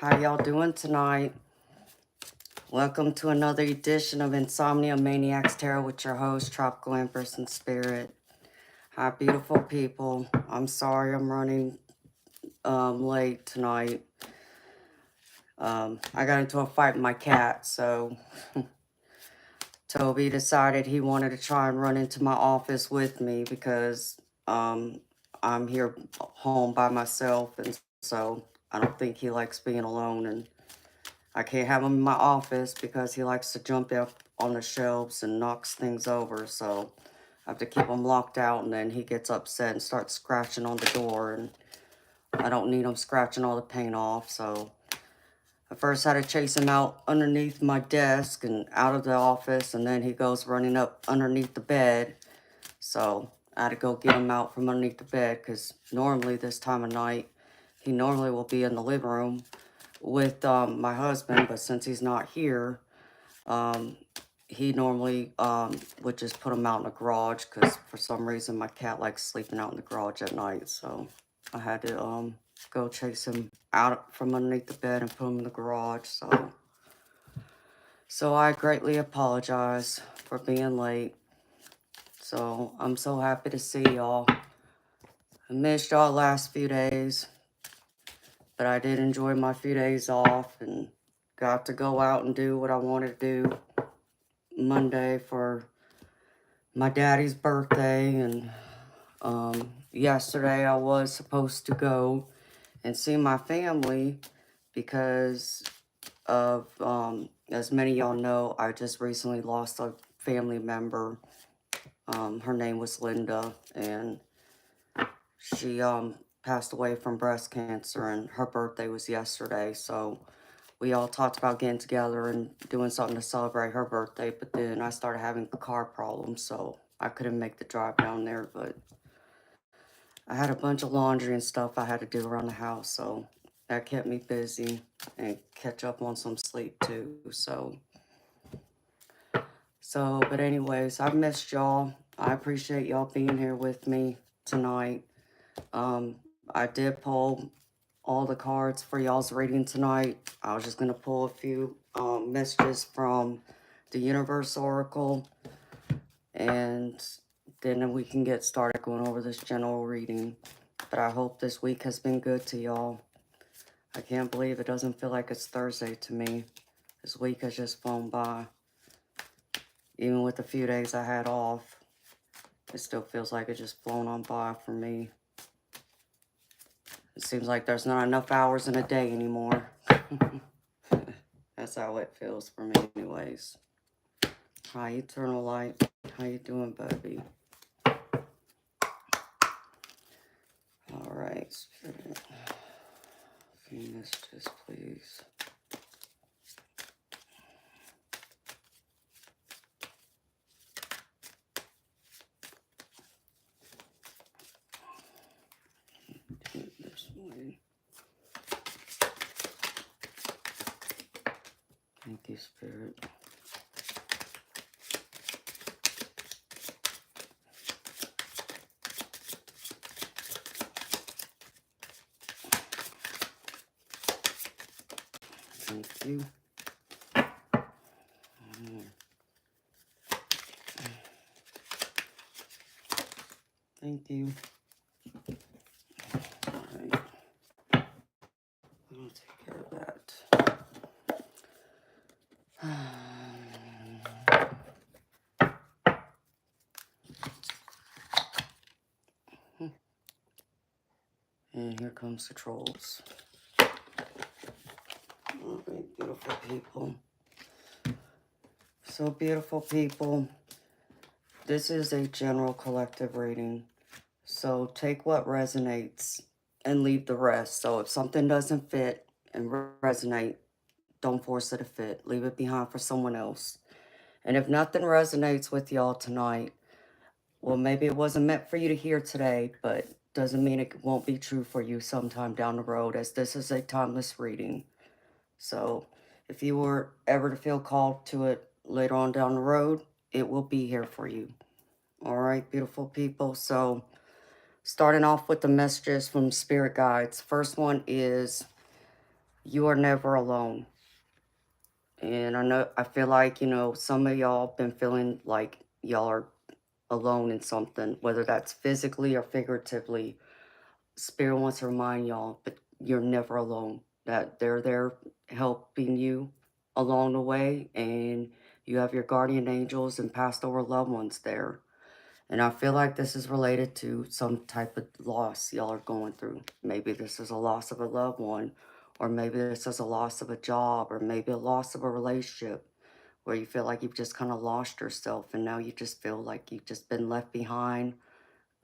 How y'all doing tonight? Welcome to another edition of Insomnia, Maniacs Tarot with your host, Tropical Empress in Spirit. Hi, beautiful people. I'm sorry I'm running late tonight. I got into a fight with my cat, so Toby decided he wanted to try and run into my office with me because I'm here home by myself, and so I don't think he likes being alone, and I can't have him in my office because he likes to jump up on the shelves and knocks things over, so I have to keep him locked out, and then he gets upset and starts scratching on the door, and I don't need him scratching all the paint off, so I first had to chase him out underneath my desk and out of the office, and then he goes running up underneath the bed. So I had to go get him out from underneath the bed because normally this time of night, he normally will be in the living room with my husband, but since he's not here, he normally would just put him out in the garage because for some reason my cat likes sleeping out in the garage at night. So I had to go chase him out from underneath the bed and put him in the garage. So I greatly apologize for being late. So I'm so happy to see y'all. I missed y'all last few days, but I did enjoy my few days off and got to go out and do what I wanted to do Monday for my daddy's birthday. And yesterday I was supposed to go and see my family because of, as many of y'all know, I just recently lost a family member. Her name was Linda, and she passed away from breast cancer, and her birthday was yesterday. So we all talked about getting together and doing something to celebrate her birthday, but then I started having car problems, so I couldn't make the drive down there. But I had a bunch of laundry and stuff I had to do around the house, so that kept me busy and catch up on some sleep too. But anyways, I missed y'all. I appreciate y'all being here with me tonight. I did pull all the cards for y'all's reading tonight. I was just going to pull a few messages from the Universe Oracle, and then we can get started going over this general reading. But I hope this week has been good to y'all. I can't believe it doesn't feel like it's Thursday to me. This week has just flown by. Even with the few days I had off, it still feels like it just flown on by for me. It seems like there's not enough hours in a day anymore. That's how it feels for me anyways. Hi, Eternal Light. How you doing, baby? Alright, Spirit. A few messages, please. Do it this way. Thank you, Spirit. Thank you. Thank you. Alright. I'll take care of that. And here comes the trolls. Alright, beautiful people. So, beautiful people, this is a general collective reading. So, take what resonates and leave the rest. So, if something doesn't fit and resonate, don't force it to fit. Leave it behind for someone else. And if nothing resonates with y'all tonight, well, maybe it wasn't meant for you to hear today, but doesn't mean it won't be true for you sometime down the road, as this is a timeless reading. So if you were ever to feel called to it later on down the road, it will be here for you. All right, beautiful people. So starting off with the messages from spirit guides. First one is, You are never alone. And I feel like, some of y'all been feeling like y'all are alone in something, whether that's physically or figuratively. Spirit wants to remind y'all, but you're never alone. That they're there helping you along the way, and you have your guardian angels and passed over loved ones there. And I feel like this is related to some type of loss y'all are going through. Maybe this is a loss of a loved one, or maybe this is a loss of a job, or maybe a loss of a relationship where you feel like you've just kind of lost yourself and now you just feel like you've just been left behind,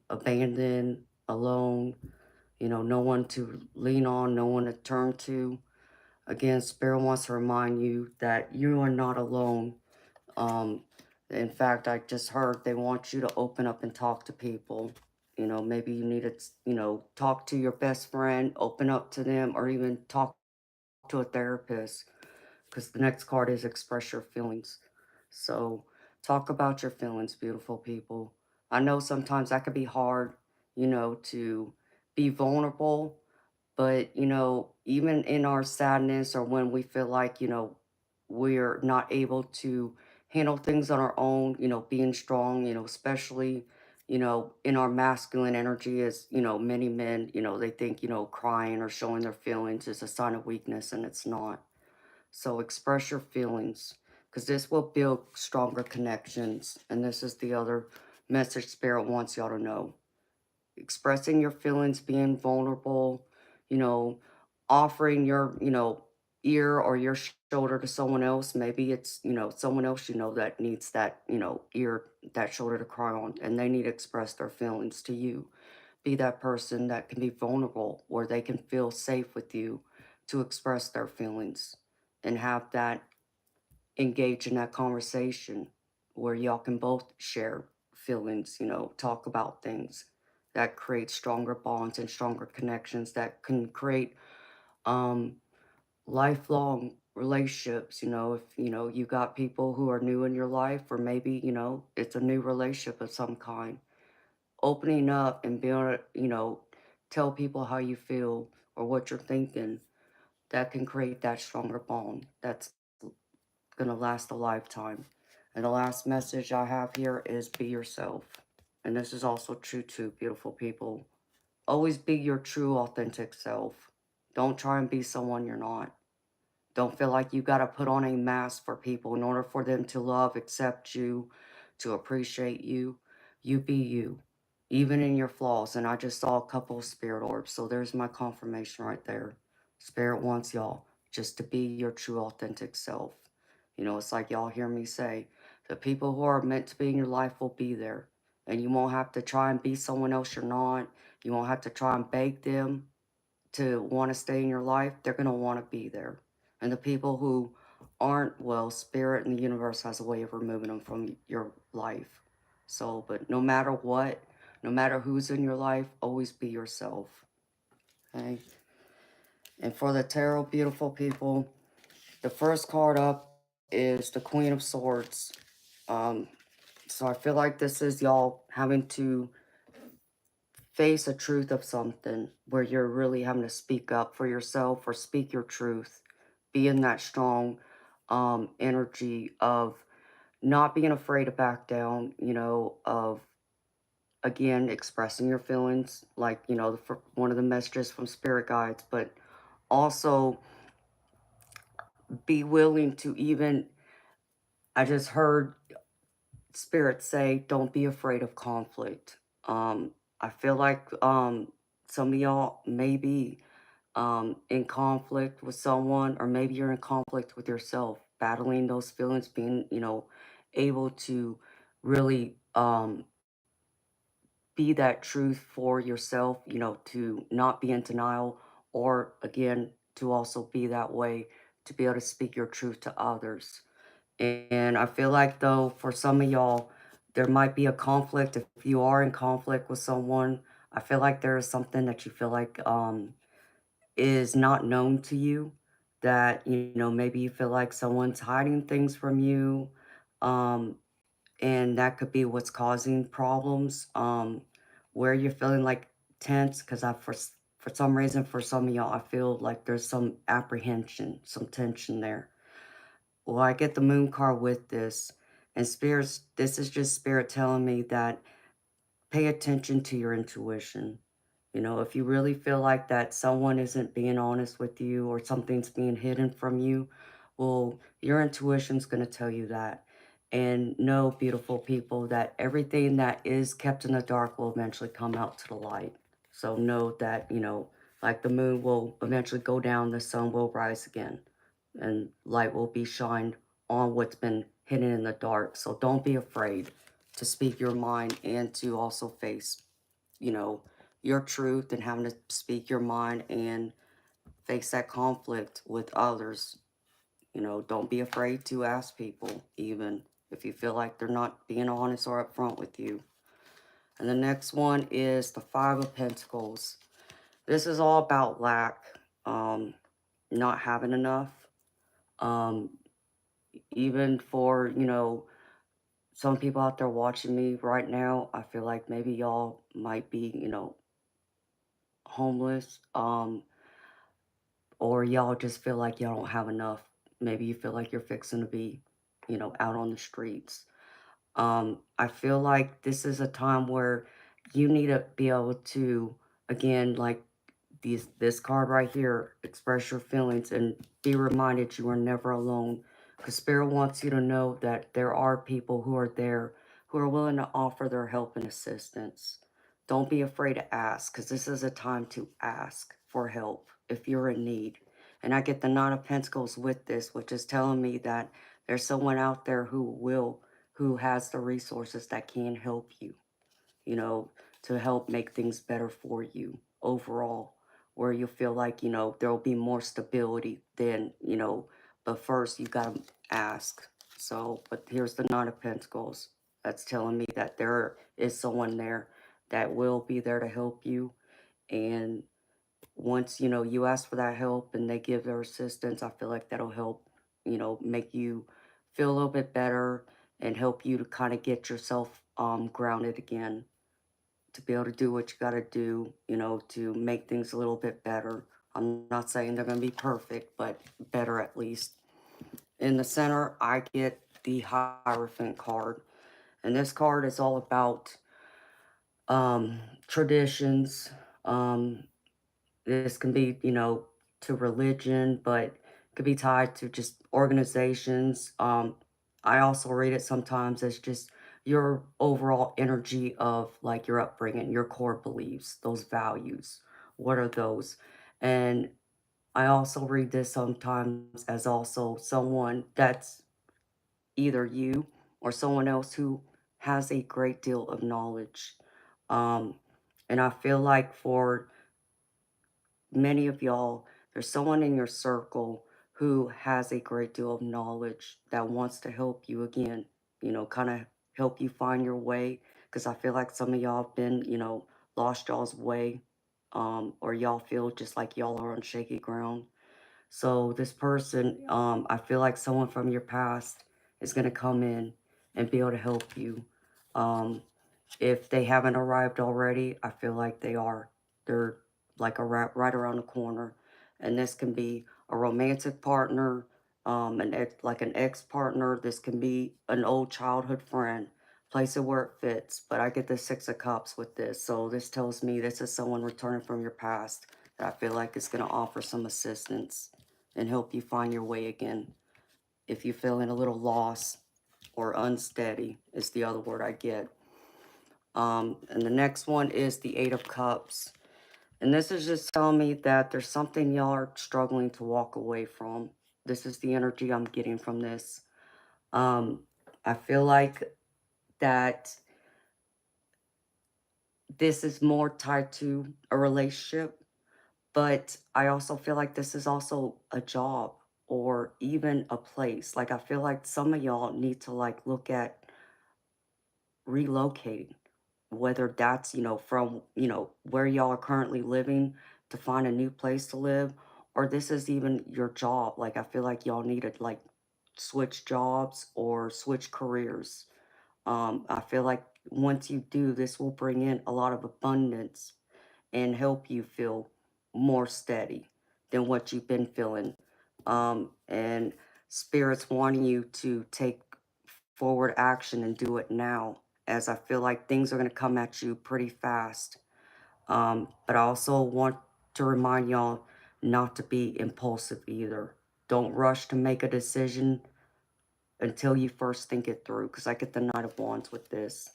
abandoned, alone, no one to lean on, no one to turn to. Again, Spirit wants to remind you that you are not alone. Um, in fact, I just heard they want you to open up and talk to people. Maybe you need to, talk to your best friend, open up to them, or even talk to a therapist, because the next card is express your feelings. So, talk about your feelings, beautiful people. I know sometimes that could be hard, to be vulnerable, but, even in our sadness or when we feel like, we're not able to handle things on our own, being strong, especially, in our masculine energy, as, many men, they think, crying or showing their feelings is a sign of weakness, and it's not. So express your feelings, because this will build stronger connections. And this is the other message Spirit wants y'all to know. Expressing your feelings, being vulnerable, you know, offering your, ear or your shoulder to someone else. Maybe it's, someone else that needs that, ear, that shoulder to cry on, and they need to express their feelings to you. Be that person that can be vulnerable, where they can feel safe with you to express their feelings and have that engage in that conversation where y'all can both share feelings, talk about things that create stronger bonds and stronger connections that can create um lifelong relationships. If you got people who are new in your life, or maybe it's a new relationship of some kind, opening up and being able to tell people how you feel or what you're thinking, that can create that stronger bond that's going to last a lifetime. And the last message I have here is be yourself. And this is also true too, beautiful people. Always be your true, authentic self. Don't try and be someone you're not. Don't feel like you got to put on a mask for people in order for them to love, accept you, to appreciate you. You be you, even in your flaws. And I just saw a couple of spirit orbs. So there's my confirmation right there. Spirit wants y'all just to be your true, authentic self. It's like y'all hear me say, the people who are meant to be in your life will be there. And you won't have to try and be someone else you're not. You won't have to try and beg them to want to stay in your life. They're going to want to be there. And the people who aren't, well, Spirit and the universe has a way of removing them from your life. So, but no matter what, no matter who's in your life, always be yourself. Okay? And for the tarot, beautiful people, the first card up is the Queen of Swords. Um, so I feel like this is y'all having to face a truth of something where you're really having to speak up for yourself or speak your truth. Be in that strong energy of not being afraid to back down, of again expressing your feelings, like, one of the messages from spirit guides, but also be willing to even, I just heard spirit say, don't be afraid of conflict. I feel like some of y'all may be in conflict with someone, or maybe you're in conflict with yourself, battling those feelings, being, able to really be that truth for yourself, to not be in denial, or again, to also be that way, to be able to speak your truth to others. And I feel like, though, for some of y'all, there might be a conflict. If you are in conflict with someone, I feel like there is something that you feel like is not known to you, that, maybe you feel like someone's hiding things from you. Um, and that could be what's causing problems, where you're feeling like tense, because For some reason, for some of y'all, I feel like there's some apprehension, some tension there. Well, I get the moon card with this, and spirits, this is just spirit telling me that pay attention to your intuition. You know, if you really feel like that someone isn't being honest with you or something's being hidden from you, well, your intuition's going to tell you that. And know, beautiful people, that everything that is kept in the dark will eventually come out to the light. So know that, you know, like the moon will eventually go down, the sun will rise again, and light will be shined on what's been hidden in the dark. So don't be afraid to speak your mind and to also face, you know, your truth and having to speak your mind and face that conflict with others. You know, don't be afraid to ask people, even if you feel like they're not being honest or upfront with you. And the next one is the Five of Pentacles. This is all about lack, um, not having enough. Um, even for, you know, some people out there watching me right now, I feel like maybe y'all might be, you know, homeless, or y'all just feel like y'all don't have enough. Maybe you feel like you're fixing to be, you know, out on the streets. I feel like this is a time where you need to be able to, again, like this card right here, express your feelings and be reminded you are never alone. Because Spirit wants you to know that there are people who are there who are willing to offer their help and assistance. Don't be afraid to ask, because this is a time to ask for help if you're in need. And I get the Nine of Pentacles with this, which is telling me that there's someone out there who has the resources that can help you, you know, to help make things better for you overall, where you feel like, you know, there will be more stability than, you know, but first you got to ask. So, but here's the Nine of Pentacles. That's telling me that there is someone there that will be there to help you. And once, you know, you ask for that help and they give their assistance, I feel like that'll help, you know, make you feel a little bit better and help you to kind of get yourself grounded again, to be able to do what you got to do, you know, to make things a little bit better. I'm not saying they're going to be perfect, but better at least. In the center, I get the Hierophant card. And this card is all about um, traditions. Um, this can be, you know, to religion, but it could be tied to just organizations. I also read it sometimes as just your overall energy of like your upbringing, your core beliefs, those values. What are those? And I also read this sometimes as also someone that's either you or someone else who has a great deal of knowledge. Um, and I feel like for many of y'all, there's someone in your circle who has a great deal of knowledge that wants to help you again, you know, kind of help you find your way. Because I feel like some of y'all have been, you know, lost y'all's way, or y'all feel just like y'all are on shaky ground. So this person, I feel like someone from your past is going to come in and be able to help you. Um, if they haven't arrived already, I feel like they are. They're like right around the corner. And this can be a romantic partner, like an ex partner. This can be an old childhood friend. Place it where it fits. But I get the Six of Cups with this. So this tells me this is someone returning from your past that I feel like is going to offer some assistance and help you find your way again. If you're feeling a little lost or unsteady, is the other word I get. And the next one is the Eight of Cups. And this is just telling me that there's something y'all are struggling to walk away from. This is the energy I'm getting from this. Um, I feel like that this is more tied to a relationship, but I also feel like this is also a job or even a place. Like I feel like some of y'all need to like look at relocating, whether that's, you know, from, you know, where y'all are currently living to find a new place to live, or this is even your job. Like, I feel like y'all need to like switch jobs or switch careers. I feel like once you do, this will bring in a lot of abundance and help you feel. more steady than what you've been feeling. And Spirit's wanting you to take forward action and do it now, as I feel like things are going to come at you pretty fast. But I also want to remind y'all not to be impulsive either. Don't rush to make a decision until you first think it through, because I get the Knight of Wands with this.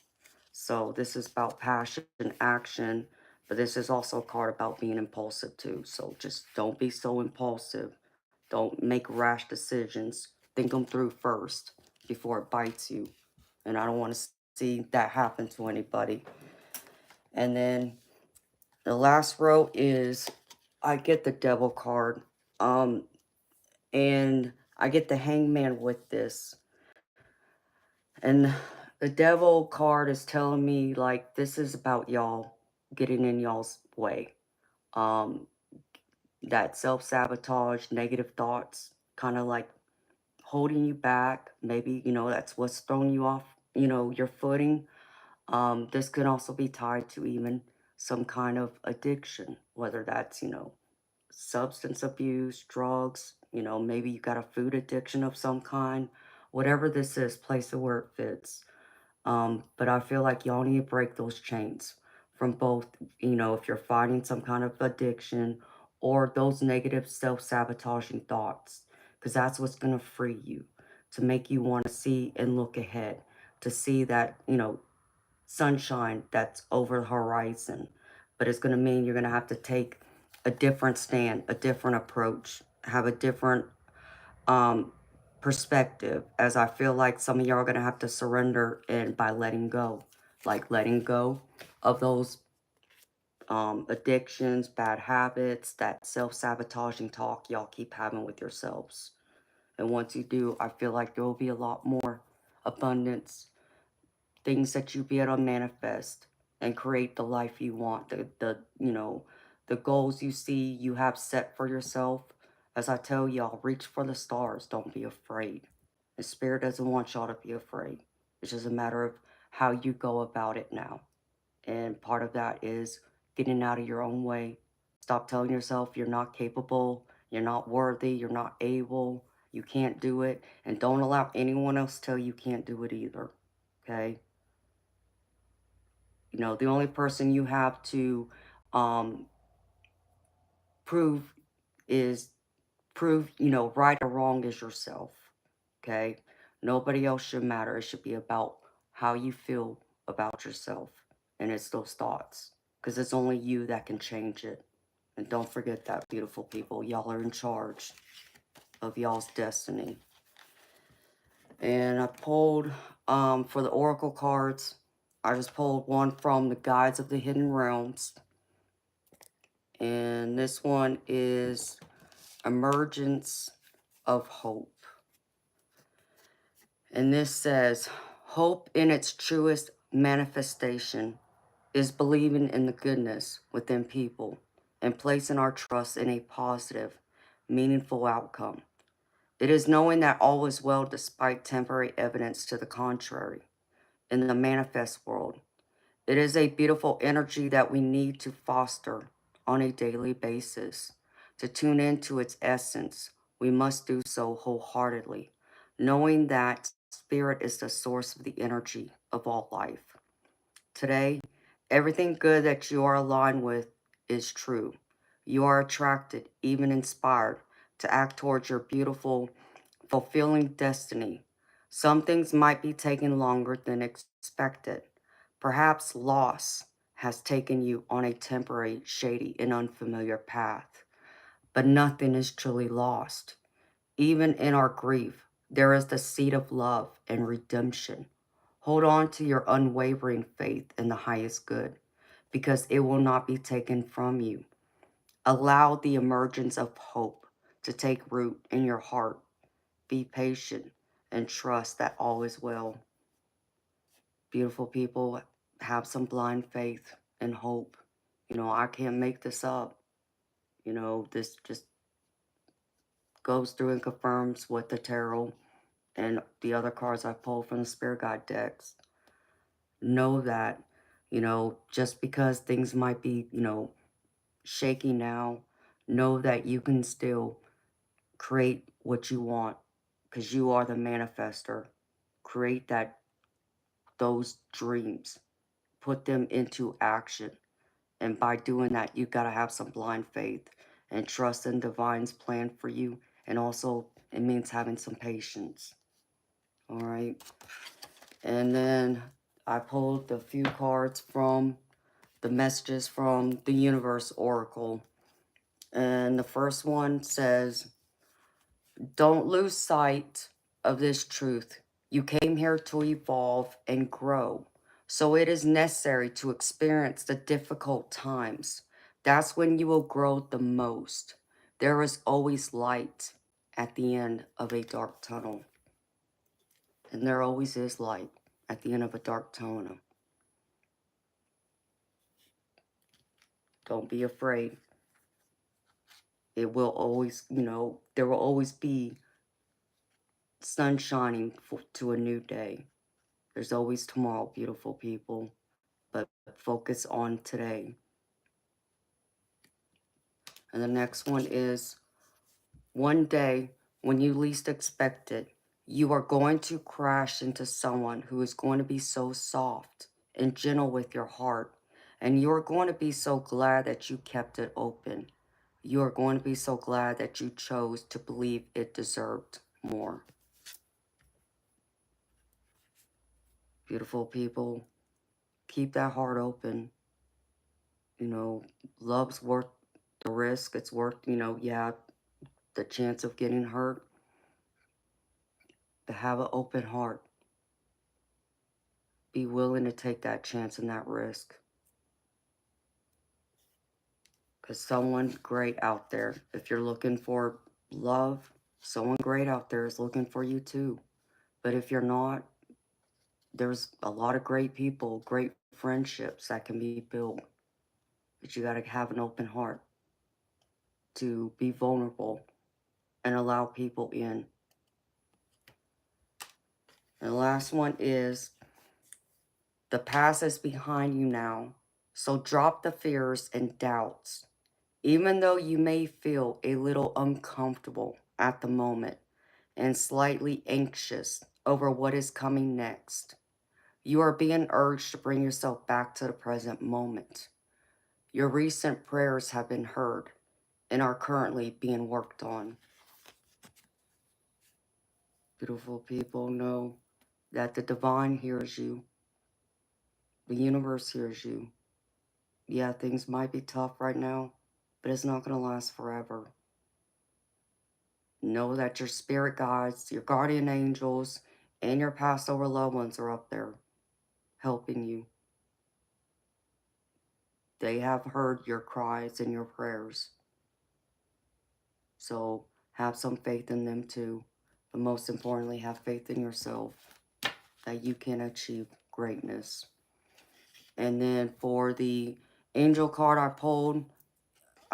So this is about passion and action, but this is also a card about being impulsive too. So just don't be so impulsive. Don't make rash decisions. Think them through first before it bites you. And I don't want to see that happen to anybody. And then the last row is, I get the Devil card. Um, and I get the Hangman with this. And the Devil card is telling me, like, this is about y'all getting in y'all's way. Um, that self-sabotage, negative thoughts, kind of like holding you back. Maybe, that's what's throwing you off, your footing. This could also be tied to even some kind of addiction, whether that's, substance abuse, drugs, maybe you got a food addiction of some kind. Whatever this is, place it where it fits. But I feel like y'all need to break those chains from both, if you're fighting some kind of addiction or those negative self-sabotaging thoughts, because that's what's going to free you, to make you want to see and look ahead, to see that, sunshine that's over the horizon. But it's going to mean you're going to have to take a different stand, a different approach, have a different um, perspective, as I feel like some of y'all are going to have to surrender and by letting go, like letting go of those addictions, bad habits, that self-sabotaging talk y'all keep having with yourselves. And once you do, I feel like there will be a lot more abundance, things that you'll be able to manifest and create the life you want, the goals you see you have set for yourself. As I tell y'all, reach for the stars. Don't be afraid. The Spirit doesn't want y'all to be afraid. It's just a matter of how you go about it now. And part of that is getting out of your own way. Stop telling yourself you're not capable, you're not worthy, you're not able, you can't do it. And don't allow anyone else to tell you can't do it either. Okay? The only person you have to um, prove is right or wrong is yourself. Okay? Nobody else should matter. It should be about how you feel about yourself. And it's those thoughts. Because it's only you that can change it. And don't forget that, beautiful people. Y'all are in charge of y'all's destiny. And I pulled, for the Oracle cards, I just pulled one from the Guides of the Hidden Realms. And this one is Emergence of Hope. And this says, hope in its truest manifestation is believing in the goodness within people and placing our trust in a positive, meaningful outcome. It is knowing that all is well despite temporary evidence to the contrary in the manifest world. It is a beautiful energy that we need to foster on a daily basis. To tune into its essence, we must do so wholeheartedly, knowing that spirit is the source of the energy of all life. Today, everything good that you are aligned with is true. You are attracted, even inspired, to act towards your beautiful, fulfilling destiny. Some things might be taking longer than expected. Perhaps loss has taken you on a temporary, shady, and unfamiliar path. But nothing is truly lost. Even in our grief, there is the seed of love and redemption. Hold on to your unwavering faith in the highest good, because it will not be taken from you. Allow the emergence of hope to take root in your heart. Be patient and trust that all is well. Beautiful people, have some blind faith and hope. I can't make this up. This just goes through and confirms what the tarot and the other cards I pulled from the Spirit Guide decks. Know that, just because things might be, shaky now, know that you can still create what you want because you are the manifester. Create those dreams. Put them into action. And by doing that, you got to have some blind faith and trust in divine's plan for you. And also, it means having some patience. All right. And then I pulled a few cards from the messages from the Universe Oracle. And the first one says, don't lose sight of this truth. You came here to evolve and grow. So it is necessary to experience the difficult times. That's when you will grow the most. There is always light at the end of a dark tunnel. And there always is light at the end of a dark tunnel. Don't be afraid. It will always, there will always be sun shining to a new day. There's always tomorrow, beautiful people. But focus on today. And the next one is, one day when you least expect it, you are going to crash into someone who is going to be so soft and gentle with your heart. And you are going to be so glad that you kept it open. You are going to be so glad that you chose to believe it deserved more. Beautiful people, keep that heart open. Love's worth the risk. It's worth, the chance of getting hurt. To have an open heart. Be willing to take that chance and that risk. Because someone great out there, if you're looking for love, someone great out there is looking for you too. But if you're not, there's a lot of great people, great friendships that can be built. But you got to have an open heart to be vulnerable and allow people in. And the last one is, the past is behind you now, so drop the fears and doubts. Even though you may feel a little uncomfortable at the moment and slightly anxious over what is coming next, you are being urged to bring yourself back to the present moment. Your recent prayers have been heard and are currently being worked on. Beautiful people, know that the divine hears you. The universe hears you. Yeah, things might be tough right now, but it's not going to last forever. Know that your spirit guides, your guardian angels, and your past over loved ones are up there helping you. They have heard your cries and your prayers. So have some faith in them too. But most importantly, have faith in yourself that you can achieve greatness. And then for the angel card I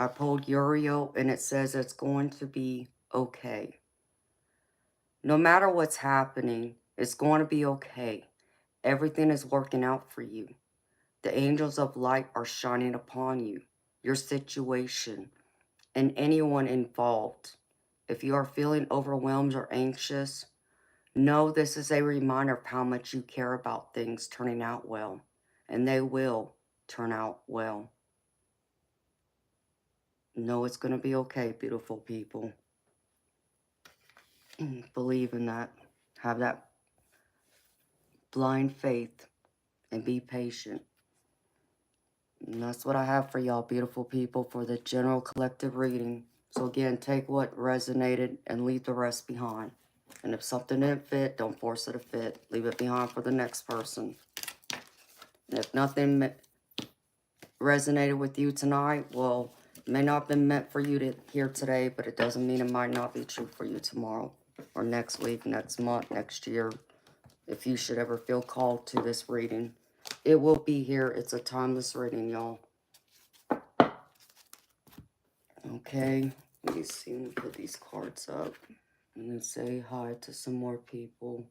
pulled Uriel, and it says it's going to be okay. No matter what's happening, it's going to be okay. Everything is working out for you. The angels of light are shining upon you, your situation, and anyone involved. If you are feeling overwhelmed or anxious, know this is a reminder of how much you care about things turning out well, and they will turn out well. Know it's going to be okay, beautiful people. Believe in that. Have that blind faith and be patient. And that's what I have for y'all, beautiful people, for the general collective reading. So again, take what resonated and leave the rest behind. And if something didn't fit, don't force it to fit. Leave it behind for the next person. And if nothing resonated with you tonight, well, it may not have been meant for you to hear today, but it doesn't mean it might not be true for you tomorrow, or next week, next month, next year. If you should ever feel called to this reading, it will be here. It's a timeless reading, y'all. Okay, let me see. Let me put these cards up and then say hi to some more people.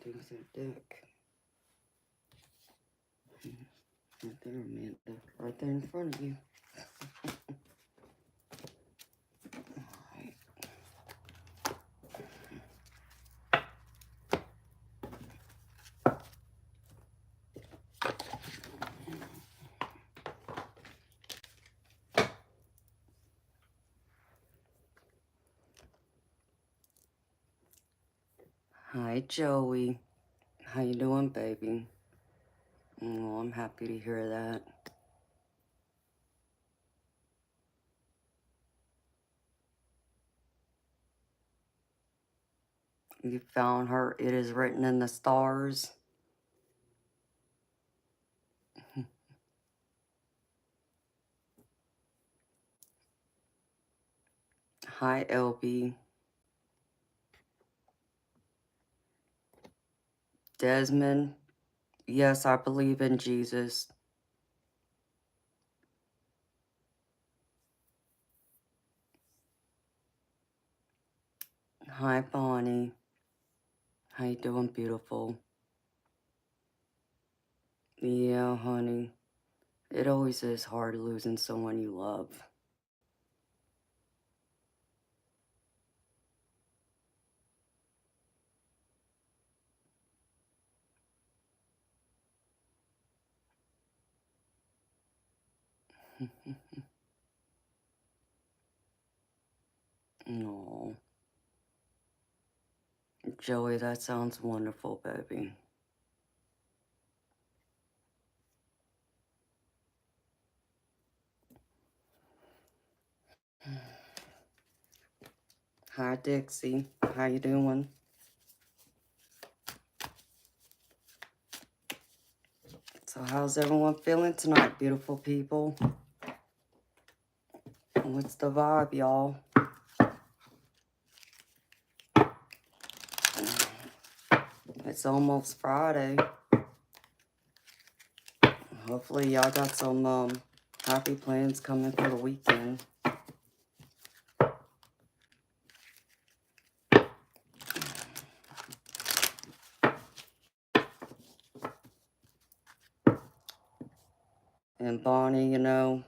There's that deck. Right there, Amanda. Right there in front of you. Alright. Hi, Joey. How you doing, baby? Oh, I'm happy to hear that. You found her. It is written in the stars. Hi, LB. Desmond. Yes, I believe in Jesus. Hi, Bonnie. How you doing, beautiful? Yeah, honey. It always is hard losing someone you love. No. Joey, that sounds wonderful, baby. Hi, Dixie. How you doing? So how's everyone feeling tonight, beautiful people? What's the vibe, y'all? It's almost Friday. Hopefully y'all got some happy plans coming for the weekend. And Bonnie, you know,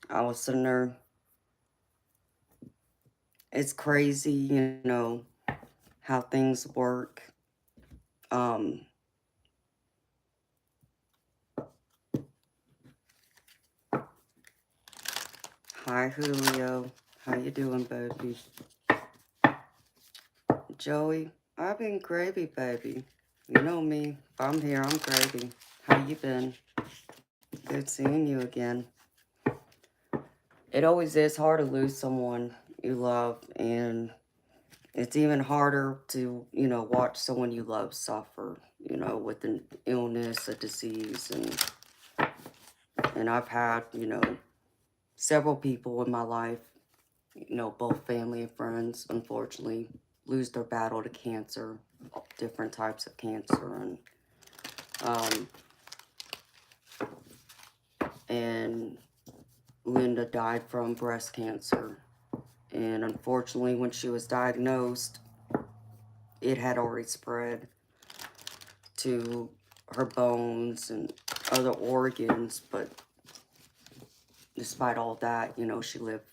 I was sitting there. It's crazy, you know, how things work. Um, Hi, Julio. How you doing, baby? Joey, I've been gravy, baby. You know me. If I'm here, I'm gravy. How you been? Good seeing you again. It always is hard to lose someone you love, and it's even harder to, you know, watch someone you love suffer, you know, with an illness, a disease, and I've had, you know, several people in my life, you know, both family and friends, unfortunately, lose their battle to cancer, different types of cancer, um, and Linda died from breast cancer. And unfortunately, when she was diagnosed, it had already spread to her bones and other organs. But despite all that, you know, she lived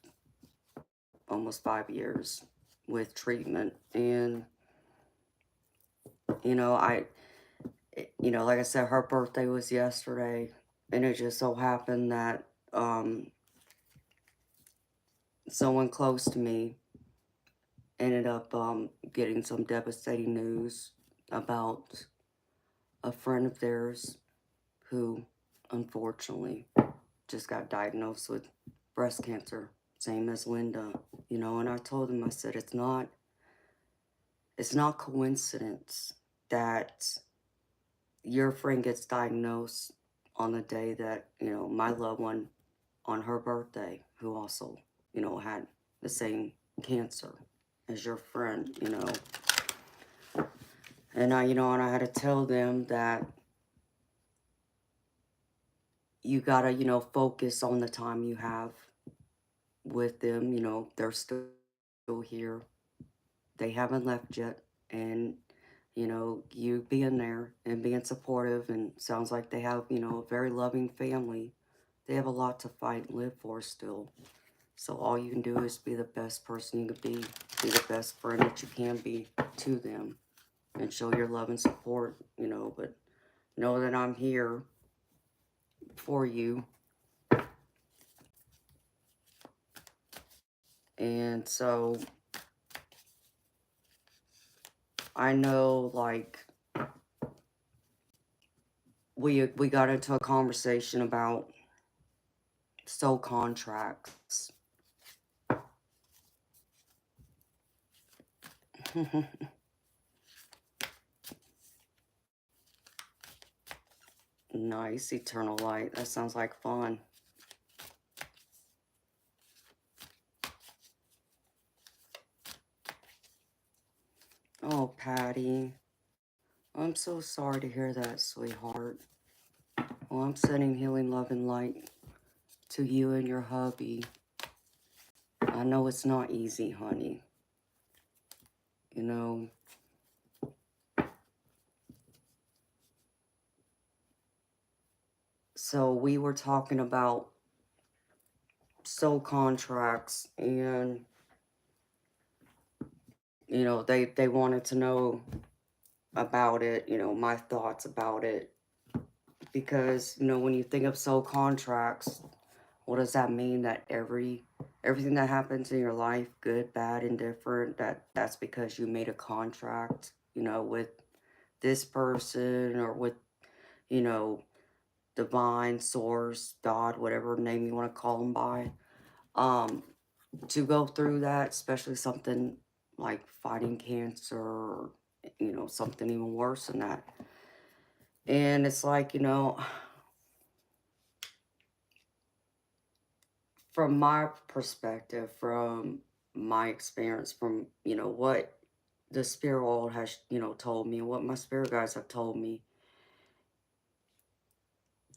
almost 5 years with treatment. And, you know, like I said, her birthday was yesterday. And it just so happened that someone close to me ended up getting some devastating news about a friend of theirs who unfortunately just got diagnosed with breast cancer, same as Linda, you know. And I told him, I said, it's not coincidence that your friend gets diagnosed on the day that, you know, my loved one on her birthday, who also, you know, had the same cancer as your friend, you know. And I had to tell them that you gotta, you know, focus on the time you have with them. You know, they're still here. They haven't left yet. And, you being there and being supportive, and sounds like they have, a very loving family. They have a lot to fight and live for still. So all you can do is be the best person you can be the best friend that you can be to them, and show your love and support, but know that I'm here for you. And so I know, like, we got into a conversation about soul contracts. Nice, eternal light. That sounds like fun. Oh, Patty. I'm so sorry to hear that, sweetheart. Well, I'm sending healing love and light to you and your hubby. I know it's not easy, honey. You know, so we were talking about soul contracts, and, they wanted to know about it, my thoughts about it. Because, when you think of soul contracts, what does that mean? That everything that happens in your life, good, bad, indifferent, that's because you made a contract, with this person, or with, you know, divine source, God, whatever name you want to call them by, um, to go through that, especially something like fighting cancer, or, something even worse than that. And it's like, from my perspective, from my experience, from, what the spirit world has, told me, what my spirit guides have told me,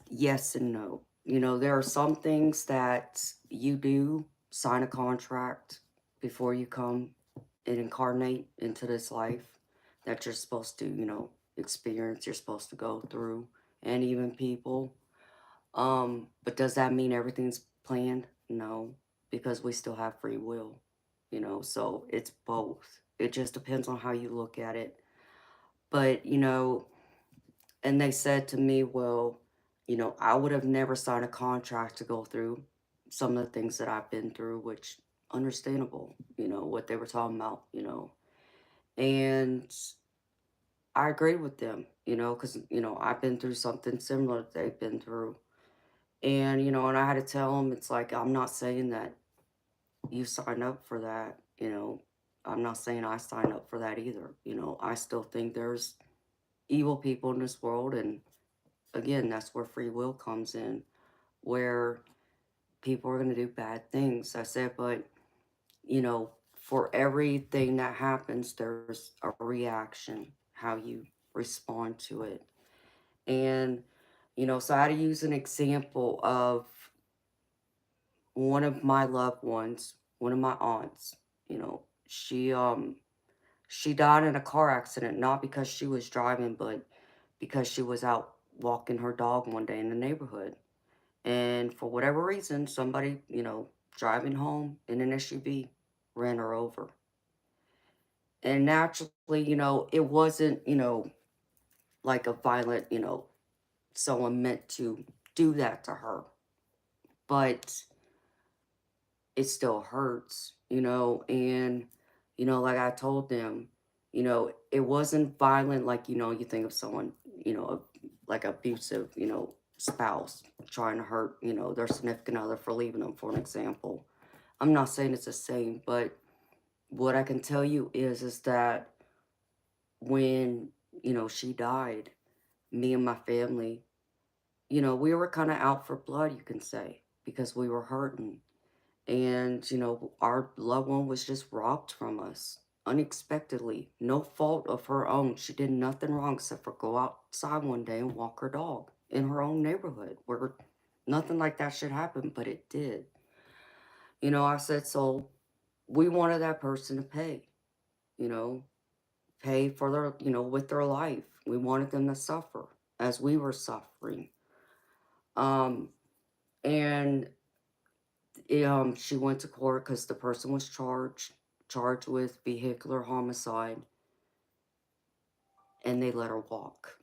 yes and no. There are some things that you do sign a contract before you come and incarnate into this life, that you're supposed to, experience, you're supposed to go through, and even people. But does that mean everything's planned? No, because we still have free will, so it's both. It just depends on how you look at it. But, and they said to me, well, I would have never signed a contract to go through some of the things that I've been through, which understandable, what they were talking about, and I agreed with them, because, I've been through something similar that they've been through. And, and I had to tell them, it's like, I'm not saying that you signed up for that, I'm not saying I signed up for that either. I still think there's evil people in this world. And again, that's where free will comes in, where people are going to do bad things. I said, but, for everything that happens, there's a reaction, how you respond to it. And, so I had to use an example of one of my loved ones, one of my aunts. She died in a car accident, not because she was driving, but because she was out walking her dog one day in the neighborhood. And for whatever reason, somebody, driving home in an SUV ran her over. And naturally, it wasn't, like a violent, someone meant to do that to her. But it still hurts, and, like I told them, it wasn't violent, like, you think of someone, like abusive, spouse trying to hurt, their significant other for leaving them, for an example. I'm not saying it's the same, but what I can tell you is that when, she died, me and my family, we were kind of out for blood, you can say, because we were hurting. And, our loved one was just robbed from us unexpectedly. No fault of her own. She did nothing wrong except for go outside one day and walk her dog in her own neighborhood, where nothing like that should happen, but it did. I said, so we wanted that person to pay, you know, pay for their, with their life. We wanted them to suffer as we were suffering. Um, and she went to court because the person was charged with vehicular homicide, and they let her walk.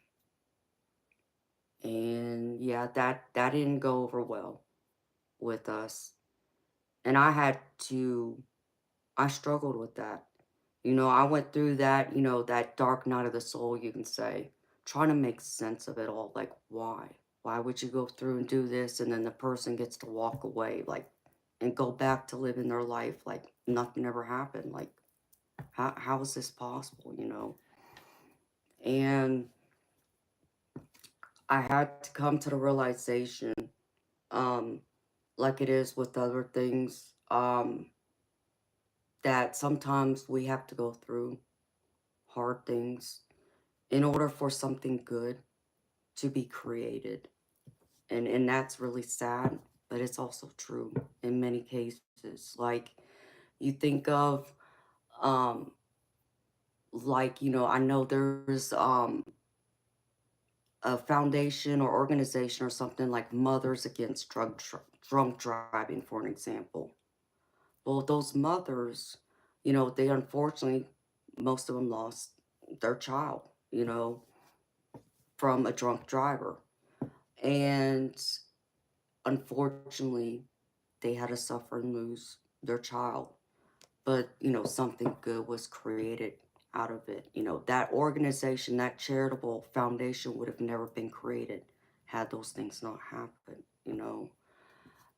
And yeah, that didn't go over well with us. And I struggled with that. I went through that, that dark night of the soul, you can say, trying to make sense of it all. Like, why? Why would you go through and do this, and then the person gets to walk away, like, and go back to living their life like nothing ever happened? Like, how is this possible? And I had to come to the realization, um, like it is with other things, that sometimes we have to go through hard things in order for something good to be created. And that's really sad, but it's also true in many cases. Like, you think of, um like, I know there's a foundation or organization or something like Mothers Against Drunk Driving, for an example. Well, those mothers, they unfortunately, most of them lost their child, from a drunk driver. And unfortunately, they had to suffer and lose their child. But, something good was created out of it. That organization, that charitable foundation would have never been created had those things not happened.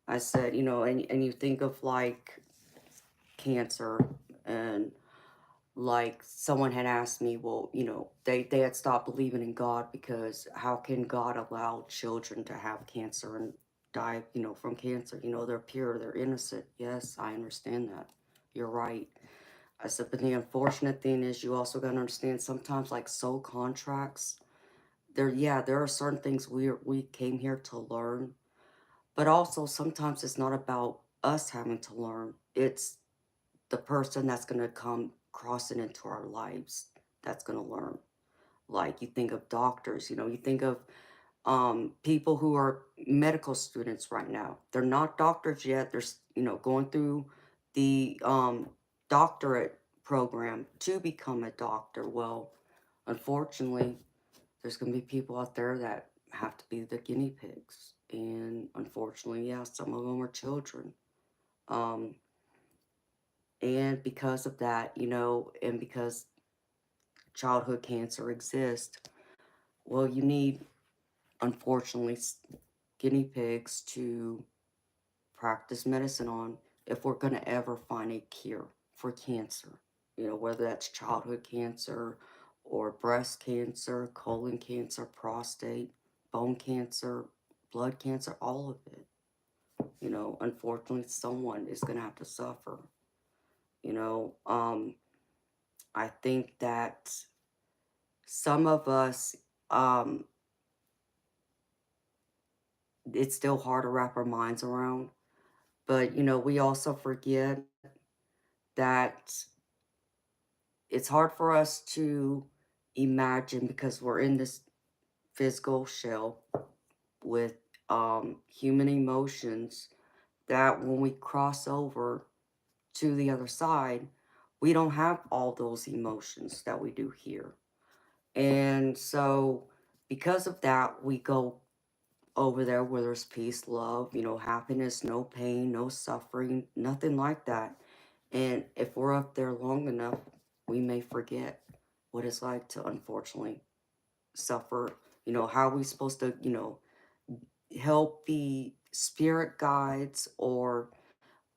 I said, and you think of like cancer, and like someone had asked me, well, they had stopped believing in God because how can God allow children to have cancer and die, from cancer? They're pure, they're innocent. Yes, I understand that. You're right. I said, but the unfortunate thing is you also got to understand sometimes like soul contracts, there are certain things we came here to learn, but also sometimes it's not about us having to learn. It's the person that's going to come crossing into our lives that's going to learn. Like, you think of doctors, you think of people who are medical students right now. They're not doctors yet. They're going through the doctorate program to become a doctor. Well, unfortunately, there's going to be people out there that have to be the guinea pigs, and unfortunately, yeah, some of them are children. um and because of that, and because childhood cancer exists, well, you need, unfortunately, guinea pigs to practice medicine on if we're going to ever find a cure for cancer. Whether that's childhood cancer or breast cancer, colon cancer, prostate, bone cancer, blood cancer, all of it. Unfortunately, someone is going to have to suffer. You know, um, I think that some of us, um, it's still hard to wrap our minds around, but, we also forget that it's hard for us to imagine because we're in this physical shell with human emotions, that when we cross over to the other side, we don't have all those emotions that we do here. And so, because of that, we go over there where there's peace, love, happiness, no pain, no suffering, nothing like that. And if we're up there long enough, we may forget what it's like to unfortunately suffer. How are we supposed to, help the spirit guides or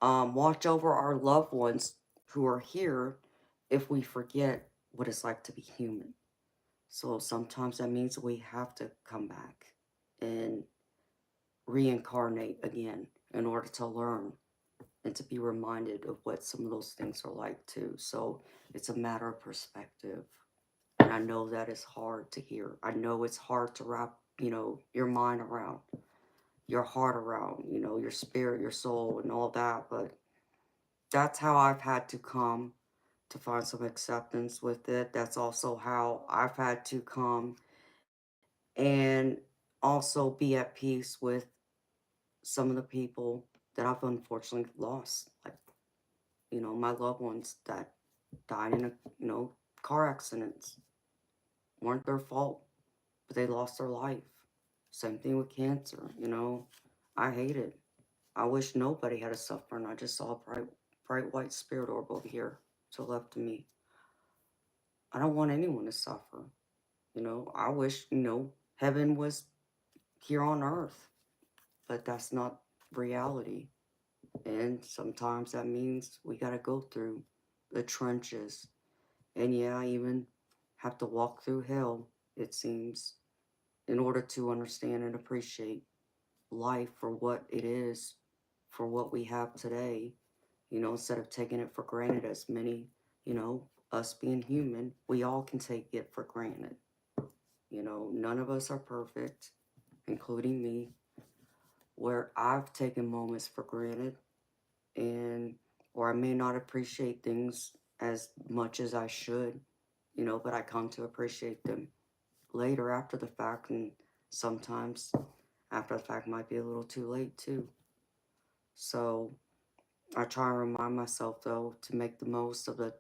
watch over our loved ones who are here if we forget what it's like to be human? So sometimes that means we have to come back and reincarnate again in order to learn and to be reminded of what some of those things are like too. So it's a matter of perspective. And I know that is hard to hear. I know it's hard to wrap, your mind around, your heart around, your spirit, your soul, and all that. But that's how I've had to come to find some acceptance with it. That's also how I've had to come and also be at peace with some of the people that I've unfortunately lost. Like, my loved ones that died in car accidents. Weren't their fault, but they lost their life. Same thing with cancer. I hate it. I wish nobody had to suffer, and I just saw a bright white spirit orb over here to the left of me. I don't want anyone to suffer. I wish, heaven was here on earth, but that's not reality. And sometimes that means we got to go through the trenches. And yeah, I even have to walk through hell, it seems, in order to understand and appreciate life for what it is, for what we have today, instead of taking it for granted as many, us being human, we all can take it for granted. None of us are perfect, including me, where I've taken moments for granted and or I may not appreciate things as much as I should, but I come to appreciate them later after the fact, and sometimes after the fact might be a little too late too. So I try and remind myself though to make the most of the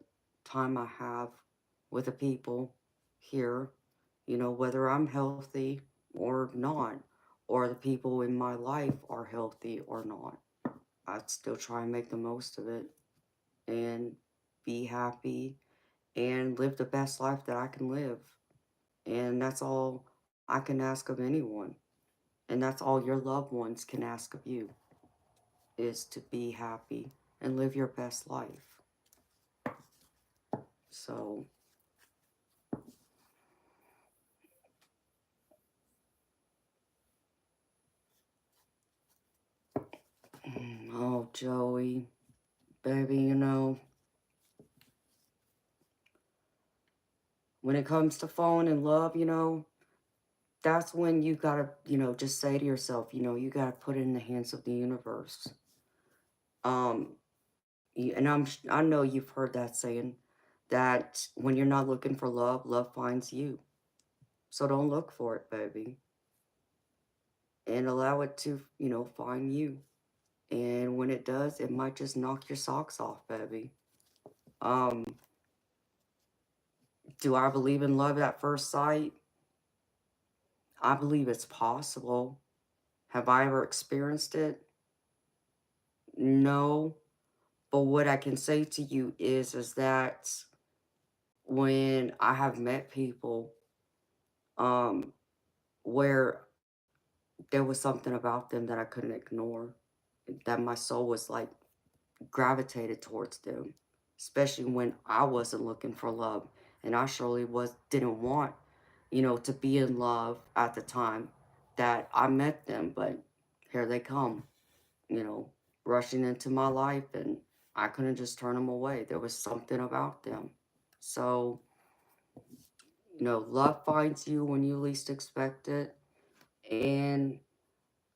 time I have with the people here, whether I'm healthy or not, or the people in my life are healthy or not. I'd still try and make the most of it and be happy and live the best life that I can live. And that's all I can ask of anyone. And that's all your loved ones can ask of you, is to be happy and live your best life. So, oh, Joey, baby, when it comes to falling in love, that's when you gotta, just say to yourself, you gotta put it in the hands of the universe. Um, and I know you've heard that saying that when you're not looking for love, love finds you. So don't look for it, baby, and allow it to, find you. And when it does, it might just knock your socks off, baby. Um, do I believe in love at first sight? I believe it's possible. Have I ever experienced it? No. But what I can say to you is that when I have met people, um, where there was something about them that I couldn't ignore, that my soul was like gravitated towards them, especially when I wasn't looking for love, and I surely didn't want, to be in love at the time that I met them, but here they come, you know, rushing into my life, and I couldn't just turn them away. There was something about them. So, love finds you when you least expect it. And,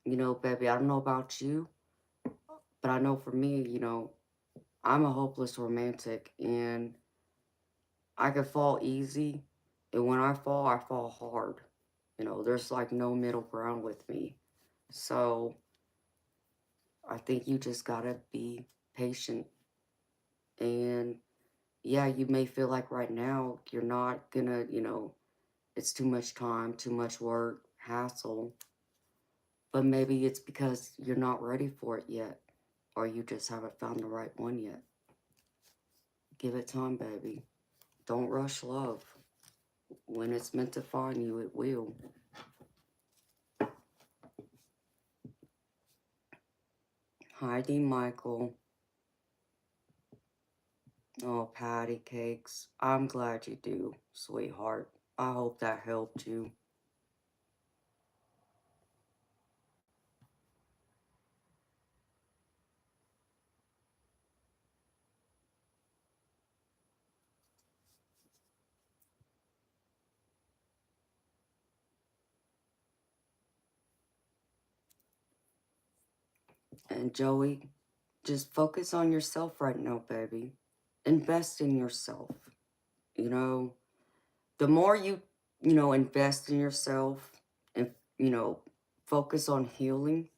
baby, I don't know about you, but I know for me, I'm a hopeless romantic, and I can fall easy. And when I fall hard. There's like no middle ground with me. So I think you just gotta be patient. And yeah, you may feel like right now you're not gonna, it's too much time, too much work, hassle. But maybe it's because you're not ready for it yet, or you just haven't found the right one yet. Give it time, baby. Don't rush love. When it's meant to find you, it will. Heidi Michael. Oh, patty cakes. I'm glad you do, sweetheart. I hope that helped you. And Joey, just focus on yourself right now, baby. invest in yourself. You know, the more you, invest in yourself and, focus on healing,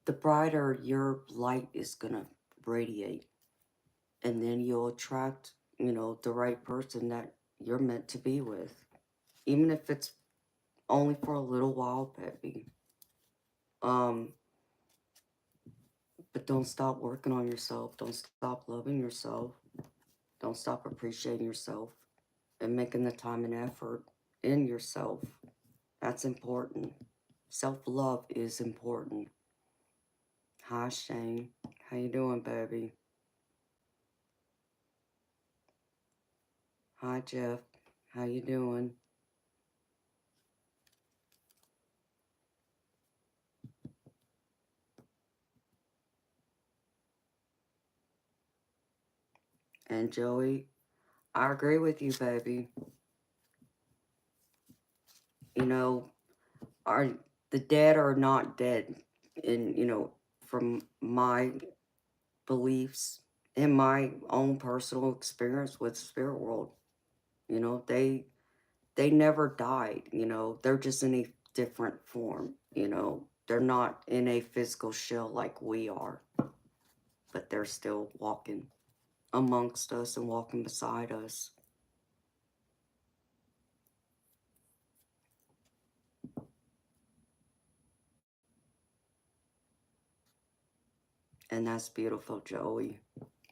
the brighter your light is going to radiate. And then you'll attract, the right person that you're meant to be with. Even if it's only for a little while, baby. But don't stop working on yourself. Don't stop loving yourself. Don't stop appreciating yourself and making the time and effort in yourself. That's important. Self-love is important. Hi, Shane. How you doing, baby? Hi, Jeff. How you doing? And Joey, I agree with you, baby. You know, are the dead are not dead. And, from my beliefs, in my own personal experience with spirit world, they never died. They're just in a different form. They're not in a physical shell like we are, but they're still walking amongst us and walking beside us. And that's beautiful, Joey.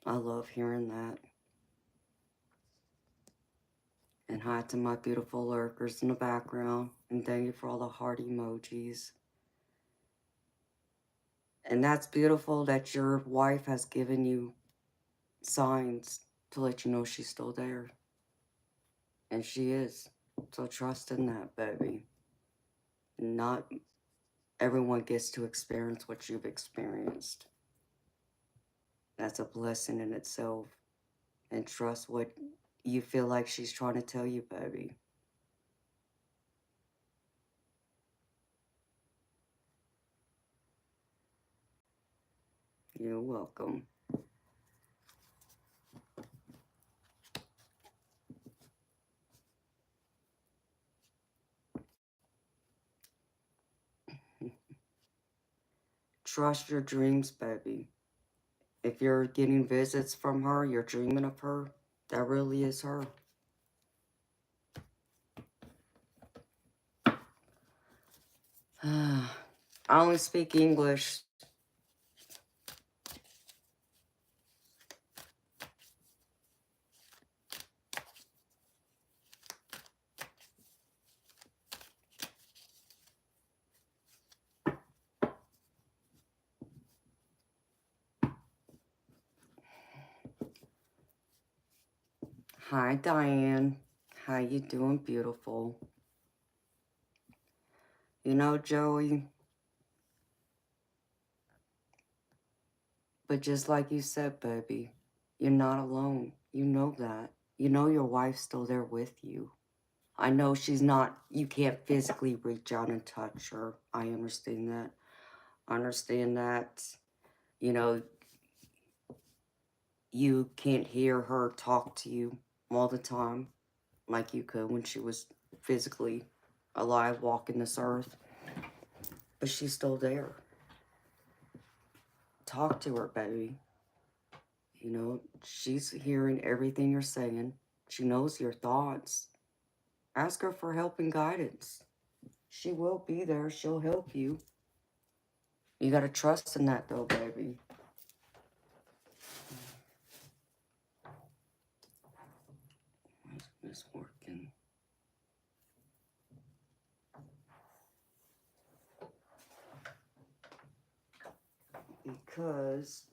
I love hearing that. And hi to my beautiful lurkers in the background. And thank you for all the heart emojis. And that's beautiful that your wife has given you signs to let you know she's still there. And she is. So trust in that, baby. Not everyone gets to experience what you've experienced. That's a blessing in itself. And trust what you feel like she's trying to tell you, baby. You're welcome. Trust your dreams, baby. If you're getting visits from her, you're dreaming of her, that really is her. I only speak English. Hi, Diane. How you doing, beautiful? Joey, but just like you said, baby, you're not alone. You know that. You know your wife's still there with you. I know she's not, you can't physically reach out and touch her. I understand that. I understand that, you know, you can't hear her talk to you all the time like you could when she was physically alive walking this earth. But she's still there. Talk to her, baby. She's hearing everything you're saying. She knows your thoughts. Ask her for help and guidance. She will be there. She'll help you. You gotta trust in that, though, baby. Why isn't this working? Because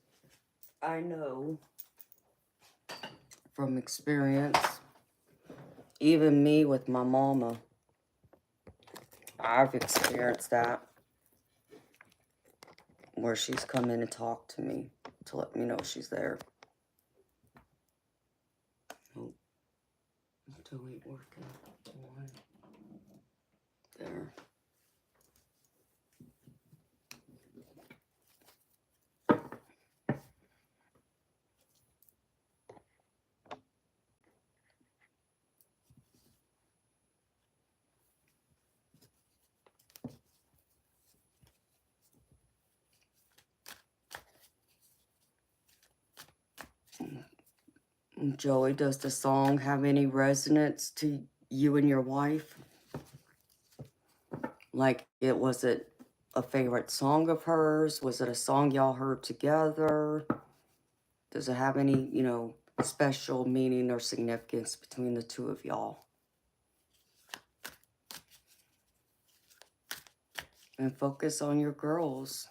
I know from experience, even me with my mama, I've experienced that, where she's come in and talked to me to let me know she's there. Oh, it still ain't working. There. Joey, does the song have any resonance to you and your wife? Like, was it a favorite song of hers? Was it a song y'all heard together? Does it have any, special meaning or significance between the two of y'all? And focus on your girls.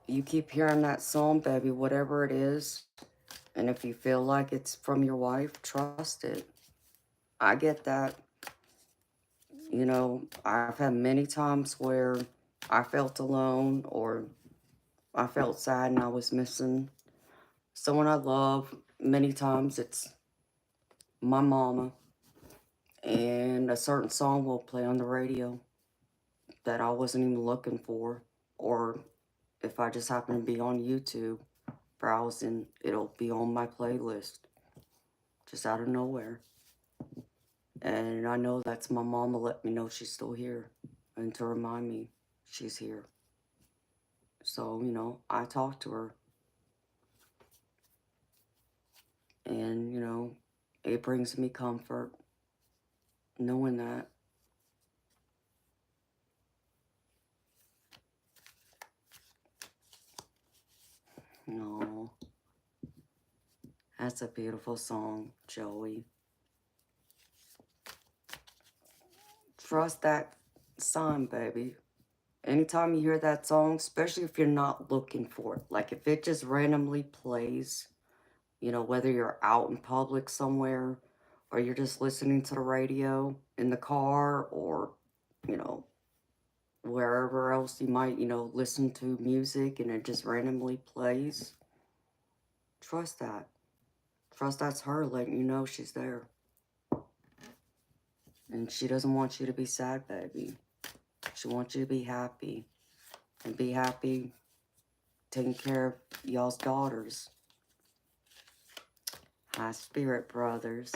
You keep hearing that song, baby, whatever it is. And if you feel like it's from your wife, trust it. I get that. I've had many times where I felt alone or I felt sad and I was missing someone I love. Many times it's my mama, and a certain song will play on the radio that I wasn't even looking for, or if I just happen to be on YouTube browsing, it'll be on my playlist just out of nowhere. And I know that's my mama let me know she's still here and to remind me she's here. So, I talk to her and, it brings me comfort knowing that. No, that's a beautiful song, Joey. Trust that sign, baby. Anytime you hear that song, especially if you're not looking for it, like if it just randomly plays, whether you're out in public somewhere or you're just listening to the radio in the car or, you know, wherever else you might, listen to music and it just randomly plays, trust that. Trust that's her letting you know she's there. And she doesn't want you to be sad, baby. She wants you to be happy. And be happy taking care of y'all's daughters. High spirit, brothers.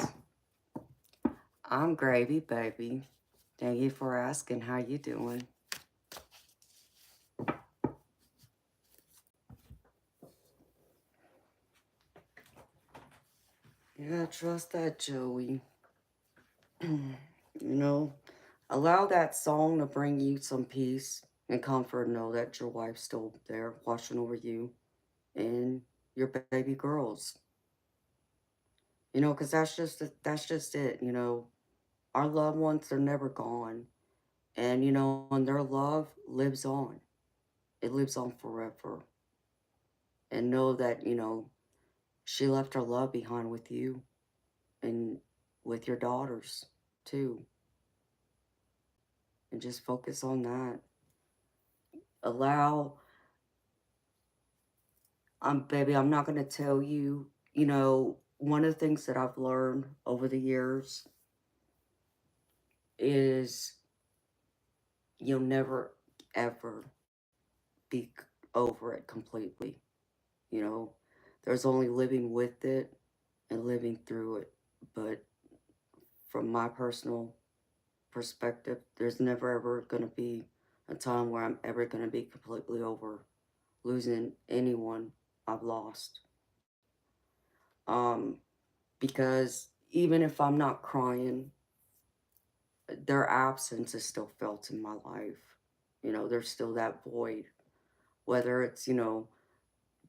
I'm Gravy, baby. Thank you for asking. How you doing? Yeah, trust that, Joey. Allow that song to bring you some peace and comfort. Know that your wife's still there watching over you and your baby girls. Because that's just it. Our loved ones are never gone, and and their love lives on. It lives on forever. And know that she left her love behind with you and with your daughters too. And just focus on that. Allow, baby, I'm not going to tell you, one of the things that I've learned over the years is you'll never, ever be over it completely. You know, there's only living with it and living through it. But from my personal perspective, there's never ever going to be a time where I'm ever going to be completely over losing anyone I've lost. Um, because even if I'm not crying, their absence is still felt in my life. There's still that void, whether it's,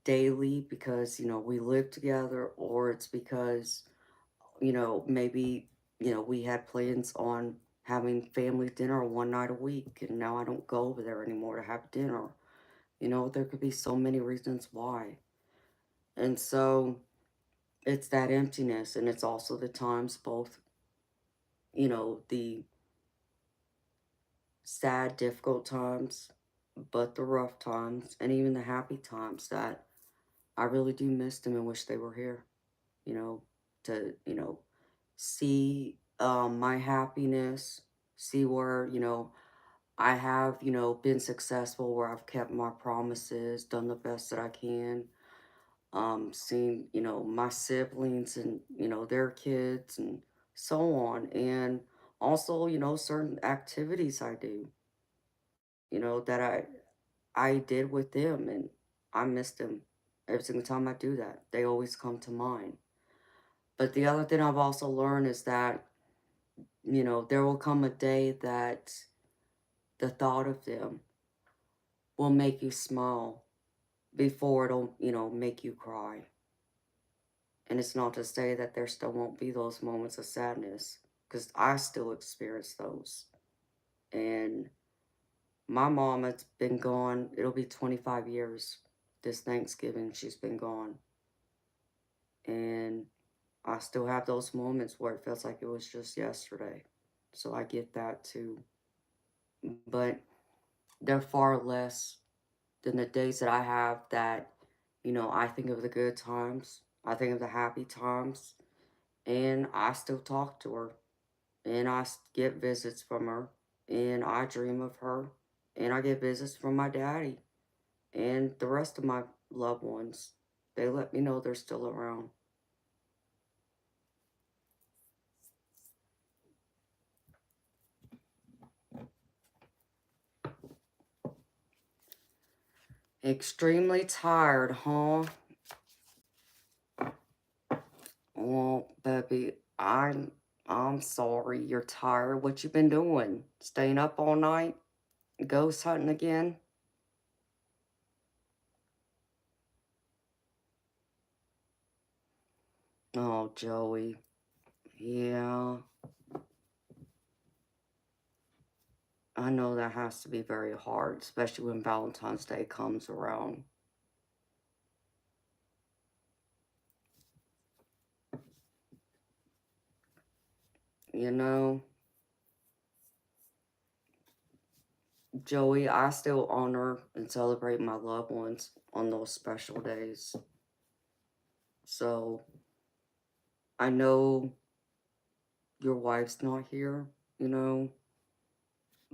daily because, we live together, or it's because, maybe, we had plans on having family dinner one night a week and now I don't go over there anymore to have dinner. There could be so many reasons why. And so it's that emptiness, and it's also the times both, the sad, difficult times, but the rough times, and even the happy times that I really do miss them and wish they were here, to, see my happiness, see where, I have, been successful, where I've kept my promises, done the best that I can, seen, my siblings and, their kids and so on. And also, certain activities I do, that I did with them, and I miss them every single time I do that. They always come to mind. But the other thing I've also learned is that, there will come a day that the thought of them will make you smile before it'll, make you cry. And it's not to say that there still won't be those moments of sadness, because I still experience those. And my mom has been gone, it'll be 25 years this Thanksgiving she's been gone. And I still have those moments where it feels like it was just yesterday. So I get that too. But they're far less than the days that I have that, I think of the good times, I think of the happy times, and I still talk to her, and get visits from her, and I dream of her, and I get visits from my daddy, and the rest of my loved ones. They let me know they're still around. Extremely tired, huh? Well, baby, I'm sorry you're tired. What you been doing? Staying up all night? Ghost hunting again? Oh, Joey. Yeah, I know that has to be very hard, especially when Valentine's Day comes around. You know, Joey, I still honor and celebrate my loved ones on those special days. So I know your wife's not here, you know,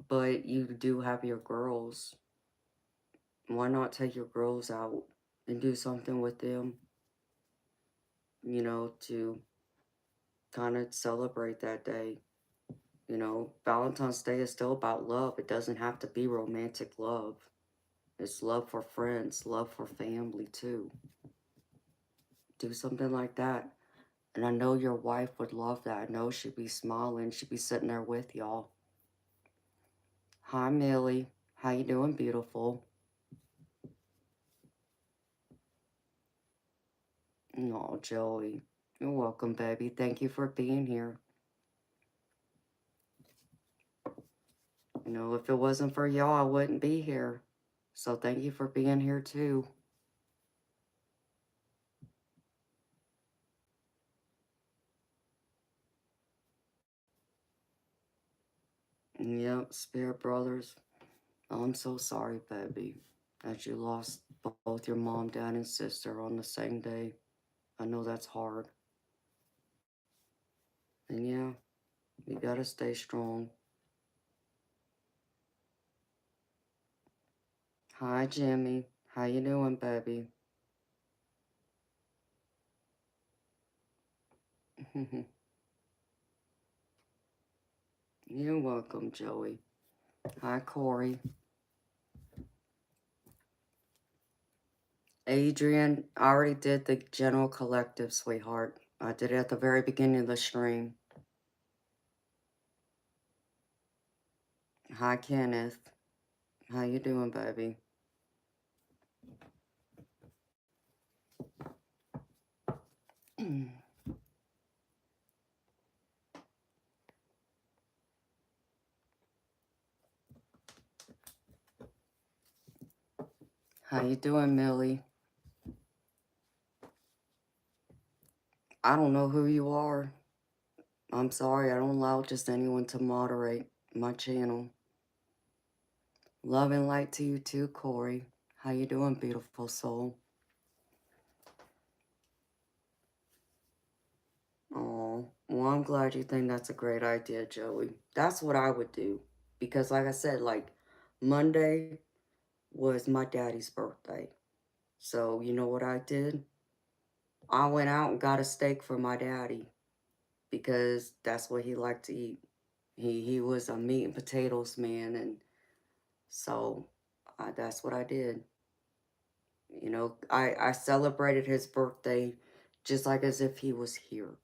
but you do have your girls. Why not take your girls out and do something with them, to kind of celebrate that day? Valentine's Day is still about love. It doesn't have to be romantic love. It's love for friends, love for family too. Do something like that. And I know your wife would love that. I know she'd be smiling. She'd be sitting there with y'all. Hi, Millie. How you doing, beautiful? Oh, Joey. You're welcome, baby. Thank you for being here. If it wasn't for y'all, I wouldn't be here. So thank you for being here too. Yep, Spirit Brothers. I'm so sorry, baby, that you lost both your mom, dad, and sister on the same day. I know that's hard. And yeah, you gotta stay strong. Hi, Jimmy. How you doing, baby? You're welcome, Joey. Hi, Corey. Adrian, I already did the general collective, sweetheart. I did it at the very beginning of the stream. Hi, Kenneth. How you doing, baby? How you doing, Millie? I don't know who you are. I'm sorry, I don't allow just anyone to moderate my channel. Love and light to you too, Corey. How you doing, beautiful soul? Oh, well, I'm glad you think that's a great idea, Joey. That's what I would do. Because like I said, like, Monday was my daddy's birthday. So, you know what I did? I went out and got a steak for my daddy because that's what he liked to eat. He was a meat and potatoes man, and so That's what I did. I celebrated his birthday just like as if he was here.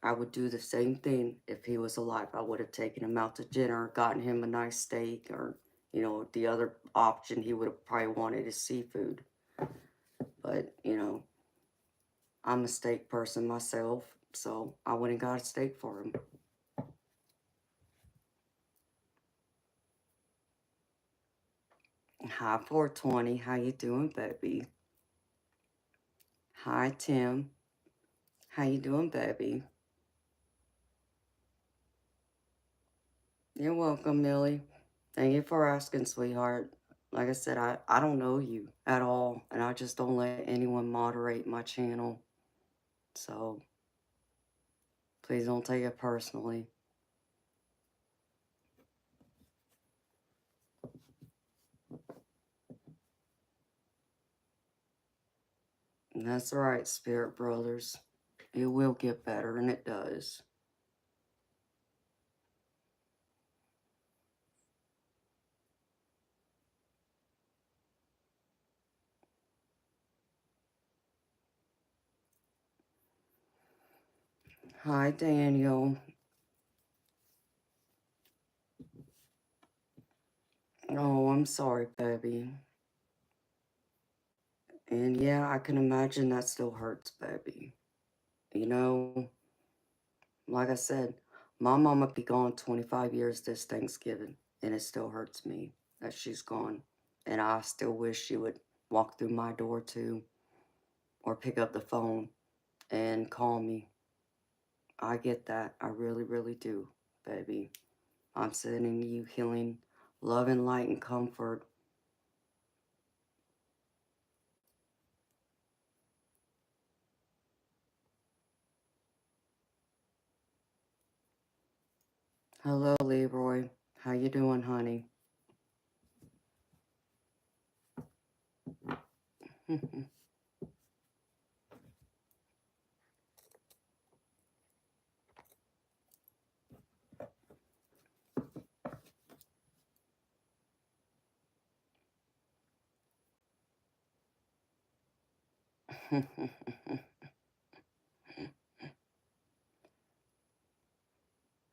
I would do the same thing if he was alive. I would have taken him out to dinner, gotten him a nice steak, or, the other option he would have probably wanted is seafood. But, I'm a steak person myself, so I went and got a steak for him. Hi, 420. How you doing, baby? Hi, Tim. How you doing, baby? You're welcome, Millie. Thank you for asking, sweetheart. Like I said, I don't know you at all, and I just don't let anyone moderate my channel. So please don't take it personally. And that's right, Spirit Brothers. It will get better, and it does. Hi, Daniel. Oh, I'm sorry, baby. And yeah, I can imagine that still hurts, baby. You know, like I said, my mama be gone 25 years this Thanksgiving, and it still hurts me that she's gone. And I still wish she would walk through my door too, or pick up the phone and call me. I get that. I really, really do, baby. I'm sending you healing, love, and light and comfort. Hello, Leroy. How you doing, honey?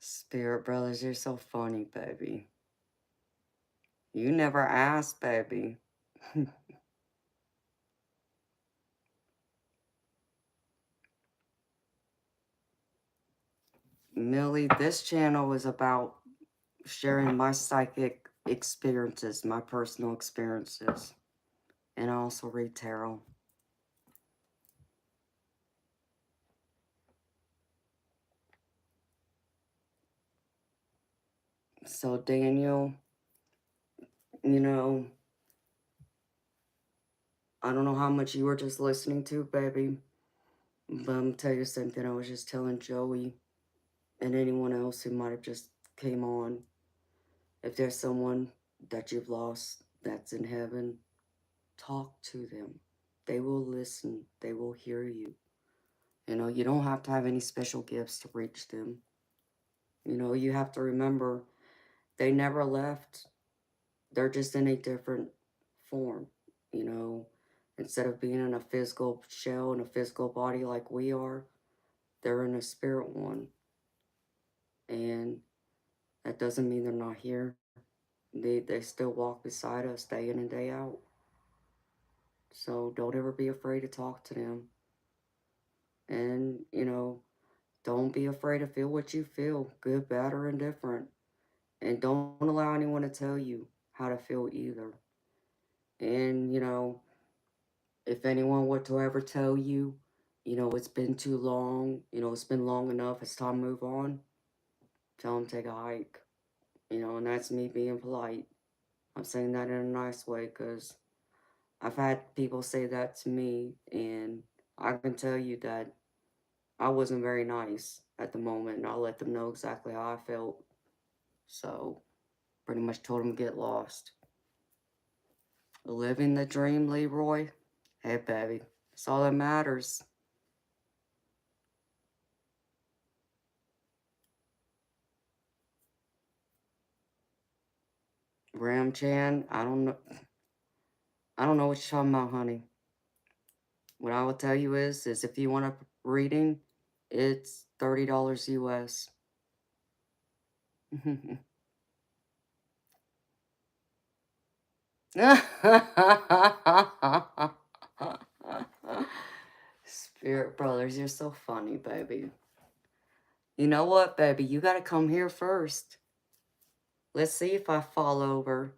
Spirit brothers, you're so funny, baby. You never asked, baby. Millie, this channel is about sharing my psychic experiences, my personal experiences, and I also read tarot. So, Daniel, you know, I don't know how much you were just listening to, baby, but I'm gonna tell you something. I was just telling Joey and anyone else who might have just came on. If there's someone that you've lost that's in heaven, talk to them. They will listen. They will hear you. You don't have to have any special gifts to reach them. You have to remember they never left. They're just in a different form. You know, Instead of being in a physical shell and a physical body like we are, they're in a spirit one. And that doesn't mean they're not here. They still walk beside us day in and day out. So don't ever be afraid to talk to them. And, don't be afraid to feel what you feel, good, bad, or indifferent. And don't allow anyone to tell you how to feel either. And, if anyone were to ever tell you, it's been too long, it's been long enough, it's time to move on, tell them take a hike. And that's me being polite. I'm saying that in a nice way because I've had people say that to me, and I can tell you that I wasn't very nice at the moment, and I let them know exactly how I felt. So, pretty much told them to get lost. Living the dream, Leroy. Hey, baby. That's all that matters. Ram Chan, I don't know. I don't know what you're talking about, honey. What I will tell you is if you want a reading, it's $30 US. Spirit brothers, you're so funny, baby. You know what, baby? You gotta come here first. Let's see if I fall over.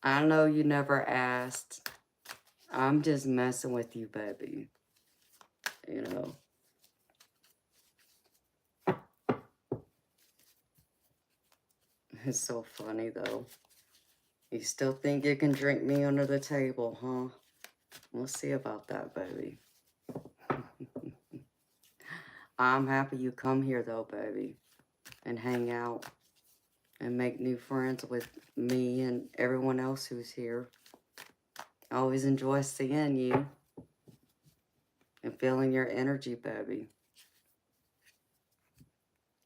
I know you never asked. I'm just messing with you, baby. You know. It's so funny, though. You still think you can drink me under the table, huh? We'll see about that, baby. I'm happy you come here, though, baby. And hang out. And make new friends with me and everyone else who's here. I always enjoy seeing you. And feeling your energy, baby.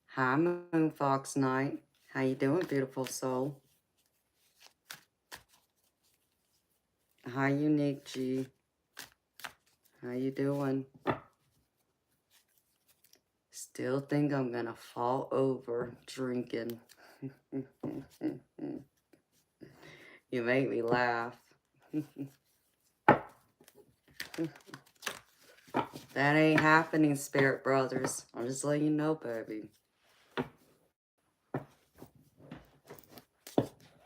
Hi, Moon Fox Knight. How you doing, beautiful soul? Hi, Unique G. How you doing? Still think I'm gonna fall over drinking. You make me laugh. That ain't happening, spirit brothers. I'll just let you know, baby.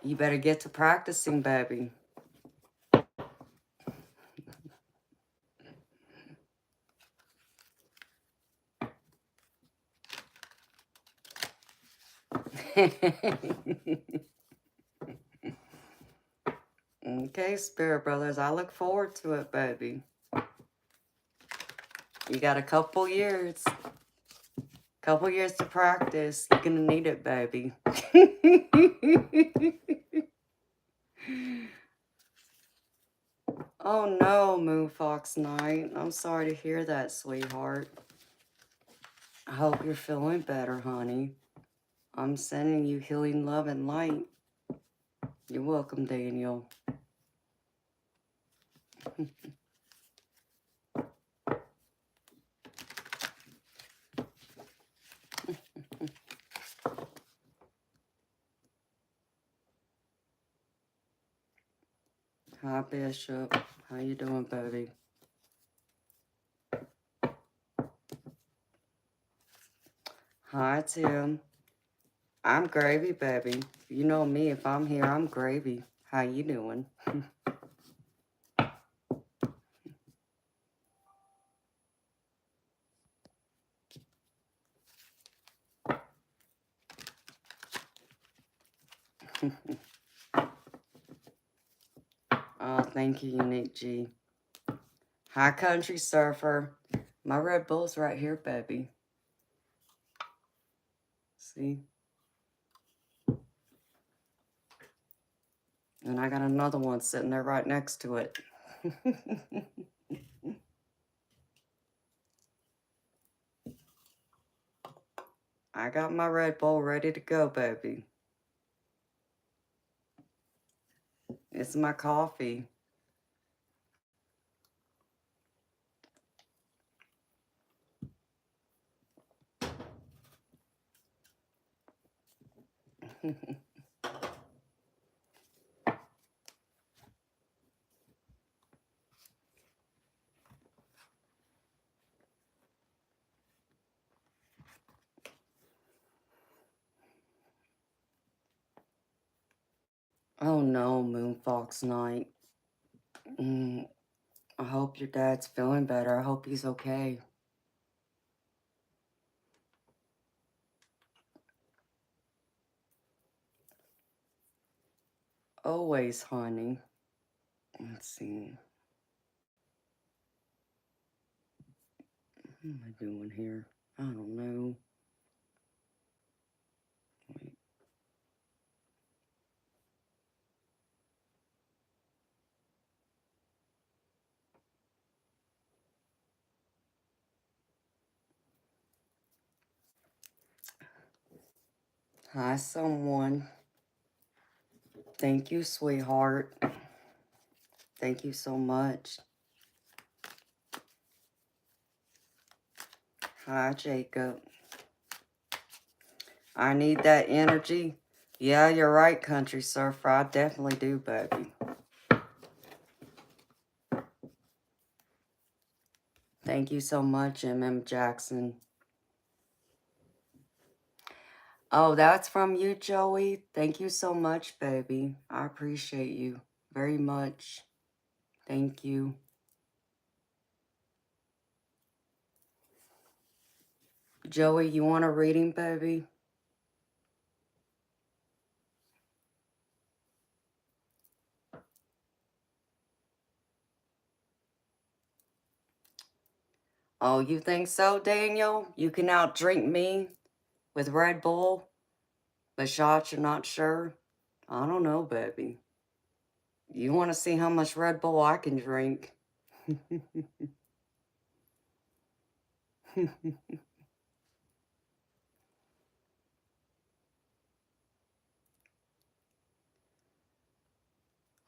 You better get to practicing, baby. Okay, spirit brothers, I look forward to it, baby. You got a couple years. Couple years to practice. You're gonna need it, baby. Oh no, Moon Fox Knight. I'm sorry to hear that, sweetheart. I hope you're feeling better, honey. I'm sending you healing love and light. You're welcome, Daniel. Hi, Bishop. How you doing, baby? Hi, Tim. I'm gravy, baby. You know me. If I'm here, I'm gravy. How you doing? Oh, thank you, Unique G. Hi, Country Surfer. My Red Bull's right here, baby. See? And I got another one sitting there right next to it. I got my Red Bull ready to go, baby. It's my coffee. Oh no, Moon Fox Knight. I hope your dad's feeling better. I hope he's okay. Always, honey. Let's see. What am I doing here? I don't know. Wait. Hi, someone. Thank you, sweetheart. Thank you so much. Hi, Jacob. I need that energy. Yeah, you're right, country surfer. I definitely do, baby. Thank you so much, M.M. Jackson. Oh, that's from you, Joey. Thank you so much, baby. I appreciate you very much. Thank you. Joey, you want a reading, baby? Oh, you think so, Daniel? You can outdrink me with Red Bull? But shots, you're not sure? I don't know, baby. You want to see how much Red Bull I can drink?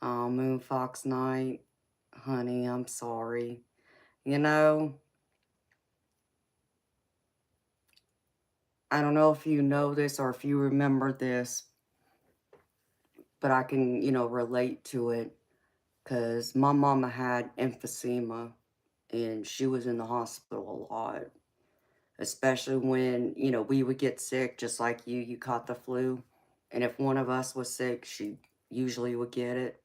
Oh, Moon Fox Night. Honey, I'm sorry. You know, I don't know if you know this or if you remember this, but I can, relate to it. Because my mama had emphysema and she was in the hospital a lot. Especially when, we would get sick just like you caught the flu. And if one of us was sick, she usually would get it.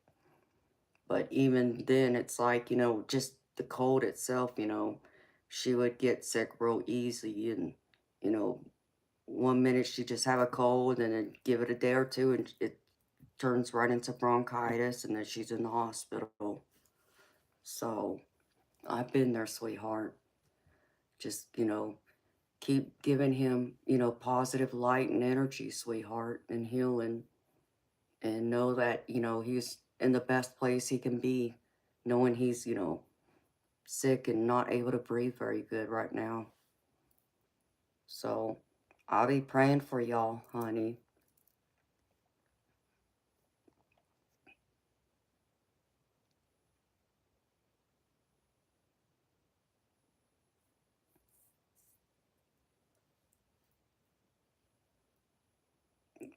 But even then, it's like, just the cold itself, she would get sick real easy. And, you know, one minute she just have a cold and then give it a day or two and it turns right into bronchitis and then she's in the hospital. So I've been there, sweetheart. Just, keep giving him, positive light and energy, sweetheart, and healing. And know that, he's in the best place he can be, knowing he's, sick and not able to breathe very good right now. So I'll be praying for y'all, honey.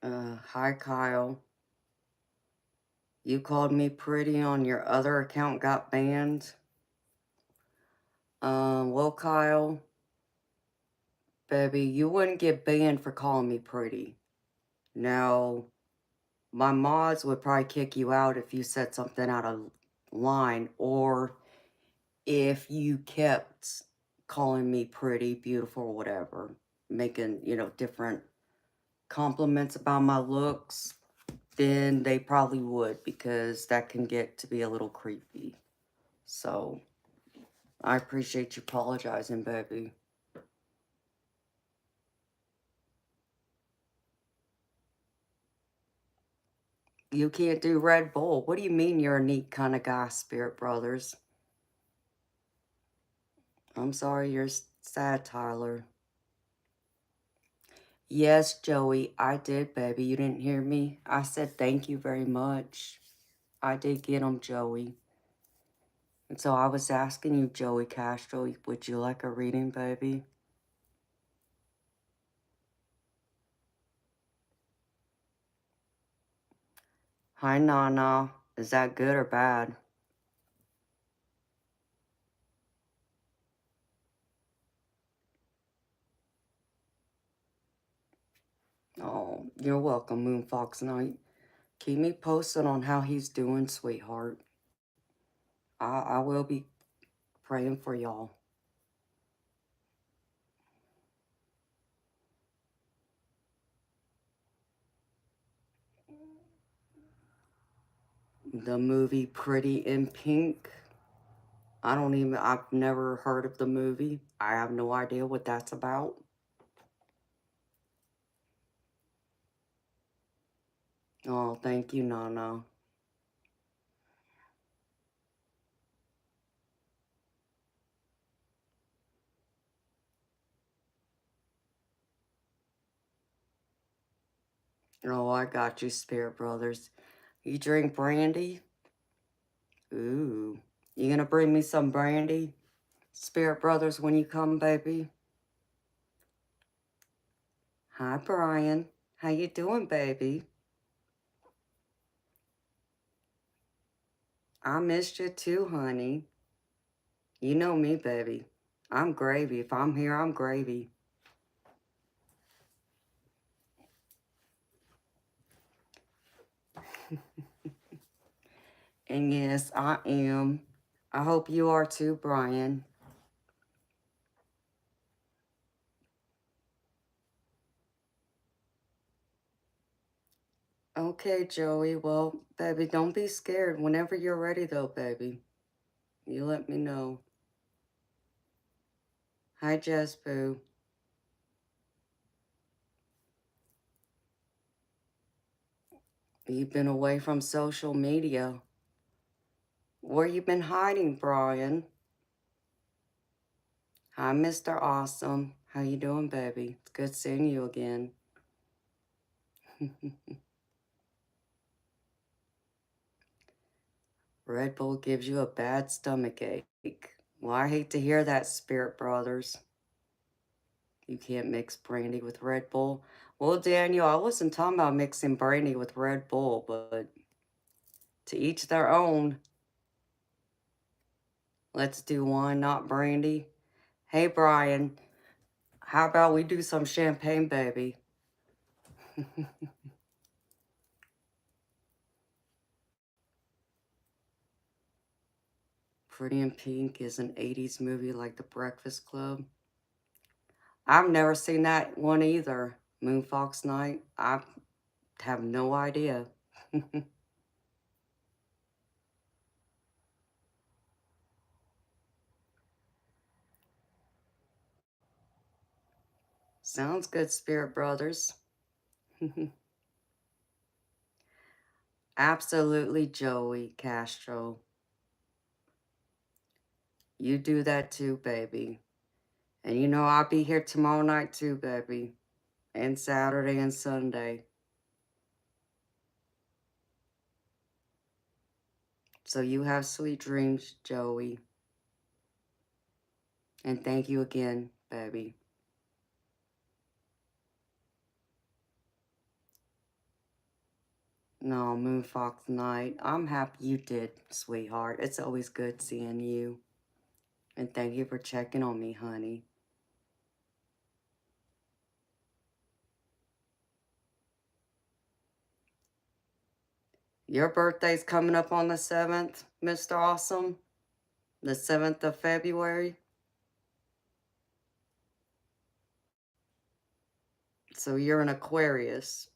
Hi, Kyle. You called me pretty on your other account got banned. Well, Kyle, baby, you wouldn't get banned for calling me pretty. Now, my mods would probably kick you out if you said something out of line or if you kept calling me pretty, beautiful, whatever, making, different compliments about my looks, then they probably would because that can get to be a little creepy. So I appreciate you apologizing, baby. You can't do Red Bull. What do you mean you're a neat kind of guy, Spirit Brothers? I'm sorry you're sad, Tyler. Yes, Joey, I did, baby. You didn't hear me? I said thank you very much. I did get them, Joey. And so I was asking you, Joey Castro, would you like a reading, baby? Hi, Nana. Is that good or bad? Oh, you're welcome, Moon Fox Knight. Keep me posted on how he's doing, sweetheart. I will be praying for y'all. The movie Pretty in Pink. I've never heard of the movie. I have no idea what that's about. Oh, thank you, Nana. Oh, I got you, Spirit Brothers. You drink brandy? Ooh. You gonna bring me some brandy? Spirit Brothers, when you come, baby? Hi, Brian. How you doing, baby? I missed you too, honey. You know me, baby. I'm gravy. If I'm here, I'm gravy. And yes, I am. I hope you are too, Brian. Okay, Joey. Well, baby, don't be scared. Whenever you're ready, though, baby, you let me know. Hi, Jess Boo. You've been away from social media. Where you been hiding, Brian? Hi, Mr. Awesome. How you doing, baby? It's good seeing you again. Red Bull gives you a bad stomach ache. Well, I hate to hear that, Spirit Brothers. You can't mix brandy with Red Bull. Well, Daniel, I wasn't talking about mixing brandy with Red Bull, but to each their own. Let's do wine, not brandy. Hey, Brian, how about we do some champagne, baby? Pretty in Pink is an 80s movie like The Breakfast Club. I've never seen that one either. Moonfox Night. I have no idea. Sounds good, Spirit Brothers. Absolutely, Joey Castro. You do that too, baby. And you know I'll be here tomorrow night too, baby. And Saturday and Sunday. So you have sweet dreams, Joey. And thank you again, baby. No, Moonfox Night. I'm happy you did, sweetheart. It's always good seeing you. And thank you for checking on me, honey. Your birthday's coming up on the 7th, Mr. Awesome. The 7th of February. So you're an Aquarius.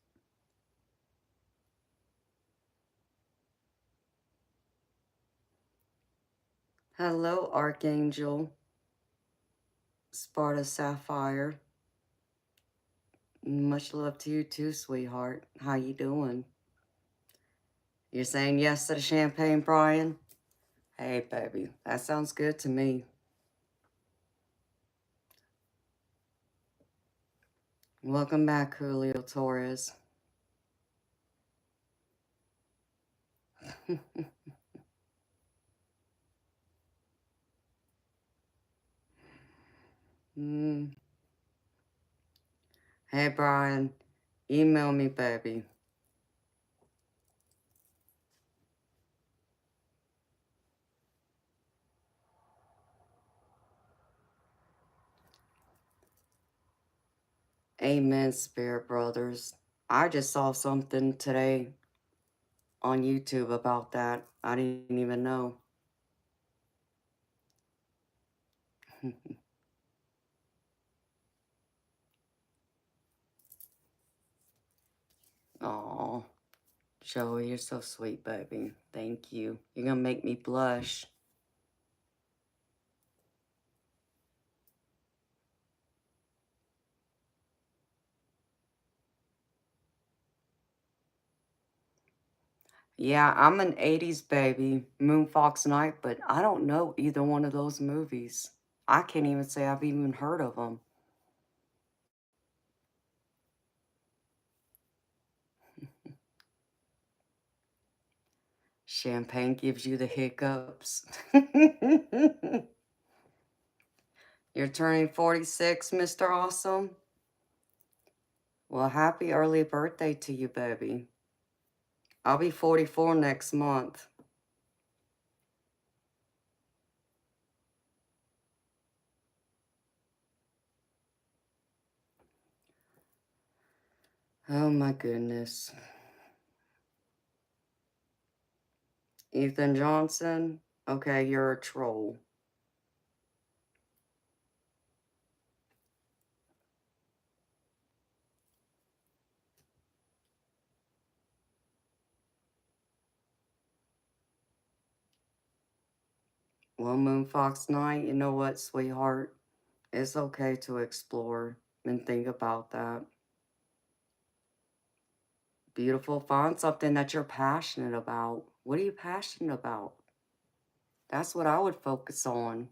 Hello, Archangel. Sparta Sapphire. Much love to you too, sweetheart. How you doing? You're saying yes to the champagne, Brian? Hey, baby. That sounds good to me. Welcome back, Julio Torres. Mm. Hey, Brian. Email me, baby. Amen, Spirit Brothers. I just saw something today on YouTube about that. I didn't even know. Oh, Joey, you're so sweet, baby. Thank you. You're gonna make me blush. Yeah, I'm an 80s baby, Moonfox Night, but I don't know either one of those movies. I can't even say I've even heard of them. Champagne gives you the hiccups. You're turning 46, Mr. Awesome? Well, happy early birthday to you, baby. I'll be 44 next month. Oh my goodness. Ethan Johnson? Okay, you're a troll. Well, Moon Fox Night, you know what, sweetheart? It's okay to explore and think about that. Beautiful. Find something that you're passionate about. What are you passionate about? That's what I would focus on.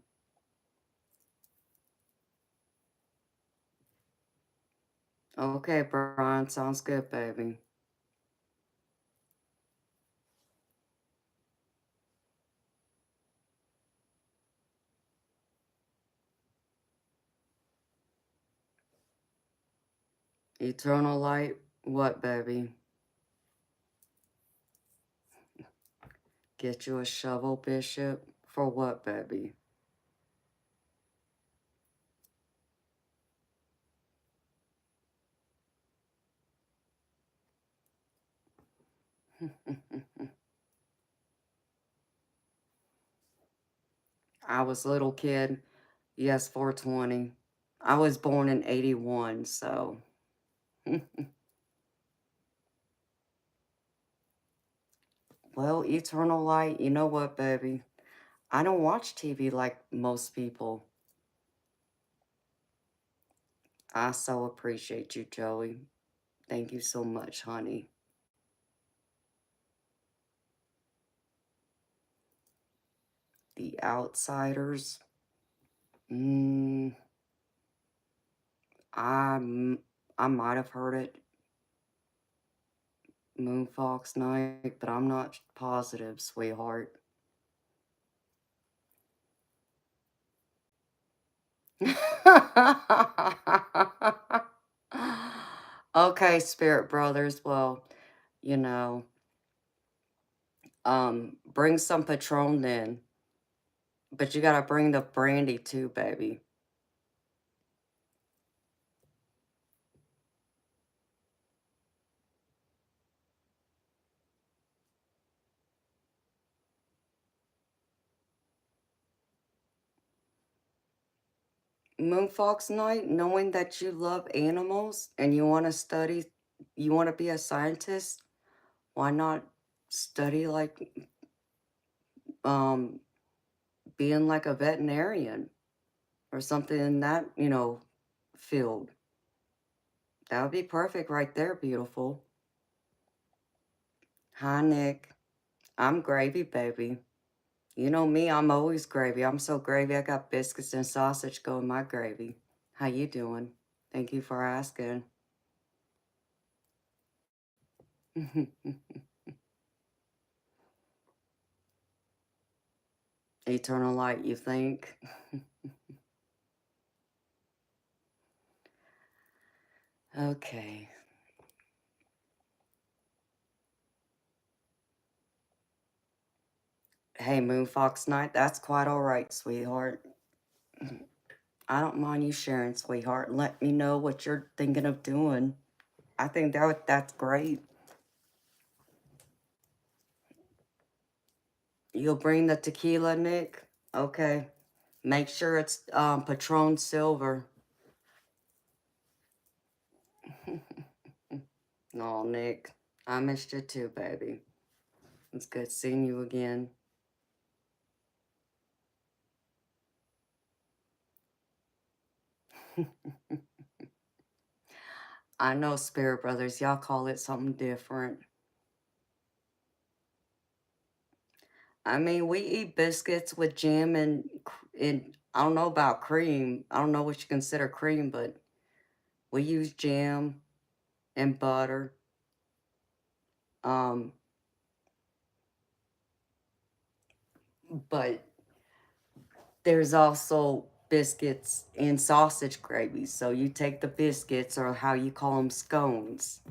Okay, Brian, sounds good, baby. Eternal light, what, baby? Get you a shovel, Bishop? For what, baby? I was a little kid. Yes, 420. I was born in 81, so. Well, eternal light, you know what, baby? I don't watch TV like most people. I so appreciate you, Joey. Thank you so much, honey. The Outsiders. Mm, I might have heard it, Moonfox Night, but I'm not positive, sweetheart. Okay, Spirit Brothers. Well, you know, bring some Patron then, but you gotta bring the brandy too, baby. Moonfox Night, knowing that you love animals and you want to study, you want to be a scientist, why not study like um being like a veterinarian or something in that, field? That would be perfect right there, beautiful. Hi, Nick. I'm gravy, baby. You know me, I'm always gravy. I'm so gravy, I got biscuits and sausage going my gravy. How you doing? Thank you for asking. Eternal light, you think? Okay. Hey, Moonfox Night, that's quite all right, sweetheart. I don't mind you sharing, sweetheart. Let me know what you're thinking of doing. I think that's great. You'll bring the tequila, Nick? Okay. Make sure it's Patron Silver. No, Nick. I missed you too, baby. It's good seeing you again. I know, Spirit Brothers, y'all call it something different. I mean, we eat biscuits with jam and I don't know about cream. I don't know what you consider cream, but we use jam and butter. Um, But there's also biscuits and sausage gravy. So you take the biscuits, or how you call them, scones,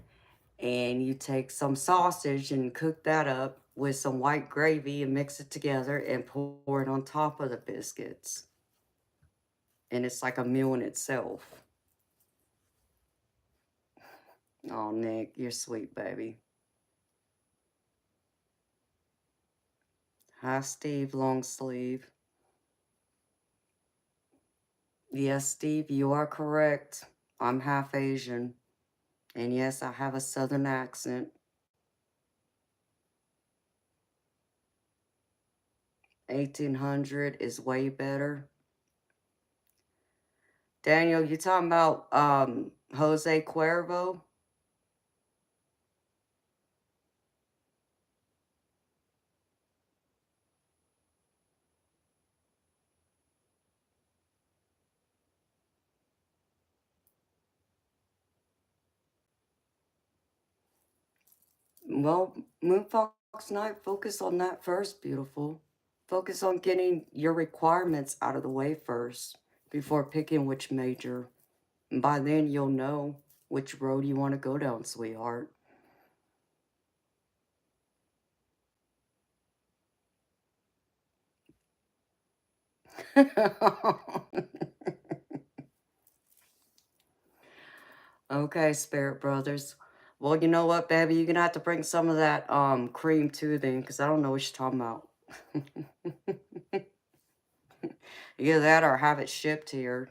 and you take some sausage and cook that up with some white gravy and mix it together and pour it on top of the biscuits. And it's like a meal in itself. Oh, Nick, you're sweet, baby. Hi, Steve Longsleeve. Yes, Steve, you are correct. I'm half Asian. And yes, I have a southern accent. 1800 is way better. Daniel, you talking about Jose Cuervo? Well, Moonfox Night, focus on that first, beautiful. Focus on getting your requirements out of the way first before picking which major. And by then, you'll know which road you want to go down, sweetheart. Okay, Spirit Brothers. Well, you know what, baby? You're gonna have to bring some of that cream too then, because I don't know what you're talking about. Either that or have it shipped here.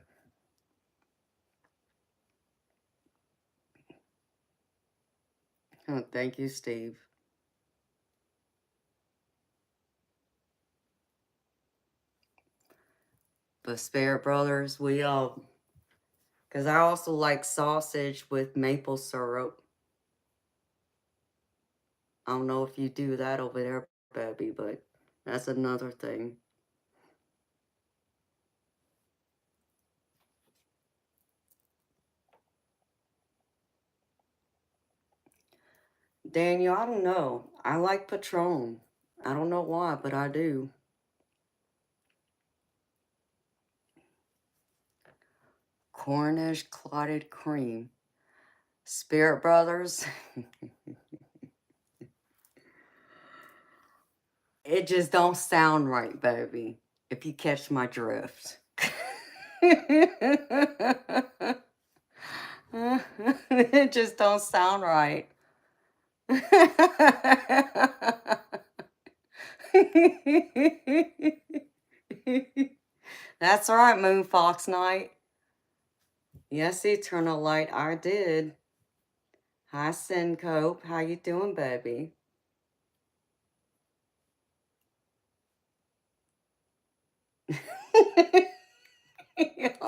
Oh, thank you, Steve. But Spirit Brothers, we because I also like sausage with maple syrup. I don't know if you do that over there, baby, but that's another thing. Daniel, I don't know. I like Patron. I don't know why, but I do. Cornish clotted cream. Spirit Brothers, it just don't sound right, baby, if you catch my drift. It just don't sound right. That's right, Moon Fox Night. Yes, Eternal Light, I did. Hi, Syncope. How you doing, baby?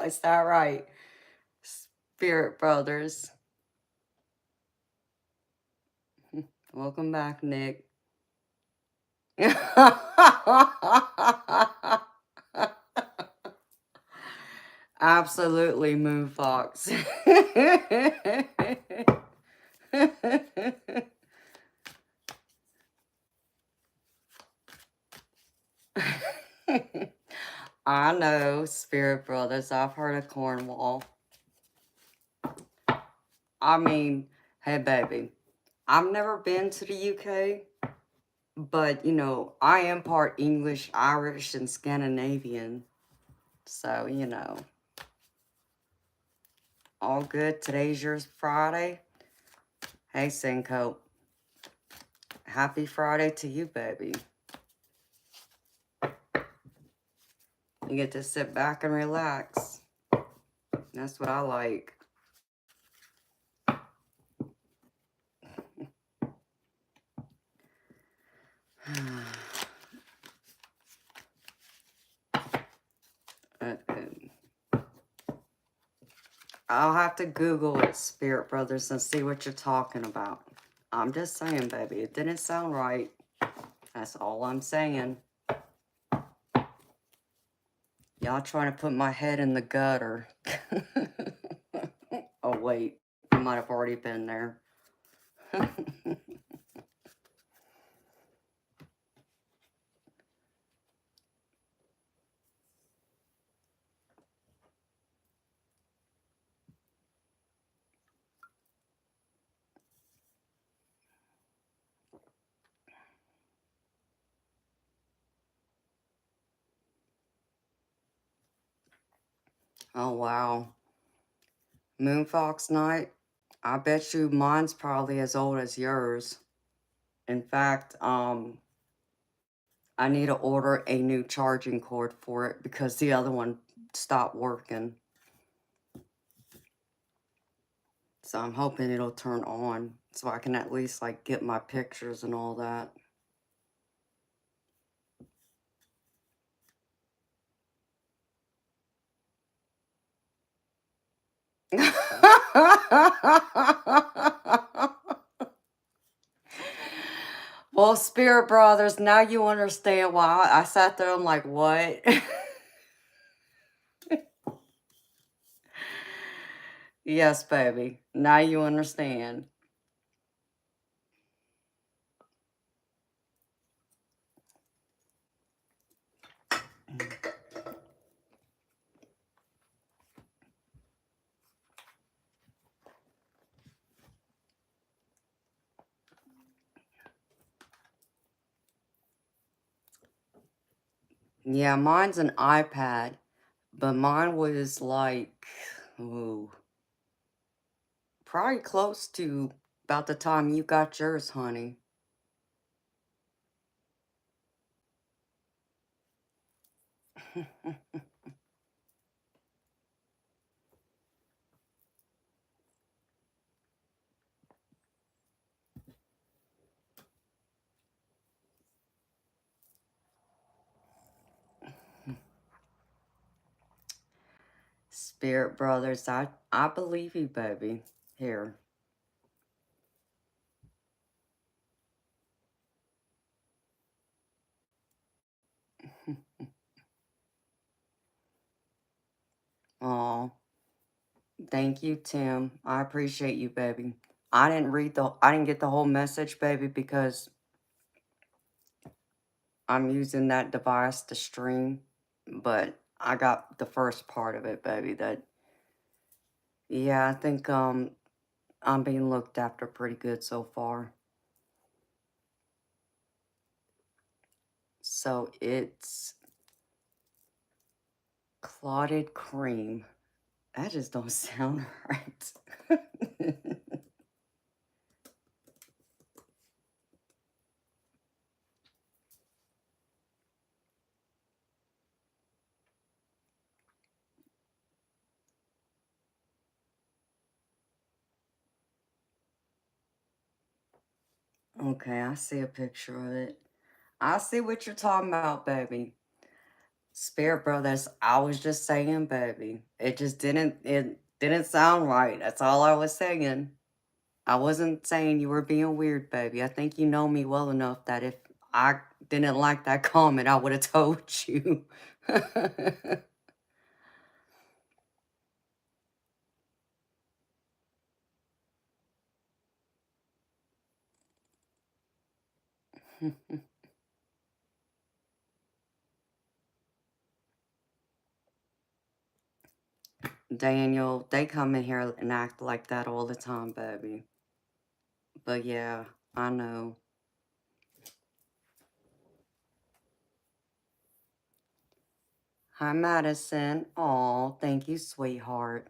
Is that right? Spirit Brothers. Welcome back, Nick. Absolutely, Moon Fox. I know, Spirit Brothers. I've heard of Cornwall. I mean, hey, baby. I've never been to the UK, but, you know, I am part English, Irish, and Scandinavian. So, you know, all good. Today's yours Friday. Hey, Cinco. Happy Friday to you, baby. You get to sit back and relax. That's what I like. I'll have to Google it, Spirit Brothers, and see what you're talking about. I'm just saying, baby, it didn't sound right. That's all I'm saying. Y'all trying to put my head in the gutter. Oh, wait. You might have already been there. Oh, wow. Moonfox night? I bet you mine's probably as old as yours. In fact, I need to order a new charging cord for it because the other one stopped working. So I'm hoping it'll turn on so I can at least like get my pictures and all that. Well, Spirit Brothers, now you understand why I sat there. I'm like, what? Yes, baby. Now you understand. Yeah, mine's an iPad, but mine was like, ooh, probably close to about the time you got yours, honey. Spirit Brothers, I believe you, baby. Here. Oh, thank you, Tim. I appreciate you, baby. I didn't get the whole message, baby, because I'm using that device to stream, but I got the first part of it, baby. Yeah, I think I'm being looked after pretty good so far. So it's clotted cream. That just don't sound right. Okay, I see a picture of it. I see what you're talking about, baby. Spirit Brothers, I was just saying, baby. It didn't sound right. That's all I was saying. I wasn't saying you were being weird, baby. I think you know me well enough that if I didn't like that comment, I would have told you. Daniel, they come in here and act like that all the time, baby. But yeah, I know. Hi, Madison. Oh, thank you, sweetheart.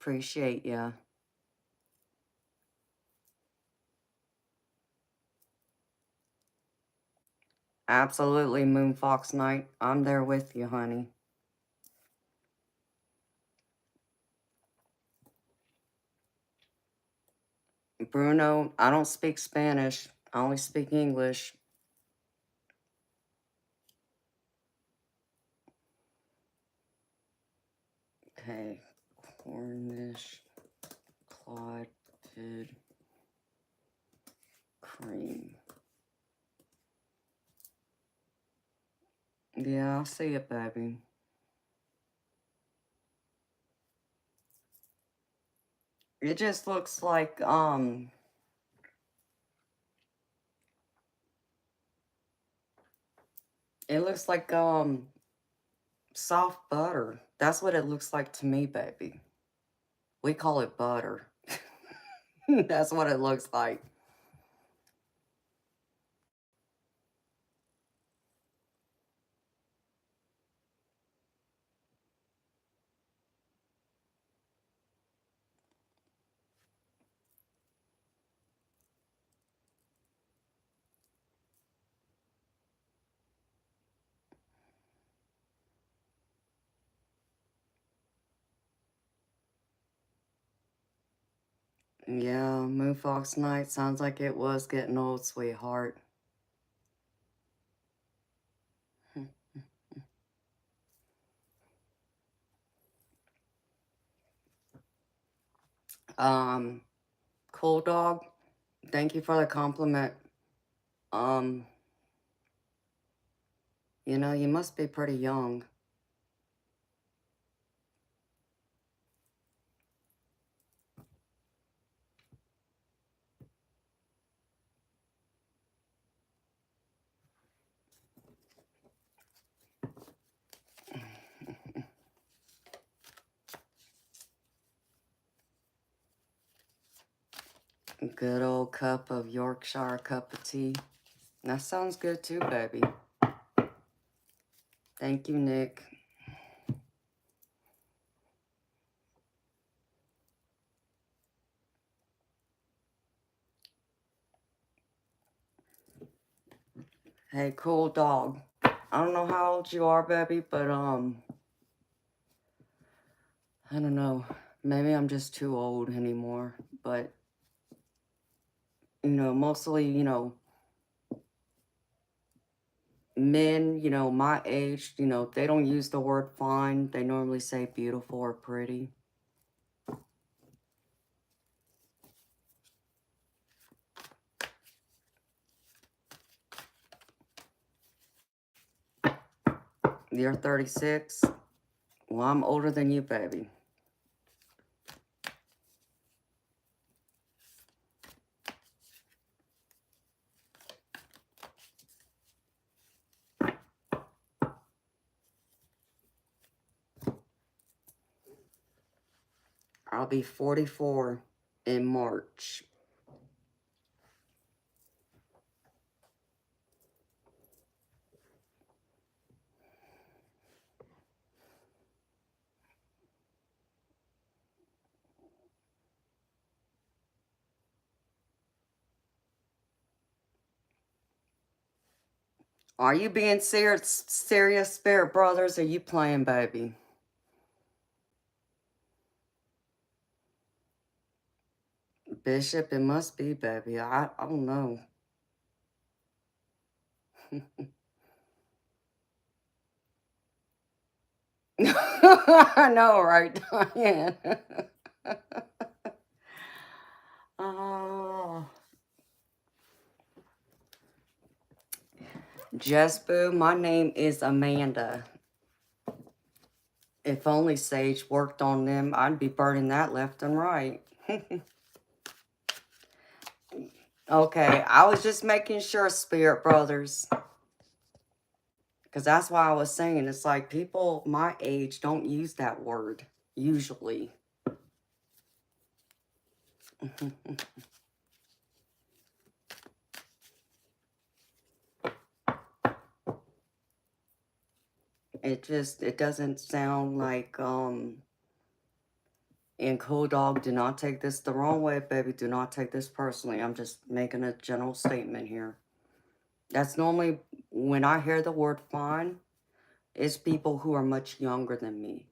Appreciate ya. Absolutely, Moonfox Night. I'm there with you, honey. Bruno, I don't speak Spanish. I only speak English. Okay. Cornish clotted cream. Yeah, I see it, baby. It just looks like, it looks like, soft butter. That's what it looks like to me, baby. We call it butter. That's what it looks like. Yeah, Moon Fox Night sounds like it was getting old, sweetheart. um, Cool Dog, thank you for the compliment. Um, you know, you must be pretty young. Good old cup of Yorkshire cup of tea. That sounds good too, baby. Thank you, Nick. Hey, Cool Dog. I don't know how old you are, baby, but I don't know. Maybe I'm just too old anymore. But you know, mostly, you know, men, you know, my age, you know, they don't use the word fine. They normally say beautiful or pretty. You're 36. Well, I'm older than you, baby. I'll be 44 in March. Are you being serious, Spirit Brothers? Are you playing, baby? Bishop, it must be, baby. I don't know. I know, right, Diane? Oh. Jess Boo, my name is Amanda. If only Sage worked on them, I'd be burning that left and right. Okay, I was just making sure, Spirit Brothers. Because that's why I was saying, it's like people my age don't use that word, usually. It doesn't sound like, and Cool Dog, do not take this the wrong way, baby. Do not take this personally. I'm just making a general statement here. That's normally, when I hear the word fine, it's people who are much younger than me.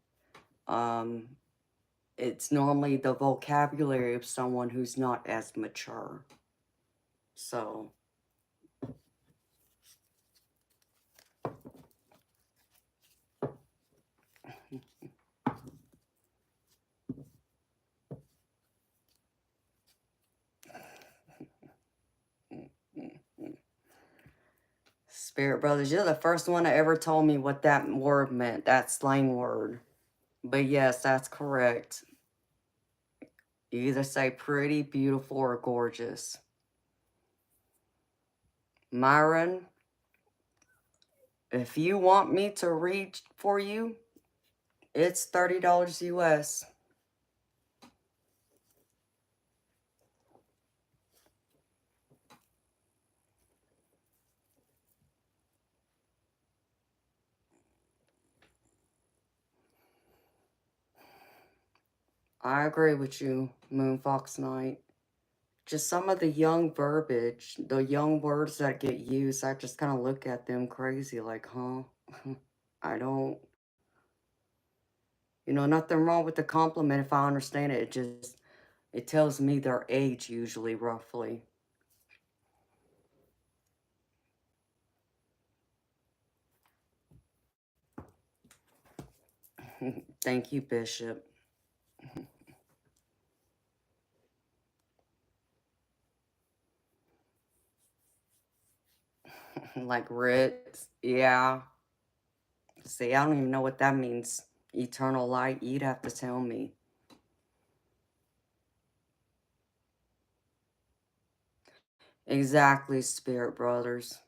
It's normally the vocabulary of someone who's not as mature. So, Spirit Brothers, you're the first one that ever told me what that word meant, that slang word. But yes, that's correct. You either say pretty, beautiful, or gorgeous. Myron, if you want me to read for you, it's $30 US. I agree with you, Moon Fox Knight. Just some of the young verbiage, the young words that get used, I just kind of look at them crazy, like, huh? I don't, you know, nothing wrong with the compliment if I understand it. It just, It tells me their age usually, roughly. Thank you, Bishop. Like Ritz. Yeah. See, I don't even know what that means. Eternal light. You'd have to tell me. Exactly, Spirit Brothers.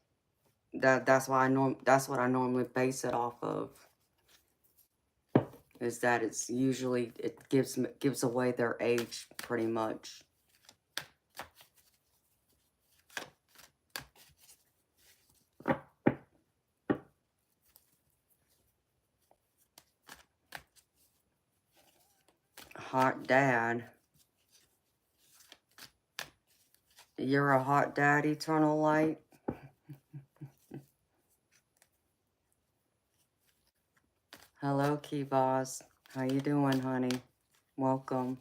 That's why that's what I normally base it off of. Is that it's usually it gives away their age pretty much. Hot dad. You're a hot dad, Eternal Light. Hello, Kivaz. How you doing, honey? Welcome.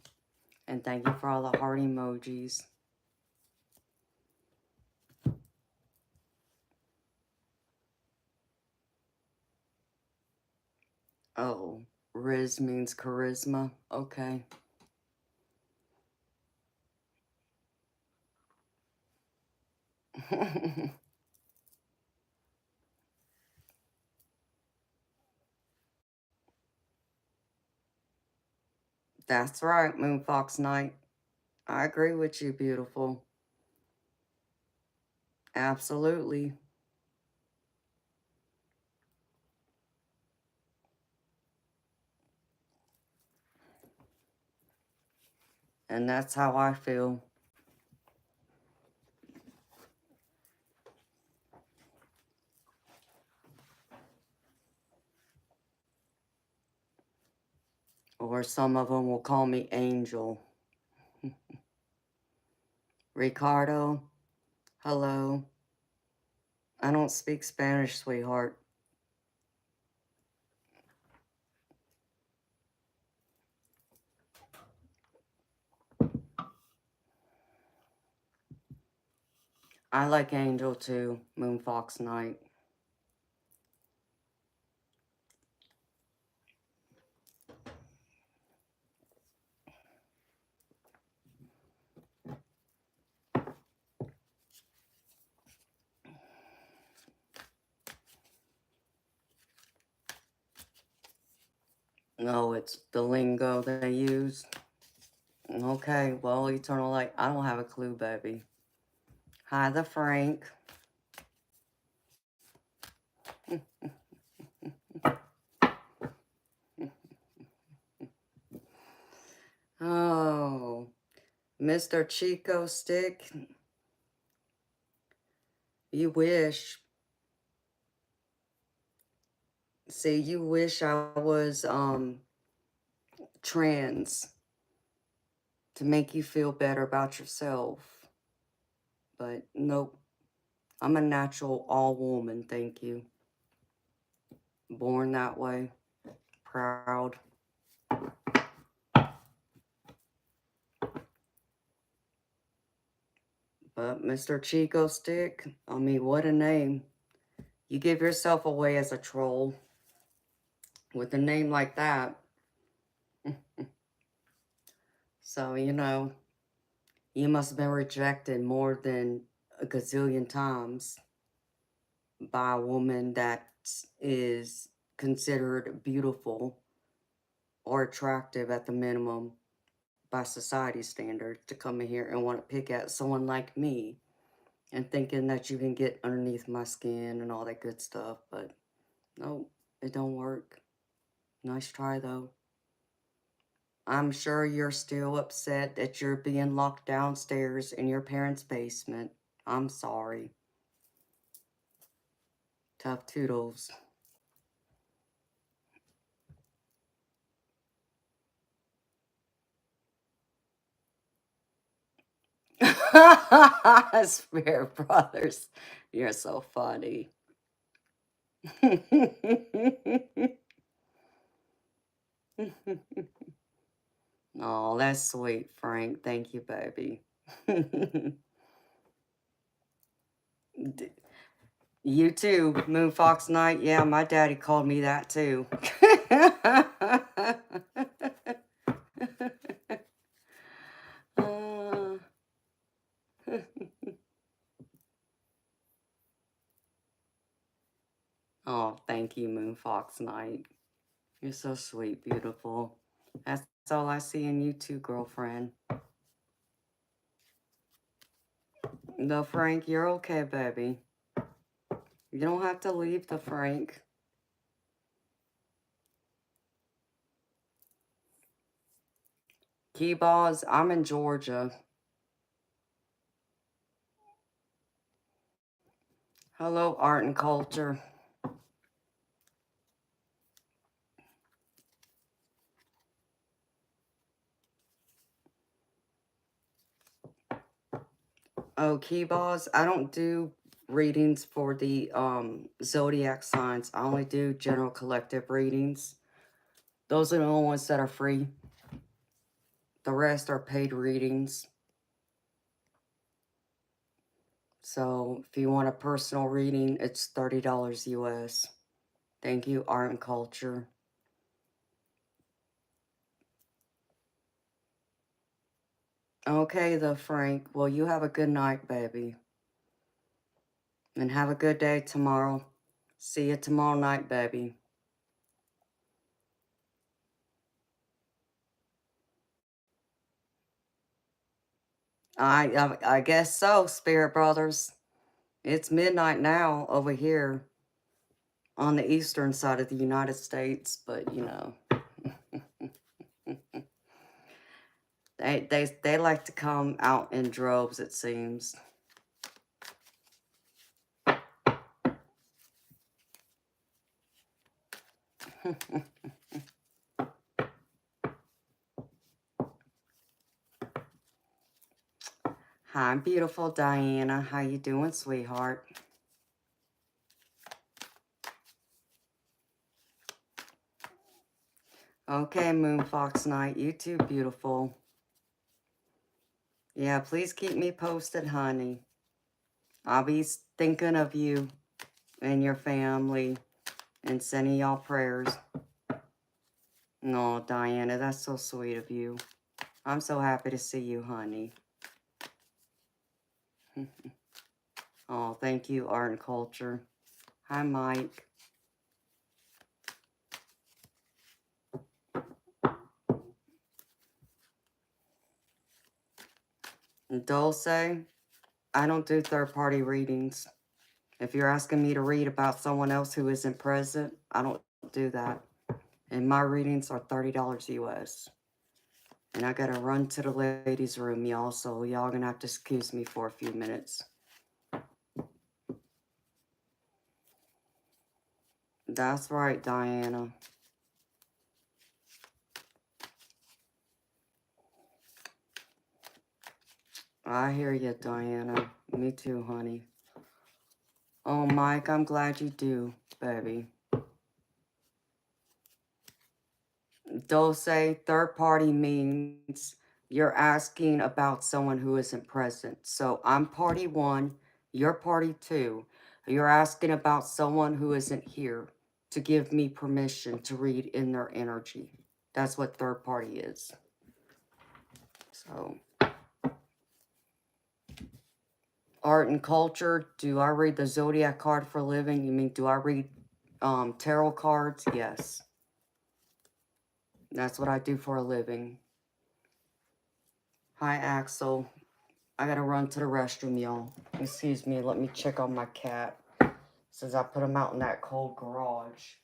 And thank you for all the heart emojis. Oh, Riz means charisma. Okay. That's right, Moonfox Knight. I agree with you, beautiful. Absolutely. And that's how I feel. Or some of them will call me Angel. Ricardo, hello. I don't speak Spanish, sweetheart. I like Angel too, Moonfox Knight. No, it's the lingo they use. Okay, well, Eternal Light, I don't have a clue, baby. Hi, the Frank. Oh, Mr. Chico Stick, you wish. See, you wish I was trans to make you feel better about yourself. But nope, I'm a natural all woman, thank you. Born that way, proud. But Mr. Chico Stick, I mean, what a name. You give yourself away as a troll with a name like that. So, you know, you must have been rejected more than a gazillion times by a woman that is considered beautiful or attractive at the minimum by society standards to come in here and want to pick at someone like me and thinking that you can get underneath my skin and all that good stuff. But no, it don't work. Nice try though. I'm sure you're still upset that you're being locked downstairs in your parents' basement. I'm sorry. Tough toodles. Spirit Brothers, you're so funny. Oh, that's sweet, Frank. Thank you, baby. D- You too, Moon Fox Night. Yeah, my daddy called me that too. Uh, oh, thank you, Moon Fox Night. You're so sweet, beautiful. That's all I see in you too, girlfriend. No, Frank, you're okay, baby. You don't have to leave the Frank. Key balls, I'm in Georgia. Hello, art and culture. Oh, key balls, I don't do readings for the zodiac signs. I only do general collective readings. Those are the only ones that are free. The rest are paid readings. So if you want a personal reading, it's $30 US. Thank you, art and culture. Okay, though, Frank. Well, you have a good night, baby. And have a good day tomorrow. See you tomorrow night, baby. I guess so, Spirit Brothers. It's midnight now over here on the eastern side of the United States, but you know, they like to come out in droves, it seems. Hi, beautiful Diana. How you doing, sweetheart? Okay, Moon Fox Night. You too, beautiful. Yeah, please keep me posted, honey. I'll be thinking of you and your family and sending y'all prayers. No, Diana, that's so sweet of you. I'm so happy to see you, honey. Oh, thank you, art and culture. Hi, Mike. And Dulce, I don't do third-party readings. If you're asking me to read about someone else who isn't present, I don't do that. And my readings are $30 US. And I gotta run to the ladies' room, y'all, so y'all gonna have to excuse me for a few minutes. That's right, Diana. I hear you, Diana. Me too, honey. Oh, Mike, I'm glad you do, baby. Dulce, third party means you're asking about someone who isn't present. So I'm party one, you're party two. You're asking about someone who isn't here to give me permission to read in their energy. That's what third party is. So, art and culture. Do I read the zodiac card for a living? You mean, do I read tarot cards? Yes. That's what I do for a living. Hi, Axel. I gotta run to the restroom, y'all. Excuse me, let me check on my cat. Since I put him out in that cold garage.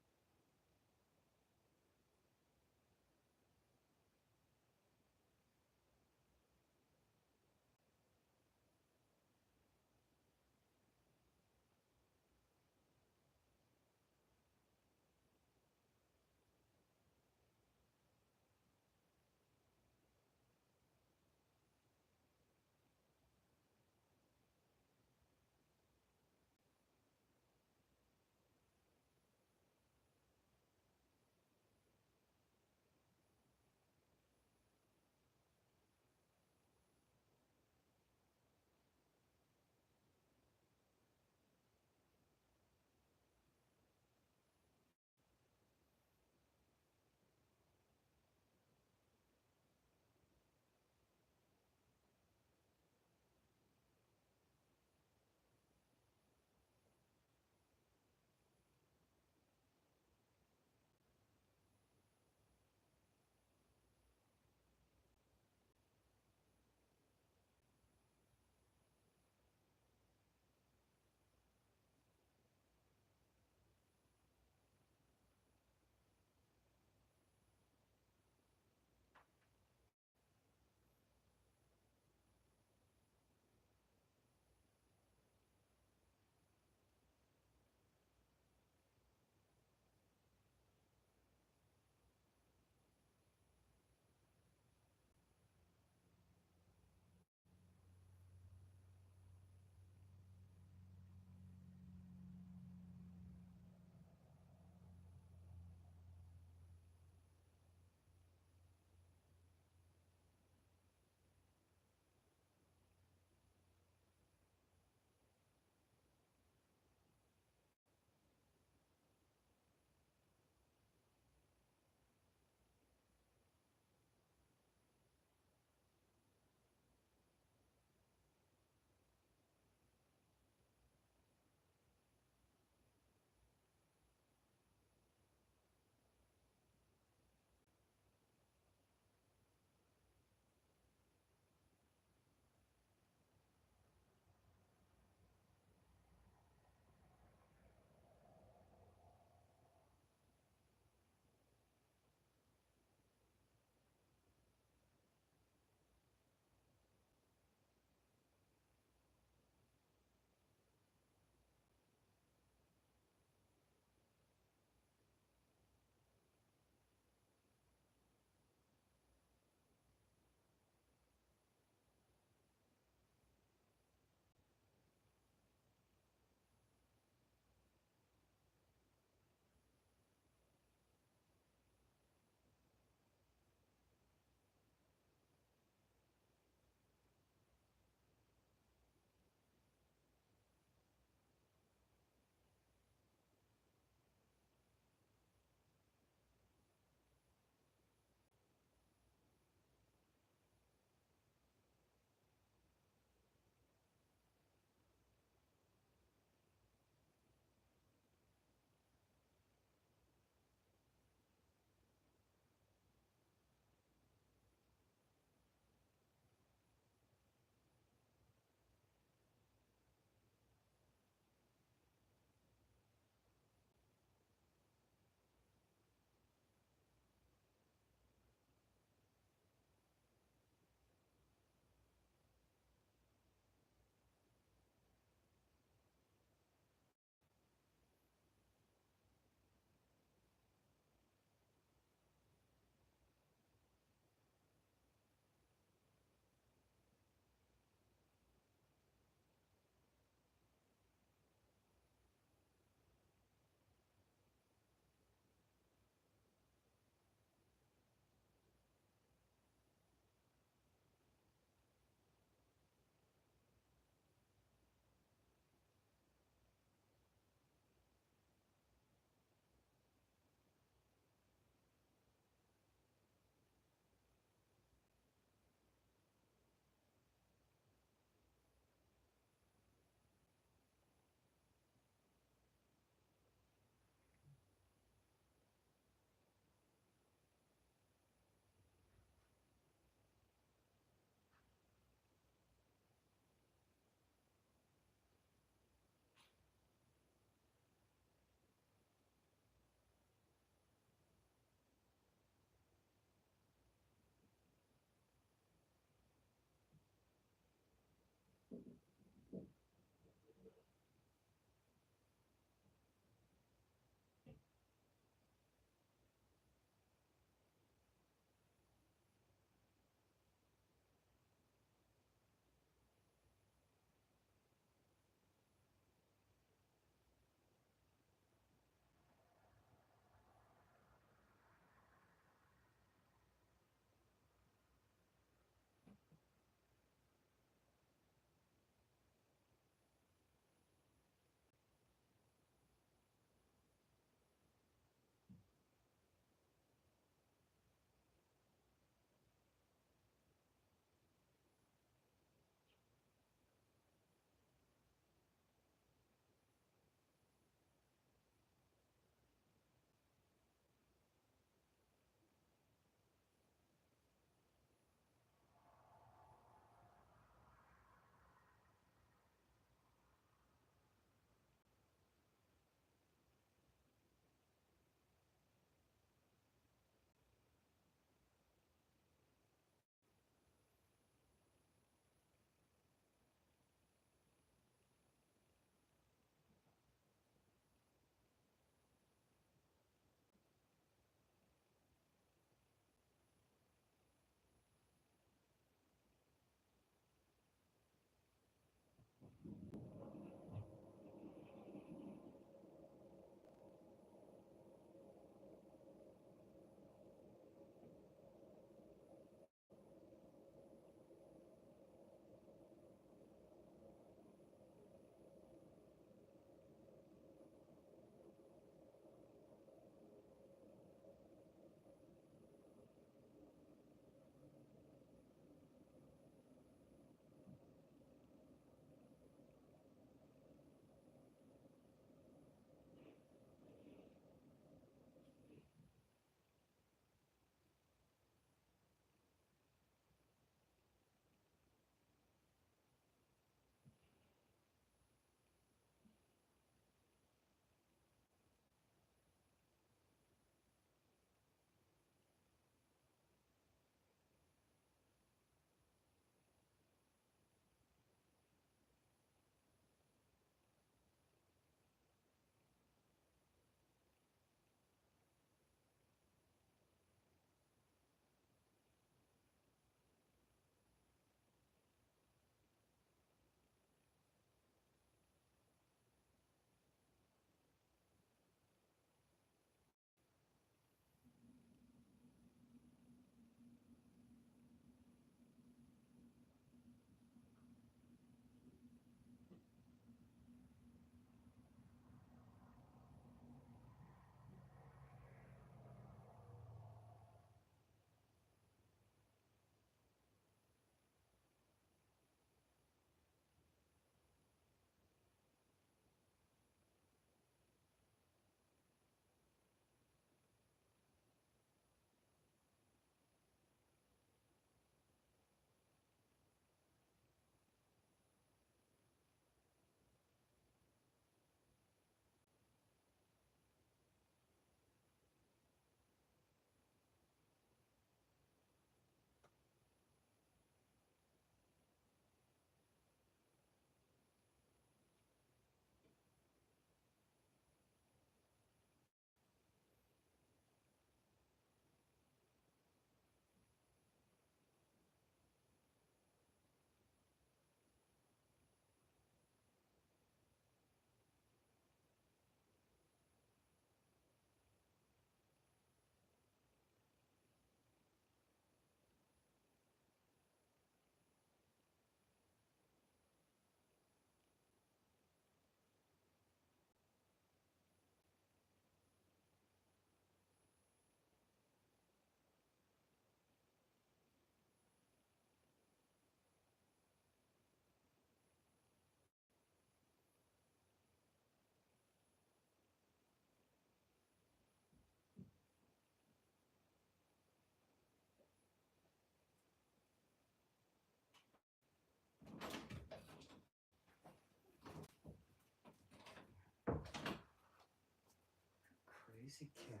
crazy cat.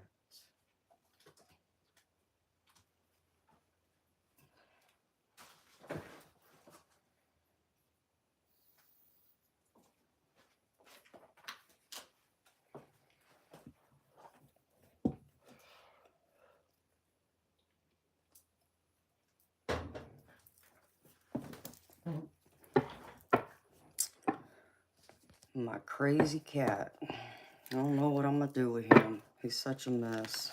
My crazy cat. I don't know what I'm gonna do with him. He's such a mess.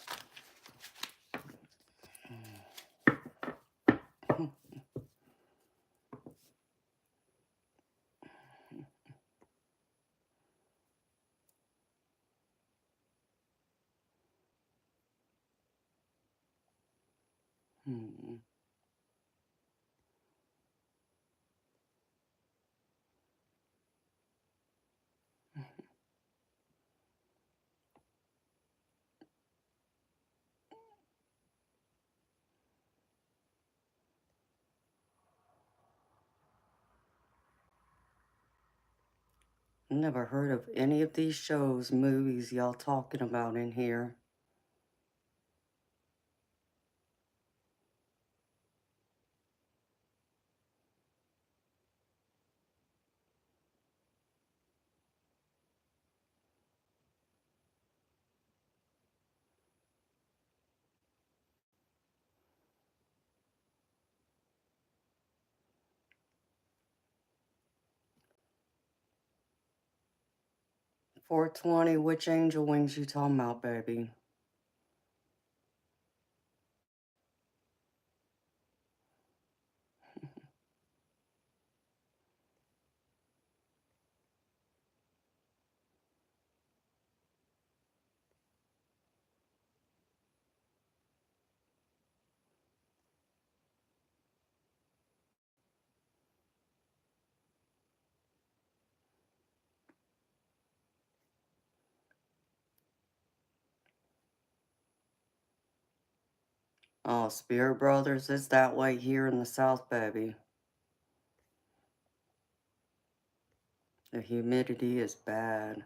Never heard of any of these shows, movies y'all talking about in here. $4.20, which angel wings you talking about, baby? Oh, Spirit Brothers, it's that way here in the South, baby. The humidity is bad.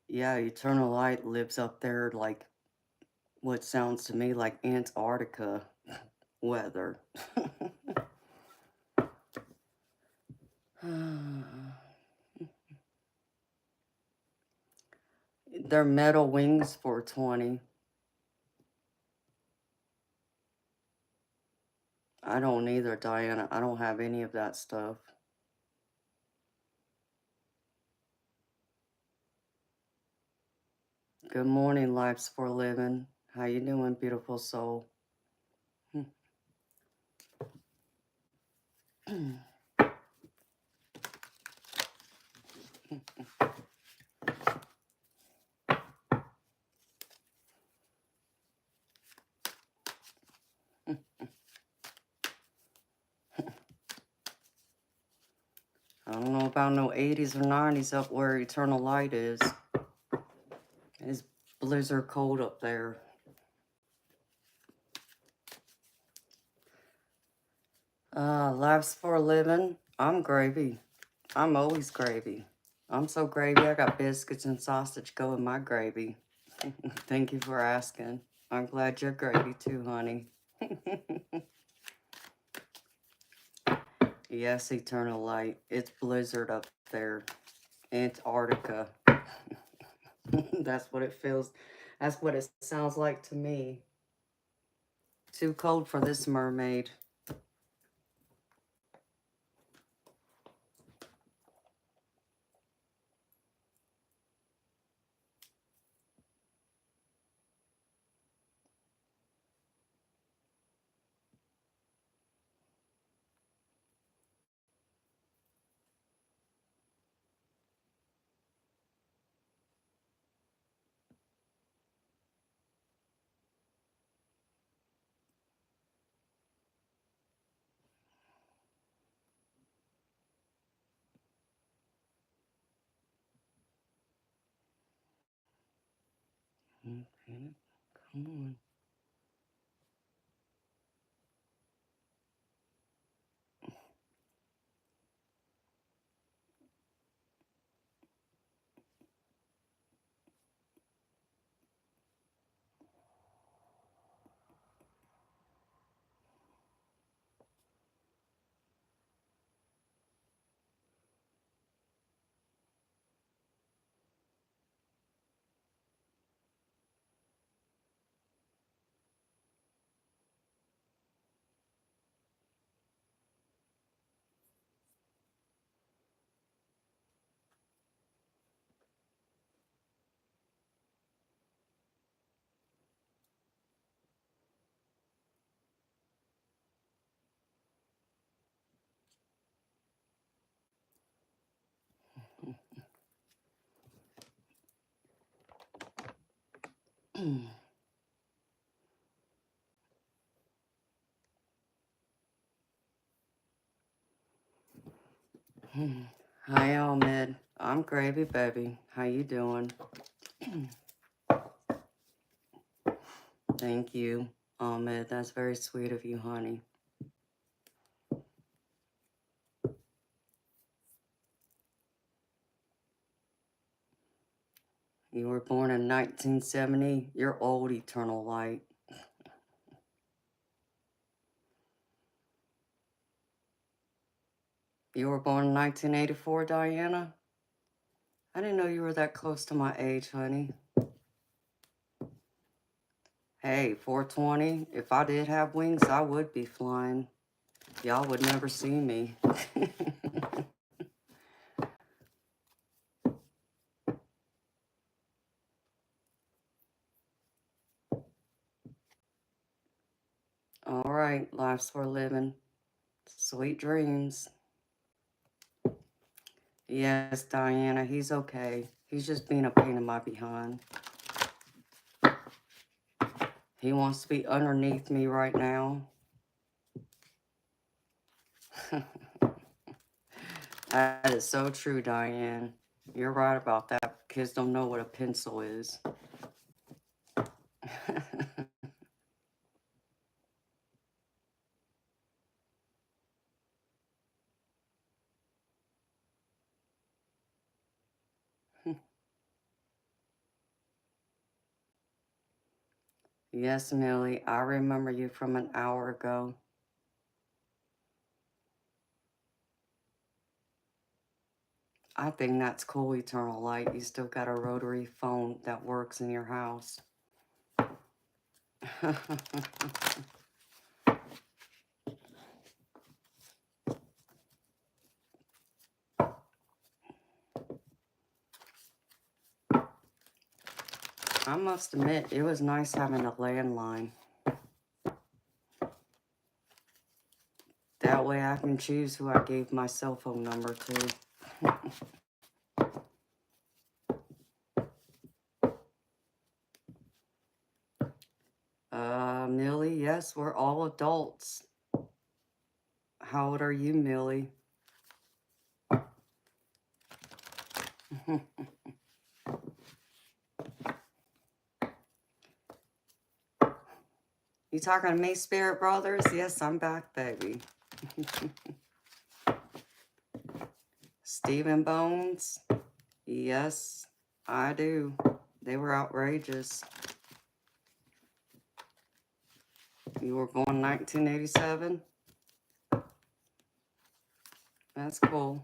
Yeah, Eternal Light lives up there like what sounds to me like Antarctica weather. They're metal wings for 20. I don't either, Diana. I don't have any of that stuff. Good morning, Life's for Living. How you doing, beautiful soul? I don't know about no 80s or 90s up where Eternal Light is. It's blizzard cold up there. Life's for a Living. I'm gravy. I'm always gravy. I'm so gravy, I got biscuits and sausage going my gravy. Thank you for asking. I'm glad you're gravy too, honey. Yes, Eternal Light. It's blizzard up there. Antarctica. That's what it feels. That's what it sounds like to me. Too cold for this mermaid. Okay, come on. Hi, Ahmed. I'm Gravy Baby. How you doing? Thank you, Ahmed. That's very sweet of you, honey. You were born in 1970. You're old, Eternal Light. You were born in 1984, Diana? I didn't know you were that close to my age, honey. Hey, 420. If I did have wings, I would be flying. Y'all would never see me. All right, life's for living. Sweet dreams. Yes, Diana, he's okay. He's just being a pain in my behind. He wants to be underneath me right now. That is so true, Diane. You're right about that. Kids don't know what a pencil is. Yes, Millie, I remember you from an hour ago. I think that's cool, Eternal Light. You still got a rotary phone that works in your house. I must admit, it was nice having a landline. That way I can choose who I gave my cell phone number to. Millie, yes, we're all adults. How old are you, Millie? You talking to me, Spirit Brothers? Yes, I'm back, baby. Stephen Bones? Yes, I do. They were outrageous. You were born 1987? That's cool.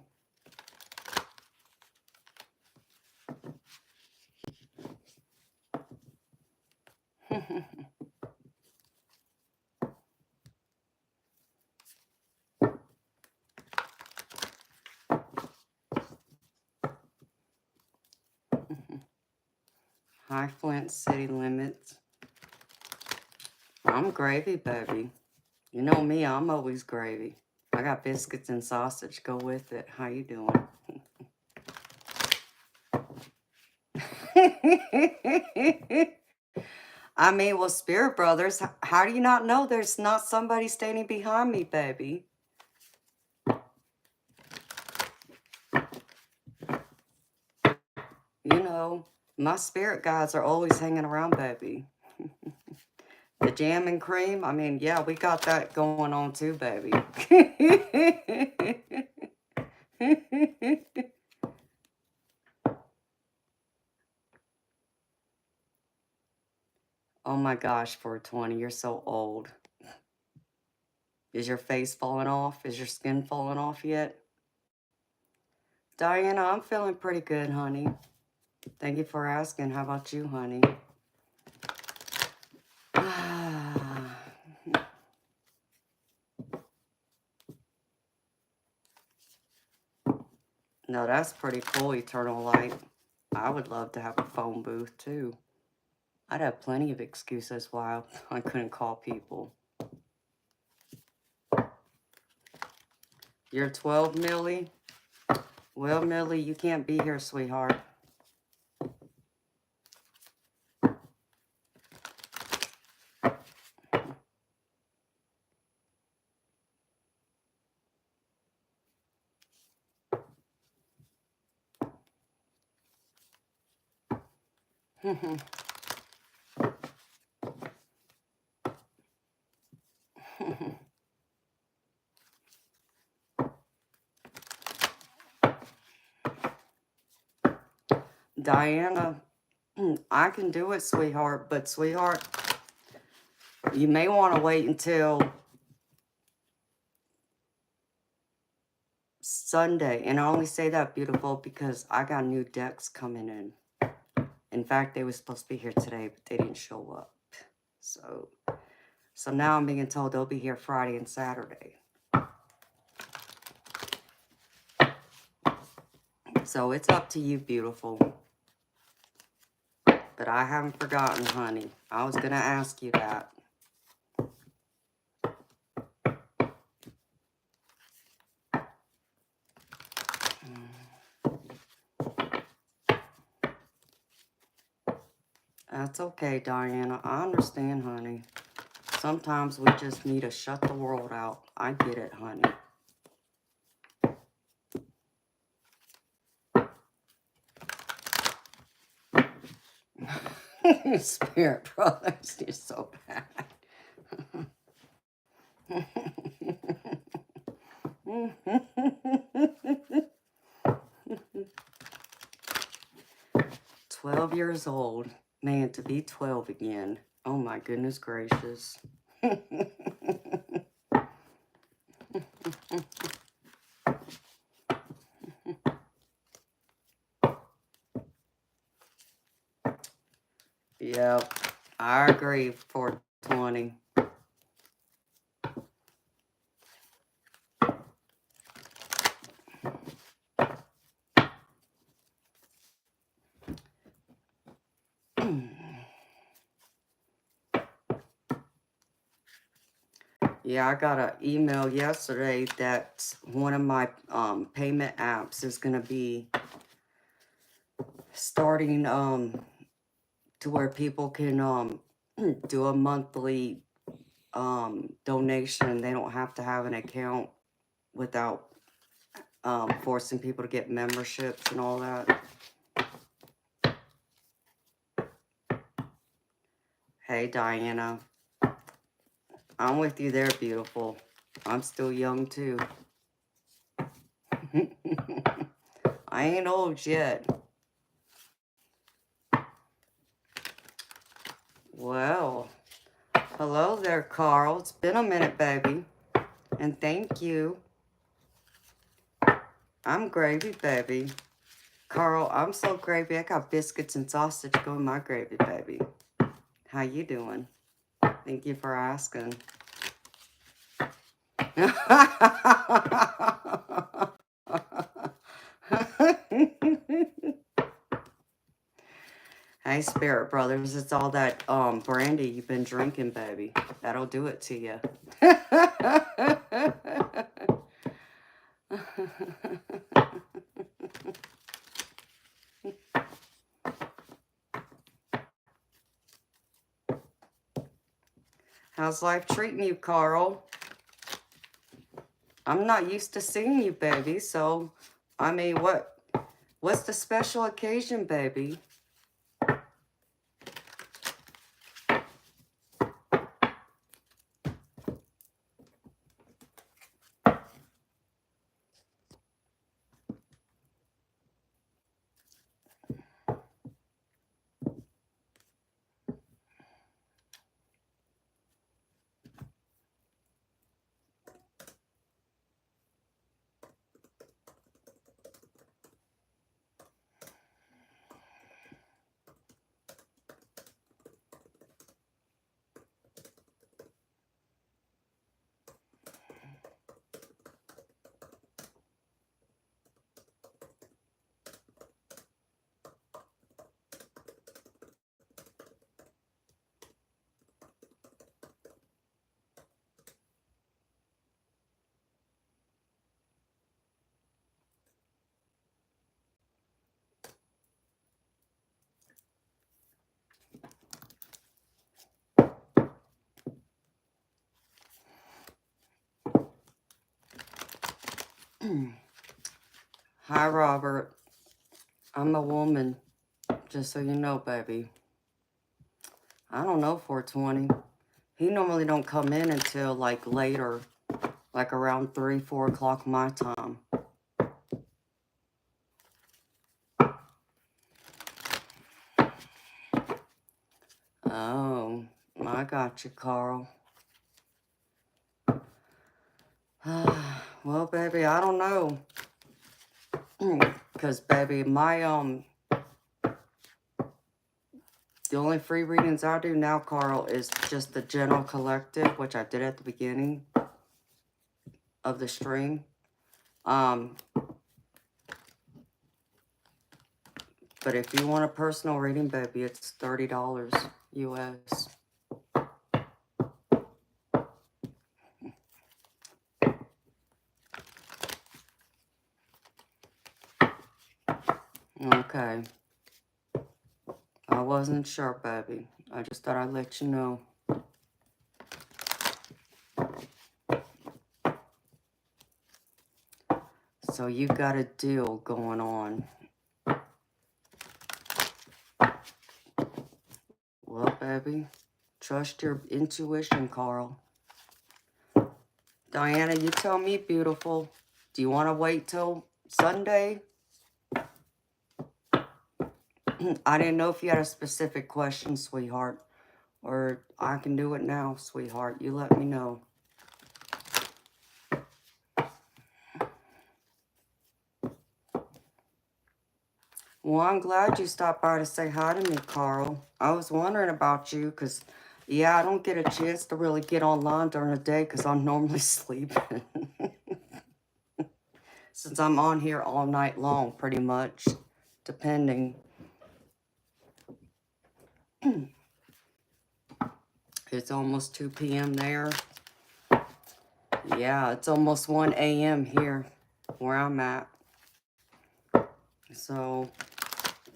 High Flint City Limits. I'm gravy, baby. You know me, I'm always gravy. I got biscuits and sausage. Go with it. How you doing? I mean, well, Spirit Brothers, how do you not know there's not somebody standing behind me, baby? You know, My spirit guides are always hanging around, baby. The jam and cream, I mean, yeah, we got that going on too, baby. Oh my gosh, 420, you're so old. Is your face falling off? Is your skin falling off yet? Diana, I'm feeling pretty good, honey. Thank you for asking. How about you, honey? No, that's pretty cool, Eternal Light. I would love to have a phone booth, too. I'd have plenty of excuses why I couldn't call people. You're 12, Millie? Well, Millie, you can't be here, sweetheart. Diana, I can do it, sweetheart, but sweetheart, you may want to wait until Sunday. And I only say that, beautiful, because I got new decks coming in. In fact, they were supposed to be here today, but they didn't show up. So now I'm being told they'll be here Friday and Saturday. So it's up to you, beautiful. But I haven't forgotten, honey. I was going to ask you that. That's okay, Diana. I understand, honey. Sometimes we just need to shut the world out. I get it, honey. Spirit brothers, you're so bad. 12 years old. Man, to be 12 again. Oh my goodness gracious. Yep, I agree, 420. Yeah, I got an email yesterday that one of my payment apps is going to be starting to where people can do a monthly donation. They don't have to have an account without forcing people to get memberships and all that. Hey, Diana. I'm with you there, beautiful. I'm still young, too. I ain't old yet. Well, hello there, Carl. It's been a minute, baby. And thank you. I'm gravy, baby. Carl, I'm so gravy. I got biscuits and sausage going my gravy, baby. How you doing? Thank you for asking. Hey, Spirit Brothers, it's all that brandy you've been drinking, baby. That'll do it to you. How's life treating you, Carl? I'm not used to seeing you, baby, so, I mean, what's the special occasion, baby? Hi, Robert. I'm a woman, just so you know, baby. I don't know, 420. He normally don't come in until, like, later, like around 3, 4 o'clock my time. Oh, I got you, Carl. Well, baby, I don't know. Because, baby, the only free readings I do now, Carl, is just the general collective, which I did at the beginning of the stream. But if you want a personal reading, baby, it's $30 US. Okay. I wasn't sure, baby. I just thought I'd let you know. So you got a deal going on. Well, baby, trust your intuition, Carl. Diana, you tell me, beautiful. Do you want to wait till Sunday? I didn't know if you had a specific question, sweetheart. Or I can do it now, sweetheart. You let me know. Well, I'm glad you stopped by to say hi to me, Carl. I was wondering about you because, yeah, I don't get a chance to really get online during the day because I'm normally sleeping. Since I'm on here all night long, pretty much, depending. It's almost 2 p.m. there. Yeah, it's almost 1 a.m. here where I'm at. So,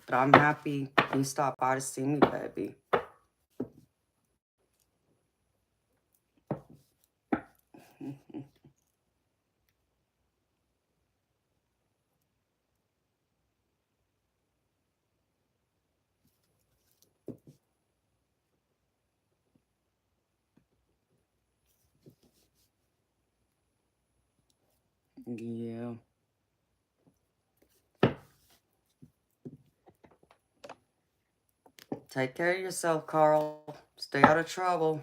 but I'm happy you stopped by to see me, baby. Yeah. Take care of yourself, Carl. Stay out of trouble.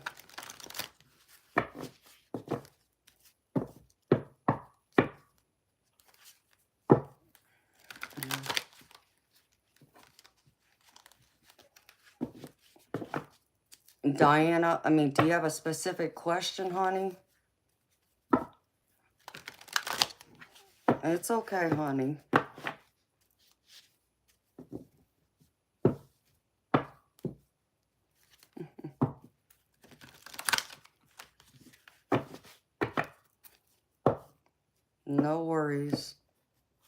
Diana, do you have a specific question, honey? It's okay, honey. No worries.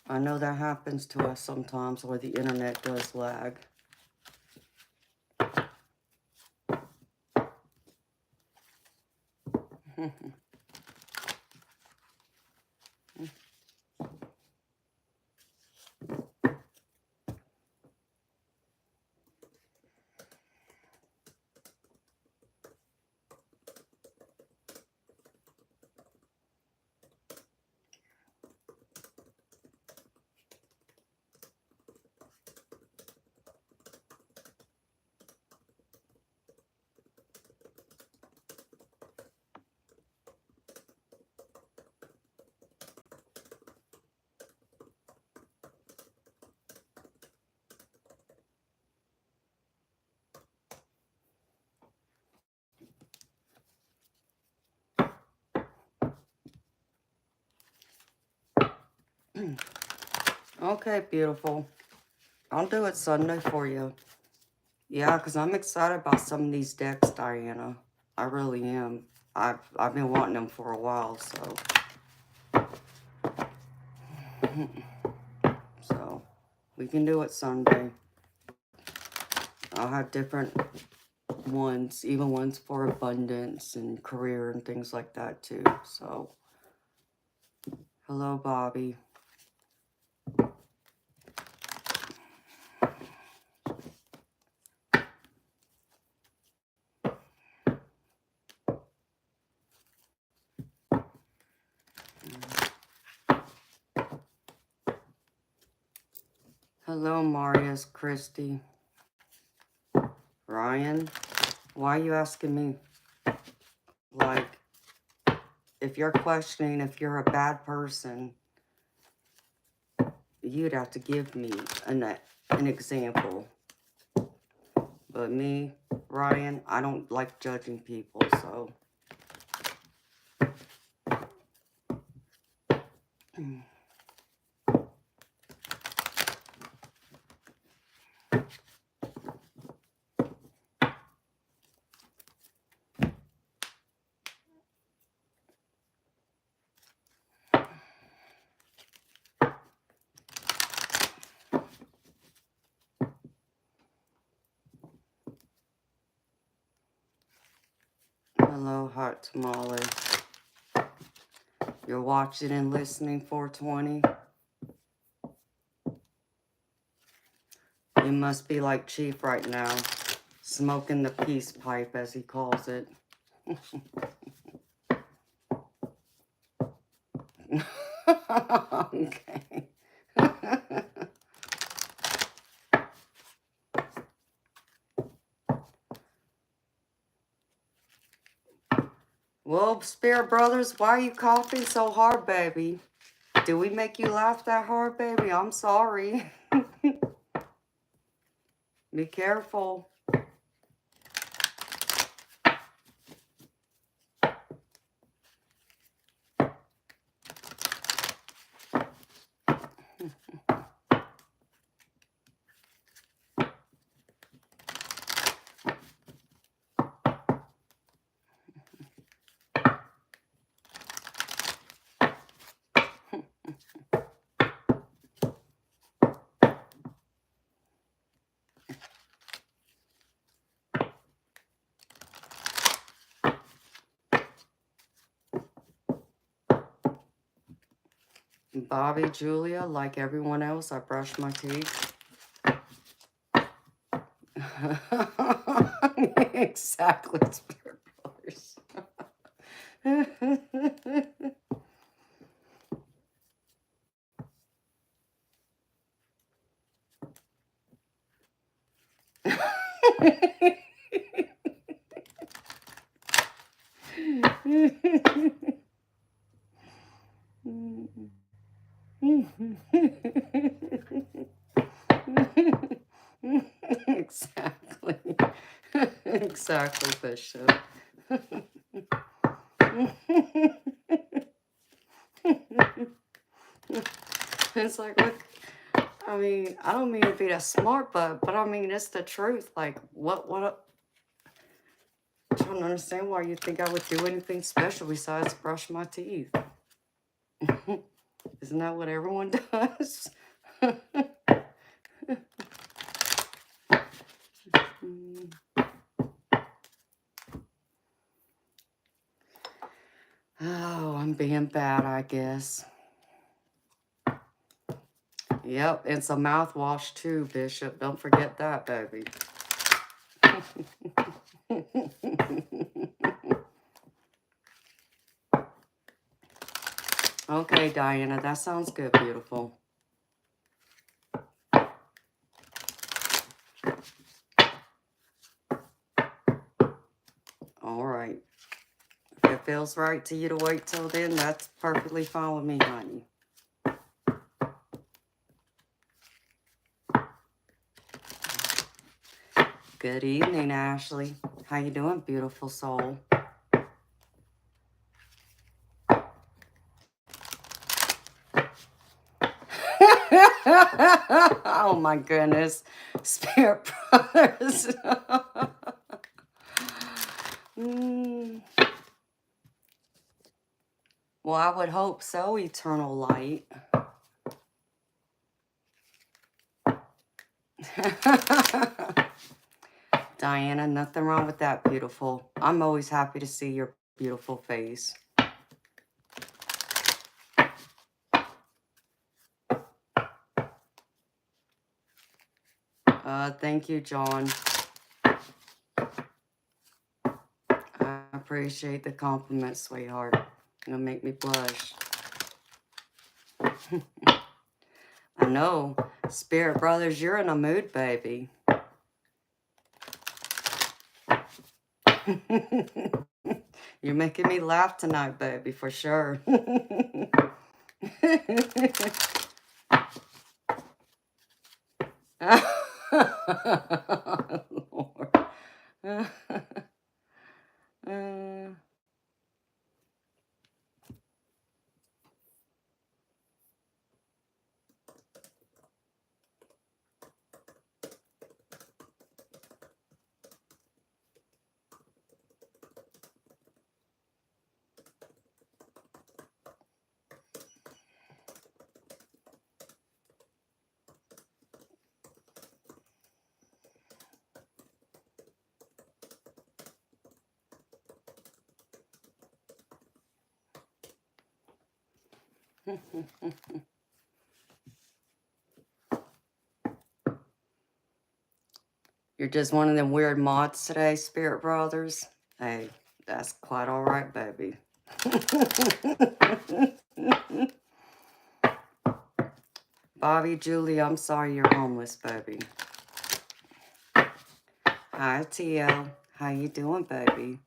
I know that happens to us sometimes where the internet does lag. Okay, beautiful. I'll do it Sunday for you. Yeah, because I'm excited about some of these decks, Diana. I really am. I've been wanting them for a while, so. So, we can do it Sunday. I'll have different ones, even ones for abundance and career and things like that too, so. Hello, Bobby. Hello, Marius, Christy. Ryan, why are you asking me? Like, if you're questioning if you're a bad person, you'd have to give me an example. But me, Ryan, I don't like judging people, so. Hello, Hot Tamale. You're watching and listening 420. You must be like Chief right now, smoking the peace pipe, as he calls it. Okay. Well, Spirit Brothers, why are you coughing so hard, baby? Did we make you laugh that hard, baby? I'm sorry. Be careful. Bobby, Julia, like everyone else, I brush my teeth. Exactly, Spirit Brothers. Exactly. Exactly, Bishop. It's like, look, I mean, I don't mean to be that smart, but I mean, it's the truth. Like, I'm trying to understand why you think I would do anything special besides brush my teeth. Isn't that what everyone does? Oh, I'm being bad, I guess. Yep, and some mouthwash too, Bishop. Don't forget that, baby. Okay, Diana, that sounds good, beautiful. All right. If it feels right to you to wait till then, that's perfectly fine with me, honey. Good evening, Ashley. How you doing, beautiful soul? Oh my goodness. Spirit Brothers. Well, I would hope so, eternal light. Diana, nothing wrong with that, beautiful. I'm always happy to see your beautiful face. Thank you, John. I appreciate the compliment, sweetheart. You'll make me blush. I know. Spirit brothers, you're in a mood, baby. You're making me laugh tonight, baby, for sure. Lord. You're just one of them weird mods today, Spirit Brothers. Hey, that's quite all right, baby. Bobby, Julie, I'm sorry you're homeless, baby. Hi, TL. How you doing, baby?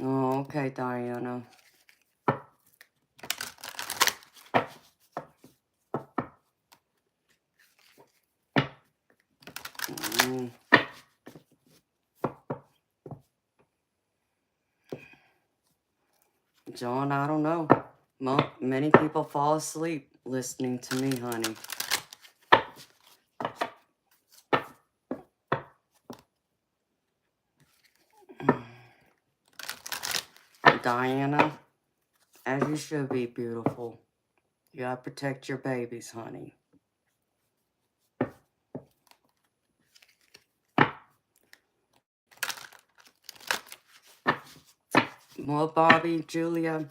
Oh, okay, Diana. John, I don't know. Many people fall asleep listening to me, honey. Diana, as you should be, beautiful. You gotta protect your babies, honey. Well, Bobby, Julia,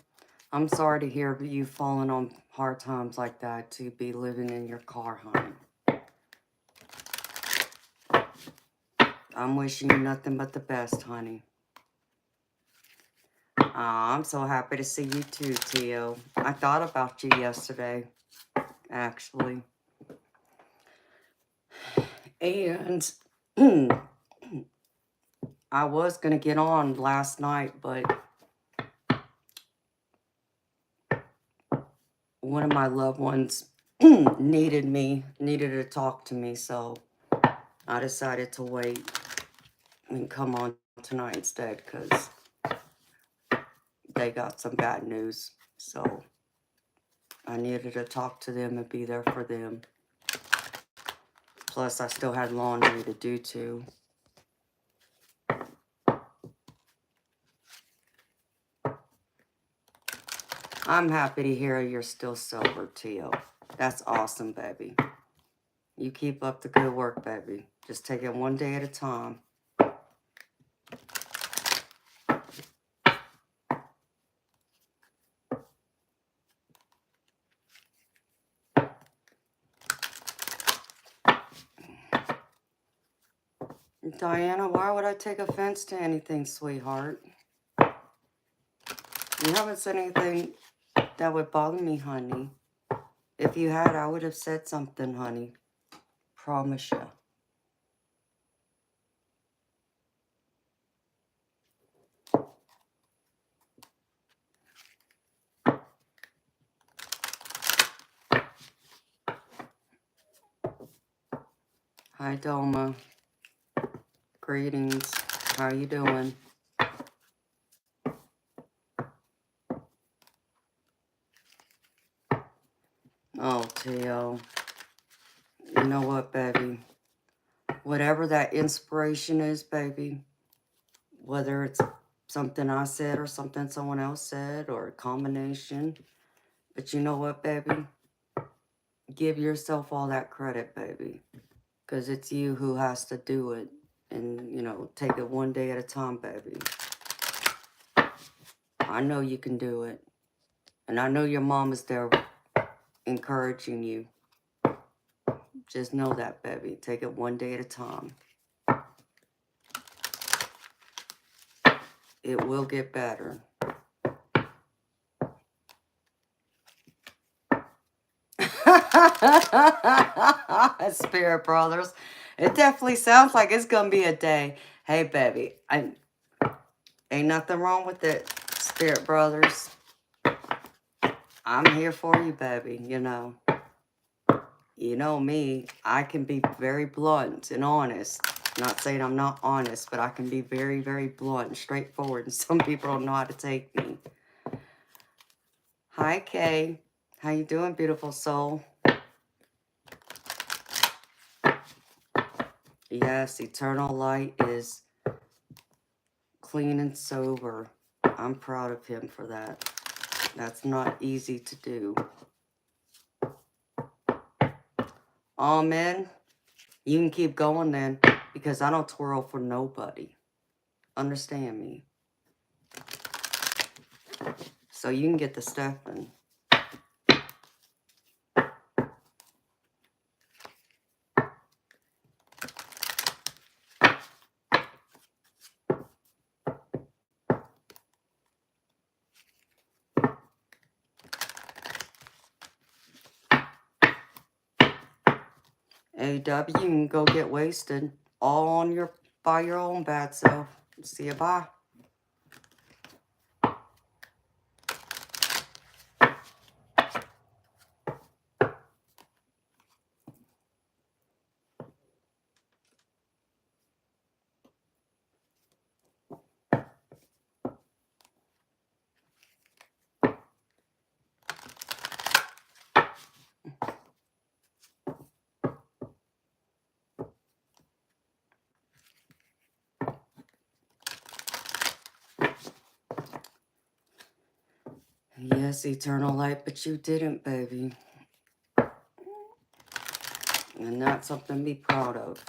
I'm sorry to hear you falling on hard times like that, to be living in your car, honey. I'm wishing you nothing but the best, honey. I'm so happy to see you too, Tio. I thought about you yesterday, actually. And I was going to get on last night, but one of my loved ones needed to talk to me, so I decided to wait and come on tonight instead, because they got some bad news. So I needed to talk to them and be there for them. Plus, I still had laundry to do too. I'm happy to hear you're still sober, Tio. That's awesome, baby. You keep up the good work, baby. Just take it one day at a time. Diana, why would I take offense to anything, sweetheart? You haven't said anything that would bother me, honey. If you had, I would have said something, honey. Promise you. Hi, Doma. Greetings. How you doing? Oh, Tio. You know what, baby? Whatever that inspiration is, baby, whether it's something I said or something someone else said or a combination, but you know what, baby? Give yourself all that credit, baby, because it's you who has to do it, and, you know, take it one day at a time, baby. I know you can do it. And I know your mom is there encouraging you. Just know that, baby. Take it one day at a time. It will get better. Spirit brothers. It definitely sounds like it's going to be a day. Hey, baby. Ain't nothing wrong with it, spirit brothers. I'm here for you, baby. You know me. I can be very blunt and honest. Not saying I'm not honest, but I can be very, very blunt and straightforward. And some people don't know how to take me. Hi, Kay. How you doing, beautiful soul? Yes, eternal light is clean and sober. I'm proud of him for that. That's not easy to do. Amen. You can keep going then, because I don't twirl for nobody. Understand me. So you can get the stepping. AW, you can go get wasted. All on by your own bad self. See you, bye. Yes, eternal light, but you didn't, baby. And that's something to be proud of.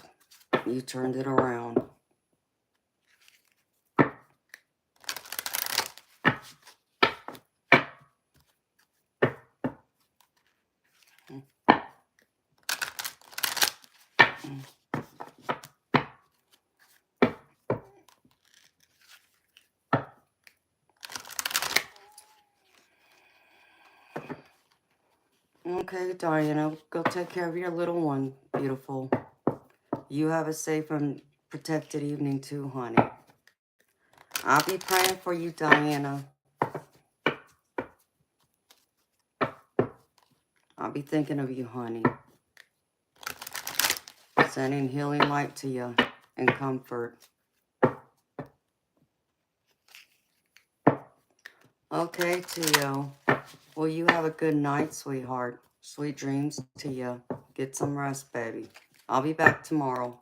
You turned it around. Okay, Diana, go take care of your little one, beautiful. You have a safe and protected evening too, honey. I'll be praying for you, Diana. I'll be thinking of you, honey. Sending healing light to you and comfort. Okay, Tio. Well, you have a good night, sweetheart. Sweet dreams to you. Get some rest, baby. I'll be back tomorrow.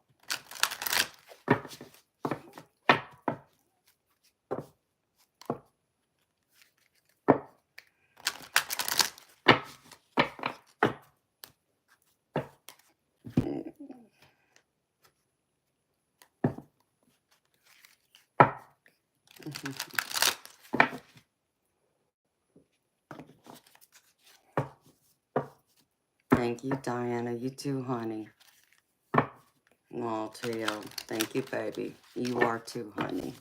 Thank you, Diana. You too, honey. Oh, Tio. Thank you, baby. You are too, honey.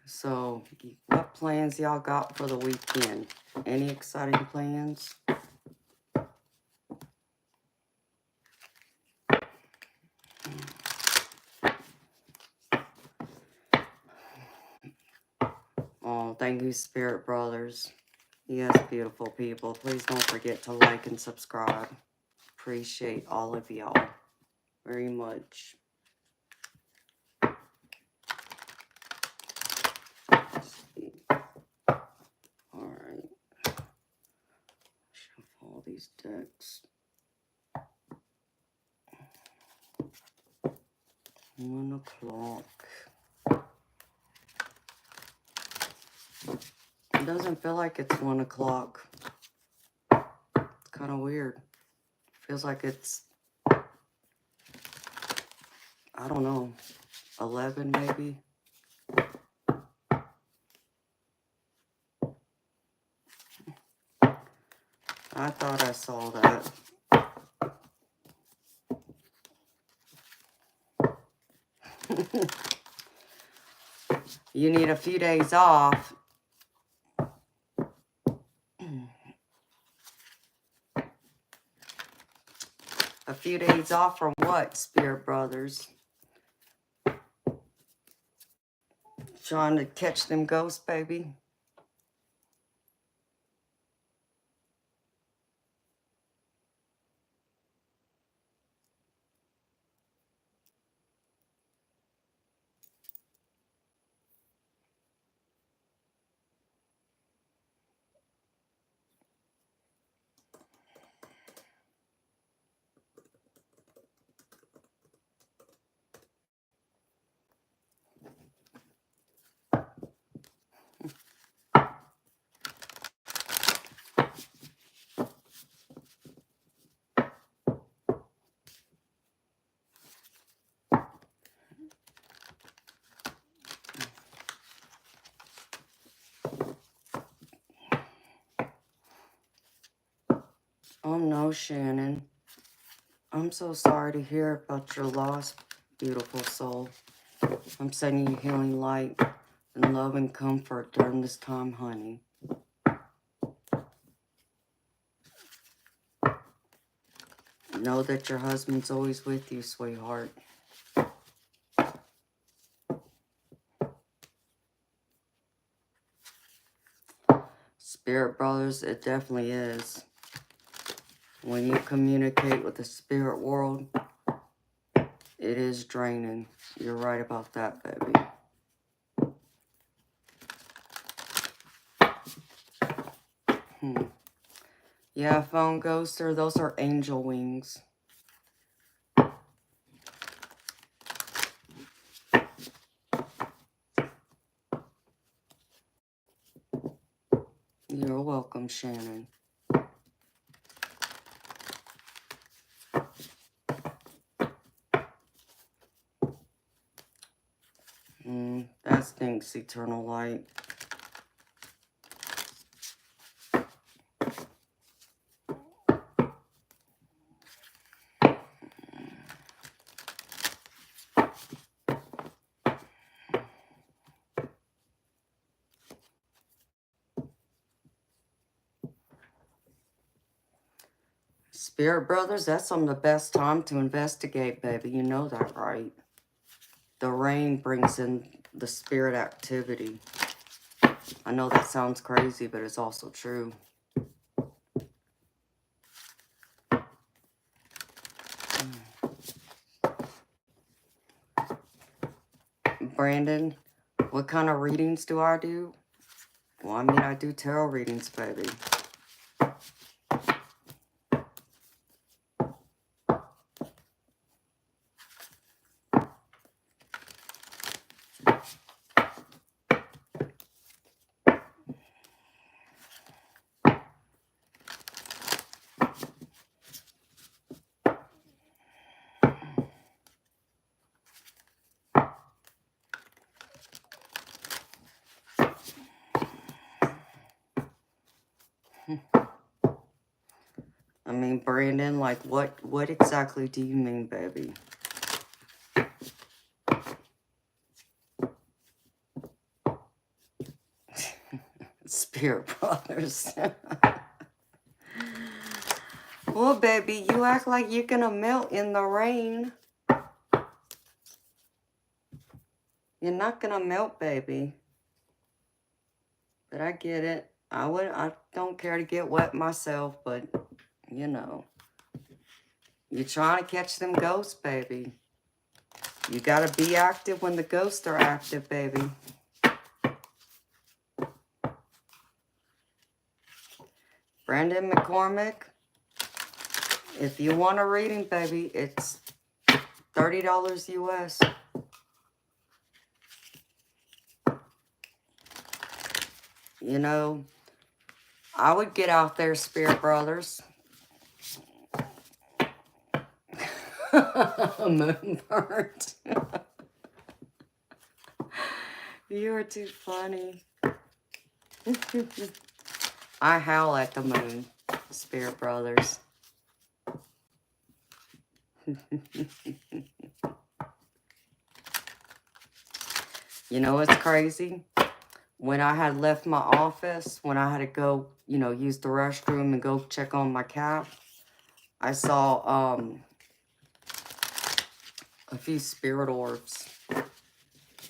So, what plans y'all got for the weekend? Any exciting plans? Oh, thank you, Spirit Brothers. Yes, beautiful people. Please don't forget to like and subscribe. Appreciate all of y'all very much. Alright. Shuffle all these decks. 1 o'clock. It doesn't feel like it's 1 o'clock. It's kind of weird. Feels like it's, I don't know, 11 maybe. I thought I saw that. You need a few days off. A few days off from what, Spirit Brothers? Trying to catch them ghosts, baby? Oh no, Shannon. I'm so sorry to hear about your loss, beautiful soul. I'm sending you healing light and love and comfort during this time, honey. Know that your husband's always with you, sweetheart. Spirit Brothers, it definitely is. When you communicate with the spirit world, it is draining. You're right about that, baby. Yeah, phone ghoster, those are angel wings. You're welcome, Shannon. That stinks, eternal light. Spirit Brothers, that's some of the best time to investigate, baby. You know that, right? The rain brings in the spirit activity. I know that sounds crazy, but it's also true. Brandon, what kind of readings do I do? Well, I mean, I do tarot readings, baby. I mean, Brandon, like, what exactly do you mean, baby? Spirit Brothers. Well, baby, you act like you're gonna melt in the rain. You're not gonna melt, baby. But I get it. I don't care to get wet myself, but, you know, you're trying to catch them ghosts, baby. You got to be active when the ghosts are active, baby. Brandon McCormick, if you want a reading, baby, it's $30 US. You know, I would get out there, Spirit Brothers. Moonbird. You are too funny. I howl at the moon, Spirit Brothers. You know what's crazy? When I had left my office, when I had to go, you know, use the restroom and go check on my cat, I saw a few spirit orbs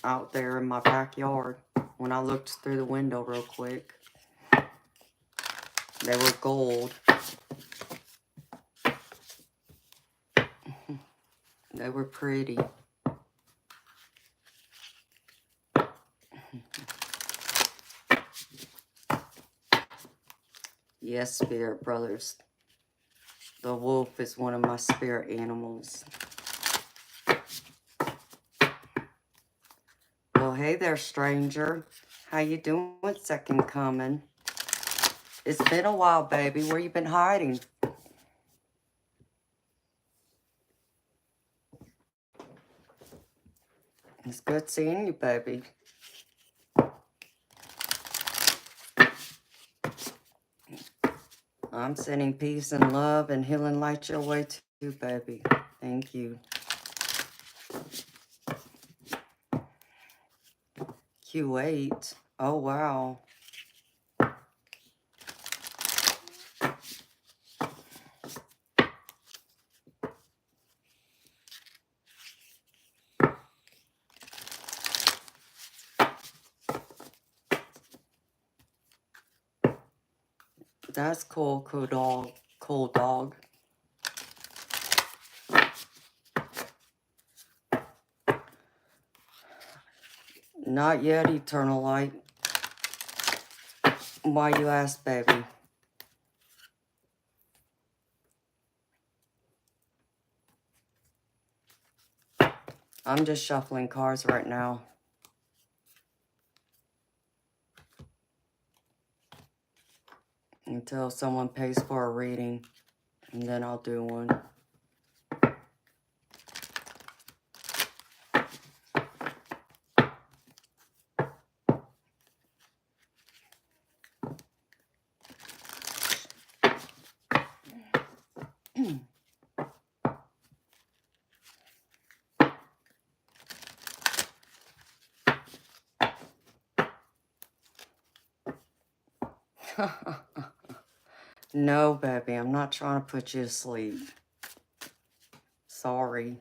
out there in my backyard when I looked through the window real quick. They were gold. They were pretty. Yes, Spirit Brothers. The wolf is one of my spirit animals. Well, hey there, stranger. How you doing, second coming? It's been a while, baby. Where you been hiding? It's good seeing you, baby. I'm sending peace and love and healing light your way too, baby. Thank you. Q8. Oh, wow. That's cool, cool dog. Cool dog. Not yet, eternal light. Why you ask, baby? I'm just shuffling cards right now. Until someone pays for a reading. And then I'll do one. No, baby, I'm not trying to put you to sleep. Sorry.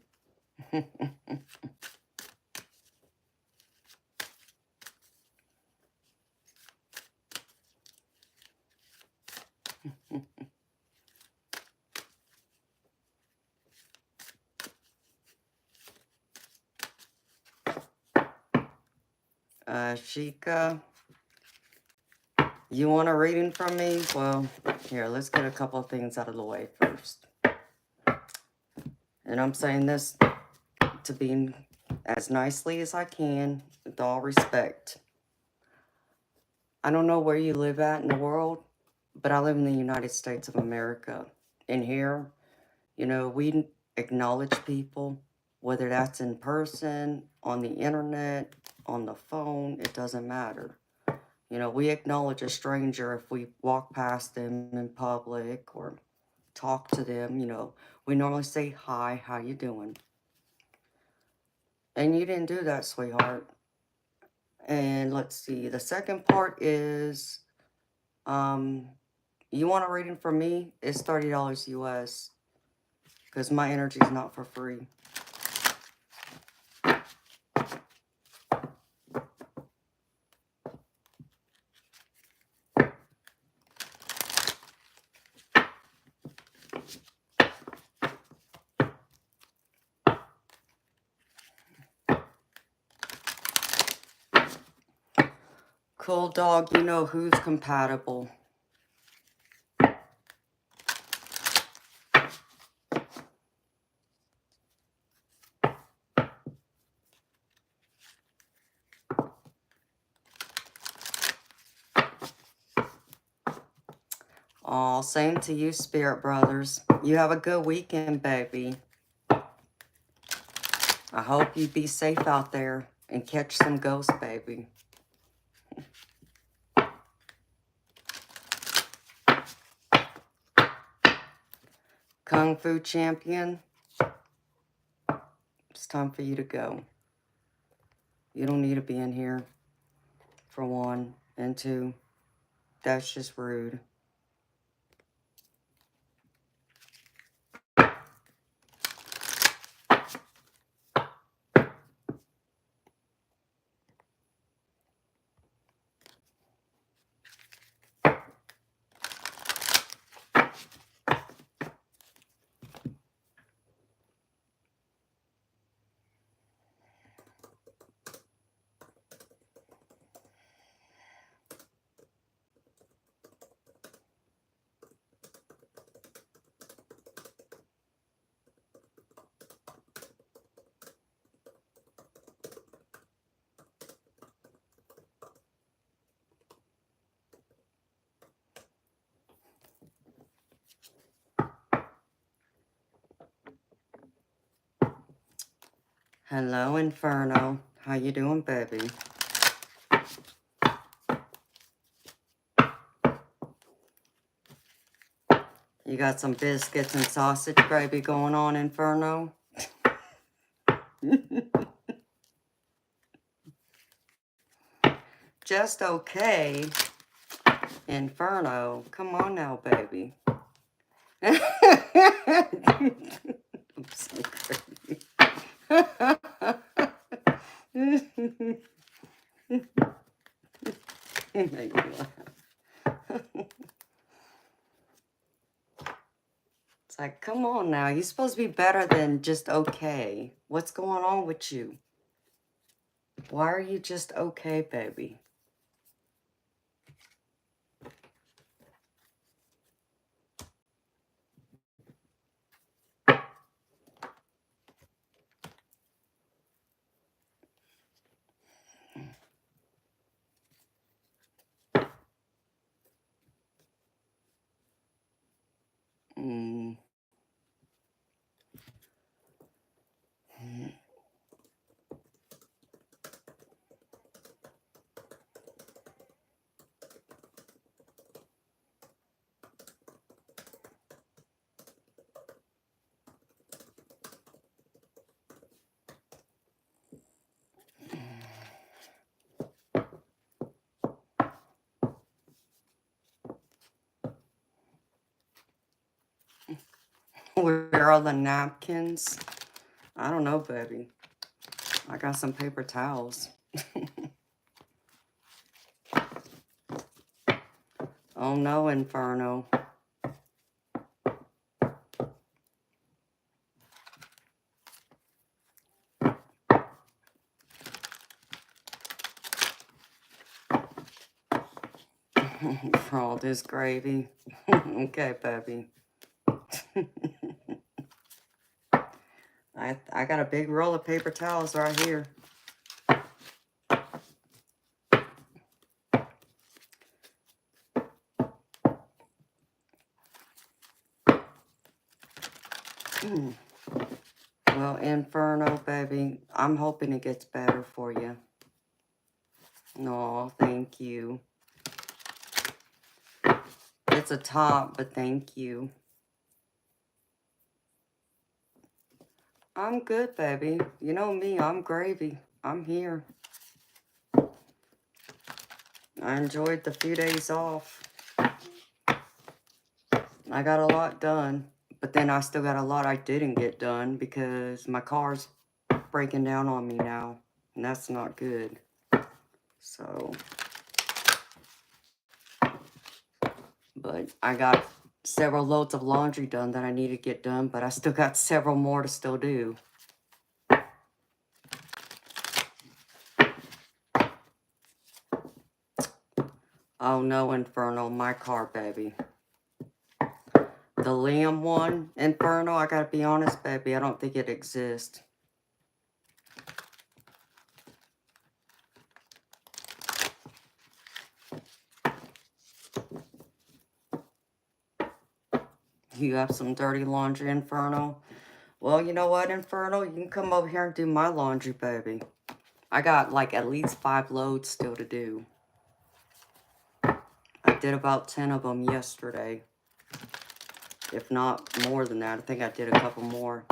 Sheikah, you want a reading from me? Well, here, let's get a couple of things out of the way first. And I'm saying this to be as nicely as I can, with all respect. I don't know where you live at in the world, but I live in the United States of America. And here, you know, we acknowledge people, whether that's in person, on the internet, on the phone, it doesn't matter. You know, we acknowledge a stranger if we walk past them in public or talk to them, you know. We normally say, hi, how you doing? And you didn't do that, sweetheart. And let's see, the second part is, you want a reading from me? It's $30 US. Because my energy is not for free. Cool dog, you know who's compatible. Aw, same to you, Spirit Brothers. You have a good weekend, baby. I hope you be safe out there and catch some ghosts, baby. Kung Fu Champion, it's time for you to go. You don't need to be in here, for one. And two, that's just rude. Hello, Inferno. How you doing, baby? You got some biscuits and sausage gravy going on, Inferno? Just okay. Inferno. Come on now, baby. I'm so crazy. You make me laugh. It's like, come on now. You're supposed to be better than just okay. What's going on with you? Why are you just okay, baby? Mm. Where are the napkins? I don't know, baby. I got some paper towels. Oh no, Inferno. For all this gravy. Okay, baby. I got a big roll of paper towels right here. Well, Inferno, baby, I'm hoping it gets better for you. No, thank you. It's a top, but thank you. I'm good, baby. You know me, I'm gravy. I'm here. I enjoyed the few days off. I got a lot done, but then I still got a lot I didn't get done because my car's breaking down on me now, and that's not good. So, but I got several loads of laundry done that I need to get done, but I still got several more to still do. Oh no, Inferno, my car, baby. The Liam one, Inferno, I gotta be honest, baby, I don't think it exists. You have some dirty laundry, Inferno? Well, you know what, Inferno? You can come over here and do my laundry, baby. I got like at least 5 loads still to do. I did about 10 of them yesterday. If not more than that. I think I did a couple more.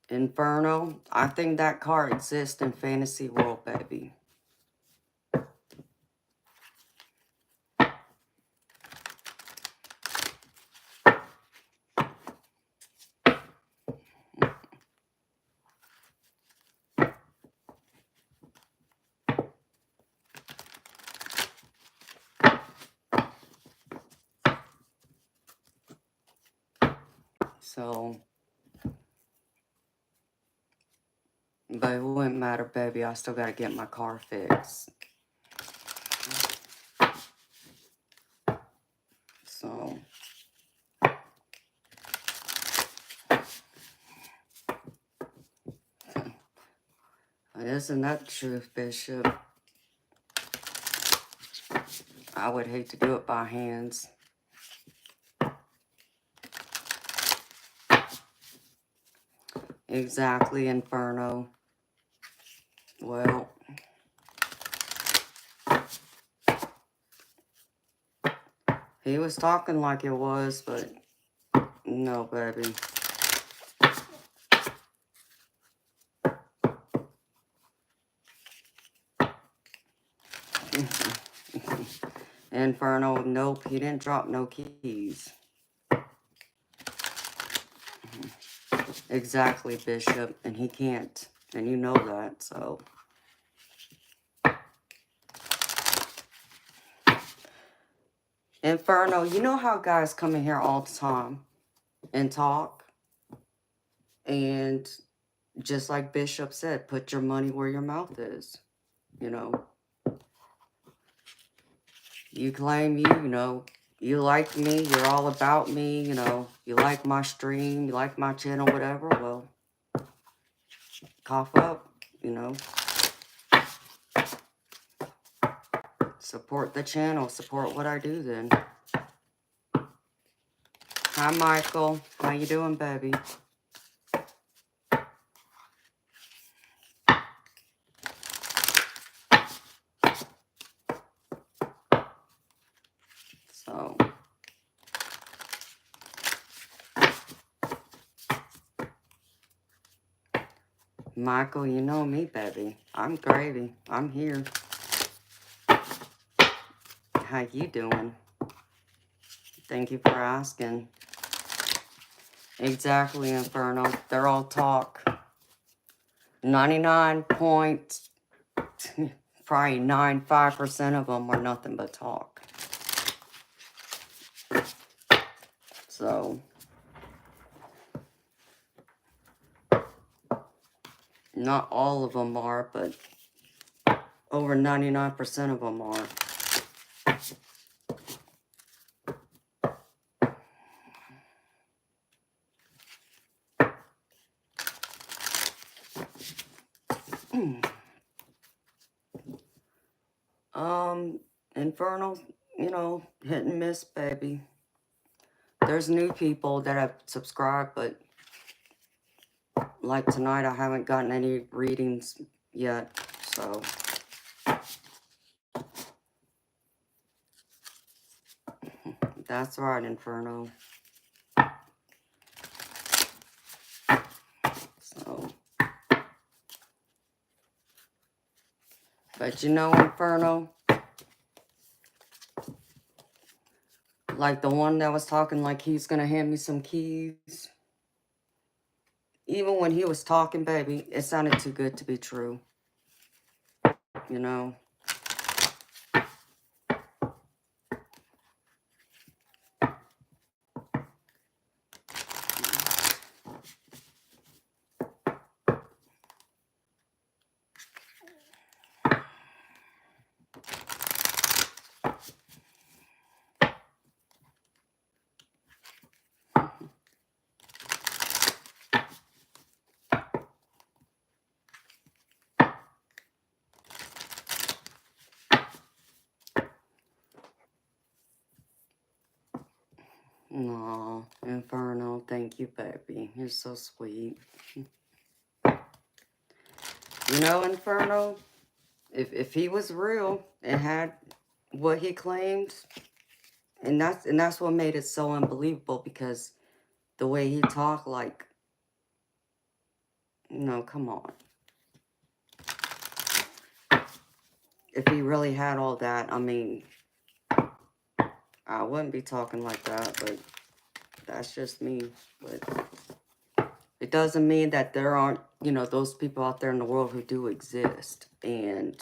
Inferno, I think that car exists in Fantasy World, baby. So, but it wouldn't matter, baby. I still gotta get my car fixed. So, isn't that the truth, Bishop? I would hate to do it by hands. Exactly, Inferno. Well, he was talking like it was, but no, baby. Inferno, nope, he didn't drop no keys. Exactly, Bishop, and he can't, and you know that, so. Inferno, you know how guys come in here all the time and talk, and just like Bishop said, put your money where your mouth is, you know. You claim you like me, you're all about me, you like my stream, you like my channel, whatever, well, cough up, support the channel, support what I do then. Hi, Michael. How you doing, baby? So, Michael, you know me, baby. I'm gravy. I'm here. How you doing? Thank you for asking. Exactly, Inferno. They're all talk. 99 point, probably 95% of them are nothing but talk. So, not all of them are, but over 99% of them are. Inferno, hit and miss, baby. There's new people that have subscribed, but like tonight, I haven't gotten any readings yet, so. That's right, Inferno. So. But Inferno, like the one that was talking like he's gonna hand me some keys. Even when he was talking, baby, it sounded too good to be true. Aw, Inferno, thank you, baby. You're so sweet. You know, Inferno, if he was real and had what he claimed, and that's what made it so unbelievable, because the way he talked, like, no, come on. If he really had all that, I mean, I wouldn't be talking like that, but that's just me. But it doesn't mean that there aren't, you know, those people out there in the world who do exist and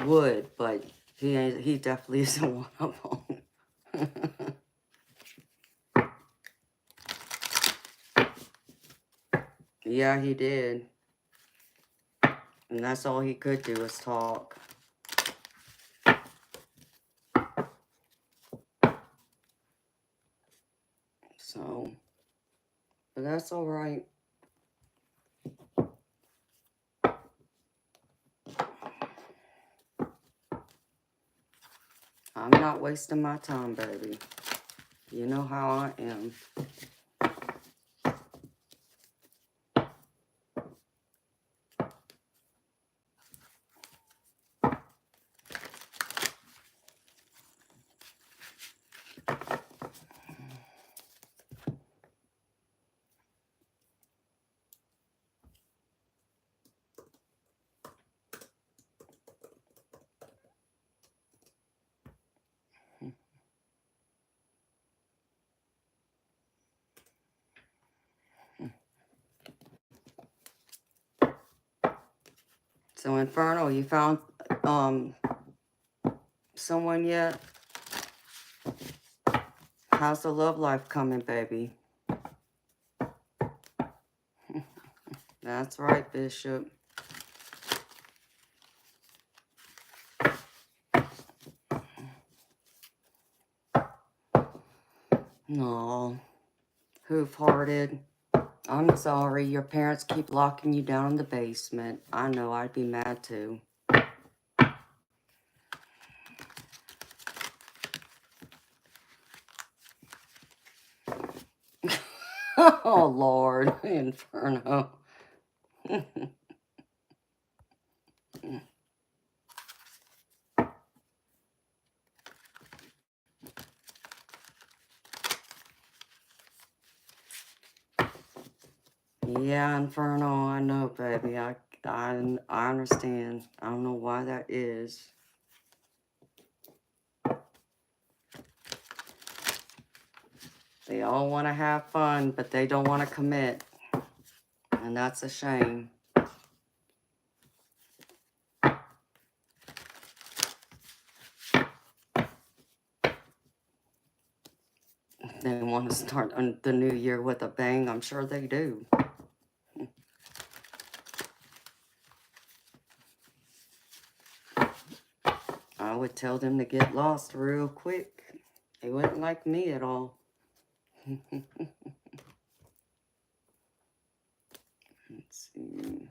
would, but he definitely isn't one of them. Yeah, he did. And that's all he could do is talk. So, but that's all right. I'm not wasting my time, baby. You know how I am. So, Inferno, you found someone yet? How's the love life coming, baby? That's right, Bishop. No, hoof-hearted. I'm sorry, your parents keep locking you down in the basement. I know, I'd be mad too. Oh, Lord, Inferno. Yeah, Inferno, I know, baby. I understand. I don't know why that is. They all want to have fun, but they don't want to commit. And that's a shame. They want to start the new year with a bang. I'm sure they do. I would tell them to get lost real quick. They wouldn't like me at all. Let's see.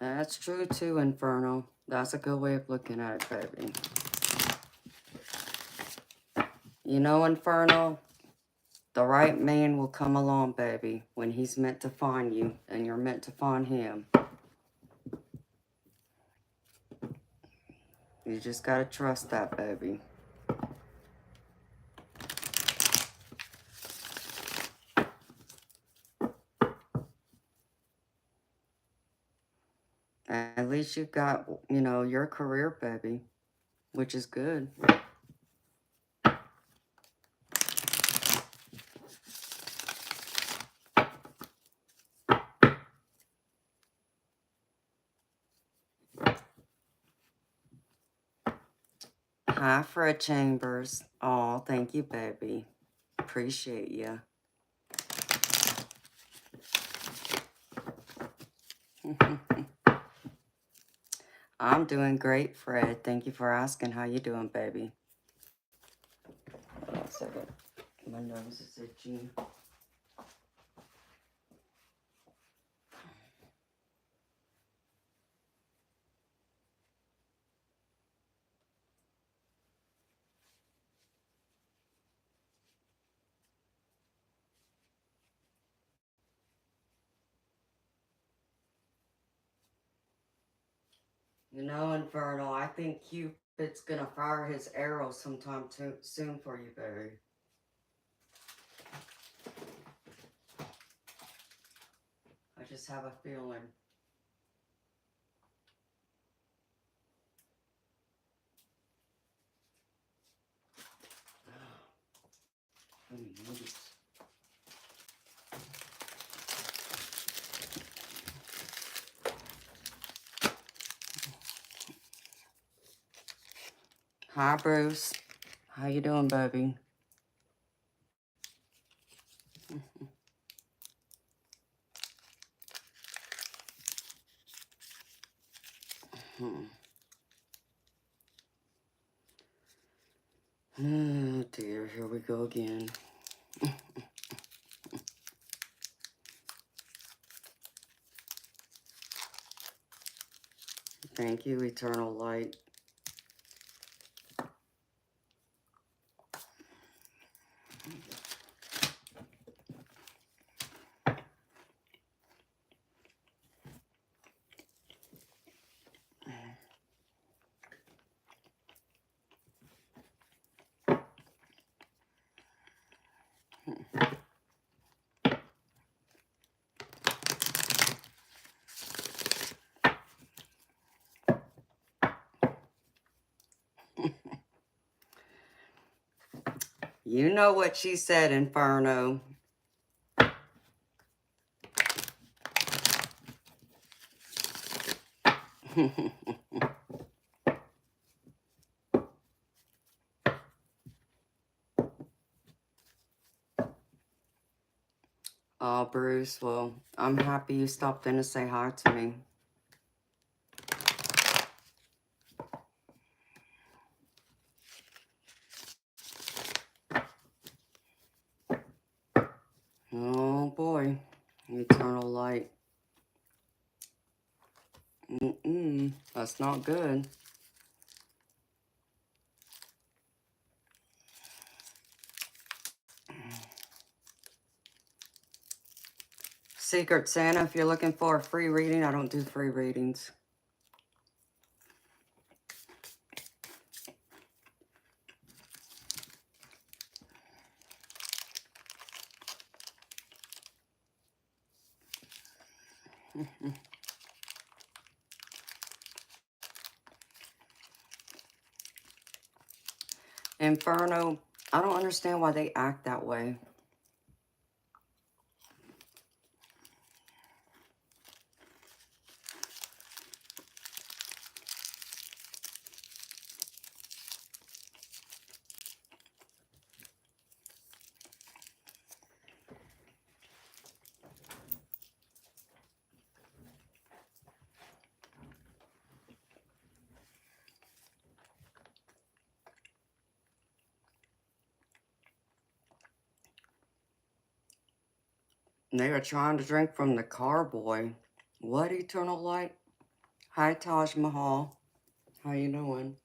That's true too, Inferno. That's a good way of looking at it, baby. You know, Inferno, the right man will come along, baby, when he's meant to find you and you're meant to find him. You just gotta trust that, baby. At least you've got, you know, your career, baby, which is good. Hi, Fred Chambers. Oh, thank you, baby. Appreciate you. I'm doing great, Fred. Thank you for asking. How you doing, baby? Hold on a second. My nose is itchy. You know, Infernal, I think Cupid's gonna fire his arrow sometime soon for you, baby. I just have a feeling. Hi, Bruce. How you doing, baby? Oh dear, here we go again. Thank you, Eternal Light. You know what she said, Inferno. Oh, Bruce, well, I'm happy you stopped in to say hi to me. Oh, boy. Eternal Light. That's not good. Secret Santa, if you're looking for a free reading, I don't do free readings. Inferno, I don't understand why they act that way. They are trying to drink from the carboy. What, Eternal Light? Hi, Taj Mahal. How you doing?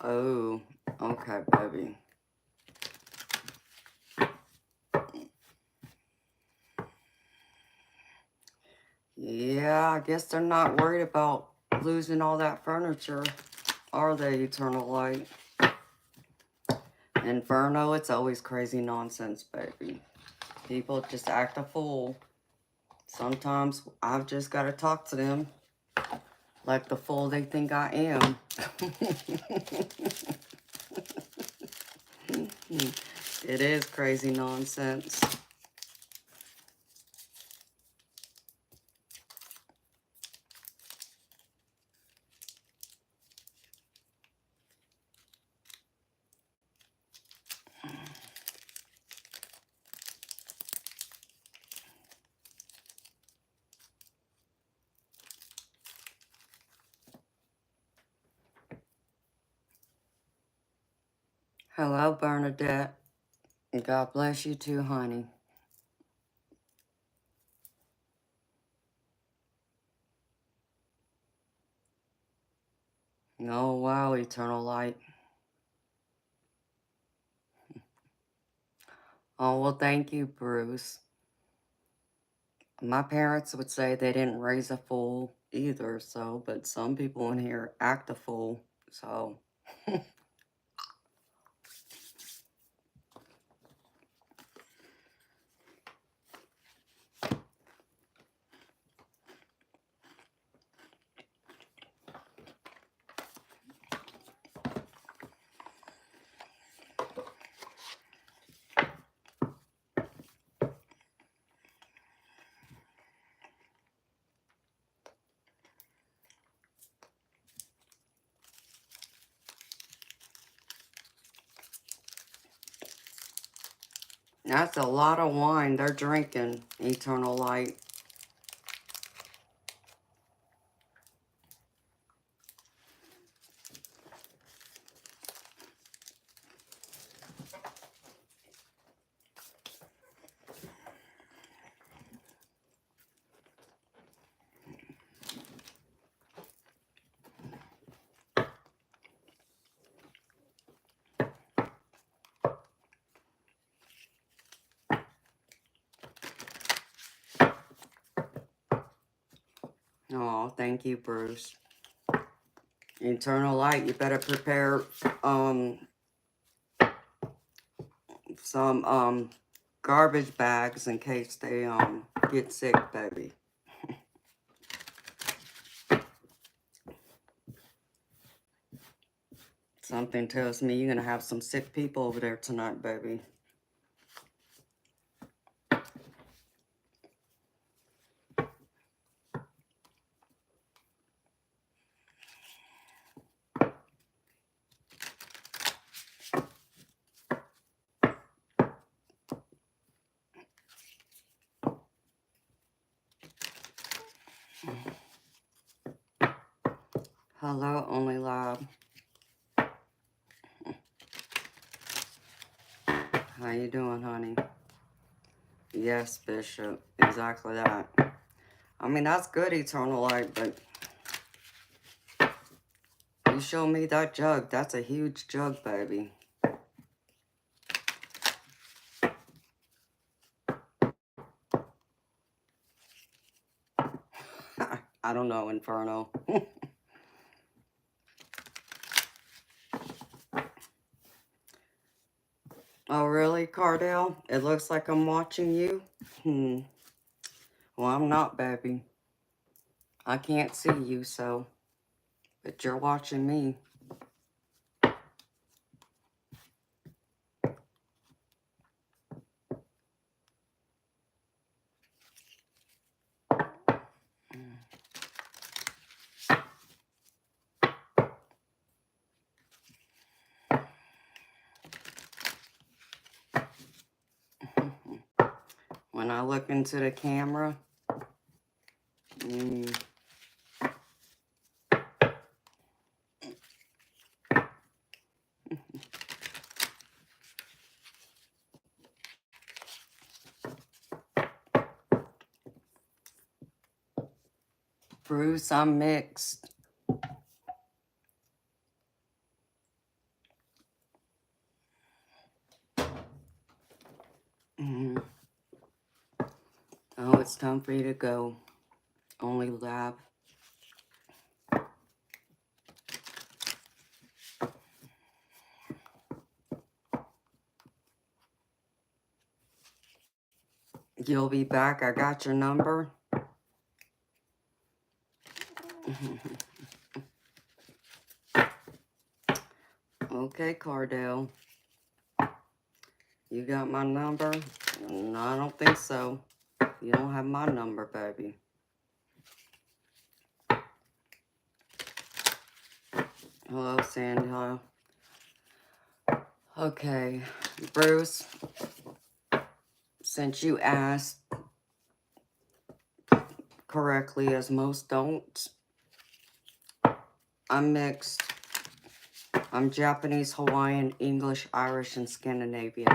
Oh, okay, baby. Yeah, I guess they're not worried about losing all that furniture. Are they eternal light? Inferno, it's always crazy nonsense, baby. People just act a fool. Sometimes I've just got to talk to them like the fool they think I am. It is crazy nonsense. Hello, Bernadette. God bless you too, honey. Oh, wow, eternal light. Oh, well, thank you, Bruce. My parents would say they didn't raise a fool either, so, but some people in here act a fool, so. That's a lot of wine they're drinking, eternal light. Oh, thank you, Bruce. Eternal light, you better prepare some garbage bags in case they get sick, baby. Something tells me you're gonna have some sick people over there tonight, baby. Hello, Only Lab. How you doing, honey? Yes, Bishop. Exactly that. I mean, that's good, eternal light, but you show me that jug. That's a huge jug, baby. I don't know, Inferno. Oh, really, Cardell? It looks like I'm watching you? Well, I'm not, baby. I can't see you, so... But you're watching me. When I look into the camera... Bruce, I'm mixed. Oh, it's time for you to go. Only Lab. You'll be back. I got your number. Okay, Cardell. You got my number? No, I don't think so. You don't have my number, baby. Hello, Sandy. Okay, Bruce, since you asked correctly, as most don't, I'm mixed. I'm Japanese, Hawaiian, English, Irish, and Scandinavian.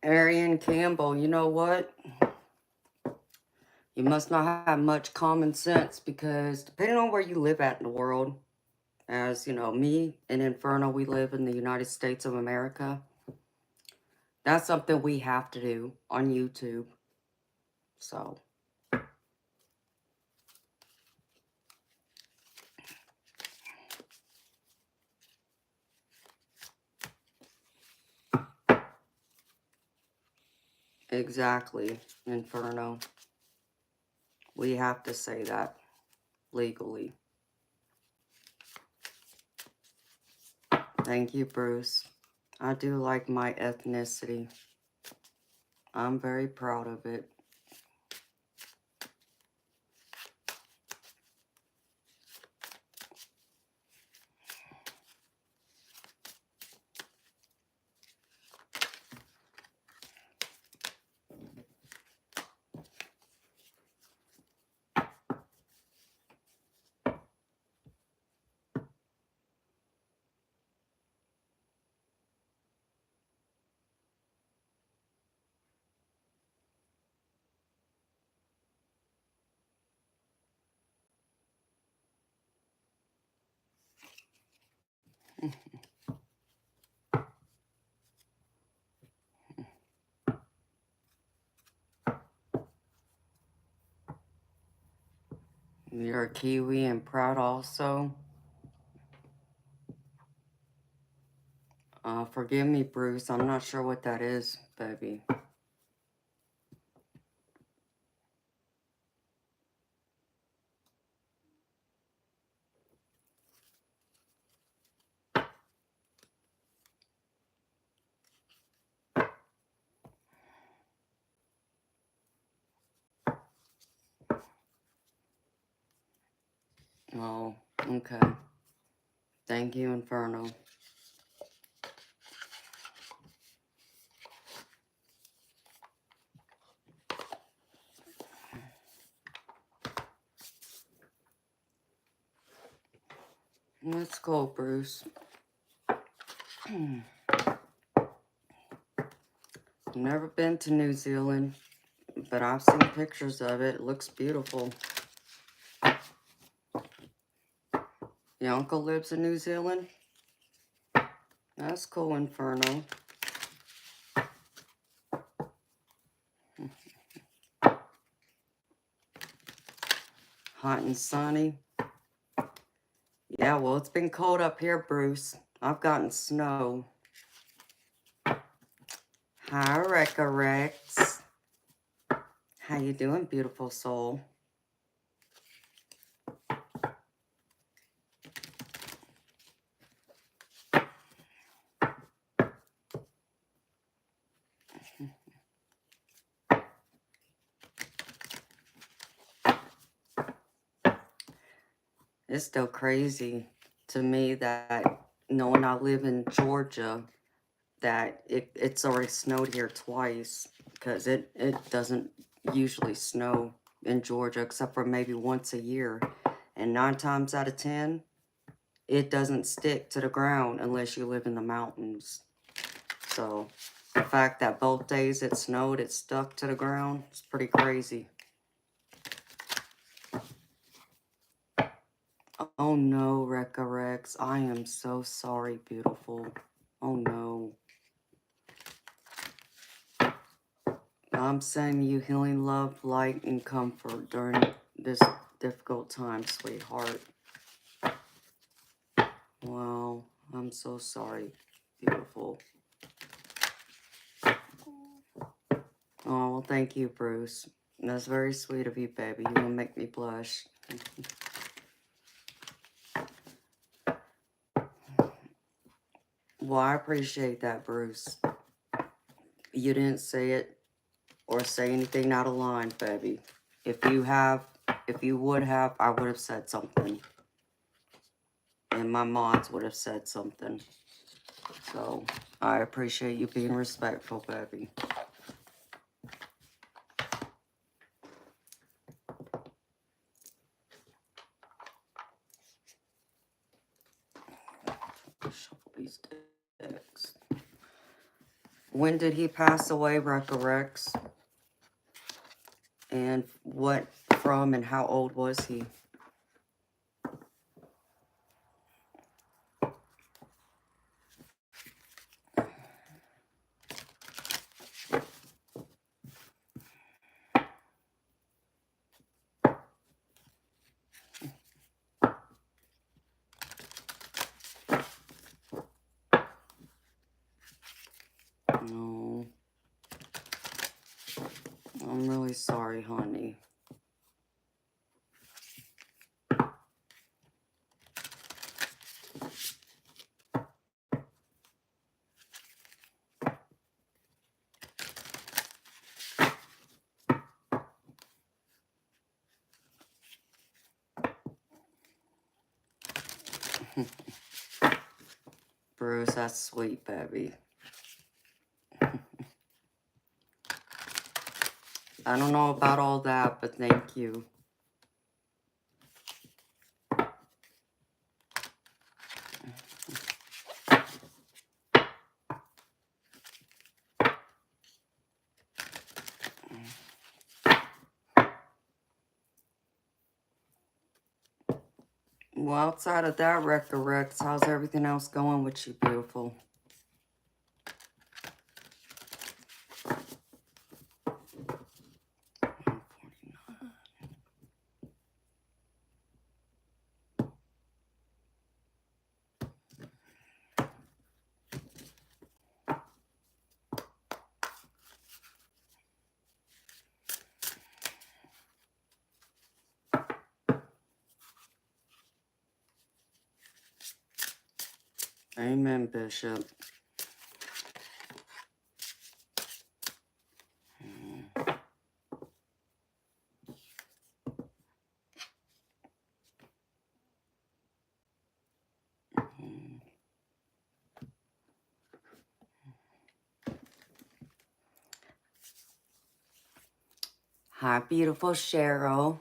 Arian Campbell, you know what? You must not have much common sense because depending on where you live at in the world, as you know, me and Inferno, we live in the United States of America. That's something we have to do on YouTube. So. Exactly, Inferno. We have to say that legally. Thank you, Bruce. I do like my ethnicity. I'm very proud of it. You're a Kiwi and proud also. Forgive me, Bruce. I'm not sure what that is, baby. Oh, okay. Thank you, Inferno. Let's go, Bruce. Never been to New Zealand, but I've seen pictures of it. It looks beautiful. Your uncle lives in New Zealand? That's cool, Inferno. Hot and sunny. Yeah, well, it's been cold up here, Bruce. I've gotten snow. Hi, Rekka Rex. How you doing, beautiful soul? It's still crazy to me that knowing I live in Georgia, that it's already snowed here twice, because it doesn't usually snow in Georgia except for maybe once a year. And 9 times out of 10, it doesn't stick to the ground unless you live in the mountains. So the fact that both days it snowed, it stuck to the ground, it's pretty crazy. Oh no, Rekka Rex. I am so sorry, beautiful. Oh no. I'm sending you healing love, light, and comfort during this difficult time, sweetheart. Wow, I'm so sorry, beautiful. Oh, well, thank you, Bruce. That's very sweet of you, baby. You will make me blush. Well, I appreciate that, Bruce. You didn't say it or say anything out of line, baby. If you would have, I would have said something. And my mods would have said something. So, I appreciate you being respectful, baby. Shuffle these decks. When did he pass away, Rekka Rex? And what from and how old was he? No. I'm really sorry, honey. Bruce, that's sweet, baby. I don't know about all that, but thank you. Well, outside of that, Rekka Rex, how's everything else going with you, beautiful? Amen, Bishop. Hi, beautiful Cheryl.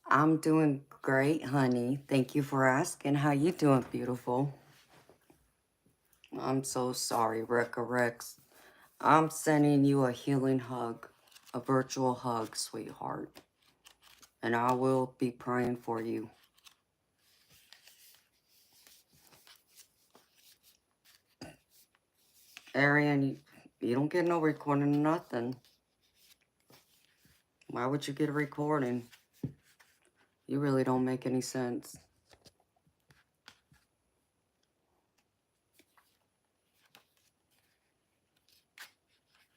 I'm doing great, honey. Thank you for asking. How you doing, beautiful? I'm so sorry, Rekka Rex. I'm sending you a healing hug, a virtual hug, sweetheart. And I will be praying for you. Arian, you don't get no recording, nothing. Why would you get a recording? You really don't make any sense.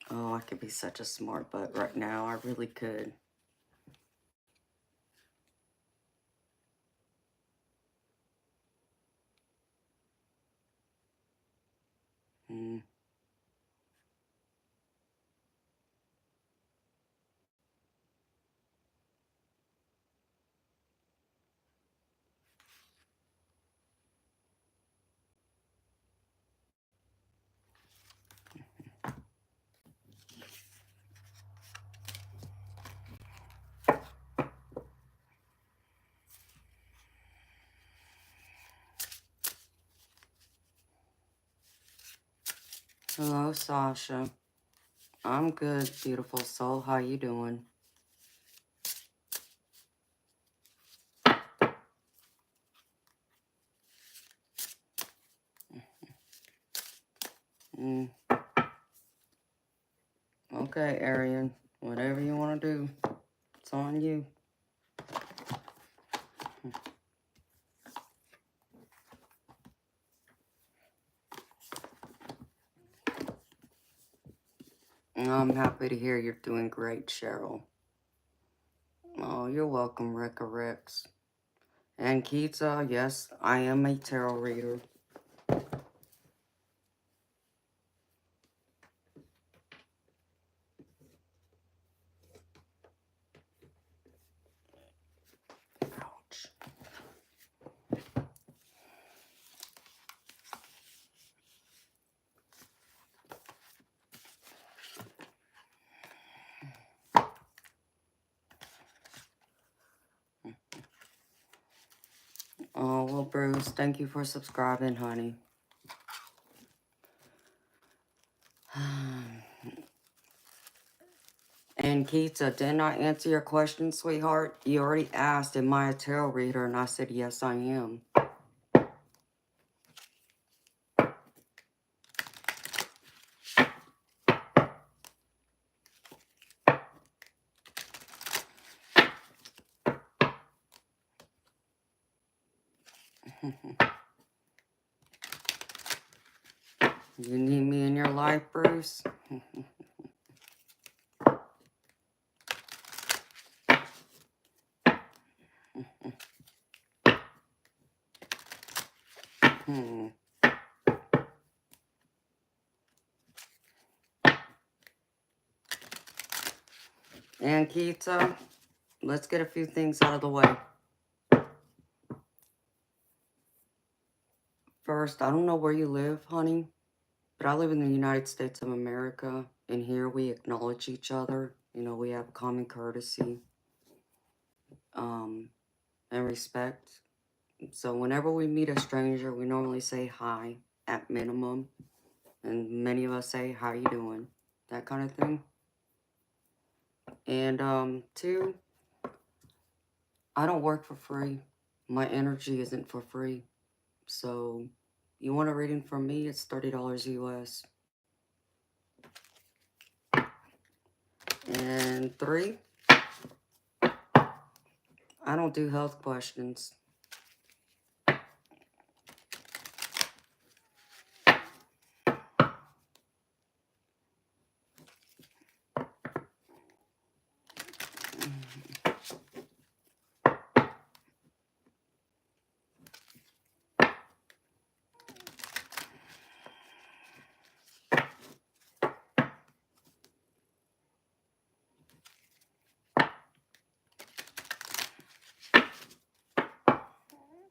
Oh, I could be such a smart butt right now. I really could. Mm. Hello, Sasha. I'm good, beautiful soul. How you doing? Mm. Okay, Arian. Whatever you want to do, it's on you. I'm happy to hear you're doing great, Cheryl. Oh, you're welcome, Rekka Rex. And Keita, yes, I am a tarot reader. Ouch. Oh, well, Bruce, thank you for subscribing, honey. And Keita, didn't I answer your question, sweetheart? You already asked, am I a tarot reader? And I said, yes, I am. You need me in your life, Bruce? And Keita, let's get a few things out of the way. First, I don't know where you live, honey, but I live in the United States of America, and here we acknowledge each other. You know, we have common courtesy and respect. So whenever we meet a stranger, we normally say hi at minimum, and many of us say, how you doing? That kind of thing. And two, I don't work for free. My energy isn't for free. So you want a reading from me, it's $30 US. And three, I don't do health questions.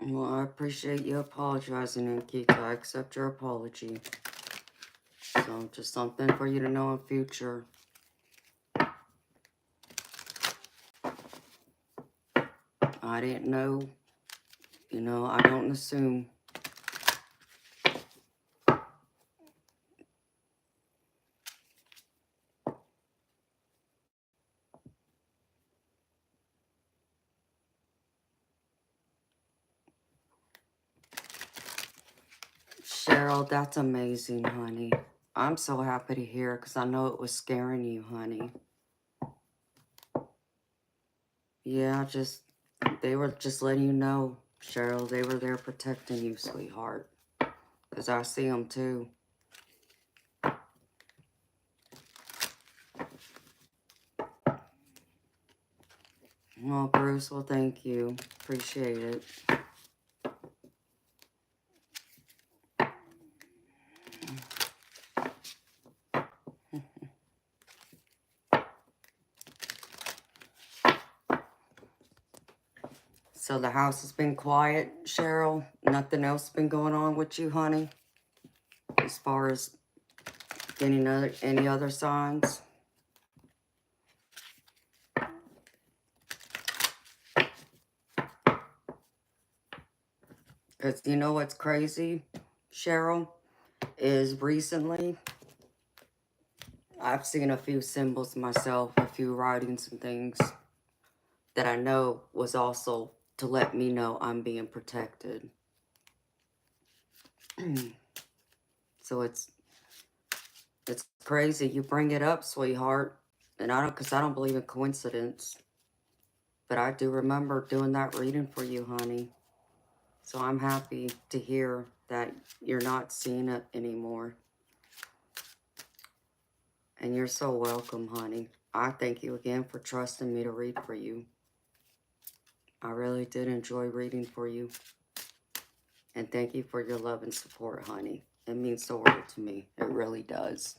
Well, I appreciate you apologizing, Ankita. I accept your apology. So, just something for you to know in future. I didn't know. You know, I don't assume. Cheryl, that's amazing, honey. I'm so happy to hear because I know it was scaring you, honey. Yeah, they were just letting you know, Cheryl. They were there protecting you, sweetheart. Because I see them too. Well, Bruce, well, thank you. Appreciate it. So the house has been quiet, Cheryl? Nothing else been going on with you, honey? As far as any other signs? Because you know what's crazy, Cheryl? Is recently, I've seen a few symbols myself, a few writings and things that I know was also to let me know I'm being protected. So it's It's crazy you bring it up, sweetheart. And I don't, because I don't believe in coincidence. But I do remember doing that reading for you, honey. So I'm happy to hear that you're not seeing it anymore. And you're so welcome, honey. I thank you again for trusting me to read for you. I really did enjoy reading for you. And thank you for your love and support, honey. It means the world to me. It really does.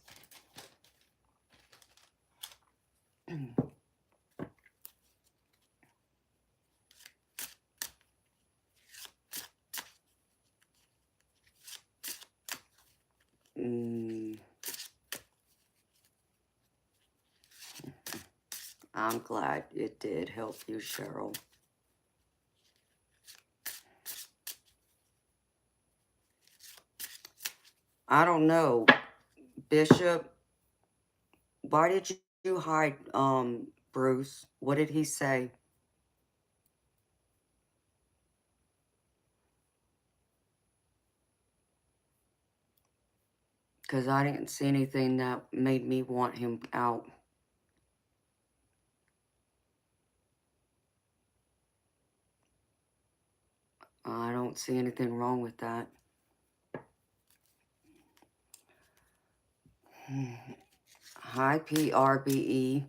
I'm glad it did help you, Cheryl. I don't know, Bishop. Why did you hide, Bruce? What did he say? Because I didn't see anything that made me want him out. I don't see anything wrong with that. Hi, PRBE.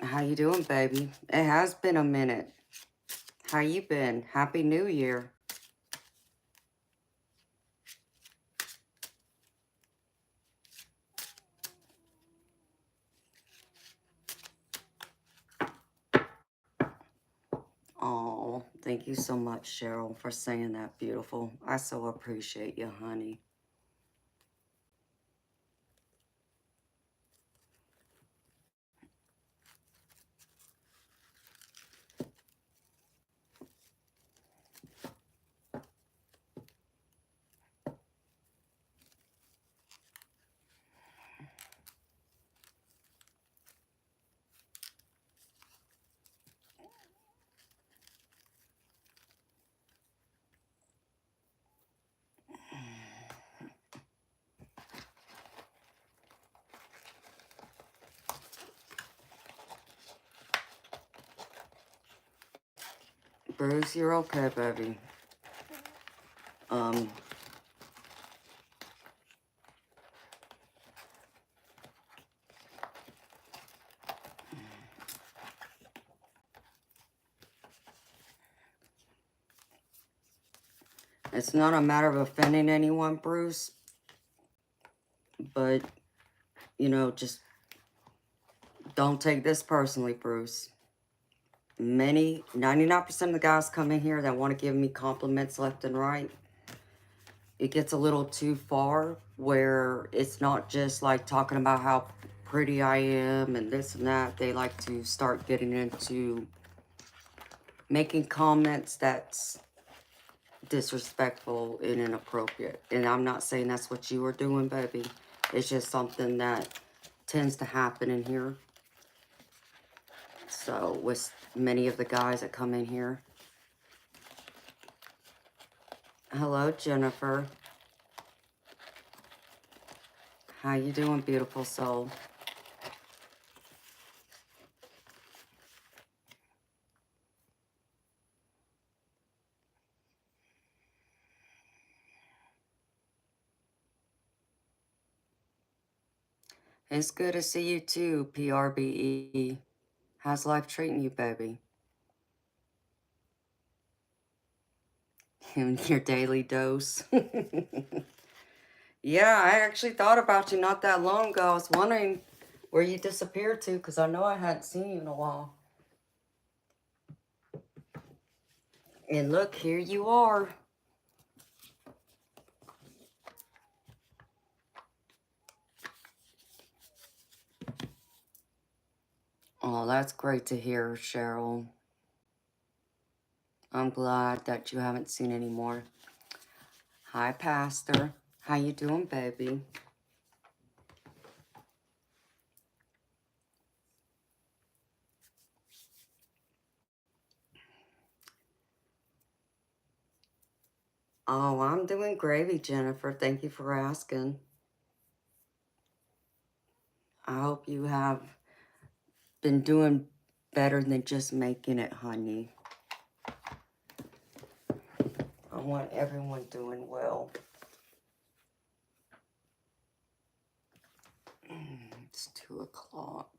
How you doing, baby? It has been a minute. How you been? Happy New Year. Oh, thank you so much, Cheryl, for saying that, beautiful. I so appreciate you, honey. Bruce, you're okay, baby. It's not a matter of offending anyone, Bruce, but, you know, just don't take this personally, Bruce. 99% of the guys come in here that want to give me compliments left and right. It gets a little too far where it's not just like talking about how pretty I am and this and that. They like to start getting into making comments that's disrespectful and inappropriate. And I'm not saying that's what you were doing, baby. It's just something that tends to happen in here. So with many of the guys that come in here. Hello, Jennifer. How you doing, beautiful soul? It's good to see you too, PRBE. How's life treating you, baby? Your daily dose. Yeah, I actually thought about you not that long ago. I was wondering where you disappeared to, because I know I hadn't seen you in a while. And look, here you are. Oh, that's great to hear, Cheryl. I'm glad that you haven't seen any more. Hi, Pastor. How you doing, baby? Oh, I'm doing gravy, Jennifer. Thank you for asking. I hope you have been doing better than just making it, honey. I want everyone doing well. It's 2 o'clock.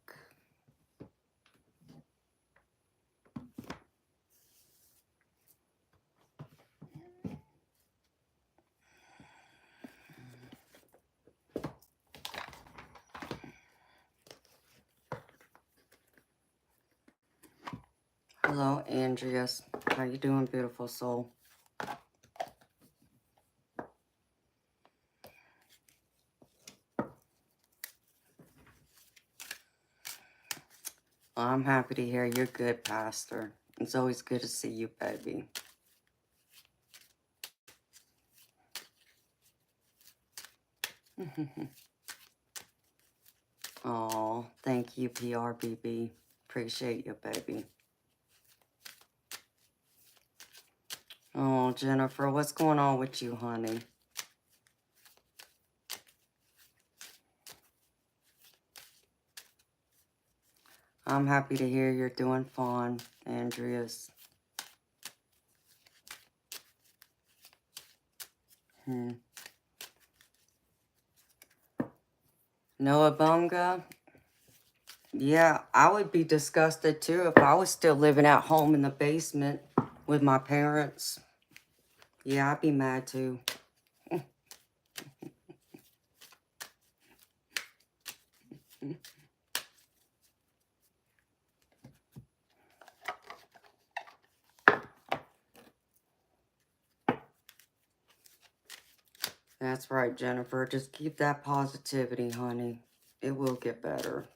Hello, Andreas. How you doing, beautiful soul? Well, I'm happy to hear you're good, Pastor. It's always good to see you, baby. Oh, thank you, PRBB. Appreciate you, baby. Oh, Jennifer, what's going on with you, honey? I'm happy to hear you're doing fine, Andreas. Noah Bunga? Yeah, I would be disgusted too if I was still living at home in the basement with my parents. Yeah, I'd be mad too. That's right, Jennifer. Just keep that positivity, honey. It will get better.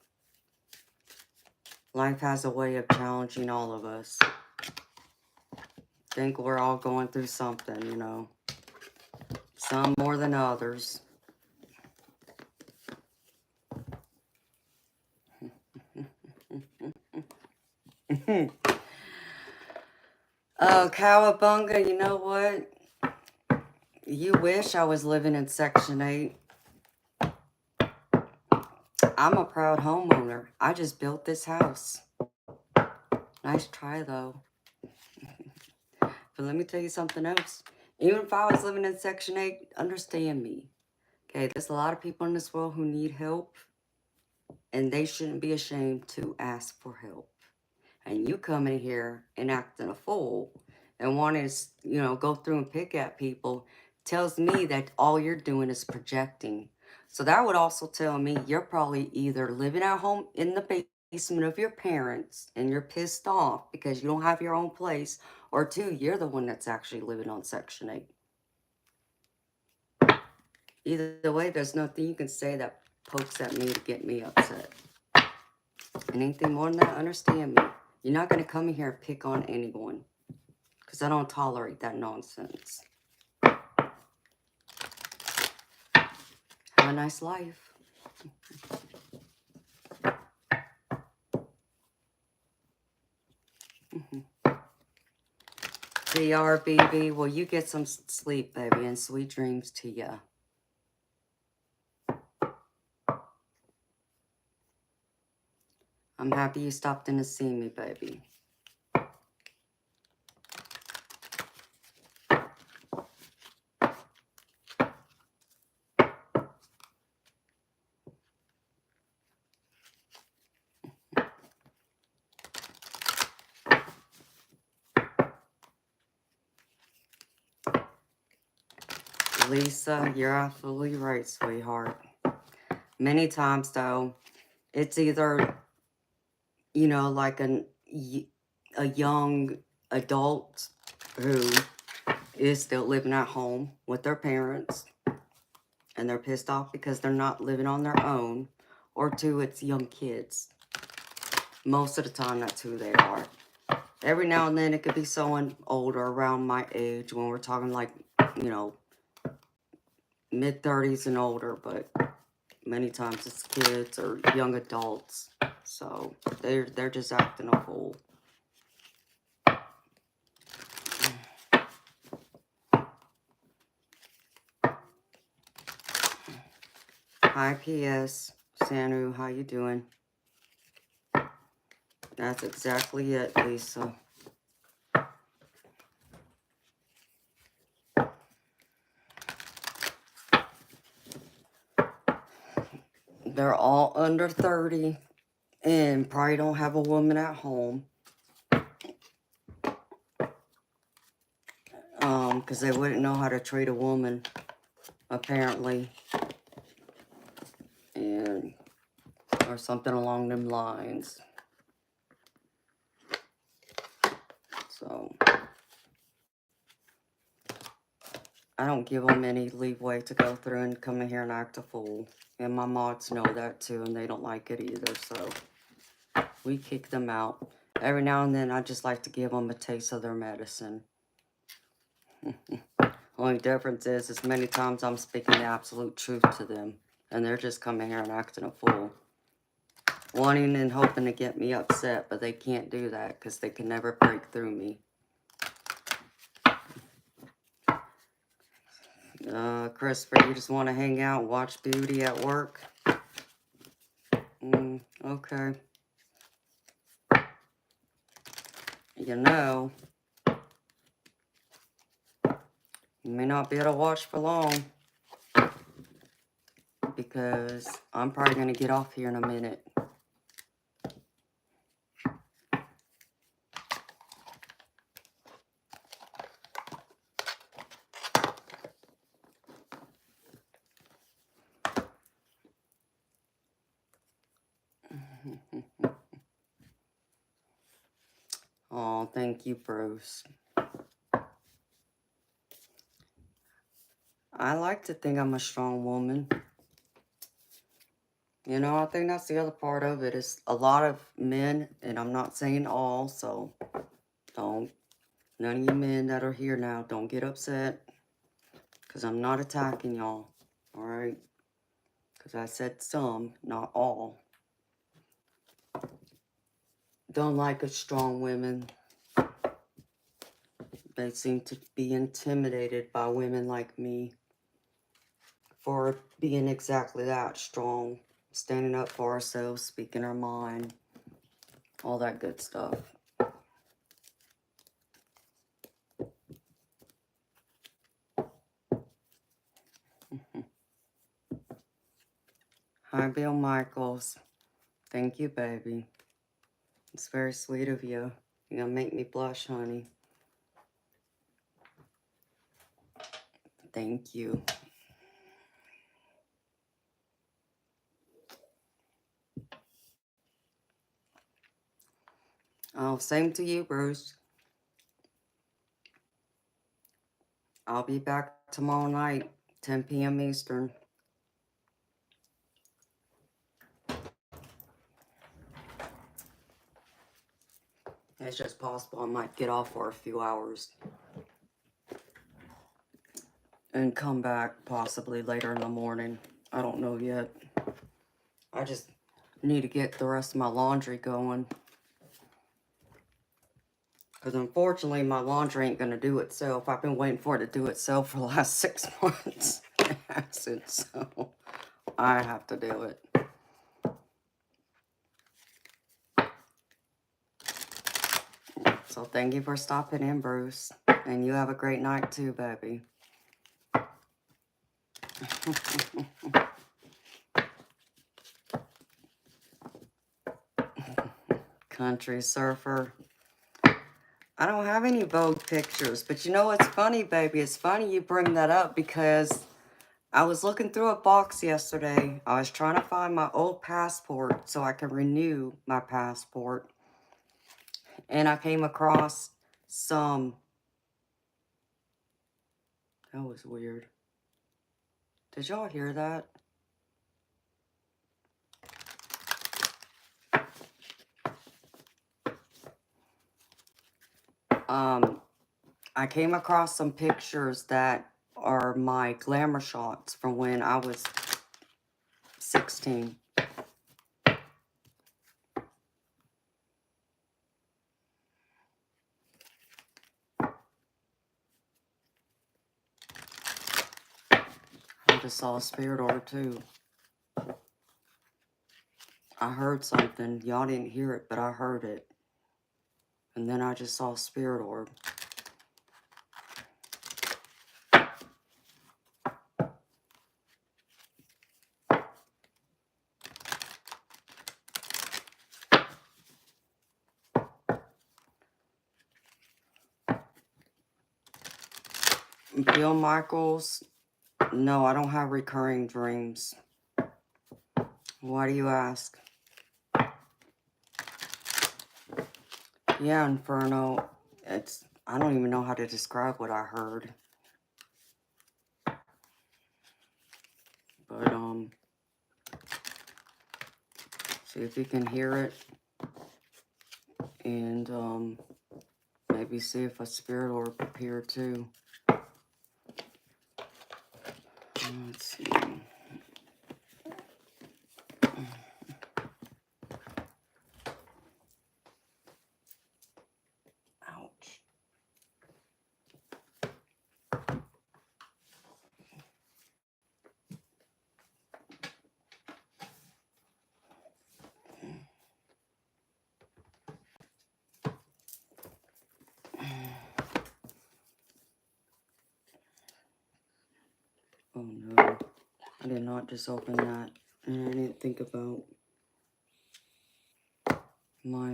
Life has a way of challenging all of us. Think we're all going through something, you know. Some more than others. Oh, Cowabunga, you know what? You wish I was living in Section 8. I'm a proud homeowner. I just built this house. Nice try, though. But let me tell you something else. Even if I was living in Section 8, understand me. Okay, there's a lot of people in this world who need help, and they shouldn't be ashamed to ask for help. And you come in here and acting a fool and wanting to, you know, go through and pick at people tells me that all you're doing is projecting. So that would also tell me you're probably either living at home in the basement of your parents and you're pissed off because you don't have your own place, or 2, you're the one that's actually living on Section 8. Either way, there's nothing you can say that pokes at me to get me upset. Anything more than that, understand me. You're not going to come in here and pick on anyone, because I don't tolerate that nonsense. Have a nice life. BRBB, well, you get some sleep, baby, and sweet dreams to ya. I'm happy you stopped in to see me, baby. Lisa, you're absolutely right, sweetheart. Many times, though, it's either, you know, like a young adult who is still living at home with their parents, and they're pissed off because they're not living on their own, or 2, it's young kids. Most of the time, that's who they are. Every now and then, it could be someone older, around my age, when we're talking like, you know, mid-30s and older, but many times it's kids or young adults. So they're just acting a fool. Hi, PS. Tanu. How you doing? That's exactly it, Lisa. They're all under 30 and probably don't have a woman at home. Because they wouldn't know how to treat a woman, apparently. And, or something along them lines. So, I don't give them any leeway to go through and come in here and act a fool. And my mods know that too, and they don't like it either, so we kick them out. Every now and then, I just like to give them a taste of their medicine. Only difference is many times I'm speaking the absolute truth to them, and they're just coming here and acting a fool. Wanting and hoping to get me upset, but they can't do that because they can never break through me. Christopher, you just want to hang out and watch beauty at work? Okay. You know, you may not be able to watch for long because I'm probably going to get off here in a minute. Oh, thank you, Bruce. I like to think I'm a strong woman. You know, I think that's the other part of it is a lot of men, and I'm not saying all, so none of you men that are here now, don't get upset, because I'm not attacking y'all, all right? Because I said some, not all. Don't like a strong women. They seem to be intimidated by women like me for being exactly that, strong, standing up for ourselves, speaking our mind, all that good stuff. Hi, Bill Michaels. Thank you, baby. It's very sweet of you. You're gonna make me blush, honey. Thank you. Oh, same to you, Bruce. I'll be back tomorrow night, 10 p.m. Eastern. It's just possible I might get off for a few hours and come back possibly later in the morning. I don't know yet. I just need to get the rest of my laundry going. Because unfortunately, my laundry ain't going to do itself. I've been waiting for it to do itself for the last 6 months. It hasn't, so I have to do it. So thank you for stopping in, Bruce. And you have a great night too, baby. Country surfer. I don't have any Vogue pictures, but you know what's funny, baby? It's funny you bring that up because I was looking through a box yesterday. I was trying to find my old passport so I can renew my passport. And I came across some... That was weird. Did y'all hear that? I came across some pictures that are my glamour shots from when I was 16. I just saw a spirit order too. I heard something. Y'all didn't hear it, but I heard it. And then I just saw a spirit orb. Bill Michaels, no, I don't have recurring dreams. Why do you ask? Yeah, Inferno, I don't even know how to describe what I heard. But, see if you can hear it. And, maybe see if a spirit orb appeared too. Let's see. Ouch. Oh no, I did not just open that. And I didn't think about my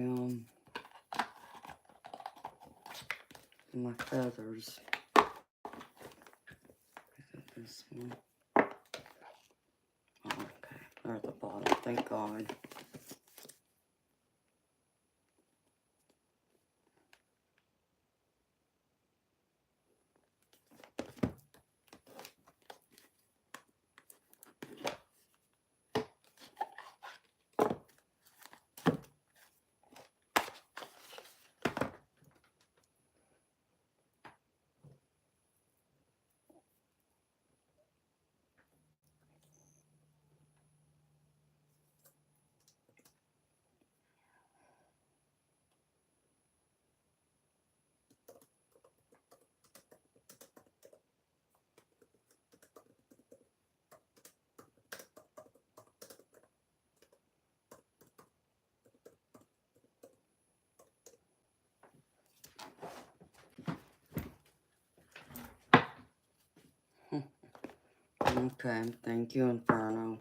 feathers. Is it this one? Oh, okay, they're at the bottom, thank God. Okay, thank you, Inferno.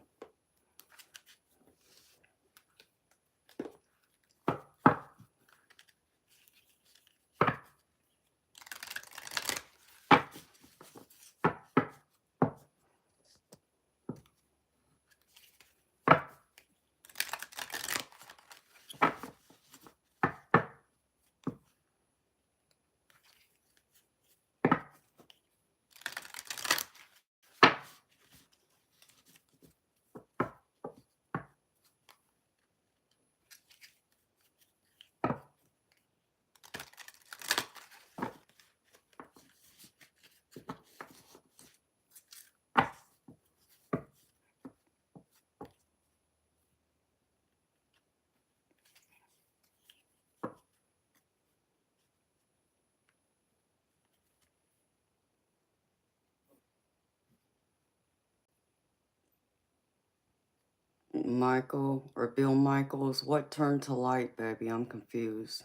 Michael or Bill Michaels, what turned to light, baby? I'm confused.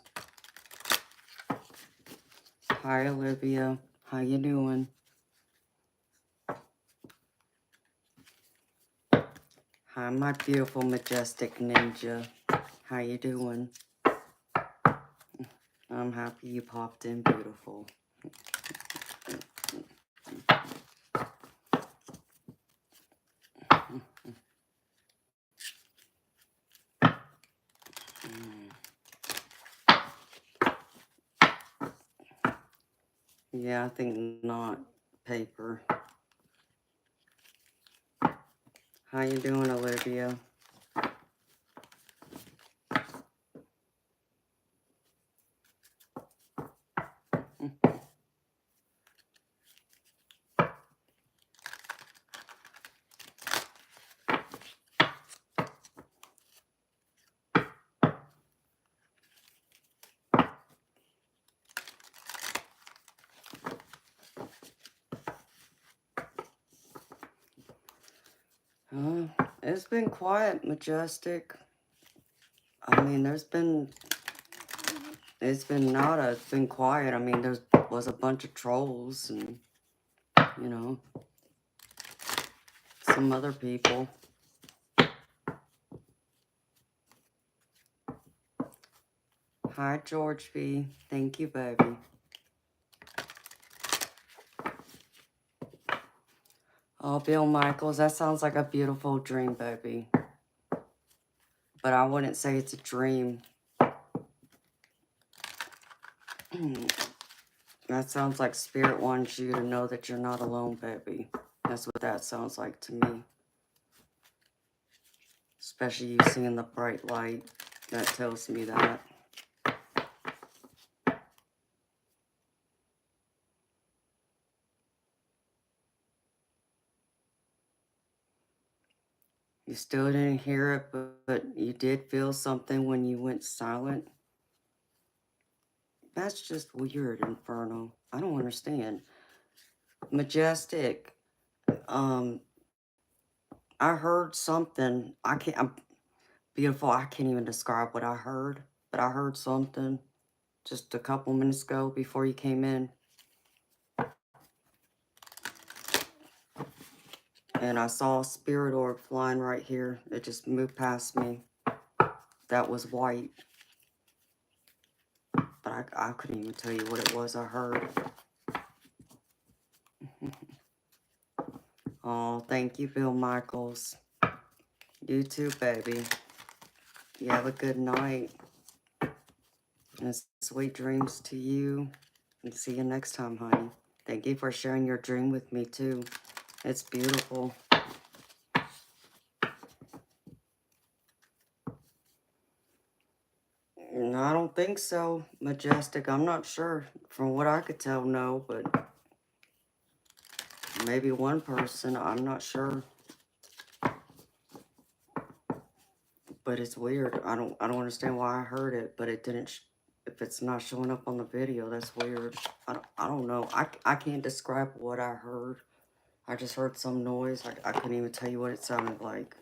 Hi, Olivia. How you doing? Hi, my beautiful, majestic ninja. How you doing? I'm happy you popped in, beautiful. Yeah, I think not paper. How you doing, Olivia? It's been quiet, majestic. I mean, it's been nada, it's been quiet. I mean, there was a bunch of trolls and, you know, some other people. Hi, George B. Thank you, baby. Oh, Bill Michaels, that sounds like a beautiful dream, baby. But I wouldn't say it's a dream. That sounds like Spirit wants you to know that you're not alone, baby. That's what that sounds like to me. Especially you seeing the bright light. That tells me that. You still didn't hear it, but you did feel something when you went silent. That's just weird, Inferno. I don't understand. Majestic. I heard something. I'm beautiful. I can't even describe what I heard, but I heard something just a couple minutes ago before you came in. And I saw a spirit orb flying right here. It just moved past me. That was white. But I couldn't even tell you what it was I heard. Oh, thank you, Bill Michaels. You too, baby. You have a good night. And sweet dreams to you. And see you next time, honey. Thank you for sharing your dream with me, too. It's beautiful. No, I don't think so, Majestic. I'm not sure. From what I could tell, no, but maybe one person. I'm not sure. But it's weird. I don't understand why I heard it, but it didn't. If it's not showing up on the video, that's weird. I don't know. I can't describe what I heard. I just heard some noise. I couldn't even tell you what it sounded like.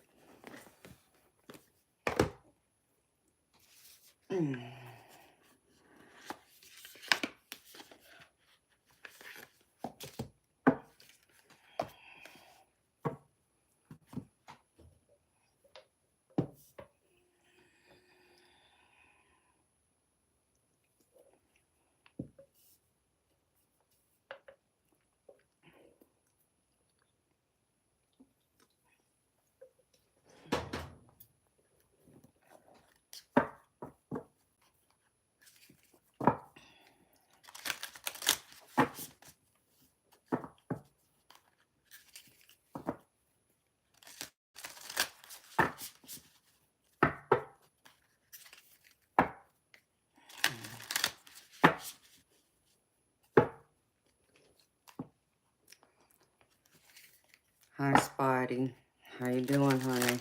Hi, Spidey. How you doing, honey?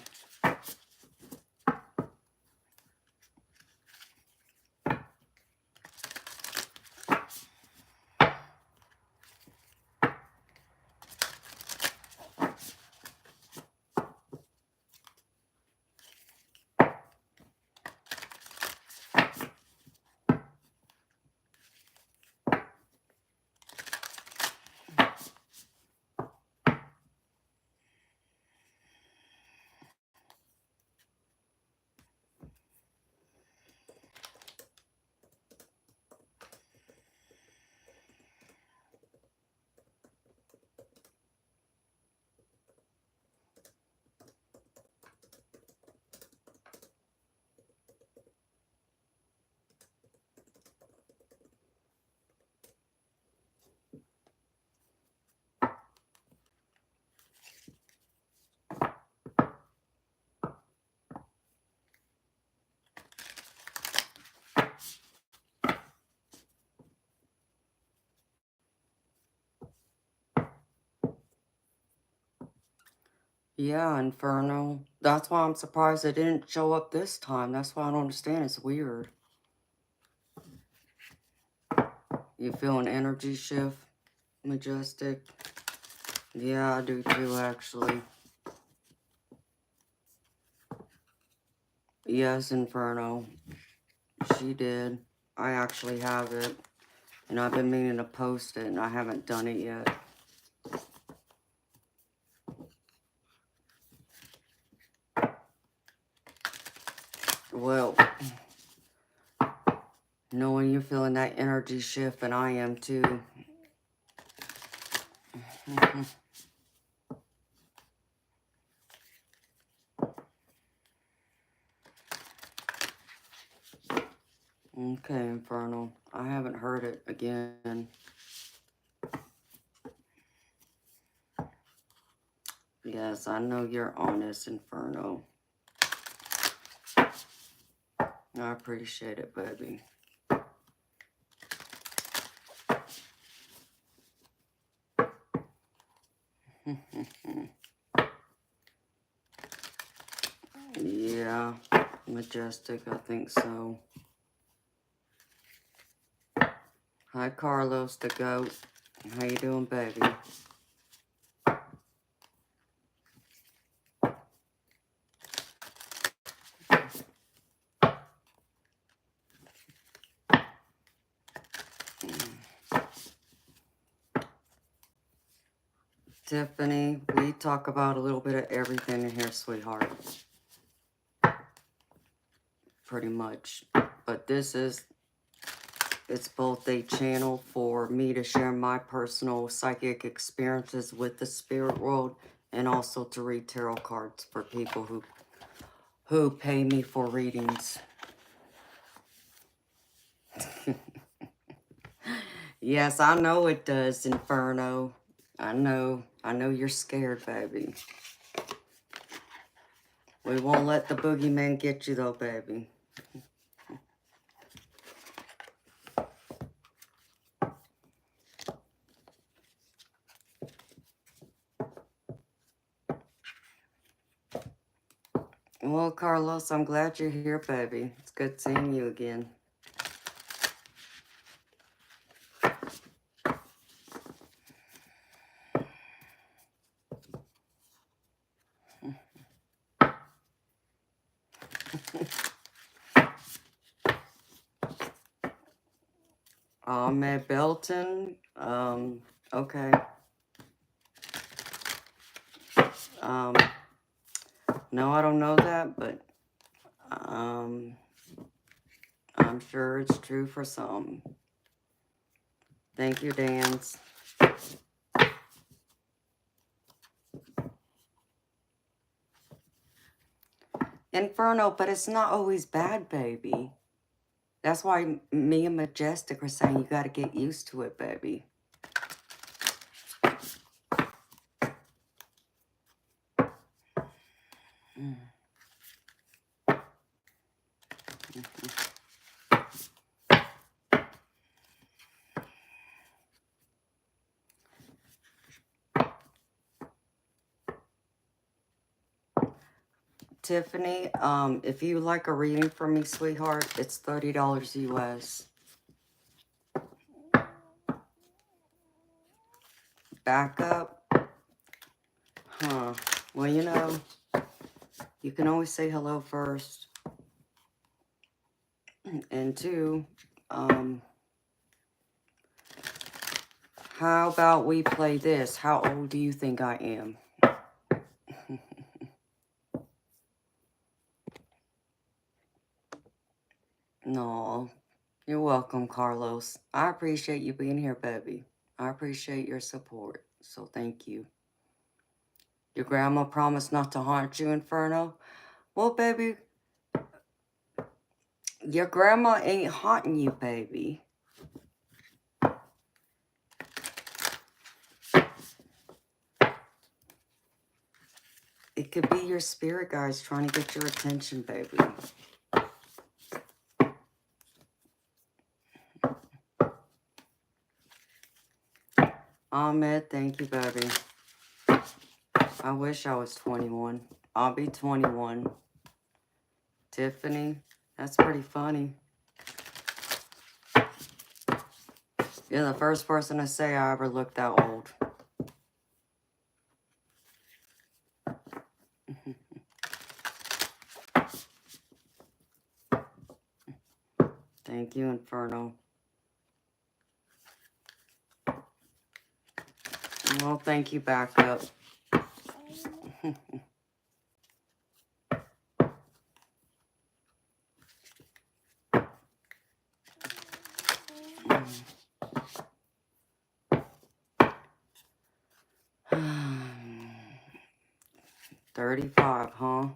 Yeah, Inferno. That's why I'm surprised it didn't show up this time. That's why I don't understand. It's weird. You feel an energy shift, Majestic? Yeah, I do too, actually. Yes, Inferno. She did. I actually have it. And I've been meaning to post it, and I haven't done it yet. Well, knowing you're feeling that energy shift, and I am too. Okay, Infernal. I haven't heard it again. Yes, I know you're honest, Inferno. I appreciate it, baby. Yeah, Majestic, I think so. Hi, Carlos the goat. How you doing, baby? Tiffany, we talk about a little bit of everything in here, sweetheart. Pretty much. But this is, it's both a channel for me to share my personal psychic experiences with the spirit world, and also to read tarot cards for people who pay me for readings. Yes, I know it does, Inferno. I know you're scared, baby. We won't let the boogeyman get you, though, baby. Well, Carlos, I'm glad you're here, baby. It's good seeing you again. Ahmed Belton. Okay. No, I don't know that, but I'm sure it's true for some. Thank you, Dance. Inferno, but it's not always bad, baby. That's why me and Majestic are saying you got to get used to it, baby. Tiffany, if you like a reading from me, sweetheart, it's $30 US. Back up? Huh. Well, you know, you can always say hello first. And two, how about we play this? How old do you think I am? No, you're welcome, Carlos. I appreciate you being here, baby. I appreciate your support, so thank you. Your grandma promised not to haunt you, Inferno? Well, baby, your grandma ain't haunting you, baby. It could be your spirit guides trying to get your attention, baby. Ahmed, thank you, baby. I wish I was 21. I'll be 21. Tiffany, that's pretty funny. You're the first person to say I ever looked that old. Thank you, Inferno. Well, thank you, Backup. $35, huh?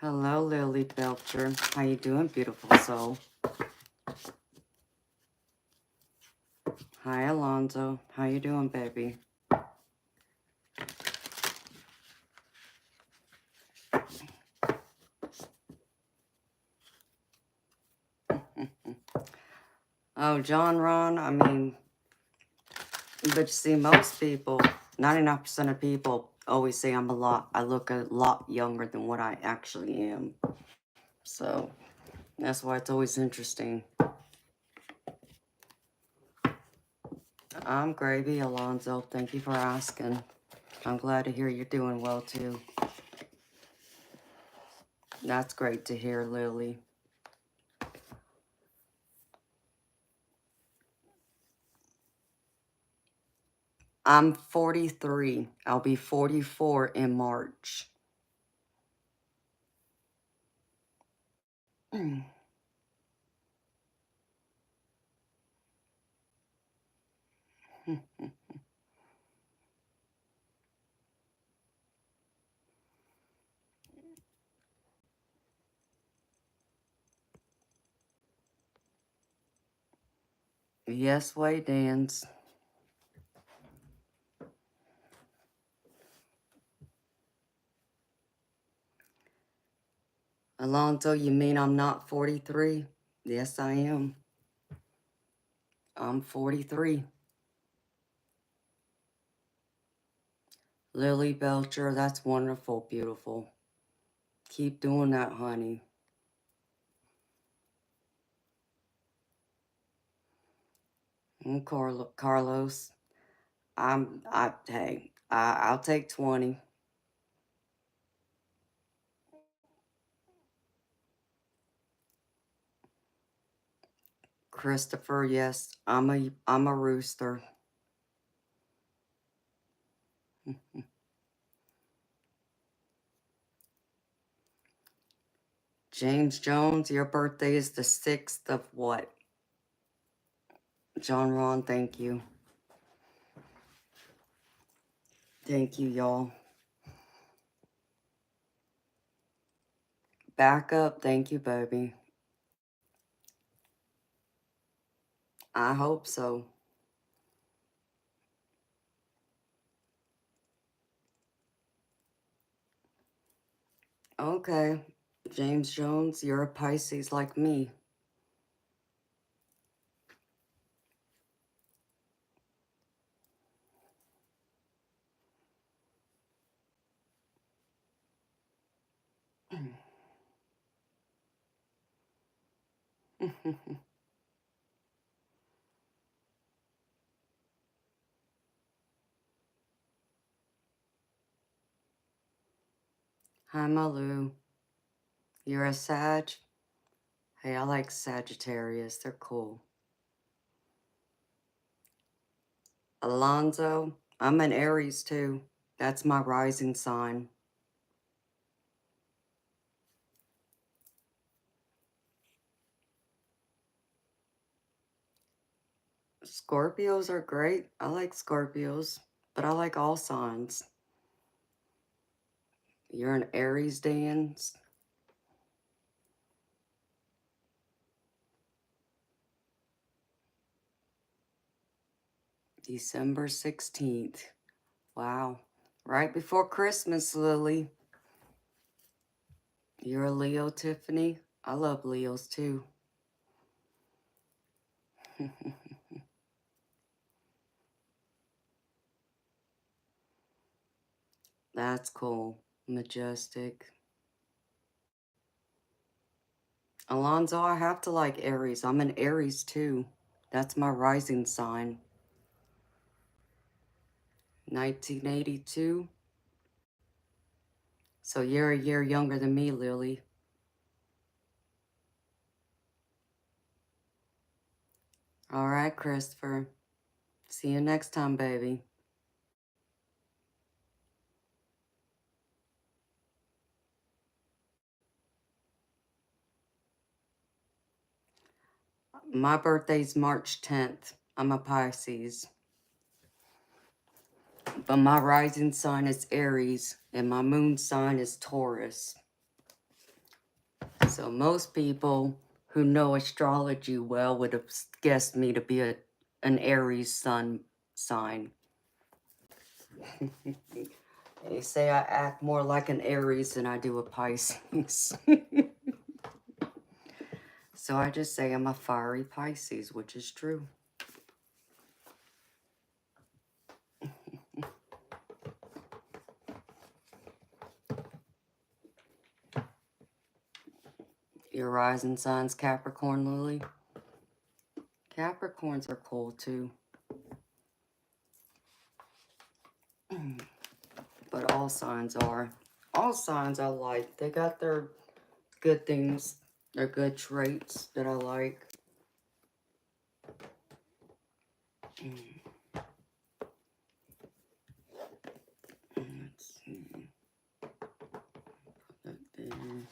Hello, Lily Belcher. How you doing, beautiful soul? Hi, Alonzo. How you doing, baby? Oh, John Ron, I mean, but you see, most people, 99% of people always say I look a lot younger than what I actually am. So, that's why it's always interesting. I'm Gravy, Alonzo. Thank you for asking. I'm glad to hear you're doing well, too. That's great to hear, Lily. I'm 43. I'll be 44 in March. Yes, way, dance. Alonzo, you mean I'm not 43? Yes, I am. I'm 43. Lily Belcher, that's wonderful, beautiful. Keep doing that, honey. And Carlos, I'll take 20. Christopher, yes, I'm a rooster. James Jones, your birthday is the 6th of what? John Ron, thank you. Thank you, y'all. Back up, thank you, baby. I hope so. Okay, James Jones, you're a Pisces like me. Hi, Malu. You're a Sag? Hey, I like Sagittarius. They're cool. Alonzo, I'm an Aries too. That's my rising sign. Scorpios are great. I like Scorpios, but I like all signs. You're an Aries, Dan? December 16th. Wow. Right before Christmas, Lily. You're a Leo, Tiffany? I love Leos too. That's cool. Majestic. Alonzo, I have to like Aries. I'm an Aries too. That's my rising sign. 1982. So you're a year younger than me, Lily. All right, Christopher. See you next time, baby. My birthday's March 10th. I'm a Pisces. But my rising sign is Aries, and my moon sign is Taurus. So most people who know astrology well would have guessed me to be an Aries sun sign. They say I act more like an Aries than I do a Pisces. So I just say I'm a fiery Pisces, which is true. Your rising sign's Capricorn, Lily? Capricorns are cool too. But all signs are. All signs I like. They got their good things, their good traits that I like. Let's see. Put that there.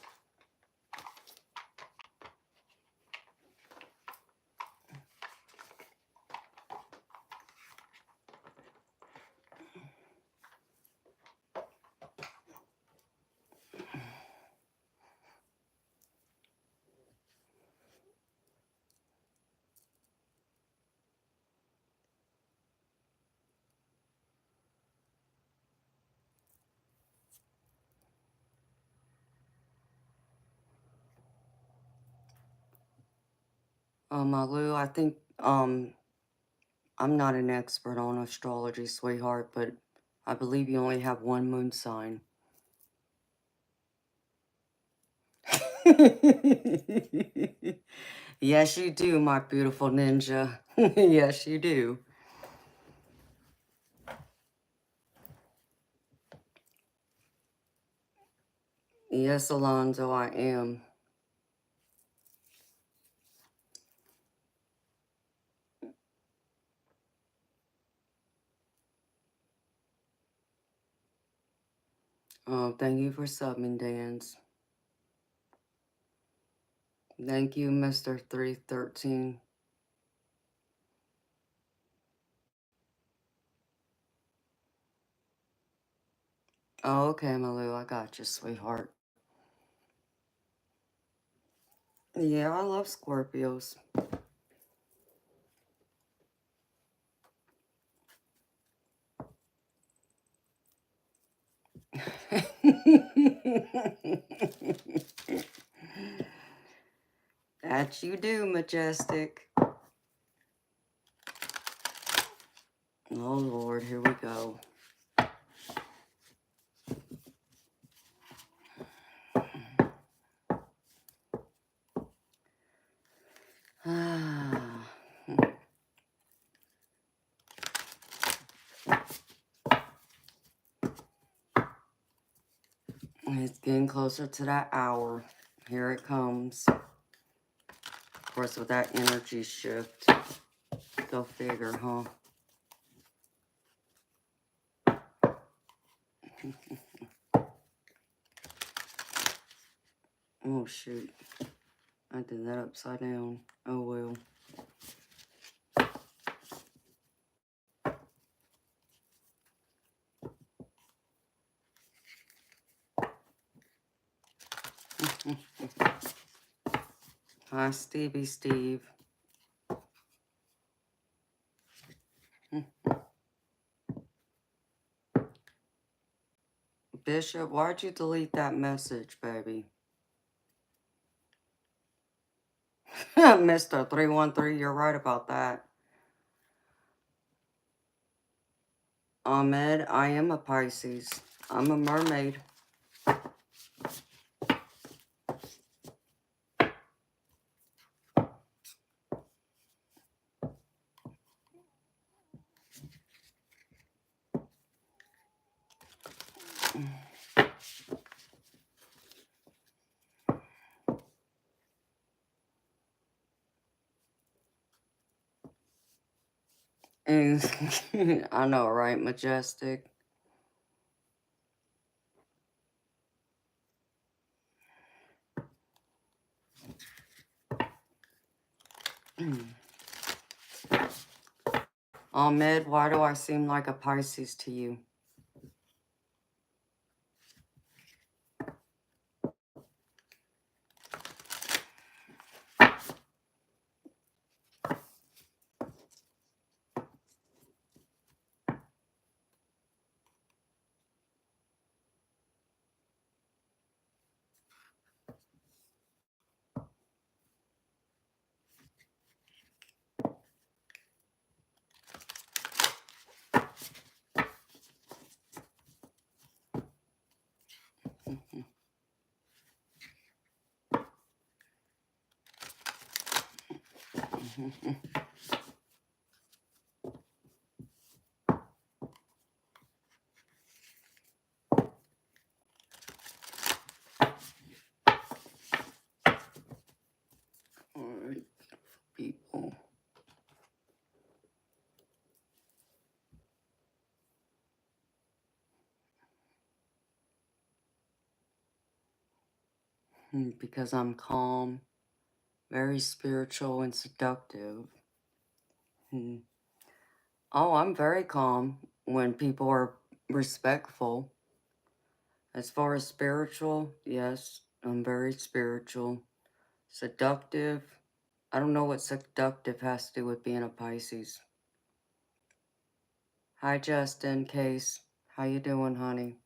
Lou, I think, I'm not an expert on astrology, sweetheart, but I believe you only have one moon sign. Yes, you do, my beautiful ninja. Yes, you do. Yes, Alonzo, I am. Oh, thank you for subbing, Dance. Thank you, Mr. 313. Oh, okay, Malou, I got you, sweetheart. Yeah, I love Scorpios. That you do, Majestic. Oh, Lord, here we go. Ah. It's getting closer to that hour. Here it comes. Of course, with that energy shift. Go figure, huh? Oh, shoot. I did that upside down. Oh, well. Hi, Stevie Steve. Bishop, why'd you delete that message, baby? Mr. 313, you're right about that. Ahmed, I am a Pisces. I'm a mermaid. And I know, right? Majestic. Ahmed, why do I seem like a Pisces to you? Alright, people. Because I'm calm, very spiritual and seductive. Hmm. Oh, I'm very calm when people are respectful. As far as spiritual, yes, I'm very spiritual. Seductive, I don't know what seductive has to do with being a Pisces. Hi, Justin, Case. How you doing, honey?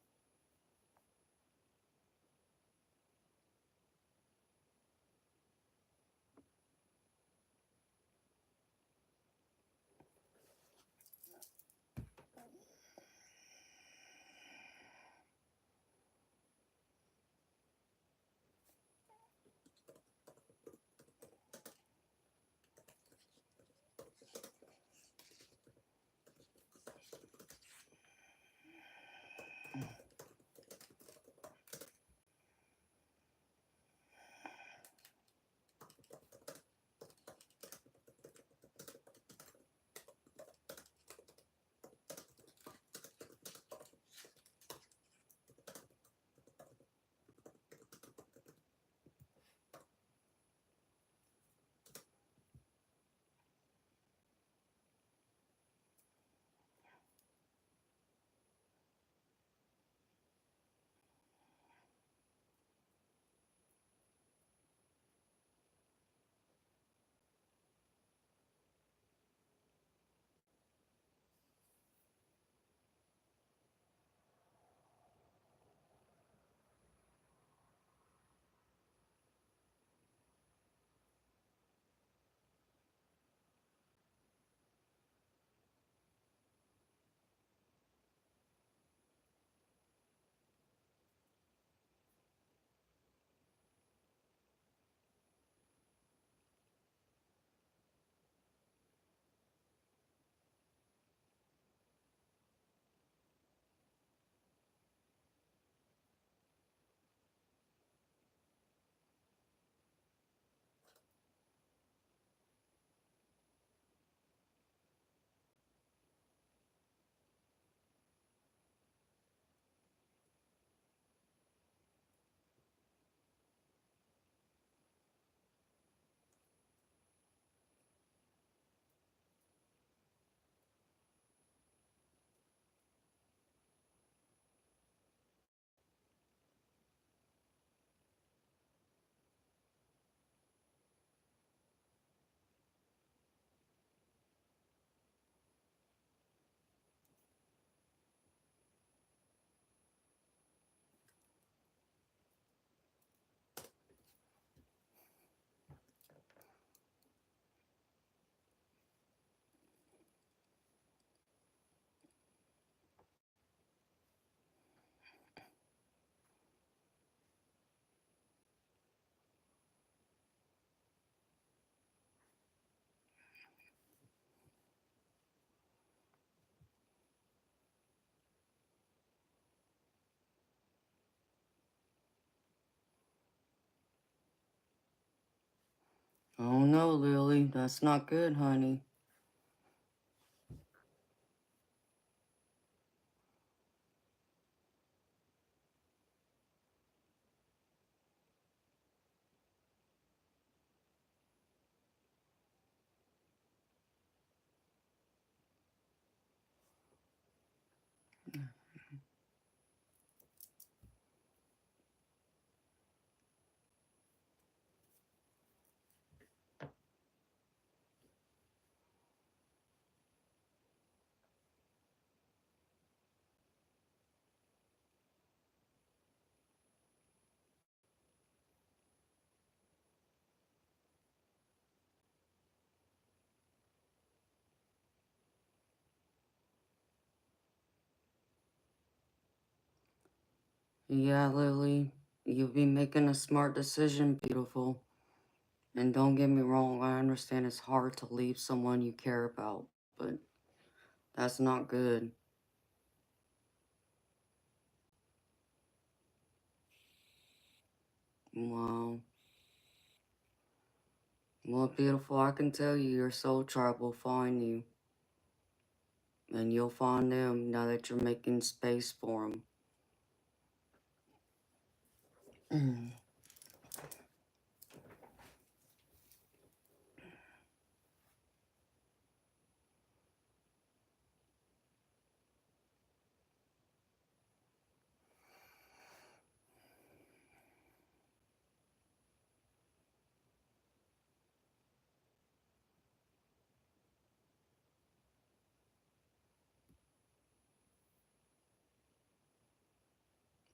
Oh no, Lily, that's not good, honey. Yeah, Lily, you'll be making a smart decision, beautiful. And don't get me wrong, I understand it's hard to leave someone you care about, but that's not good. Wow. Well, beautiful, I can tell you your soul tribe will find you, and you'll find them now that you're making space for them.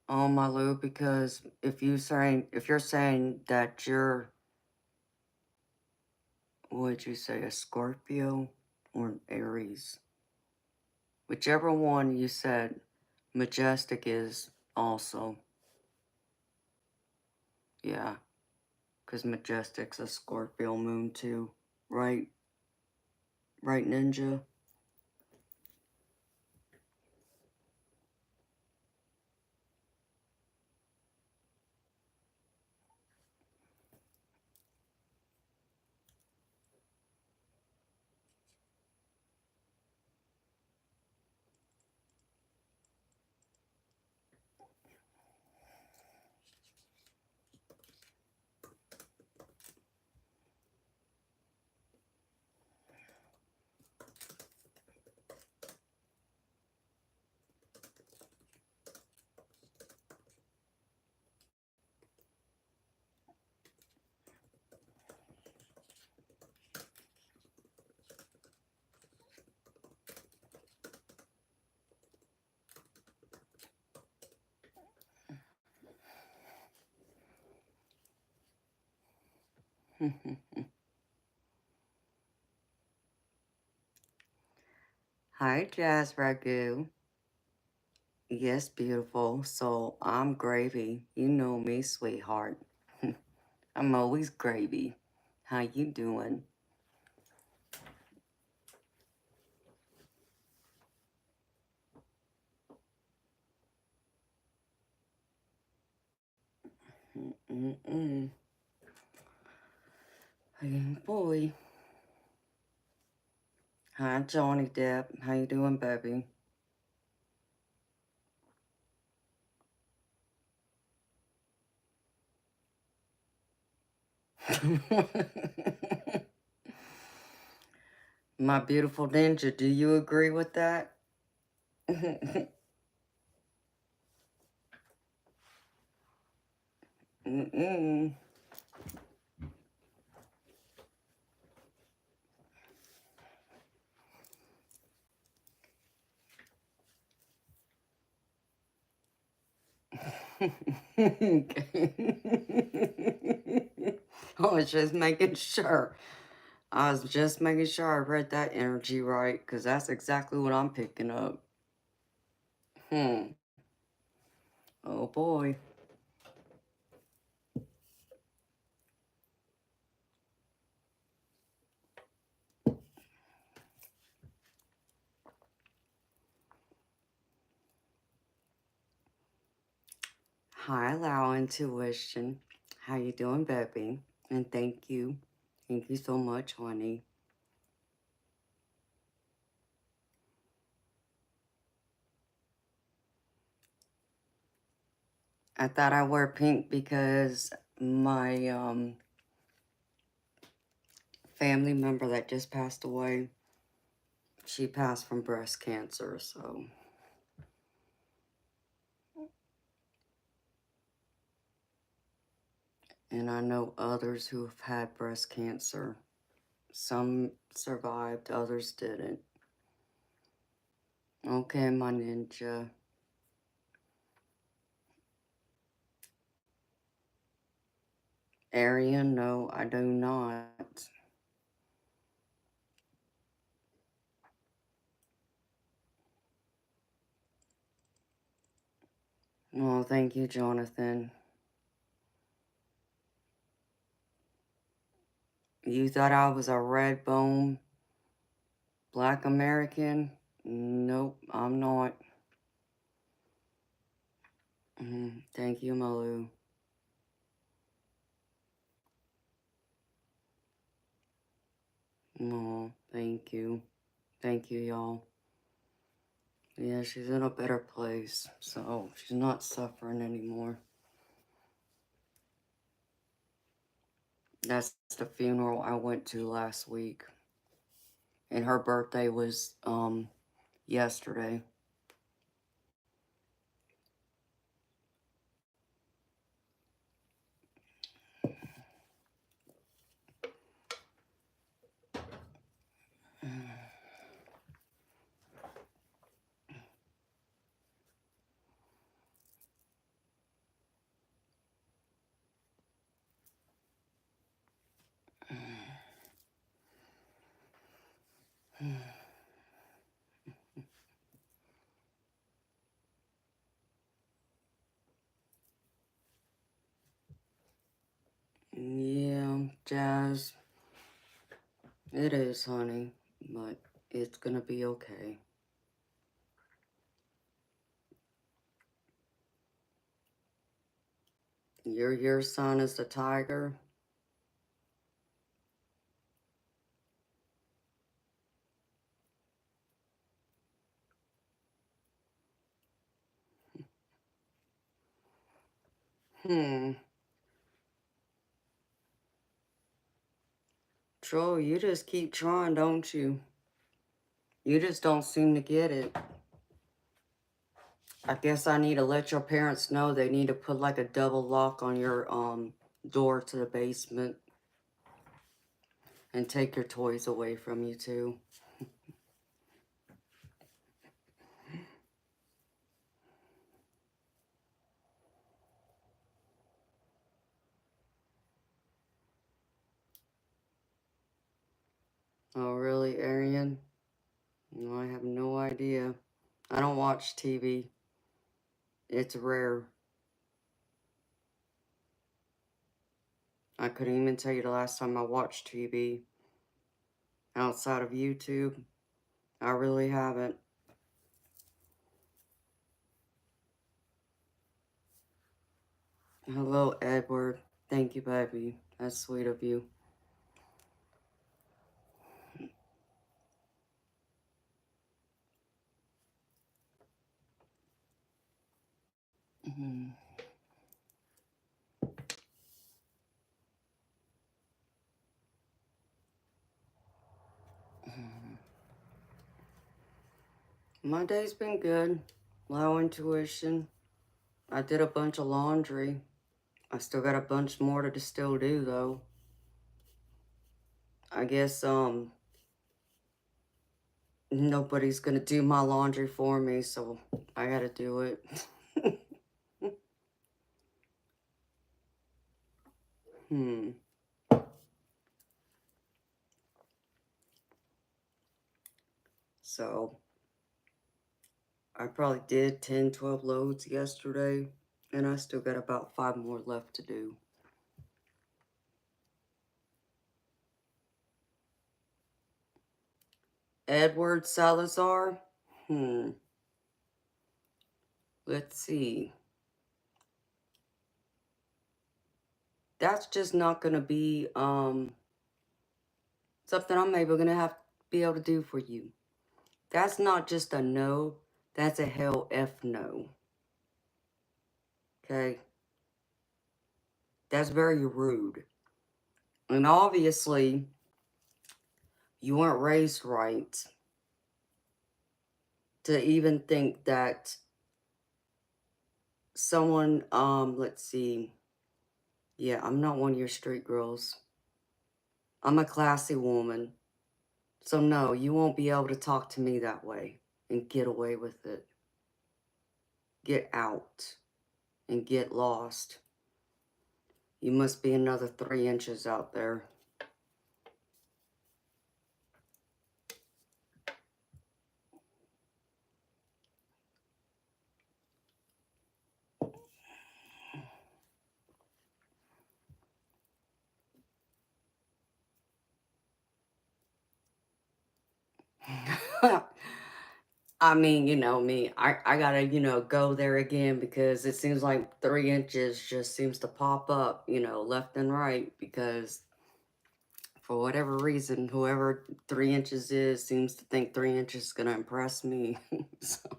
Oh, my Lou, because if you're saying that you're, what would you say, a Scorpio or an Aries? Whichever one you said, Majestic is also. Yeah, because Majestic's a Scorpio moon too. Right? Right, Ninja? Hi, Jazz Ragu. Yes, beautiful. So I'm Gravy. You know me, sweetheart. I'm always Gravy. How you doing? Mm-mm-mm. Hey, boy. Hi, Johnny Depp. How you doing, baby? My beautiful ninja, do you agree with that? Mm-mm. I was just making sure. I was just making sure I read that energy right, because that's exactly what I'm picking up. Hmm. Oh boy. Hi, Allow Intuition. How you doing, baby? And thank you. Thank you so much, honey. I thought I wore pink because my family member that just passed away, she passed from breast cancer, so. And I know others who have had breast cancer. Some survived, others didn't. Okay, my ninja. Arian, no, I do not. Oh, thank you, Jonathan. You thought I was a red bone black American? Nope, I'm not. Thank you, Malu. Oh, thank you. Thank you, y'all. Yeah, she's in a better place, so she's not suffering anymore. That's the funeral I went to last week. And her birthday was yesterday. Yeah, Jazz. It is, honey, but it's gonna be okay. Your son is the tiger. Hmm. Troll, you just keep trying, don't you? You just don't seem to get it. I guess I need to let your parents know they need to put like a double lock on your door to the basement and take your toys away from you too. Oh, really, Arian? No, I have no idea. I don't watch TV. It's rare. I couldn't even tell you the last time I watched TV outside of YouTube. I really haven't. Hello, Edward. Thank you, baby. That's sweet of you. Mhm. My day's been good. Low intuition. I did a bunch of laundry. I still got a bunch more to still do, though. I guess, nobody's gonna do my laundry for me, so I gotta do it. Hmm. So, I probably did 10, 12 loads yesterday, and I still got about 5 more left to do. Edward Salazar? Let's see. That's just not gonna be something I'm maybe gonna have to be able to do for you. That's not just a no, that's a hell F no. Okay? That's very rude. And obviously, you weren't raised right to even think that someone, let's see. Yeah, I'm not one of your street girls. I'm a classy woman. So no, you won't be able to talk to me that way and get away with it. Get out and get lost. You must be another 3 inches out there. I mean, you know me. I gotta, go there again because it seems like 3 inches just seems to pop up, left and right because for whatever reason, whoever 3 inches is seems to think 3 inches is gonna impress me. So,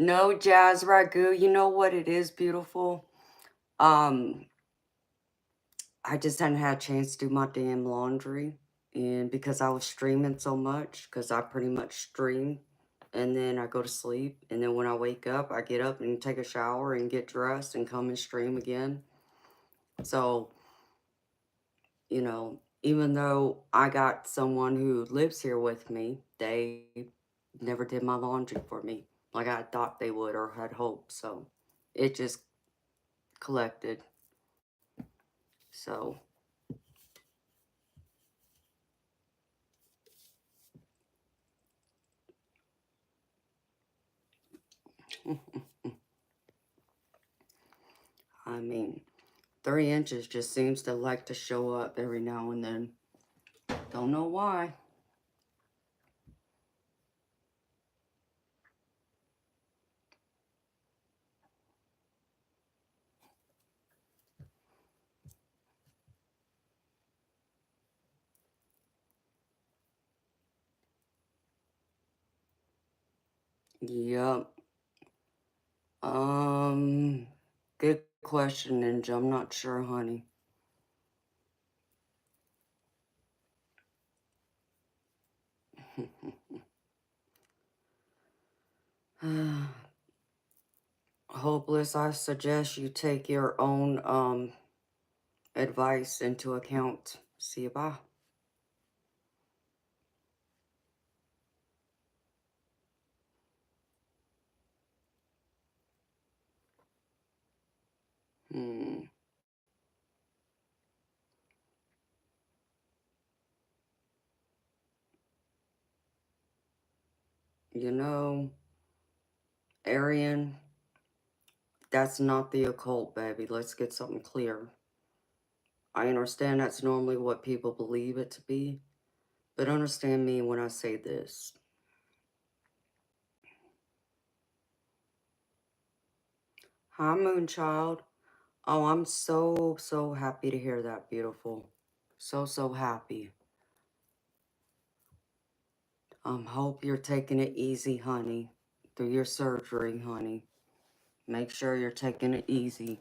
no, Jazz Ragu, you know what it is, beautiful? Um, I just hadn't had a chance to do my damn laundry. And because I was streaming so much, because I pretty much stream and then I go to sleep. And then when I wake up, I get up and take a shower and get dressed and come and stream again. So, even though I got someone who lives here with me, they never did my laundry for me like I thought they would or had hoped. So it just collected. So, I mean, 3 inches just seems to like to show up every now and then. Don't know why. Yup. Um, Good question, Ninja. I'm not sure, honey. Hopeless, I suggest you take your own advice into account. See you, bye. Hmm. You know, Arian, that's not the occult, baby. Let's get something clear. I understand that's normally what people believe it to be, but understand me when I say this. Hi, Moonchild. Oh, I'm so, so happy to hear that, beautiful. So, so happy. Hope you're taking it easy, honey, through your surgery, honey. Make sure you're taking it easy.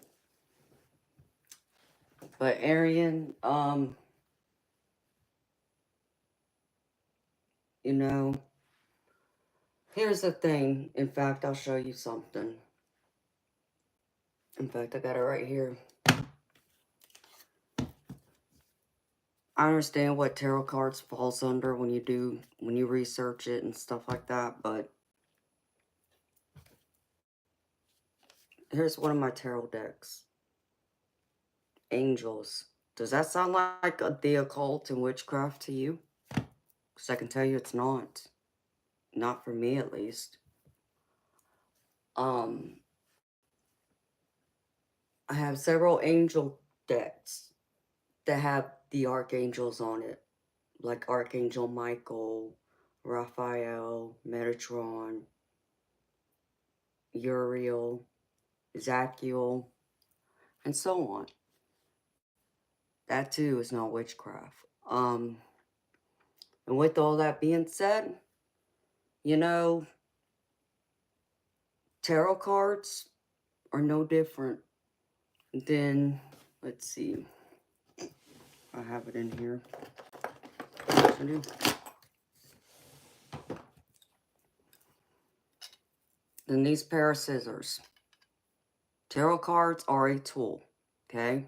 But Arian, you know, here's the thing. In fact, I'll show you something. In fact, I got it right here. I understand what tarot cards falls under when you research it and stuff like that, but here's one of my tarot decks. Angels. Does that sound like the occult and witchcraft to you? Because I can tell you it's not. Not for me, at least. Um, I have several angel decks that have the archangels on it, like Archangel Michael, Raphael, Metatron, Uriel, Zachiel, and so on. That too is not witchcraft. And with all that being said, you know, tarot cards are no different than, let's see, I have it in here. Then these pair of scissors. Tarot cards are a tool, okay?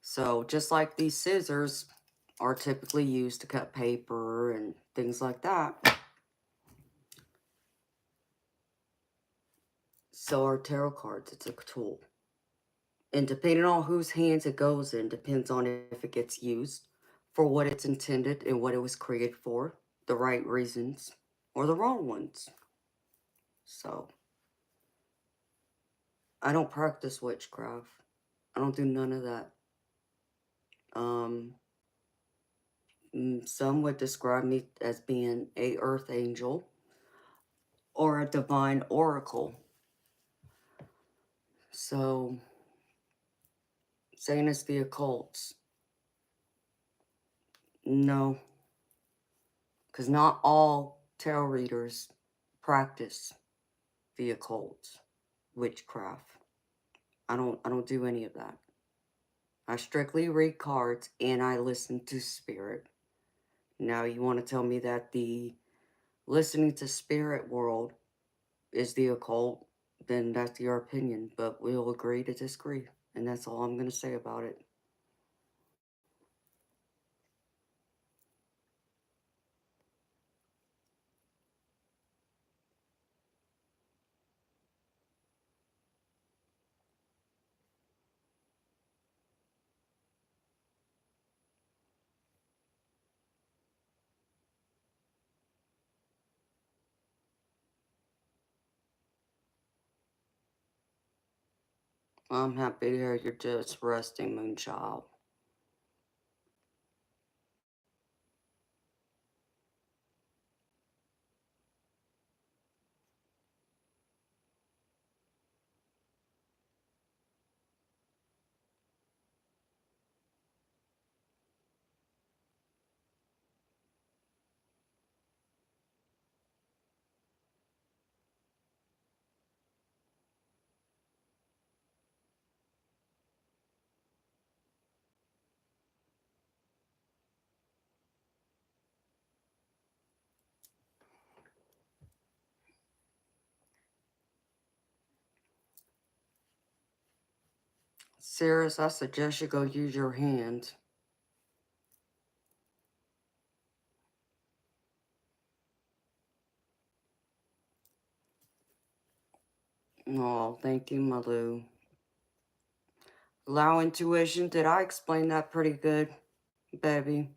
So just like these scissors are typically used to cut paper and things like that, so are tarot cards. It's a tool. And depending on whose hands it goes in, depends on if it gets used for what it's intended and what it was created for, the right reasons or the wrong ones. So, I don't practice witchcraft. I don't do none of that. Um, Some would describe me as being a earth angel or a divine oracle. So, saying it's the occult, no, because not all tarot readers practice the occult, witchcraft. I don't do any of that. I strictly read cards and I listen to spirit. Now you want to tell me that the listening to spirit world is the occult, then that's your opinion, but we'll agree to disagree. And that's all I'm going to say about it. I'm happy to hear you're just resting, Moonchild. Sirius, I suggest you go use your hand. Oh, thank you, Malou. Allow intuition. Did I explain that pretty good, baby?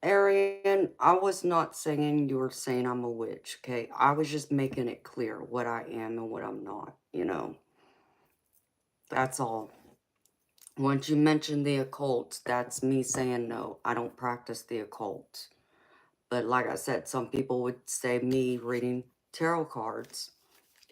Arian, I was not saying you were saying I'm a witch, okay? I was just making it clear what I am and what I'm not, you know? That's all. Once you mention the occult, that's me saying no, I don't practice the occult. But like I said, some people would say me reading tarot cards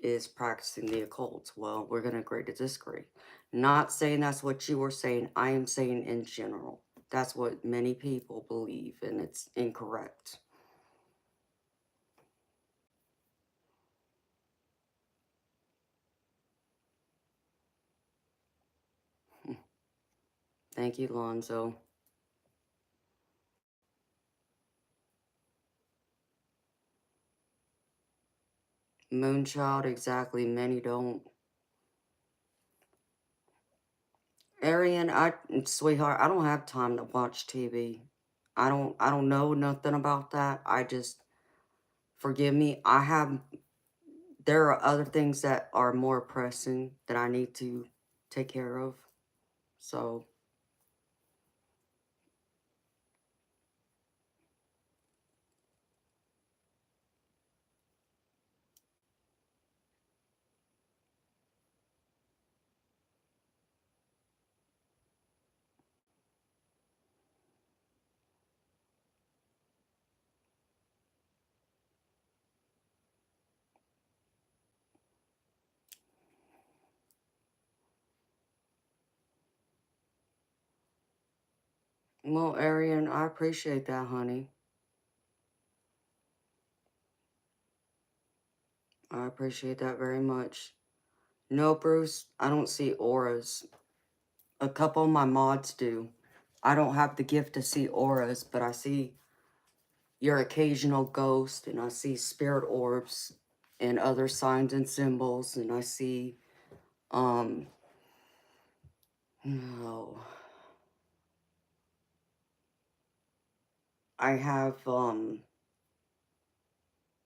is practicing the occult. Well, we're going to agree to disagree. Not saying that's what you were saying. I am saying in general. That's what many people believe, and it's incorrect. Thank you, Lonzo. Moonchild, exactly. Many don't. Arian, sweetheart, I don't have time to watch TV. I don't know nothing about that. I just, forgive me. There are other things that are more pressing that I need to take care of. So, well, Arian, I appreciate that, honey. I appreciate that very much. No, Bruce, I don't see auras. A couple of my mods do. I don't have the gift to see auras, but I see your occasional ghost, and I see spirit orbs and other signs and symbols, and I see, no. I have,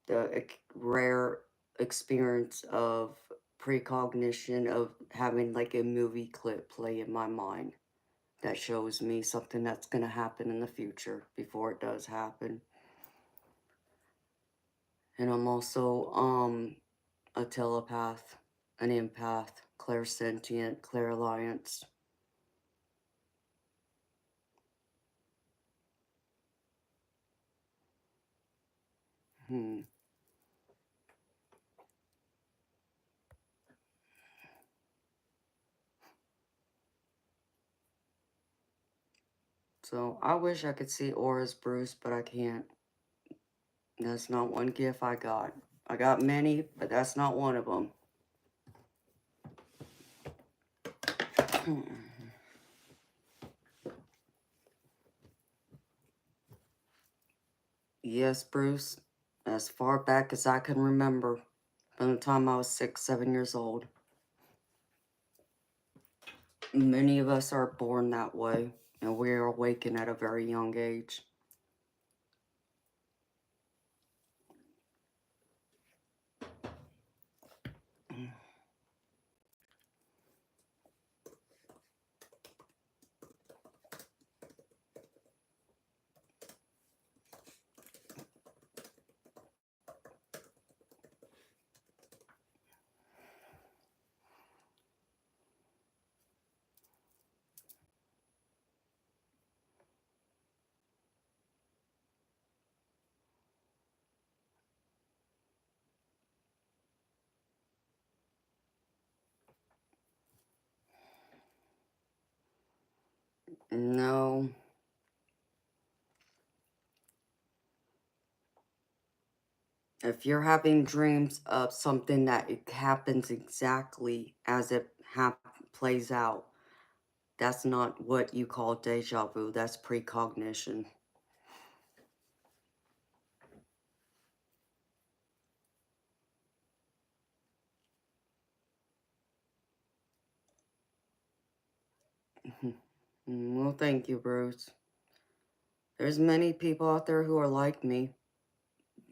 the rare experience of precognition of having like a movie clip play in my mind that shows me something that's going to happen in the future before it does happen. And I'm also a telepath. an empath, clairsentient, clairvoyance. Hmm. So I wish I could see auras, Bruce, but I can't. That's not one gift I got. I got many, but that's not one of them. Yes, Bruce. As far back as I can remember, from the time I was 6, 7 years old. Many of us are born that way, and we are awakened at a very young age. No. If you're having dreams of something that it happens exactly as it plays out, that's not what you call deja vu. That's precognition. Well, thank you, Bruce. There's many people out there who are like me.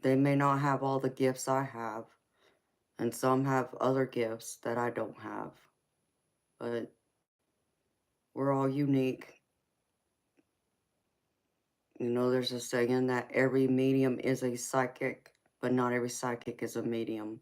They may not have all the gifts I have, and some have other gifts that I don't have. But we're all unique. You know, there's a saying that every medium is a psychic, but not every psychic is a medium.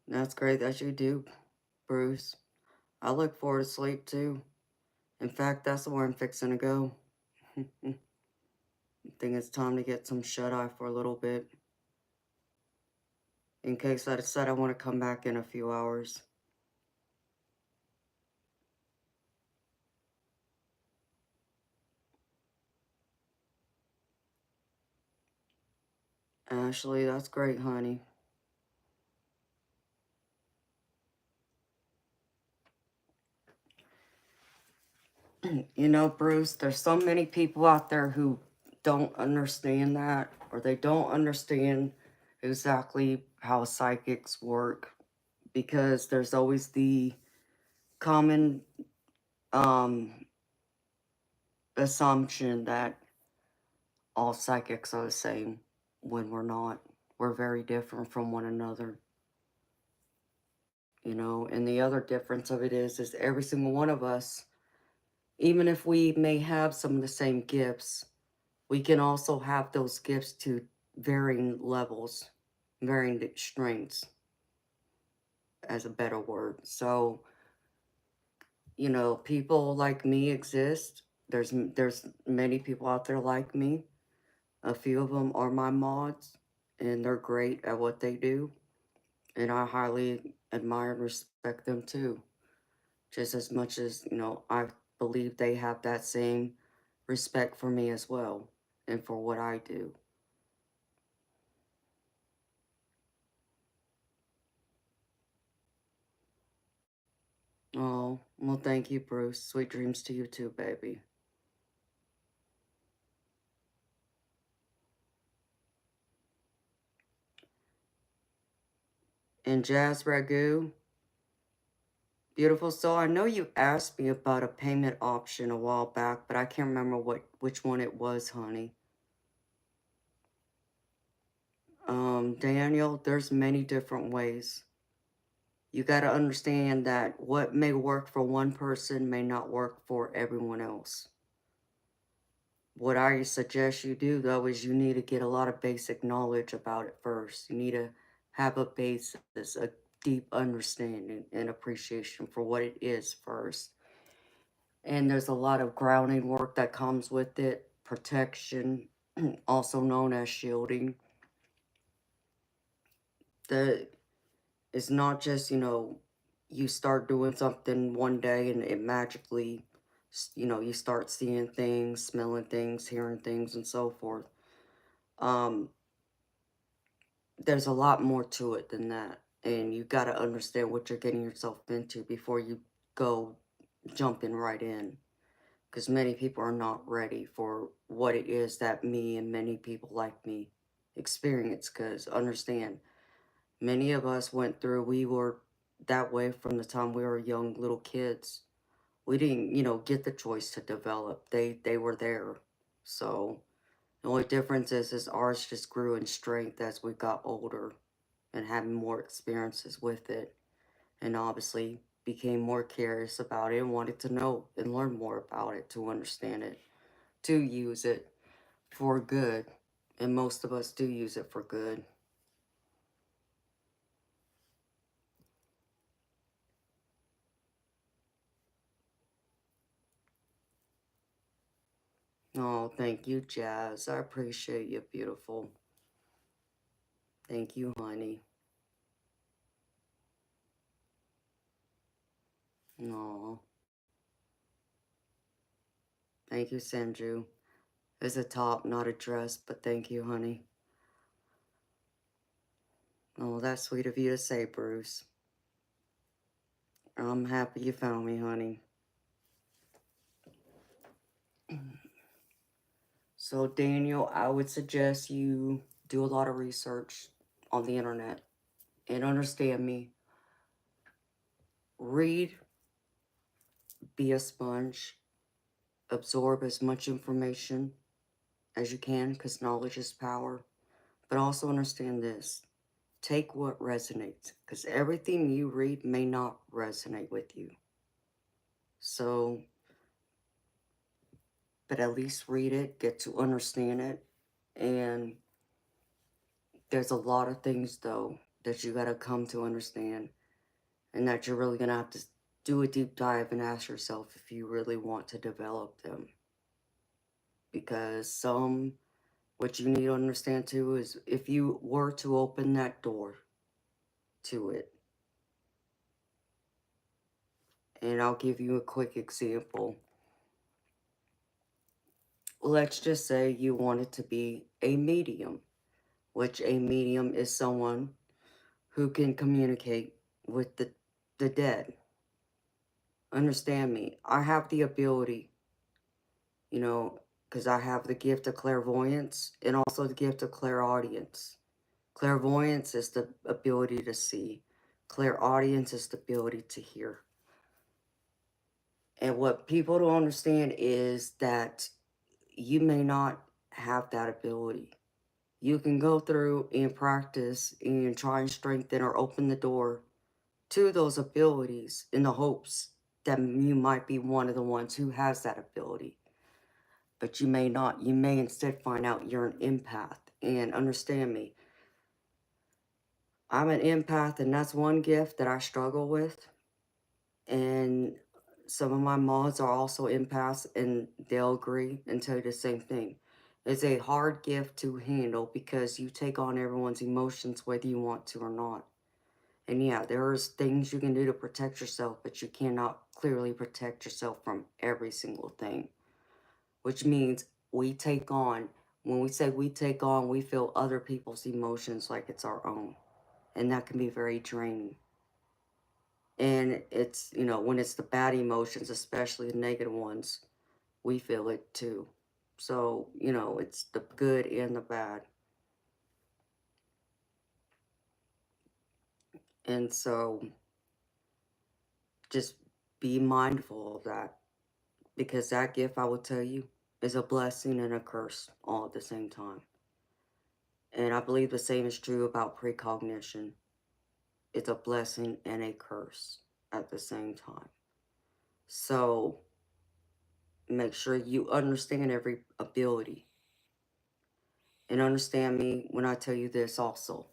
That's great that you do, Bruce. I look forward to sleep too. In fact, that's where I'm fixing to go. I think it's time to get some shut-eye for a little bit. In case I decide I want to come back in a few hours. Ashley, that's great, honey. You know, Bruce, there's so many people out there who don't understand that, or they don't understand exactly how psychics work, because there's always the common assumption that all psychics are the same, when we're not. We're very different from one another. You know, and the other difference of it is every single one of us, even if we may have some of the same gifts, we can also have those gifts to varying levels, varying strengths, as a better word. So, you know, people like me exist. There's many people out there like me. A few of them are my mods, and they're great at what they do. And I highly admire and respect them too. Just as much as, you know, I believe they have that same respect for me as well, and for what I do. Oh, well, thank you, Bruce. Sweet dreams to you too, baby. And Jazz Ragu, beautiful soul, I know you asked me about a payment option a while back, but I can't remember which one it was, honey. Daniel, there's many different ways. You got to understand that what may work for one person may not work for everyone else. What I suggest you do, though, is you need to get a lot of basic knowledge about it first. You need to have a basis, a deep understanding and appreciation for what it is first. And there's a lot of grounding work that comes with it, protection, also known as shielding. The It's not just, you start doing something one day and it magically, you start seeing things, smelling things, hearing things, and so forth. Um, there's a lot more to it than that. And you got to understand what you're getting yourself into before you go jumping right in. Because many people are not ready for what it is that me and many people like me experience. Because understand, many of us went through, we were that way from the time we were young little kids. We didn't, get the choice to develop. They were there. So the only difference is ours just grew in strength as we got older and had more experiences with it. And obviously became more curious about it and wanted to know and learn more about it, to understand it, to use it for good. And most of us do use it for good. Oh, thank you, Jazz. I appreciate you, beautiful. Thank you, honey. Oh, thank you, Sanju. It's a top, not a dress, but thank you, honey. Oh, that's sweet of you to say, Bruce. I'm happy you found me, honey. So, Daniel, I would suggest you do a lot of research on the internet and understand me. Read, be a sponge, absorb as much information as you can because knowledge is power. But also understand this, take what resonates because everything you read may not resonate with you. So, but at least read it, get to understand it. And there's a lot of things, though, that you got to come to understand and that you're really going to have to do a deep dive and ask yourself if you really want to develop them. Because what you need to understand too is if you were to open that door to it, and I'll give you a quick example. Let's just say you wanted to be a medium, which a medium is someone who can communicate with the dead. Understand me, I have the ability, because I have the gift of clairvoyance and also the gift of clairaudience. Clairvoyance is the ability to see. Clairaudience is the ability to hear. And what people don't understand is that you may not have that ability. You can go through and practice and try and strengthen or open the door to those abilities in the hopes that you might be one of the ones who has that ability. But you may not. You may instead find out you're an empath. And understand me, I'm an empath, and that's one gift that I struggle with. And some of my mods are also empaths, and they'll agree and tell you the same thing. It's a hard gift to handle because you take on everyone's emotions whether you want to or not. And yeah, there's things you can do to protect yourself, but you cannot clearly protect yourself from every single thing. Which means when we say we take on, we feel other people's emotions like it's our own. And that can be very draining. And it's, when it's the bad emotions, especially the negative ones, we feel it too. So, it's the good and the bad. And so just be mindful of that. Because that gift, I will tell you, is a blessing and a curse all at the same time. And I believe the same is true about precognition. It's a blessing and a curse at the same time. So make sure you understand every ability. And understand me when I tell you this also.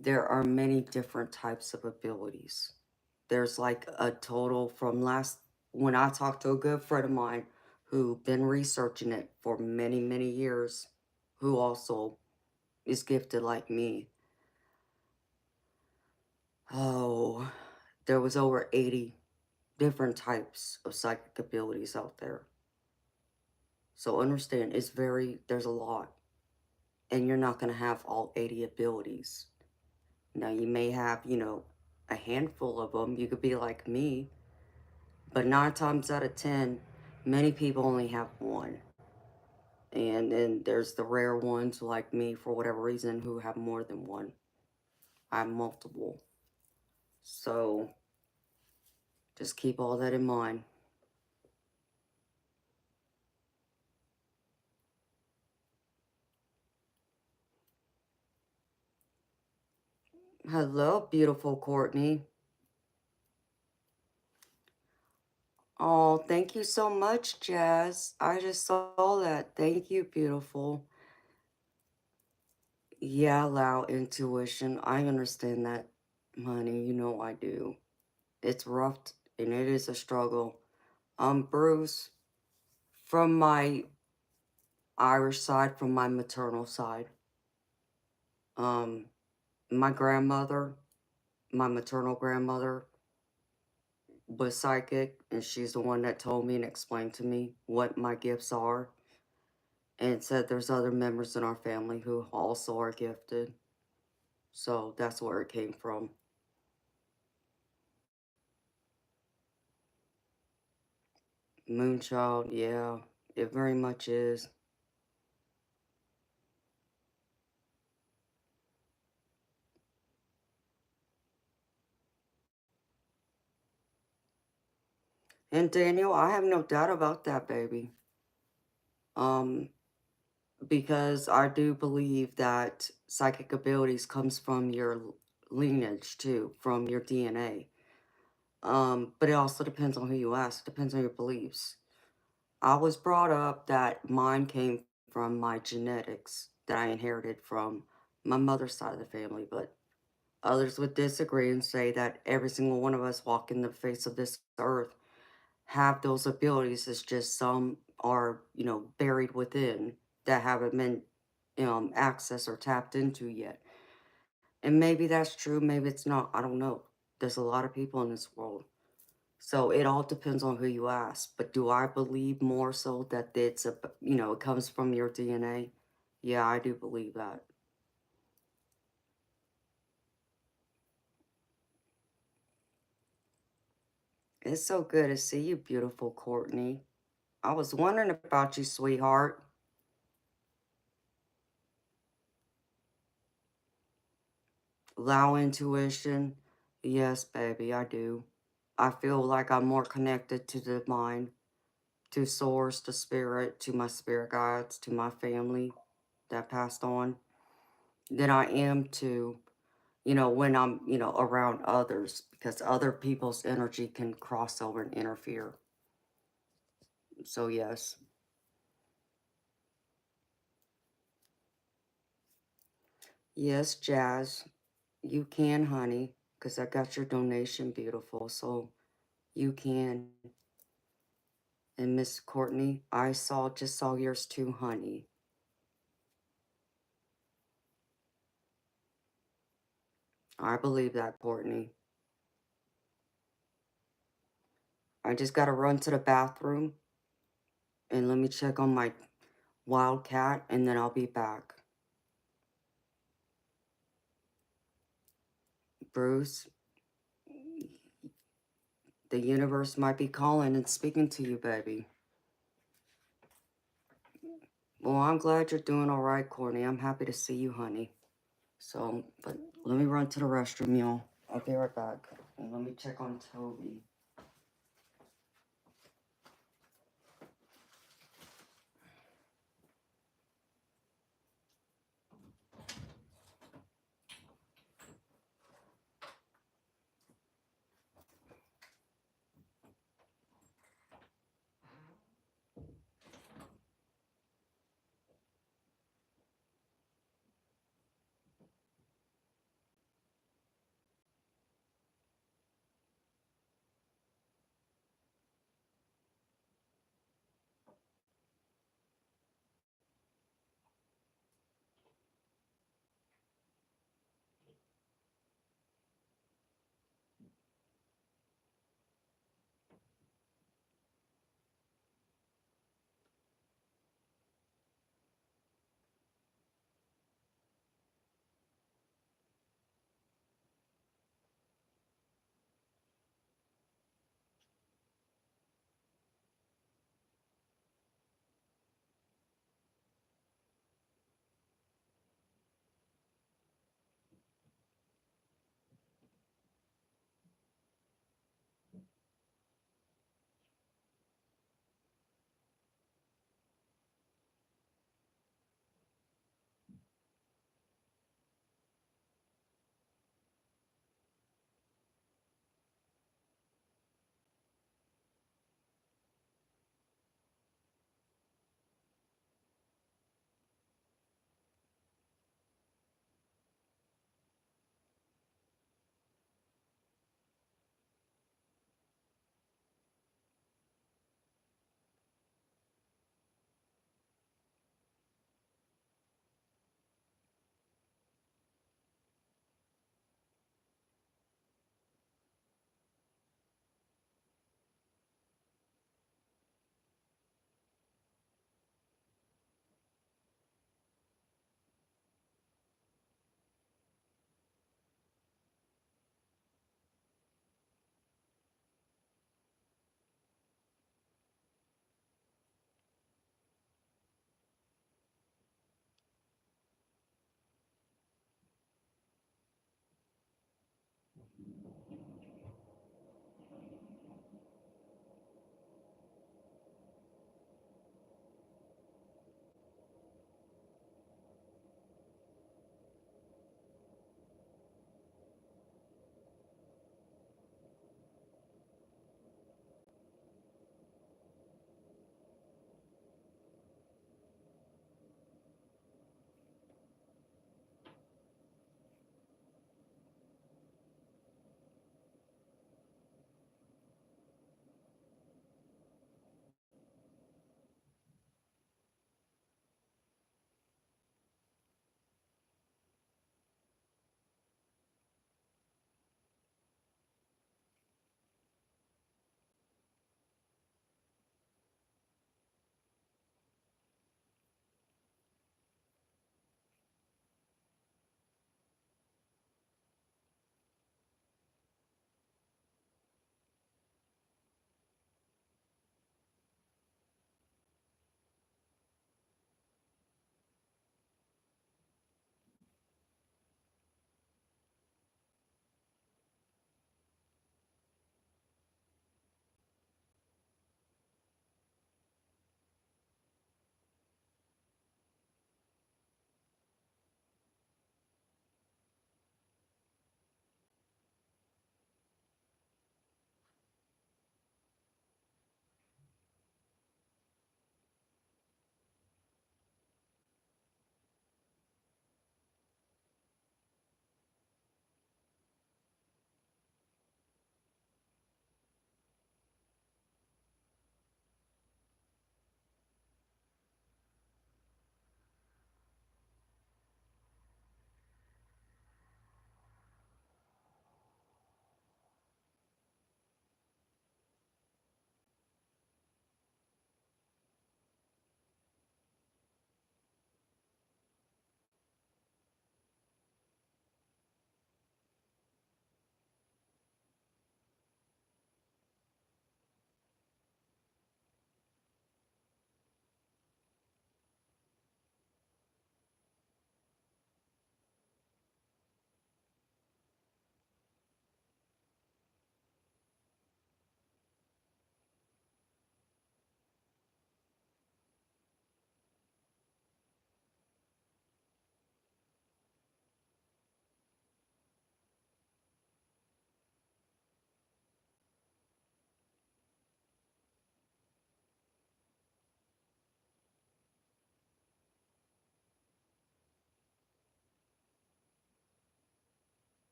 There are many different types of abilities. There's like a total from when I talked to a good friend of mine who been researching it for many, many years, who also is gifted like me. Oh, there was over 80 different types of psychic abilities out there. So understand, there's a lot. And you're not going to have all 80 abilities. Now, you may have, a handful of them. You could be like me. But 9 times out of 10, many people only have one. And then there's the rare ones like me, for whatever reason, who have more than one. I have multiple. So just keep all that in mind. Hello, beautiful Courtney. Oh, thank you so much, Jazz. I just saw that. Thank you, beautiful. Yeah, allow intuition. I understand that, honey. You know I do. It's rough and it is a struggle. Bruce, from my Irish side, from my maternal side, um, my grandmother, my maternal grandmother, was psychic, and she's the one that told me and explained to me what my gifts are, and said there's other members in our family who also are gifted. So that's where it came from. Moonchild, yeah, it very much is. And Daniel, I have no doubt about that, baby. Um, because I do believe that psychic abilities comes from your lineage too, from your DNA. But it also depends on who you ask. It depends on your beliefs. I was brought up that mine came from my genetics that I inherited from my mother's side of the family, but others would disagree and say that every single one of us walking the face of this earth have those abilities. It's just some are, buried within that haven't been accessed or tapped into yet. And maybe that's true, maybe it's not. I don't know. There's a lot of people in this world. So it all depends on who you ask. But do I believe more so that it comes from your DNA? Yeah, I do believe that. It's so good to see you, beautiful Courtney. I was wondering about you, sweetheart. Allow intuition. Yes, baby, I do. I feel like I'm more connected to the mind, to source, to spirit, to my spirit guides, to my family that passed on, than I am to, when I'm, around others, because other people's energy can cross over and interfere. So, yes. Yes, Jazz, you can, honey, because I got your donation, beautiful. So, you can. And Miss Courtney, just saw yours too, honey. I believe that, Courtney. I just gotta run to the bathroom and let me check on my wildcat and then I'll be back. Bruce, the universe might be calling and speaking to you, baby. Well, I'm glad you're doing all right, Courtney. I'm happy to see you, honey. So, but let me run to the restroom, y'all. I'll be right back. And let me check on Toby.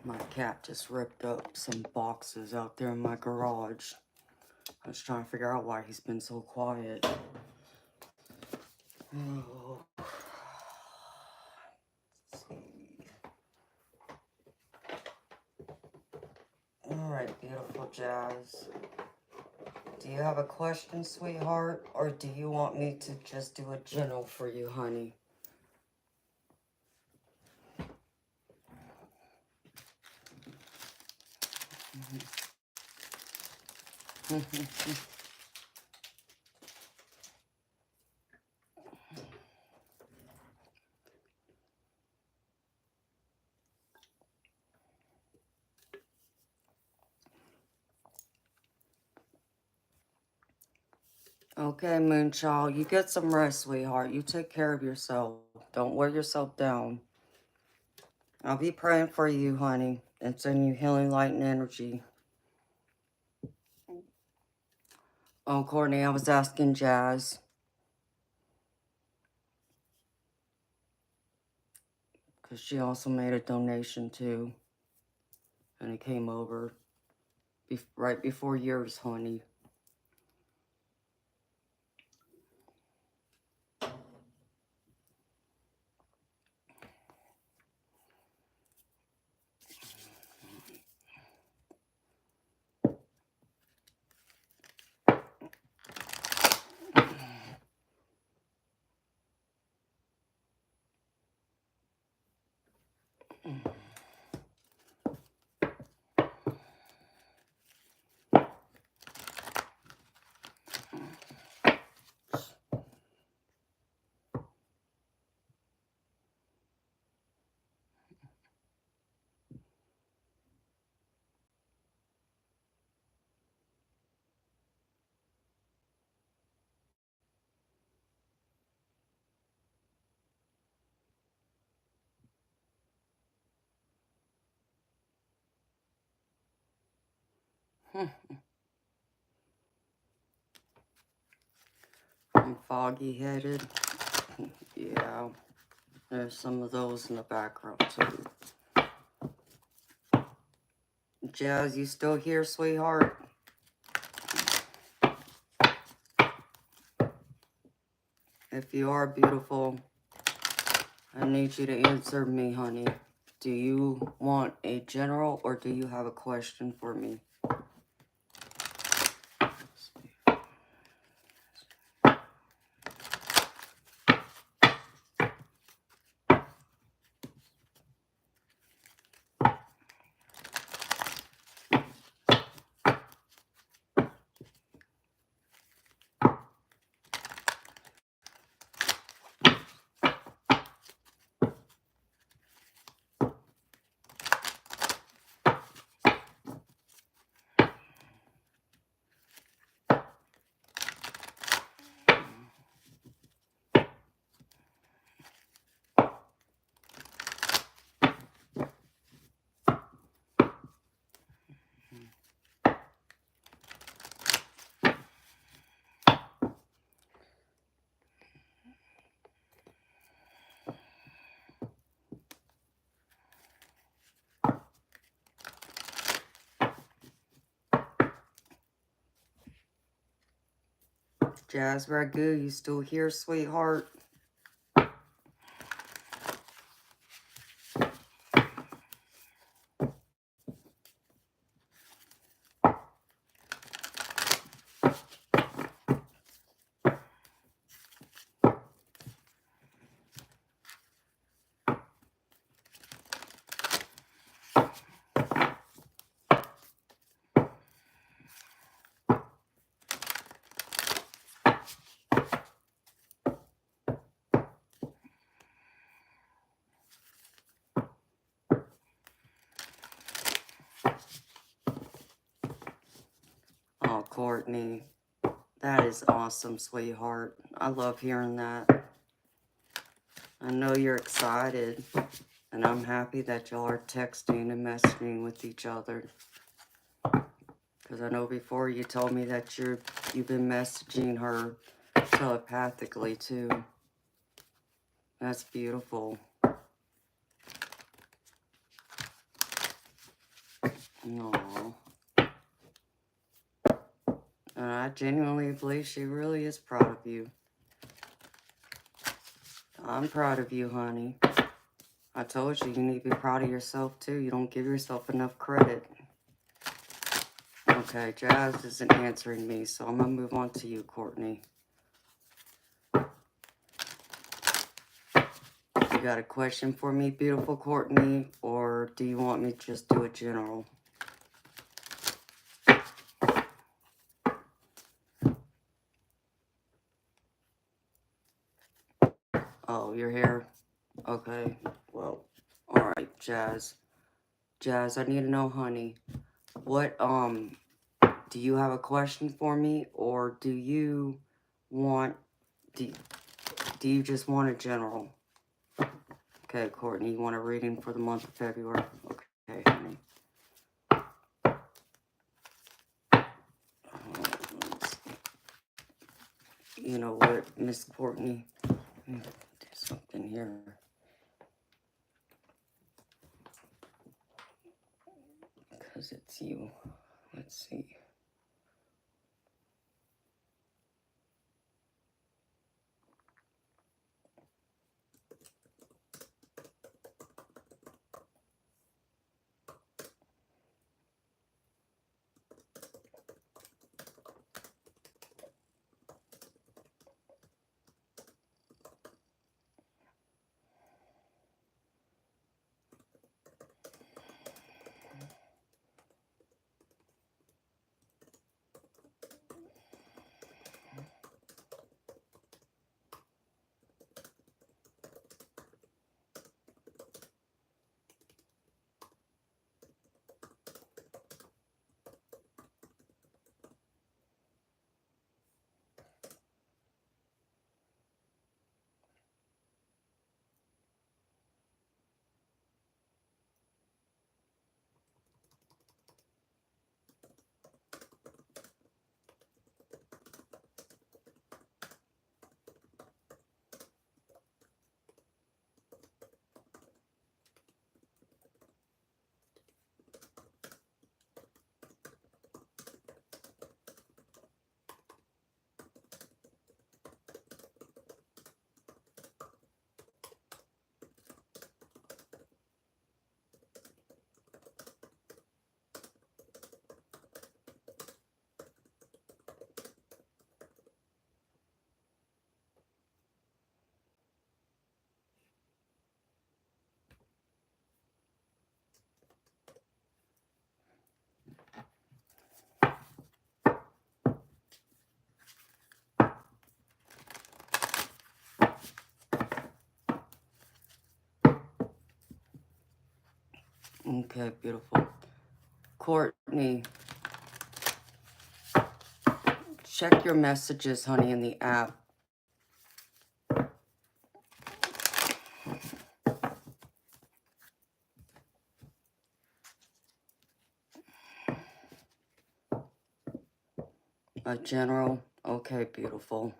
My cat just ripped up some boxes out there in my garage. I was trying to figure out why he's been so quiet. Oh. Let's see. Alright, beautiful Jazz. Do you have a question, sweetheart? Or do you want me to just do a general for you, honey? Okay, Moonchild, you get some rest, sweetheart. You take care of yourself. Don't wear yourself down. I'll be praying for you, honey, and sending you healing light and energy. Oh, Courtney, I was asking Jazz, because she also made a donation too. And it came over right before yours, honey. I'm foggy-headed. Yeah, there's some of those in the background too. Jazz, you still here, sweetheart? If you are beautiful, I need you to answer me, honey. Do you want a general or do you have a question for me? Jazz Ragu, you still here, sweetheart? Oh, Courtney, that is awesome, sweetheart. I love hearing that. I know you're excited, and I'm happy that y'all are texting and messaging with each other. Because I know before you told me that you've been messaging her telepathically too. That's beautiful. No. And I genuinely believe she really is proud of you. I'm proud of you, honey. I told you, you need to be proud of yourself, too. You don't give yourself enough credit. Okay, Jazz isn't answering me, so I'm going to move on to you, Courtney. You got a question for me, beautiful Courtney, or do you want me to just do a general? Oh, you're here? Okay, well, all right, Jazz. Jazz, I need to know, honey, what, do you have a question for me, or do you want, do you just want a general? Okay, Courtney, you want a reading for the month of February? Okay, honey. Let's see. You know what, Miss Courtney? Do something here. Because it's you. Let's see. Okay, beautiful. Courtney, check your messages, honey, in the app. A general. Okay, beautiful.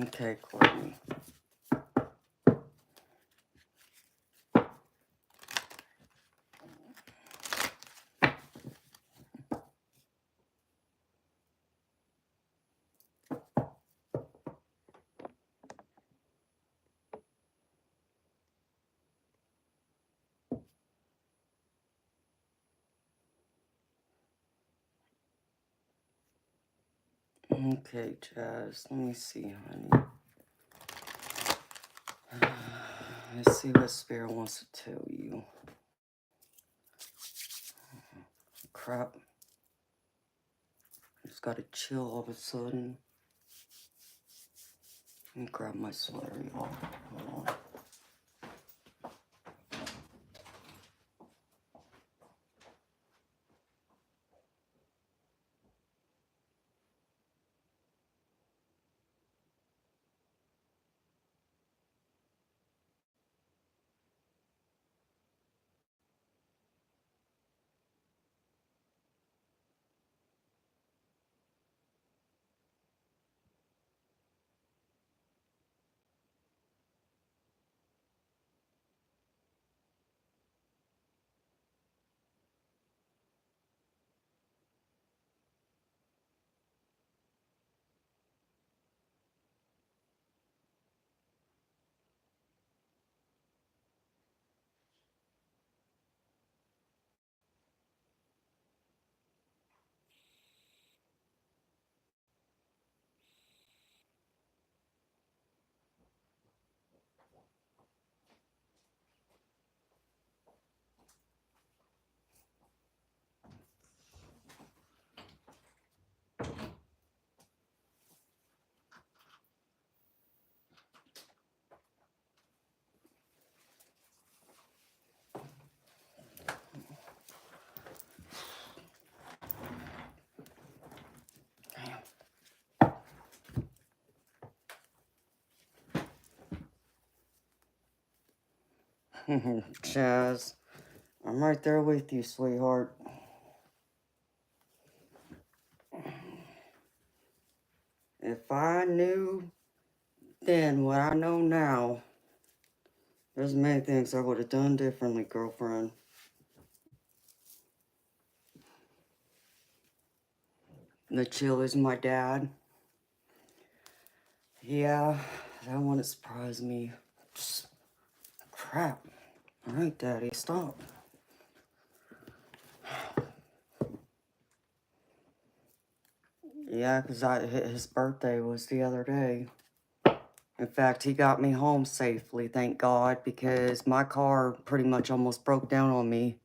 Okay, Courtney. Okay, Jazz. Let me see, honey. Let's see what Spirit wants to tell you. Crap. Just got to chill all of a sudden. Let me grab my sweater, y'all. Hold on. Jazz, I'm right there with you, sweetheart. If I knew then what I know now, there's many things I would have done differently, girlfriend. The chill is my dad. Yeah, that wouldn't surprise me. Just crap. All right, Daddy, stop. Yeah, because his birthday was the other day. In fact, he got me home safely, thank God, because my car pretty much almost broke down on me.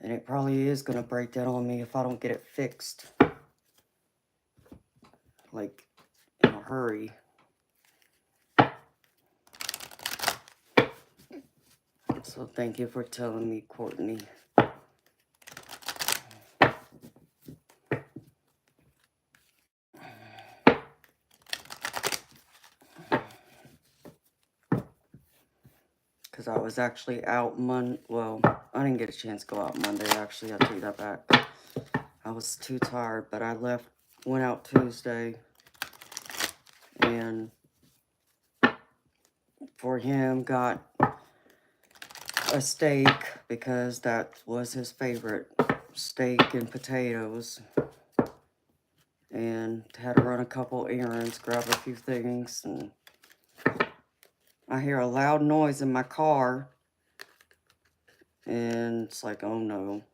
And it probably is going to break down on me if I don't get it fixed. Like, in a hurry. So thank you for telling me, Courtney. Because I was actually out well, I didn't get a chance to go out Monday, actually. I'll take that back. I was too tired, but I went out Tuesday. And for him, got a steak because that was his favorite, steak and potatoes. And had to run a couple errands, grab a few things, and I hear a loud noise in my car, and it's like, oh no.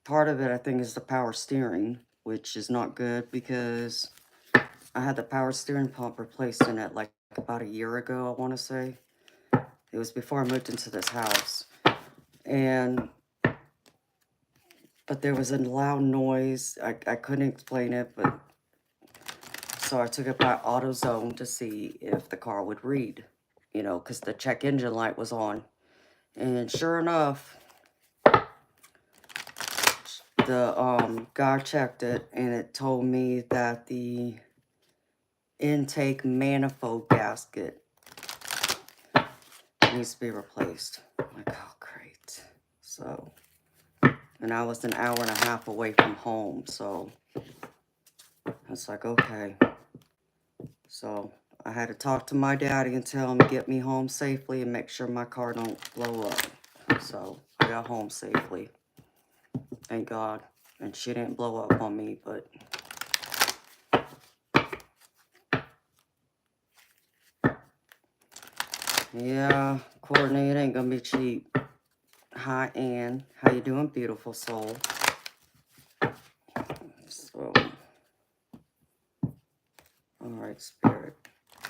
Part of it, I think, is the power steering, which is not good because I had the power steering pump replaced in it like about a year ago, I want to say. It was before I moved into this house. But there was a loud noise. I couldn't explain it, but so I took it by AutoZone to see if the car would read, because the check engine light was on. And sure enough, the guy checked it, and it told me that the intake manifold gasket needs to be replaced. I'm like, oh, great. So, and I was an hour and a half away from home, so I was like, okay. So I had to talk to my daddy and tell him to get me home safely and make sure my car don't blow up. So I got home safely. Thank God. And she didn't blow up on me, but yeah, Courtney, it ain't gonna be cheap. Hi, Ann. How you doing, beautiful soul? So, all right, Spirit.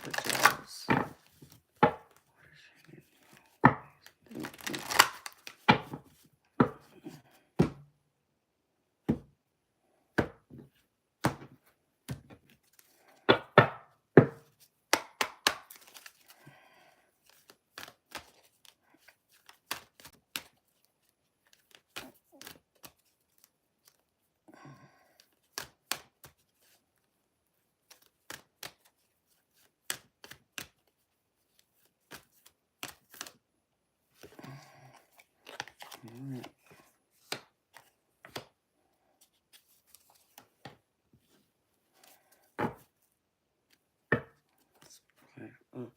The jazz. All right. Okay.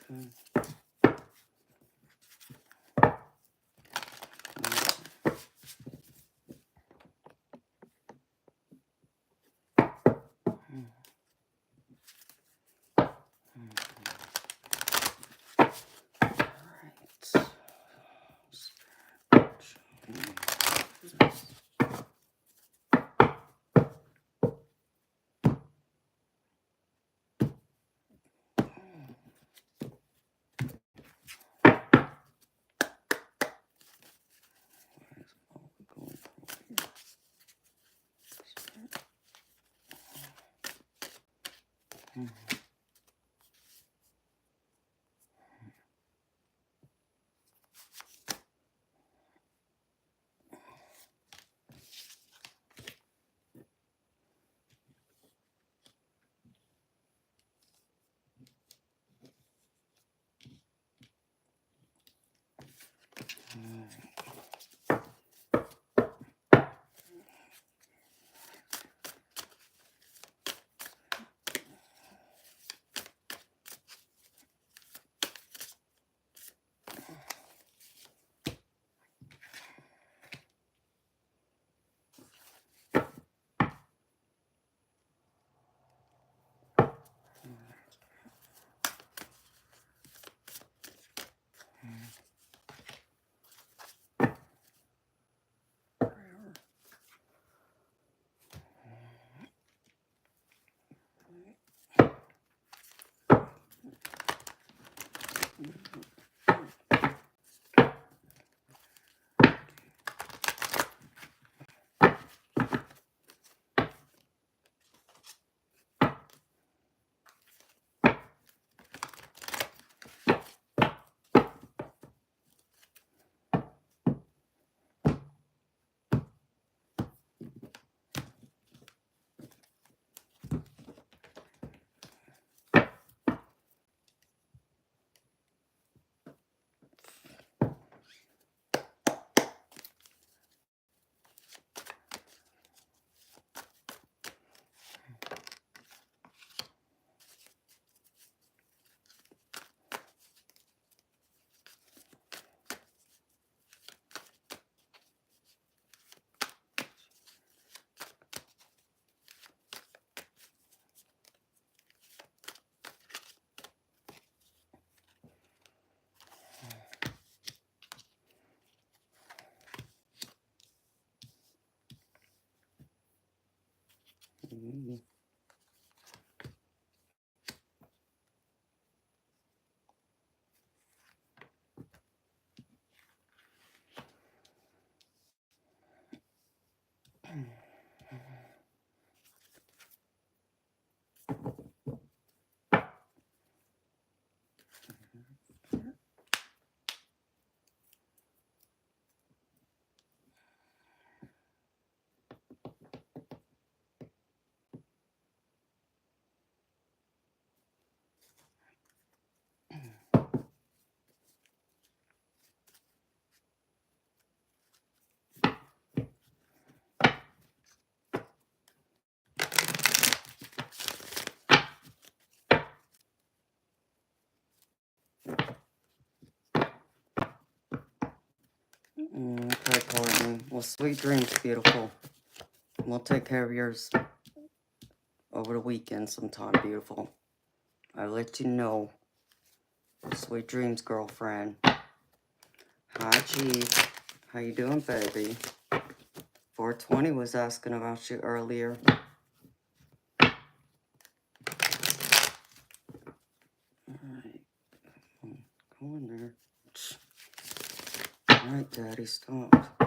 Okay. Mm. Well, sweet dreams, beautiful. We'll take care of yours over the weekend sometime, beautiful. I'll let you know. Sweet dreams, girlfriend. Hi, Chief. How you doing, baby? 420 was asking about you earlier. Alright. Go in there. Alright, Daddy, stop.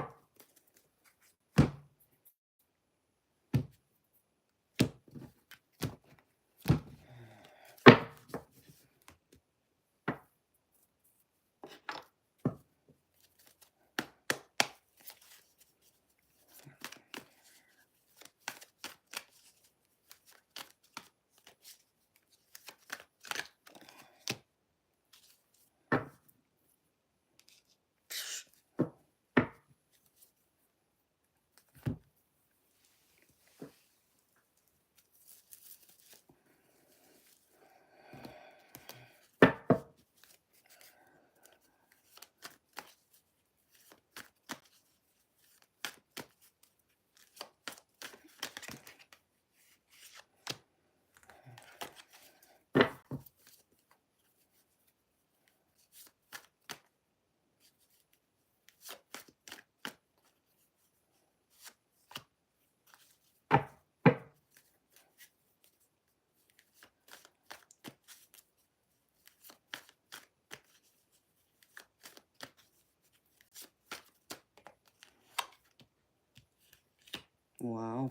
Wow.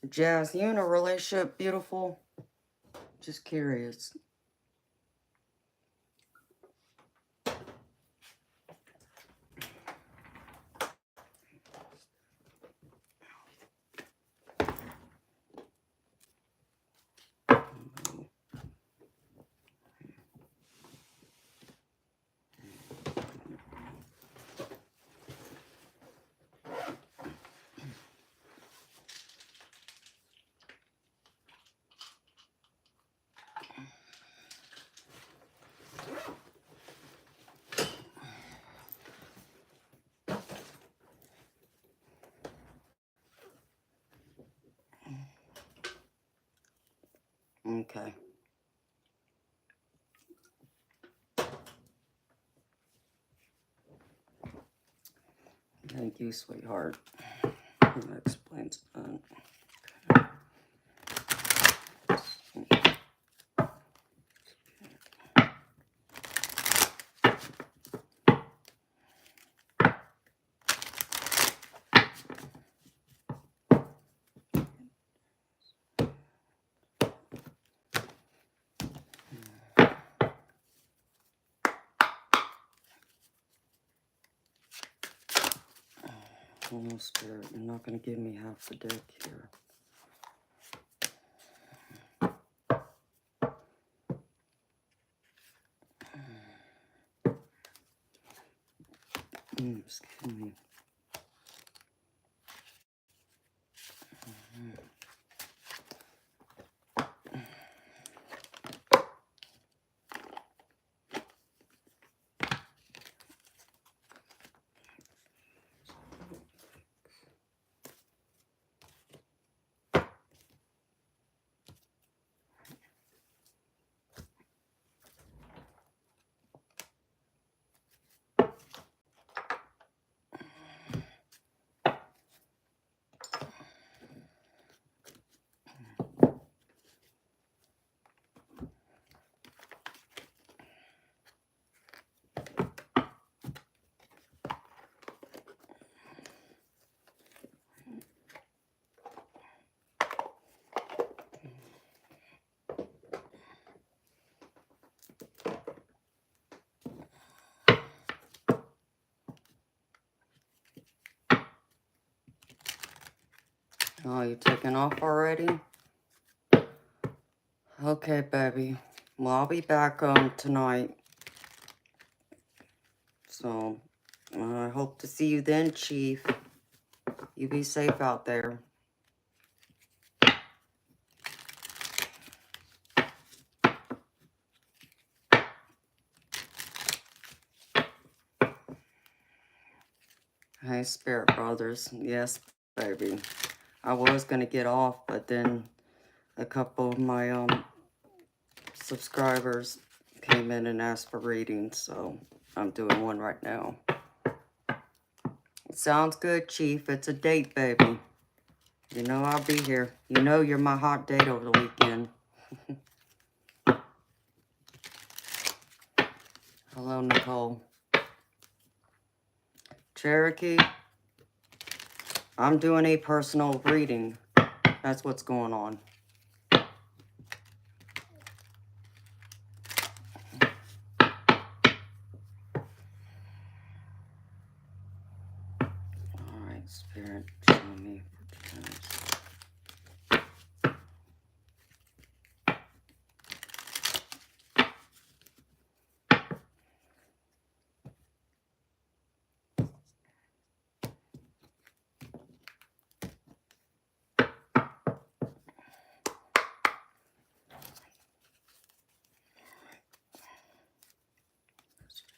Jazz, you in a relationship, beautiful? Just curious. Okay. Thank you, sweetheart. That explains that. Oh, Spirit, you're not going to give me half the deck here. Excuse me. Oh, you taking off already? Okay, baby. Well, I'll be back tonight. So, I hope to see you then, Chief. You be safe out there. Hey, Spirit Brothers. Yes, baby. I was going to get off, but then a couple of my subscribers came in and asked for readings, so I'm doing one right now. Sounds good, Chief. It's a date, baby. You know I'll be here. You know you're my hot date over the weekend. Hello, Nicole. Cherokee, I'm doing a personal reading. That's what's going on. Alright, Spirit, show me.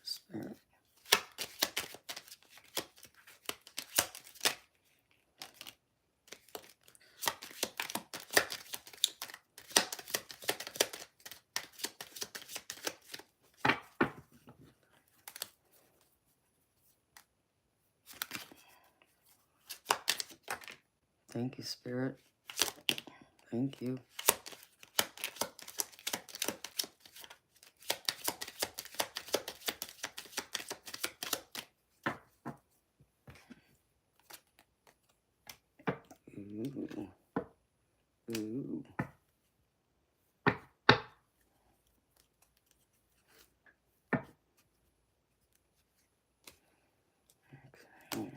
Spirit. Thank you, Spirit. Thank you. Ooh. Ooh. Okay.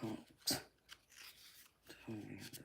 Oh, tell me that.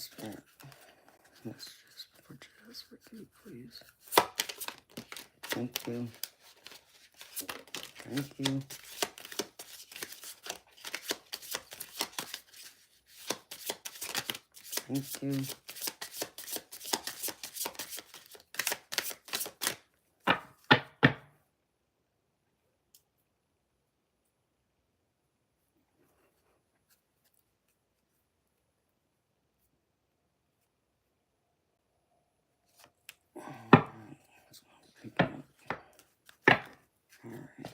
Spirit, messages for Jazz Ricky, please. Thank you. Thank you. Thank you. That's what I'm picking up. All right.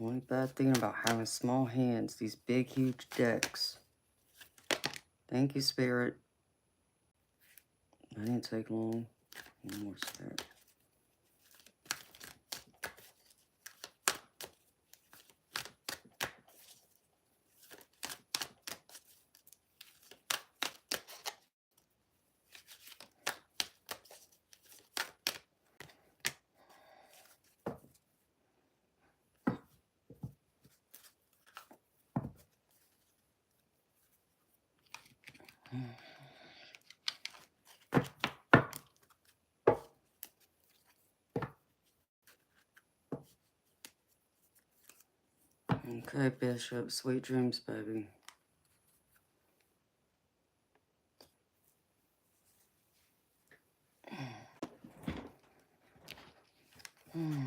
Only bad thing about having small hands, these big, huge decks. Thank you, Spirit. That didn't take long. One more, Spirit. Okay, Bishop. Sweet dreams, baby. Alright.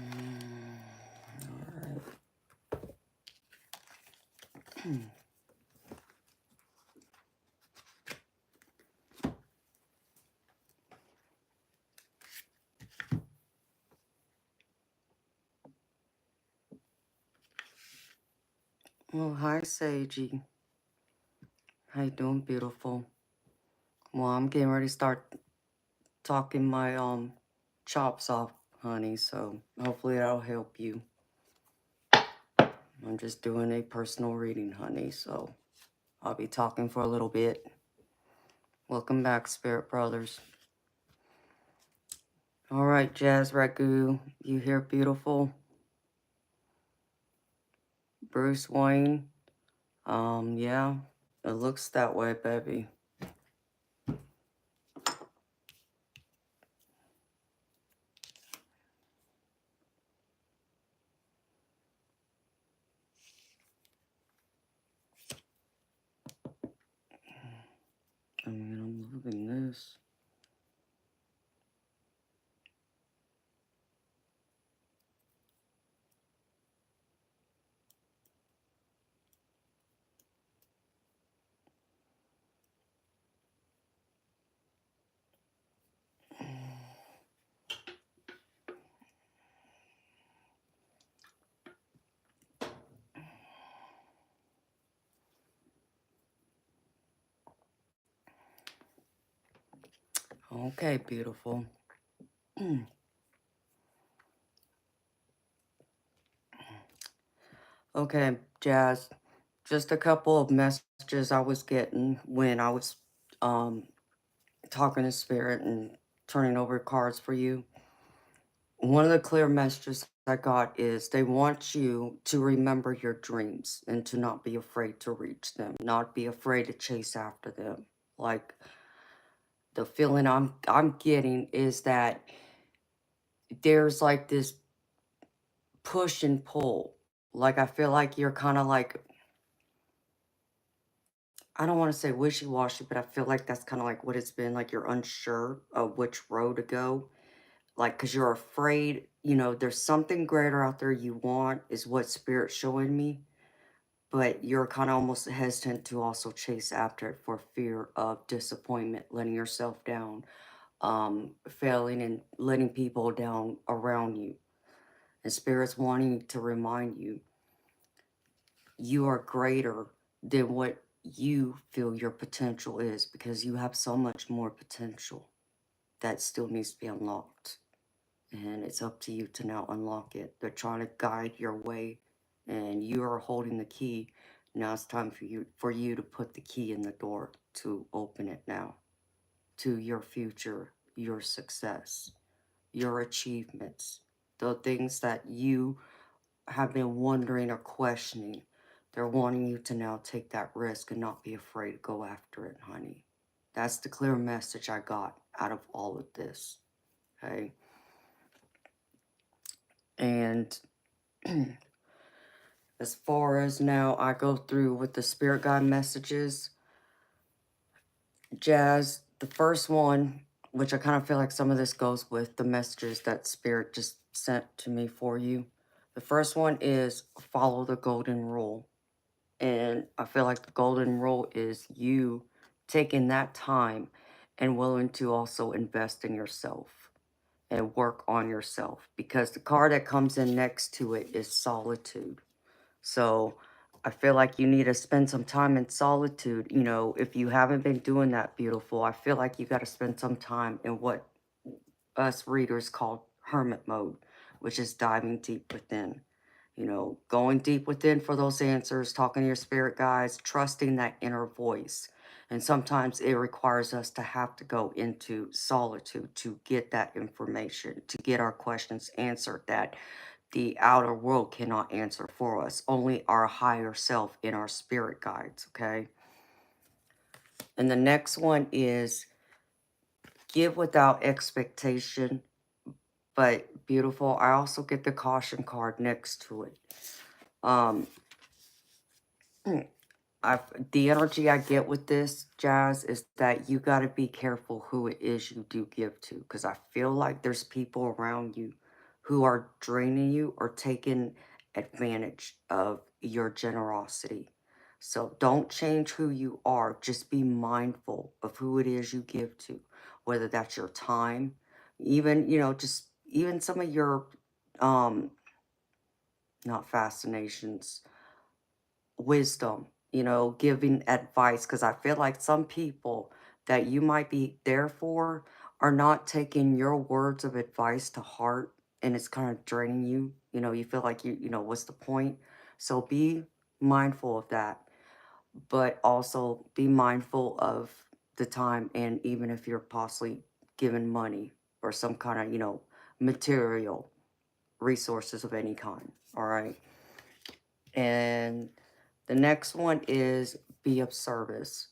Well, hi, Sagey. How you doing, beautiful? Well, I'm getting ready to start talking my chops off, honey, so hopefully that'll help you. I'm just doing a personal reading, honey, so I'll be talking for a little bit. Welcome back, Spirit Brothers. All right, Jazz Ragu, you here, beautiful? Bruce Wayne, yeah, it looks that way, baby. I mean, I'm loving this. Okay, beautiful. Okay, Jazz, just a couple of messages I was getting when I was talking to Spirit and turning over cards for you. One of the clear messages I got is they want you to remember your dreams and to not be afraid to reach them, not be afraid to chase after them. Like, the feeling I'm getting is that there's like this push and pull. Like, I feel like you're kind of like, I don't want to say wishy-washy, but I feel like that's kind of like what it's been. Like, you're unsure of which road to go. Like, because you're afraid, there's something greater out there you want, is what Spirit's showing me. but you're kind of almost hesitant to also chase after it for fear of disappointment, letting yourself down, failing and letting people down around you. And Spirit's wanting to remind you, you are greater than what you feel your potential is, because you have so much more potential that still needs to be unlocked. And it's up to you to now unlock it. They're trying to guide your way, and you are holding the key. Now it's time for you to put the key in the door to open it now to your future, your success, your achievements, the things that you have been wondering or questioning. They're wanting you to now take that risk and not be afraid to go after it, honey. That's the clear message I got out of all of this. Okay. And as far as now, I go through with the spirit guide messages. Jazz, the first one, which I kind of feel like some of this goes with the messages that Spirit just sent to me for you. The first one is follow the golden rule. And I feel like the golden rule is you taking that time and willing to also invest in yourself and work on yourself. Because the card that comes in next to it is solitude. So I feel like you need to spend some time in solitude. You know, if you haven't been doing that, beautiful, I feel like you got to spend some time in what us readers call hermit mode, which is diving deep within. You know, going deep within for those answers, talking to your spirit guides, trusting that inner voice. And sometimes it requires us to have to go into solitude to get that information, to get our questions answered that the outer world cannot answer for us. Only our higher self and our spirit guides, okay? And the next one is give without expectation, but beautiful. I also get the caution card next to it. Um, the energy I get with this, Jazz, is that you got to be careful who it is you do give to. Because I feel like there's people around you who are draining you or taking advantage of your generosity. So don't change who you are. Just be mindful of who it is you give to. Whether that's your time, even, you know, just even some of your, not fascinations, wisdom, you know, giving advice, because I feel like some people that you might be there for are not taking your words of advice to heart, and it's kind of draining you. You know, you feel like you know, what's the point? So be mindful of that, but also be mindful of the time, and even if you're possibly given money or some kind of, you know, material resources of any kind, all right? And the next one is be of service.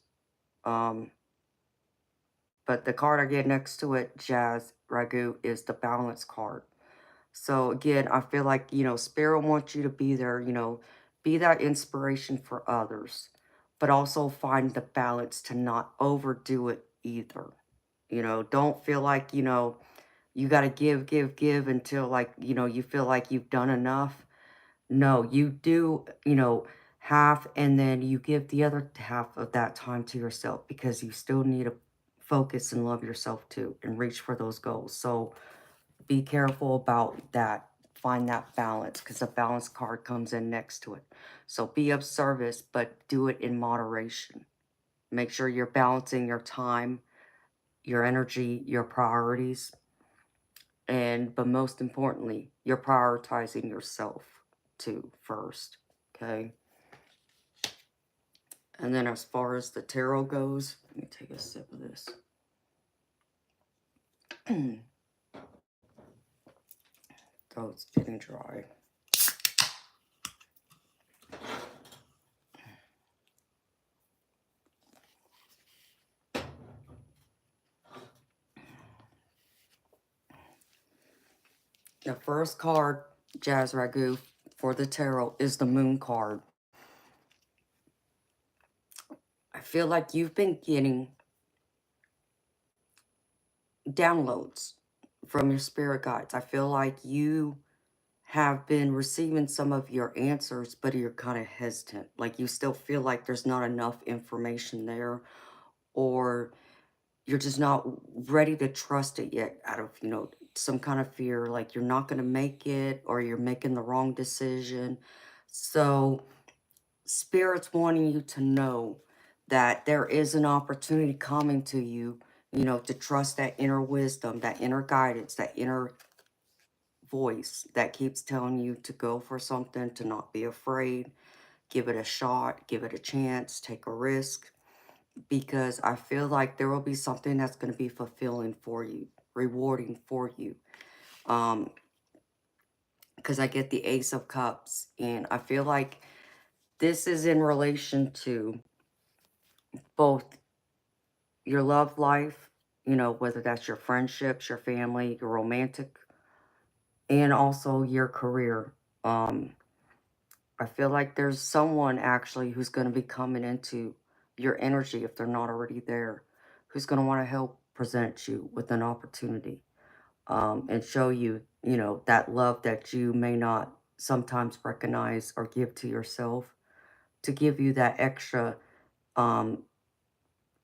Um, but the card I get next to it, Jazz Ragu, is the balance card. So again, I feel like, you know, Spirit wants you to be there, you know, be that inspiration for others, but also find the balance to not overdo it either. You know, don't feel like, you know, you got to give until, like, you know, you feel like you've done enough. No, you do, you know, half, and then you give the other half of that time to yourself, because you still need to focus and love yourself too and reach for those goals. So be careful about that. Find that balance, because the balance card comes in next to it. So be of service, but do it in moderation. Make sure you're balancing your time, your energy, your priorities, and but most importantly, you're prioritizing yourself too first. Okay. And then as far as the tarot goes, let me take a sip of this. Throat's getting dry. The first card, Jazz Ragu, for the tarot is the Moon card. I feel like you've been getting downloads from your spirit guides. I feel like you have been receiving some of your answers, but you're kind of hesitant. Like you still feel like there's not enough information there, or you're just not ready to trust it yet out of, some kind of fear, like you're not going to make it or you're making the wrong decision. So, Spirit's wanting you to know that there is an opportunity coming to you, to trust that inner wisdom, that inner guidance, that inner voice that keeps telling you to go for something, to not be afraid, give it a shot, give it a chance, take a risk, because I feel like there will be something that's going to be fulfilling for you, rewarding for you. Um, because I get the Ace of Cups, and I feel like this is in relation to both your love life, whether that's your friendships, your family, your romantic, and also your career. Um, I feel like there's someone actually who's going to be coming into your energy if they're not already there, who's going to want to help present you with an opportunity, and show you, that love that you may not sometimes recognize or give to yourself, to give you that extra um,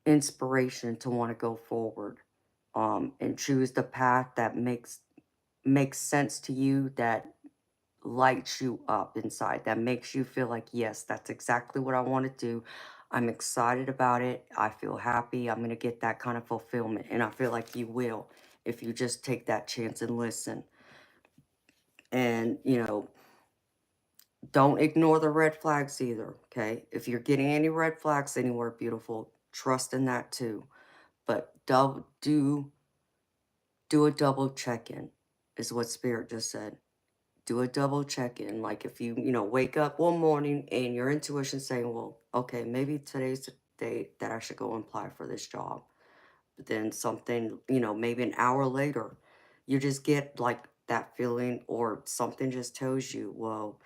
inspiration to want to go forward, and choose the path that makes sense to you, that lights you up inside, that makes you feel like, yes, that's exactly what I want to do. I'm excited about it. I feel happy. I'm going to get that kind of fulfillment. And I feel like you will if you just take that chance and listen. And, don't ignore the red flags either, okay? If you're getting any red flags anywhere, beautiful, trust in that too. But do a double check-in, is what Spirit just said. Do a double check-in. Like if you, wake up one morning and your intuition saying, well, okay, maybe today's the day that I should go and apply for this job. But then something, maybe an hour later, you just get like that feeling, or something just tells you, well,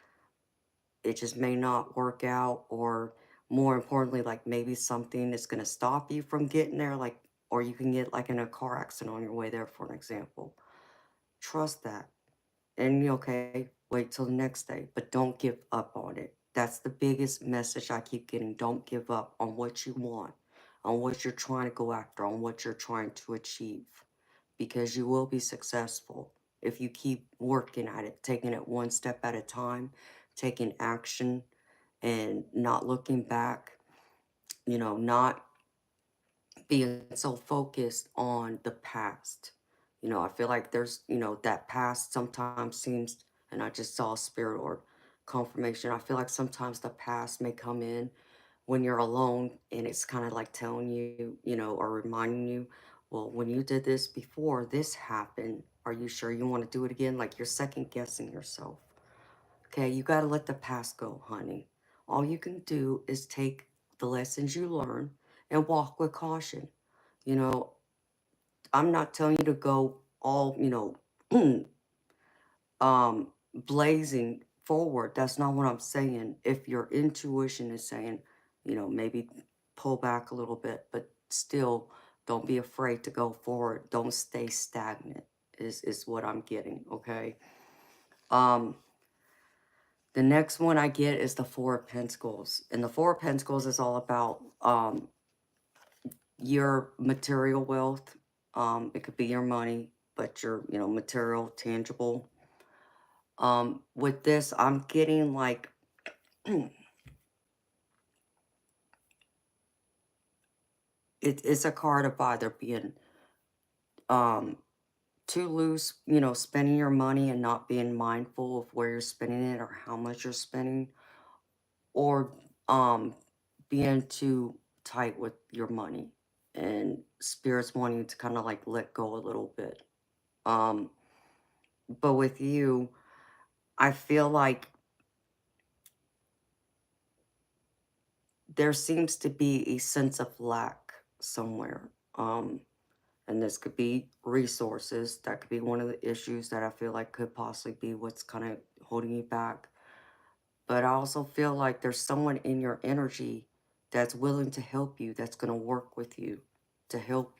it just may not work out, or more importantly, like maybe something is going to stop you from getting there, like, or you can get like in a car accident on your way there, for an example. Trust that. And okay, wait till the next day, but don't give up on it. That's the biggest message I keep getting. Don't give up on what you want, on what you're trying to go after, on what you're trying to achieve, because you will be successful if you keep working at it, taking it one step at a time, taking action and not looking back, not being so focused on the past. I feel like there's, that past sometimes seems, and I just saw spirit or confirmation. I feel like sometimes the past may come in when you're alone, and it's kind of like telling you, or reminding you, well, when you did this before, this happened. Are you sure you want to do it again? Like you're second guessing yourself. Okay, you got to let the past go, honey. All you can do is take the lessons you learn and walk with caution. You know, I'm not telling you to go all, blazing forward. That's not what I'm saying. If your intuition is saying, maybe pull back a little bit, but still don't be afraid to go forward. Don't stay stagnant is what I'm getting, okay? Um, the next one I get is the Four of Pentacles. And the Four of Pentacles is all about your material wealth. It could be your money, but your, material, tangible. With this, I'm getting like it's a card of either being um too loose, spending your money and not being mindful of where you're spending it or how much you're spending, or um being too tight with your money, and spirits wanting you to kind of like let go a little bit. Um but with you, I feel like there seems to be a sense of lack somewhere. And this could be resources. That could be one of the issues that I feel like could possibly be what's kind of holding you back. But I also feel like there's someone in your energy that's willing to help you, that's going to work with you, to help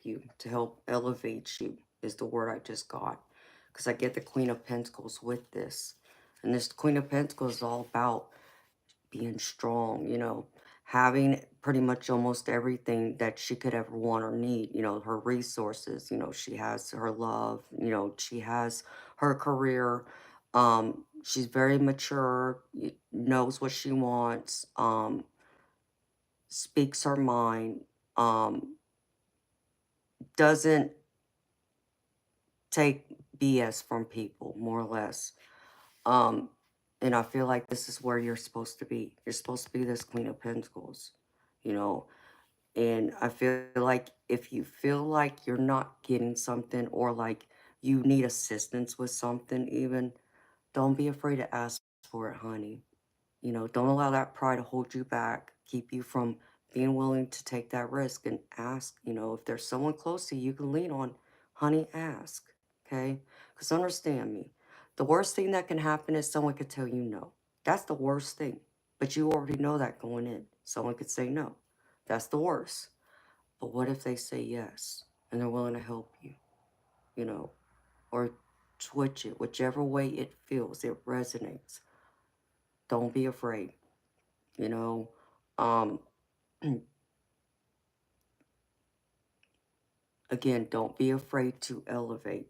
elevate you, is the word I just got. Because I get the Queen of Pentacles with this. And this Queen of Pentacles is all about being strong, having pretty much almost everything that she could ever want or need, her resources, she has her love, she has her career. She's very mature, knows what she wants, speaks her mind, doesn't take BS from people, more or less. Um, and I feel like this is where you're supposed to be. You're supposed to be this Queen of Pentacles, you know. And I feel like if you feel like you're not getting something, or like you need assistance with something even, don't be afraid to ask for it, honey. Don't allow that pride to hold you back, keep you from being willing to take that risk and ask. If there's someone close to you you can lean on, honey, ask. Okay? Because understand me, the worst thing that can happen is someone could tell you no. That's the worst thing. But you already know that going in. Someone could say no. That's the worst. But what if they say yes and they're willing to help you, you know, or switch it, whichever way it feels, it resonates. Don't be afraid, you know. Um, Again, don't be afraid to elevate.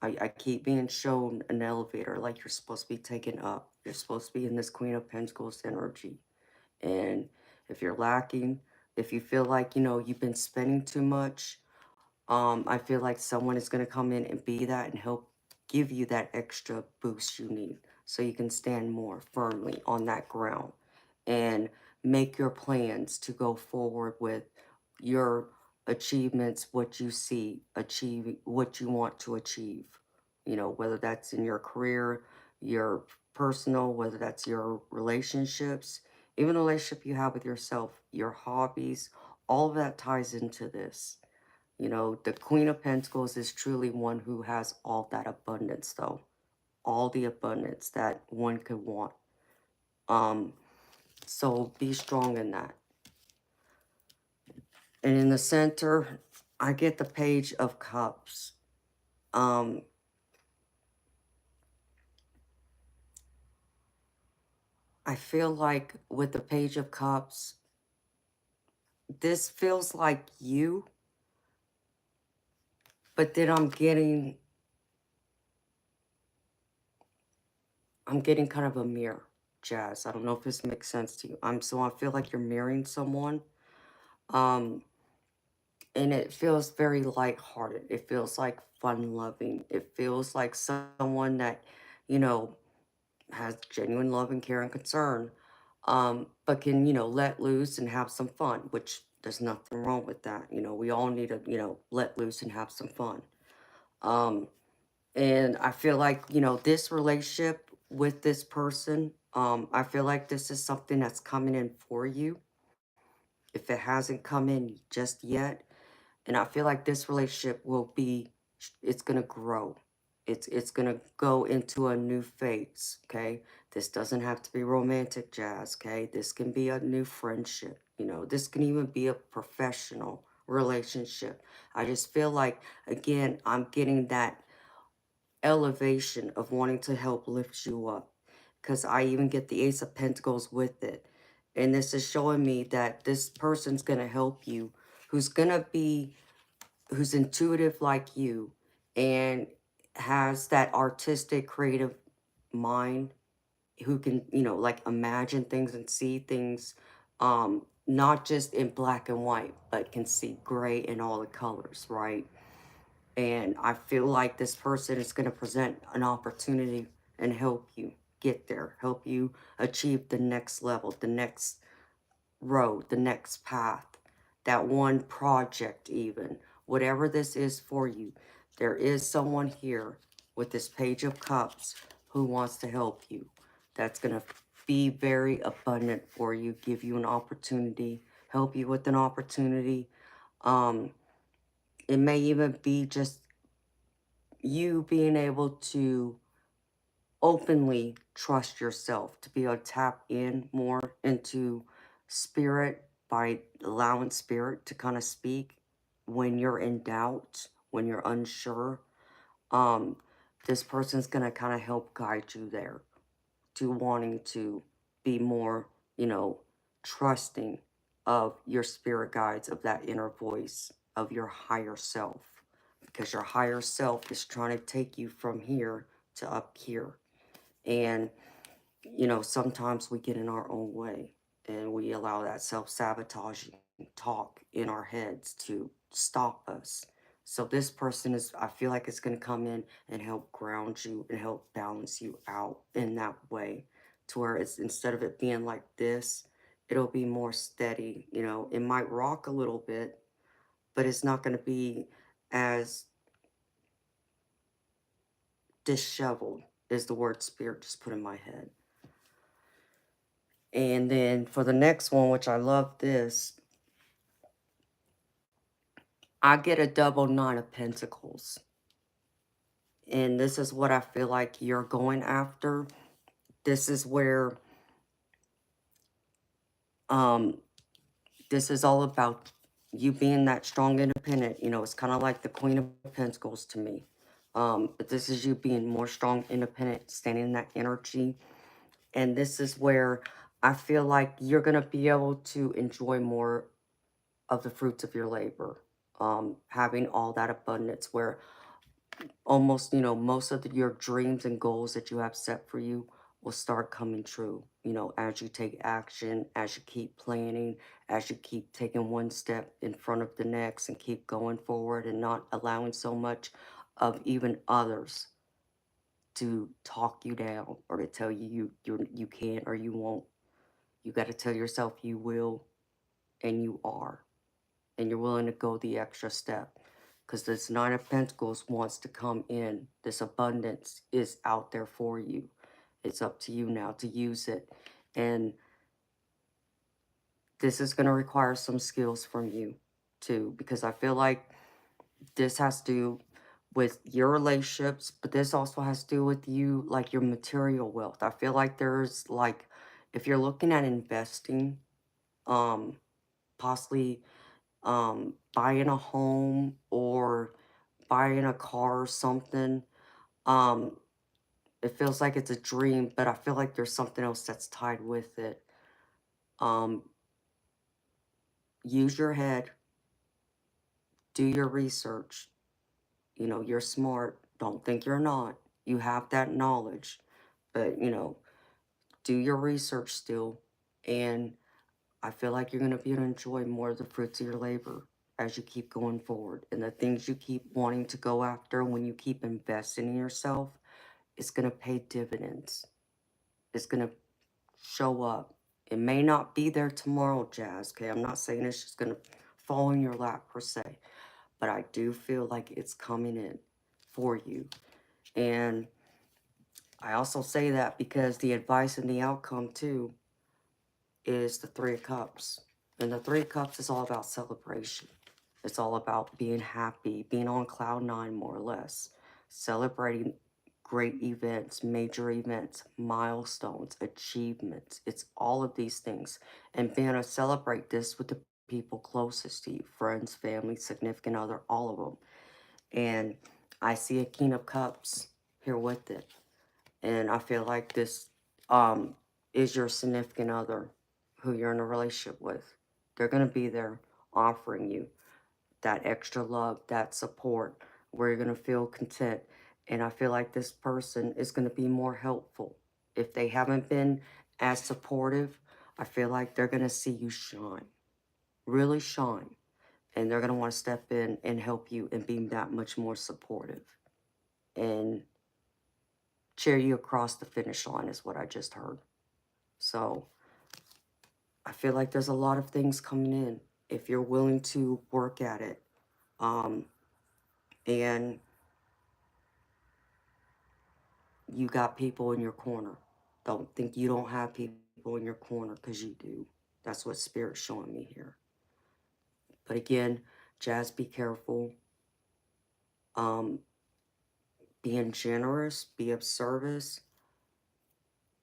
I keep being shown an elevator like you're supposed to be taken up. You're supposed to be in this Queen of Pentacles energy. And if you're lacking, if you feel like, you've been spending too much, I feel like someone is going to come in and be that and help give you that extra boost you need so you can stand more firmly on that ground and make your plans to go forward with your achievements, what you see, achieving what you want to achieve. Whether that's in your career, your personal, whether that's your relationships, even the relationship you have with yourself, your hobbies, all of that ties into this. The Queen of Pentacles is truly one who has all that abundance, though. All the abundance that one could want. Um, so be strong in that. And in the center, I get the Page of Cups. Um, I feel like with the Page of Cups, this feels like you, but then I'm getting kind of a mirror, Jazz. I don't know if this makes sense to you. So I feel like you're mirroring someone. And it feels very lighthearted. It feels like fun-loving. It feels like someone that, you know, has genuine love and care and concern, but can, let loose and have some fun, which there's nothing wrong with that. We all need to, let loose and have some fun. Um, and I feel like, this relationship with this person, I feel like this is something that's coming in for you. If it hasn't come in just yet, and I feel like this relationship it's going to grow. It's going to go into a new phase, okay? This doesn't have to be romantic, Jazz, okay? This can be a new friendship, This can even be a professional relationship. I just feel like, again, I'm getting that elevation of wanting to help lift you up, because I even get the Ace of Pentacles with it. And this is showing me that this person's going to help you, who's intuitive like you and has that artistic, creative mind, who can, like imagine things and see things, not just in black and white, but can see gray in all the colors, right? And I feel like this person is going to present an opportunity and help you get there, help you achieve the next level, the next road, the next path, that one project even. Whatever this is for you, there is someone here with this Page of Cups who wants to help you. That's going to be very abundant for you, give you an opportunity, help you with an opportunity. It may even be just you being able to openly trust yourself, to be able to tap in more into spirit by allowing spirit to kind of speak when you're in doubt, when you're unsure. Um, this person's going to kind of help guide you there. to wanting to be more, you know, trusting of your spirit guides, of that inner voice, of your higher self. Because your higher self is trying to take you from here to up here. And, you know, sometimes we get in our own way and we allow that self-sabotaging talk in our heads to stop us. So this person is, I feel like it's going to come in and help ground you and help balance you out in that way, to where it's, instead of it being like this, it'll be more steady. You know, it might rock a little bit, but it's not going to be as disheveled, is the word spirit just put in my head. And then for the next one, which I love this, I get a double nine of pentacles. And this is what I feel like you're going after. This is where um this is all about you being that strong independent. You know, it's kind of like the Queen of Pentacles to me. But this is you being more strong, independent, standing in that energy. And this is where I feel like you're going to be able to enjoy more of the fruits of your labor. Having all that abundance where almost, you know, most of your dreams and goals that you have set for you will start coming true, you know, as you take action, as you keep planning, as you keep taking one step in front of the next and keep going forward and not allowing so much of even others to talk you down or to tell you can't or you won't. You got to tell yourself you will, and you are, and you're willing to go the extra step, because this Nine of Pentacles wants to come in. This abundance is out there for you. It's up to you now to use it. And this is going to require some skills from you too, because I feel like this has to do with your relationships, but this also has to do with you, like your material wealth. I feel like there's like, if you're looking at investing, possibly buying a home or buying a car or something, um, it feels like it's a dream, but I feel like there's something else that's tied with it. Um, use your head, do your research. You know, you're smart. Don't think you're not. You have that knowledge, but you know, do your research still. And I feel like you're going to be able to enjoy more of the fruits of your labor as you keep going forward. And the things you keep wanting to go after, when you keep investing in yourself, it's going to pay dividends. It's going to show up. It may not be there tomorrow, Jazz, okay? I'm not saying it's just going to fall in your lap per se, but I do feel like it's coming in for you. And I also say that because the advice and the outcome too is the Three of Cups. And the Three of Cups is all about celebration. It's all about being happy, being on cloud nine, more or less, celebrating great events, major events, milestones, achievements. It's all of these things. And being able to celebrate this with the people closest to you, friends, family, significant other, all of them. And I see a King of Cups here with it. And I feel like this is your significant other who you're in a relationship with. They're going to be there offering you that extra love, that support, where you're going to feel content. And I feel like this person is going to be more helpful. If they haven't been as supportive, I feel like they're going to see you shine, really shine. And they're going to want to step in and help you and be that much more supportive and cheer you across the finish line, is what I just heard. So I feel like there's a lot of things coming in if you're willing to work at it. And you got people in your corner. Don't think you don't have people in your corner, because you do. That's what Spirit's showing me here. But again, Jazz, be careful. Being generous, be of service,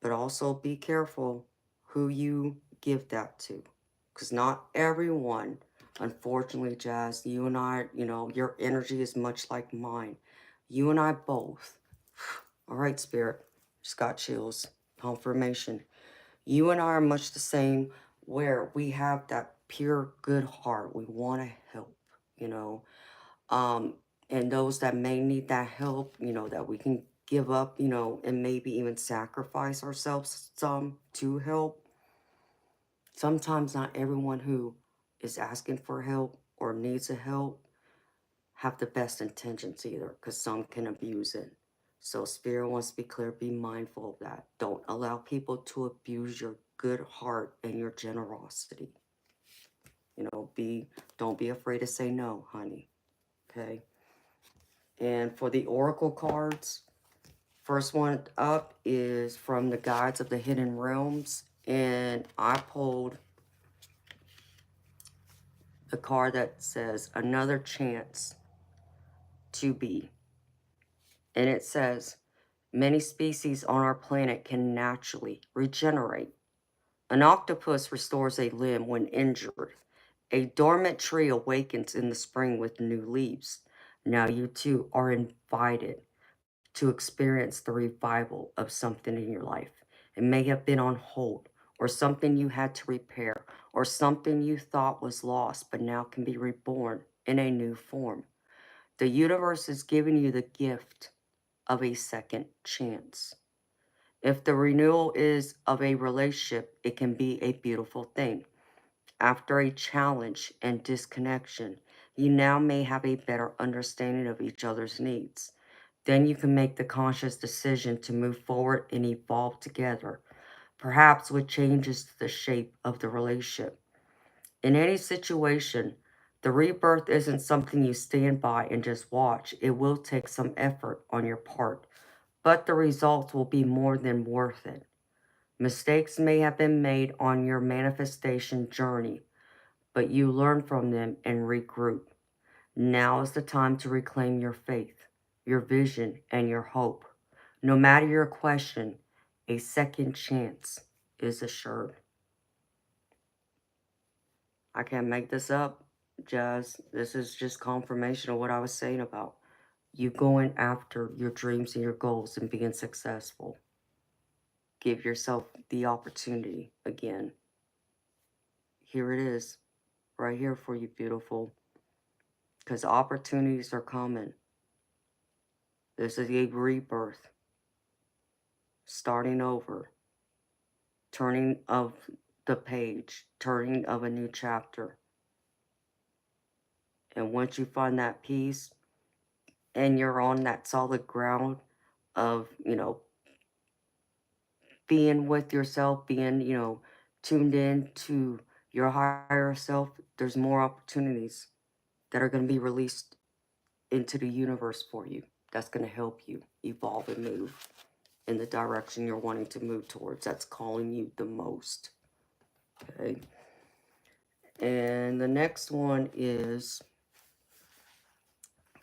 but also be careful who you give that to. Because not everyone, unfortunately, Jazz, you and I, you know, your energy is much like mine. You and I both. All right, Spirit. Just got chills. confirmation. You and I are much the same, where we have that pure good heart. We want to help, you know. Um, and those that may need that help, that we can give up, and maybe even sacrifice ourselves some to help. Sometimes not everyone who is asking for help or needs a help have the best intentions either, because some can abuse it. So Spirit wants to be clear, be mindful of that. Don't allow people to abuse your good heart and your generosity. Don't be afraid to say no, honey. Okay. And for the Oracle cards, first one up is from the Guides of the Hidden Realms. And I pulled the card that says Another Chance to Be. And it says, many species on our planet can naturally regenerate. An octopus restores a limb when injured. A dormant tree awakens in the spring with new leaves. Now you too are invited to experience the revival of something in your life. It may have been on hold, or something you had to repair, or something you thought was lost but now can be reborn in a new form. The universe is giving you the gift of a second chance. If the renewal is of a relationship, it can be a beautiful thing. After a challenge and disconnection, you now may have a better understanding of each other's needs. Then you can make the conscious decision to move forward and evolve together, perhaps with changes to the shape of the relationship. In any situation, the rebirth isn't something you stand by and just watch. It will take some effort on your part, but the results will be more than worth it. Mistakes may have been made on your manifestation journey, but you learn from them and regroup. Now is the time to reclaim your faith, your vision, and your hope. No matter your question, a second chance is assured. I can't make this up, Jazz. This is just confirmation of what I was saying about you going after your dreams and your goals and being successful. Give yourself the opportunity again. Here it is, right here for you, beautiful. Because opportunities are coming. This is a rebirth, starting over, turning of the page, turning of a new chapter. And once you find that peace and you're on that solid ground of, being with yourself, being, tuned in to your higher self, there's more opportunities that are going to be released into the universe for you. That's going to help you evolve and move in the direction you're wanting to move towards. That's calling you the most. Okay. And the next one is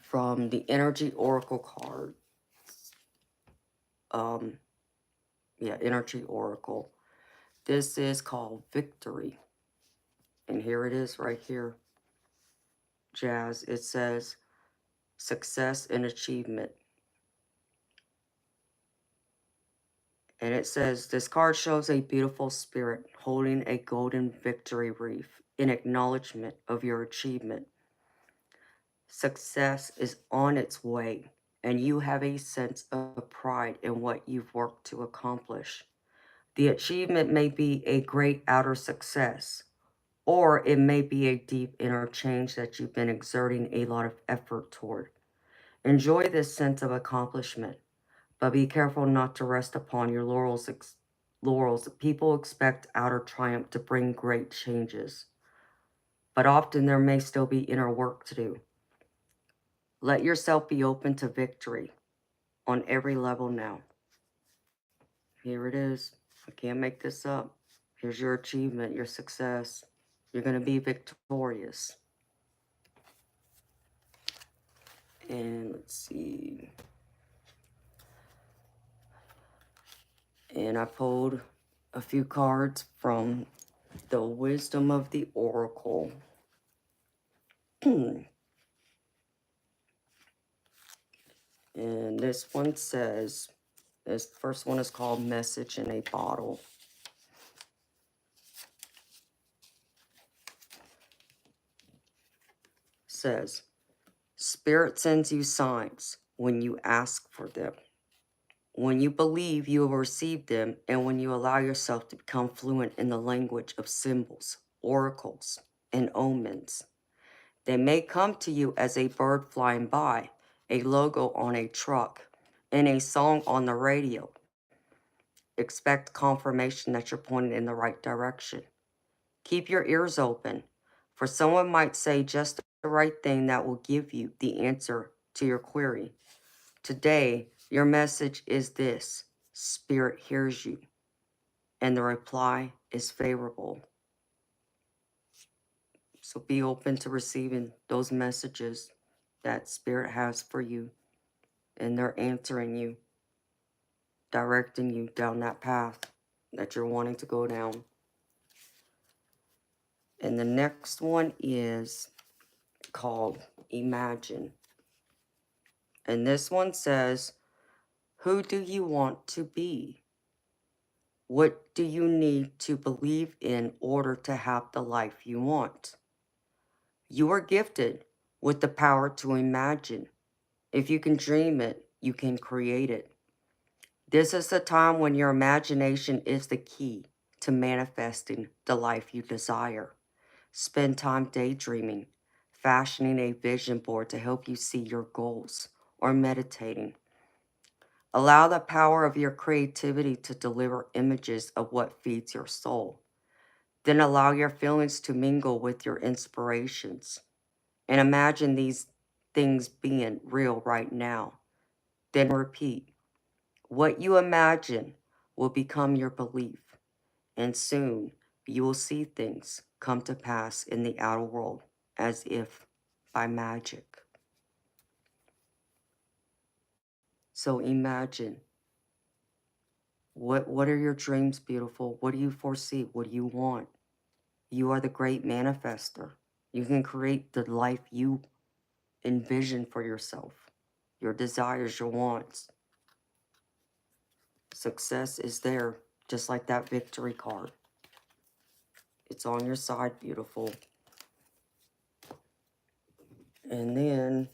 from the Energy Oracle card. Energy Oracle. This is called Victory. And here it is right here. Jazz. It says success and achievement. And it says, this card shows a beautiful spirit holding a golden victory wreath in acknowledgement of your achievement. Success is on its way, and you have a sense of pride in what you've worked to accomplish. The achievement may be a great outer success, or it may be a deep inner change that you've been exerting a lot of effort toward. Enjoy this sense of accomplishment, but be careful not to rest upon your laurels. People expect outer triumph to bring great changes, but often there may still be inner work to do. Let yourself be open to victory on every level now. Here it is. I can't make this up. Here's your achievement, your success. You're going to be victorious. And let's see. And I pulled a few cards from the Wisdom of the Oracle. And this one says, This first one is called Message in a Bottle. Says, Spirit sends you signs when you ask for them, when you believe you will receive them, and when you allow yourself to become fluent in the language of symbols, oracles, and omens. They may come to you as a bird flying by, a logo on a truck, and a song on the radio. Expect confirmation that you're pointed in the right direction. Keep your ears open, for someone might say just the right thing that will give you the answer to your query. Today, your message is this: Spirit hears you, and the reply is favorable. So be open to receiving those messages that Spirit has for you, and they're answering you, directing you down that path that you're wanting to go down. And the next one is called Imagine. And this one says, who do you want to be? What do you need to believe in order to have the life you want? You are gifted with the power to imagine. If you can dream it, you can create it. This is the time when your imagination is the key to manifesting the life you desire. Spend time daydreaming, fashioning a vision board to help you see your goals, or meditating. Allow the power of your creativity to deliver images of what feeds your soul. Then allow your feelings to mingle with your inspirations. And imagine these things being real right now. Then repeat. What you imagine will become your belief. And soon you will see things come to pass in the outer world as if by magic. So imagine. What are your dreams, beautiful? What do you foresee? What do you want? You are the great manifester. You can create the life you envision for yourself, your desires, your wants. Success is there, just like that victory card. It's on your side, beautiful. And then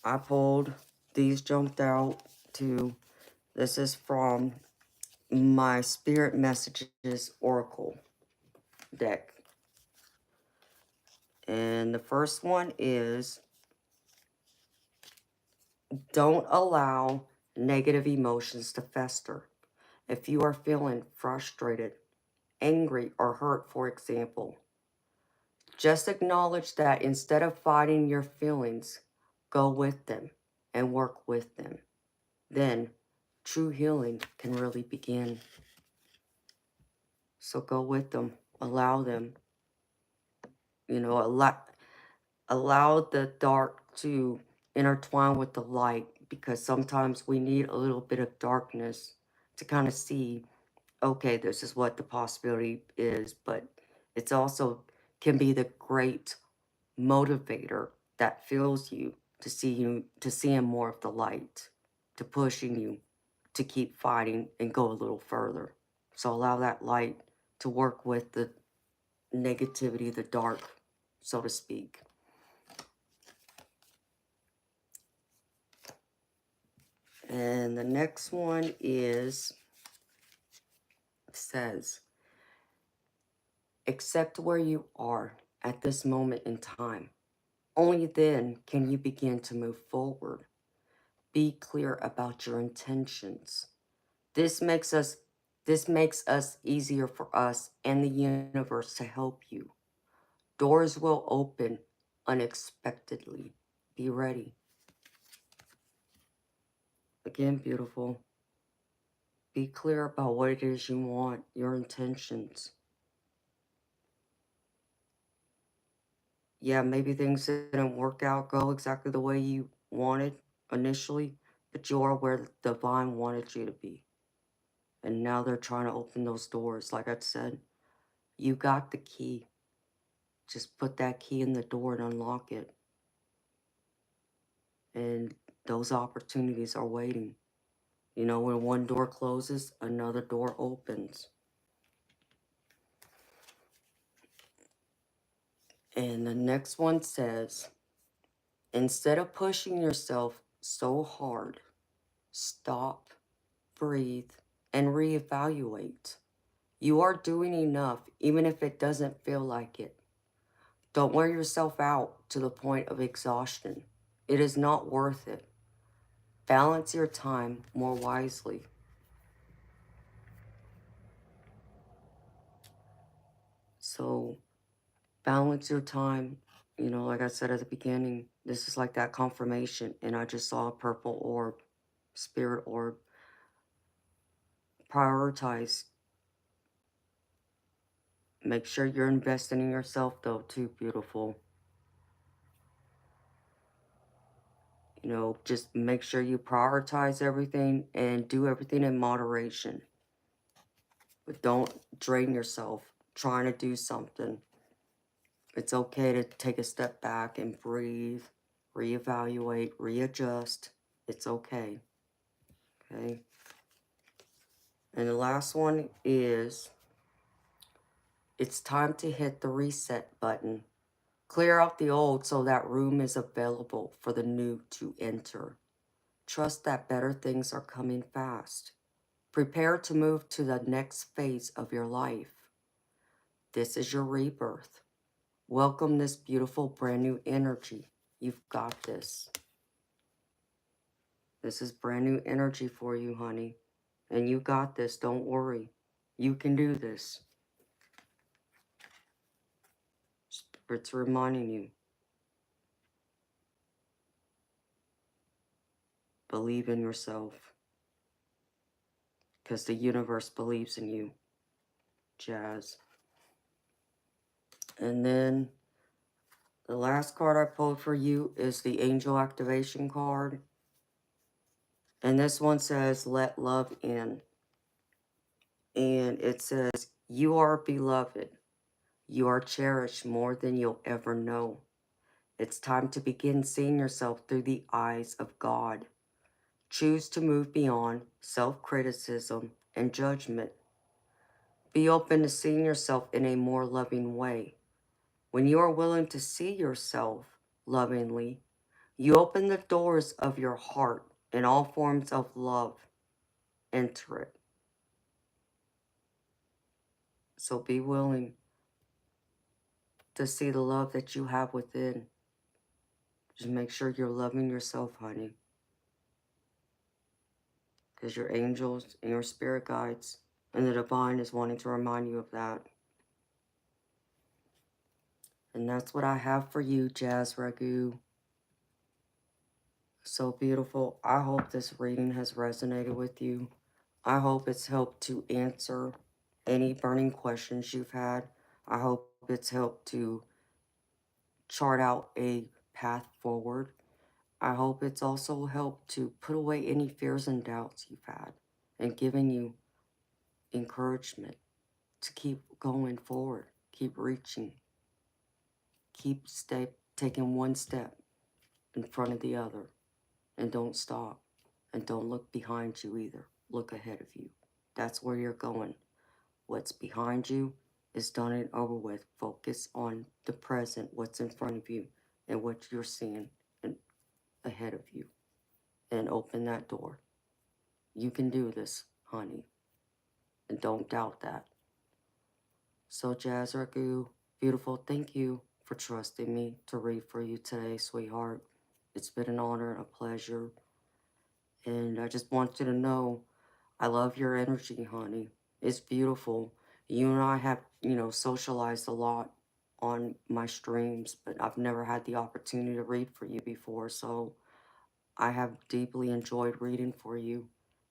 I pulled, these jumped out too. This is from my Spirit Messages Oracle deck. And the first one is, don't allow negative emotions to fester. If you are feeling frustrated, angry, or hurt, for example, just acknowledge that instead of fighting your feelings, go with them and work with them. Then true healing can really begin. So go with them, allow them, allow the dark to intertwine with the light, because sometimes we need a little bit of darkness to kind of see, okay, this is what the possibility is, but it's also can be the great motivator that fuels you to see more of the light, to pushing you to keep fighting and go a little further. So allow that light to work with the negativity, the dark, so to speak. And the next one says, accept where you are at this moment in time. Only then can you begin to move forward. Be clear about your intentions. This makes us easier for us and the universe to help you. Doors will open unexpectedly. Be ready. Again, beautiful. Be clear about what it is you want, your intentions. Yeah, maybe things didn't work out, go exactly the way you wanted initially, but you are where the divine wanted you to be. And now they're trying to open those doors. Like I said, you got the key. Just put that key in the door and unlock it. And those opportunities are waiting. You know, when one door closes, another door opens. And the next one says, instead of pushing yourself so hard, stop, breathe, and reevaluate. You are doing enough, even if it doesn't feel like it. Don't wear yourself out to the point of exhaustion. It is not worth it. Balance your time more wisely. So, balance your time. You know, like I said at the beginning, this is like that confirmation, and I just saw a purple orb, spirit orb. Prioritize. Make sure you're investing in yourself, though, too, beautiful. You know, just make sure you prioritize everything and do everything in moderation. But don't drain yourself trying to do something. It's okay to take a step back and breathe, reevaluate, readjust. It's okay. Okay. And the last one is, it's time to hit the reset button. Clear out the old so that room is available for the new to enter. Trust that better things are coming fast. Prepare to move to the next phase of your life. This is your rebirth. Welcome this beautiful brand new energy. You've got this. This is brand new energy for you, honey. And you got this. Don't worry. You can do this. Spirit's reminding you. Believe in yourself. Because the universe believes in you. Jazz. And then the last card I pulled for you is the Angel Activation card. And this one says, let love in. And it says, you are beloved. You are cherished more than you'll ever know. It's time to begin seeing yourself through the eyes of God. Choose to move beyond self-criticism and judgment. Be open to seeing yourself in a more loving way. When you are willing to see yourself lovingly, you open the doors of your heart and all forms of love enter it. So be willing to see the love that you have within. Just make sure you're loving yourself, honey. Because your angels and your spirit guides and the divine is wanting to remind you of that. And that's what I have for you, Jazz Ragu. So beautiful. I hope this reading has resonated with you. I hope it's helped to answer any burning questions you've had. I hope it's helped to chart out a path forward. I hope it's also helped to put away any fears and doubts you've had and given you encouragement to keep going forward, keep reaching, keep taking one step in front of the other, and don't stop, and don't look behind you either. Look ahead of you. That's where you're going. What's behind you is done and over with. Focus on the present, what's in front of you, and what you're seeing ahead of you, and open that door. You can do this, honey, and don't doubt that. So, Jazz Ragu, beautiful, thank you for trusting me to read for you today, sweetheart. It's been an honor and a pleasure. And I just want you to know I love your energy, honey. It's beautiful. You and I have, socialized a lot on my streams, but I've never had the opportunity to read for you before. So I have deeply enjoyed reading for you.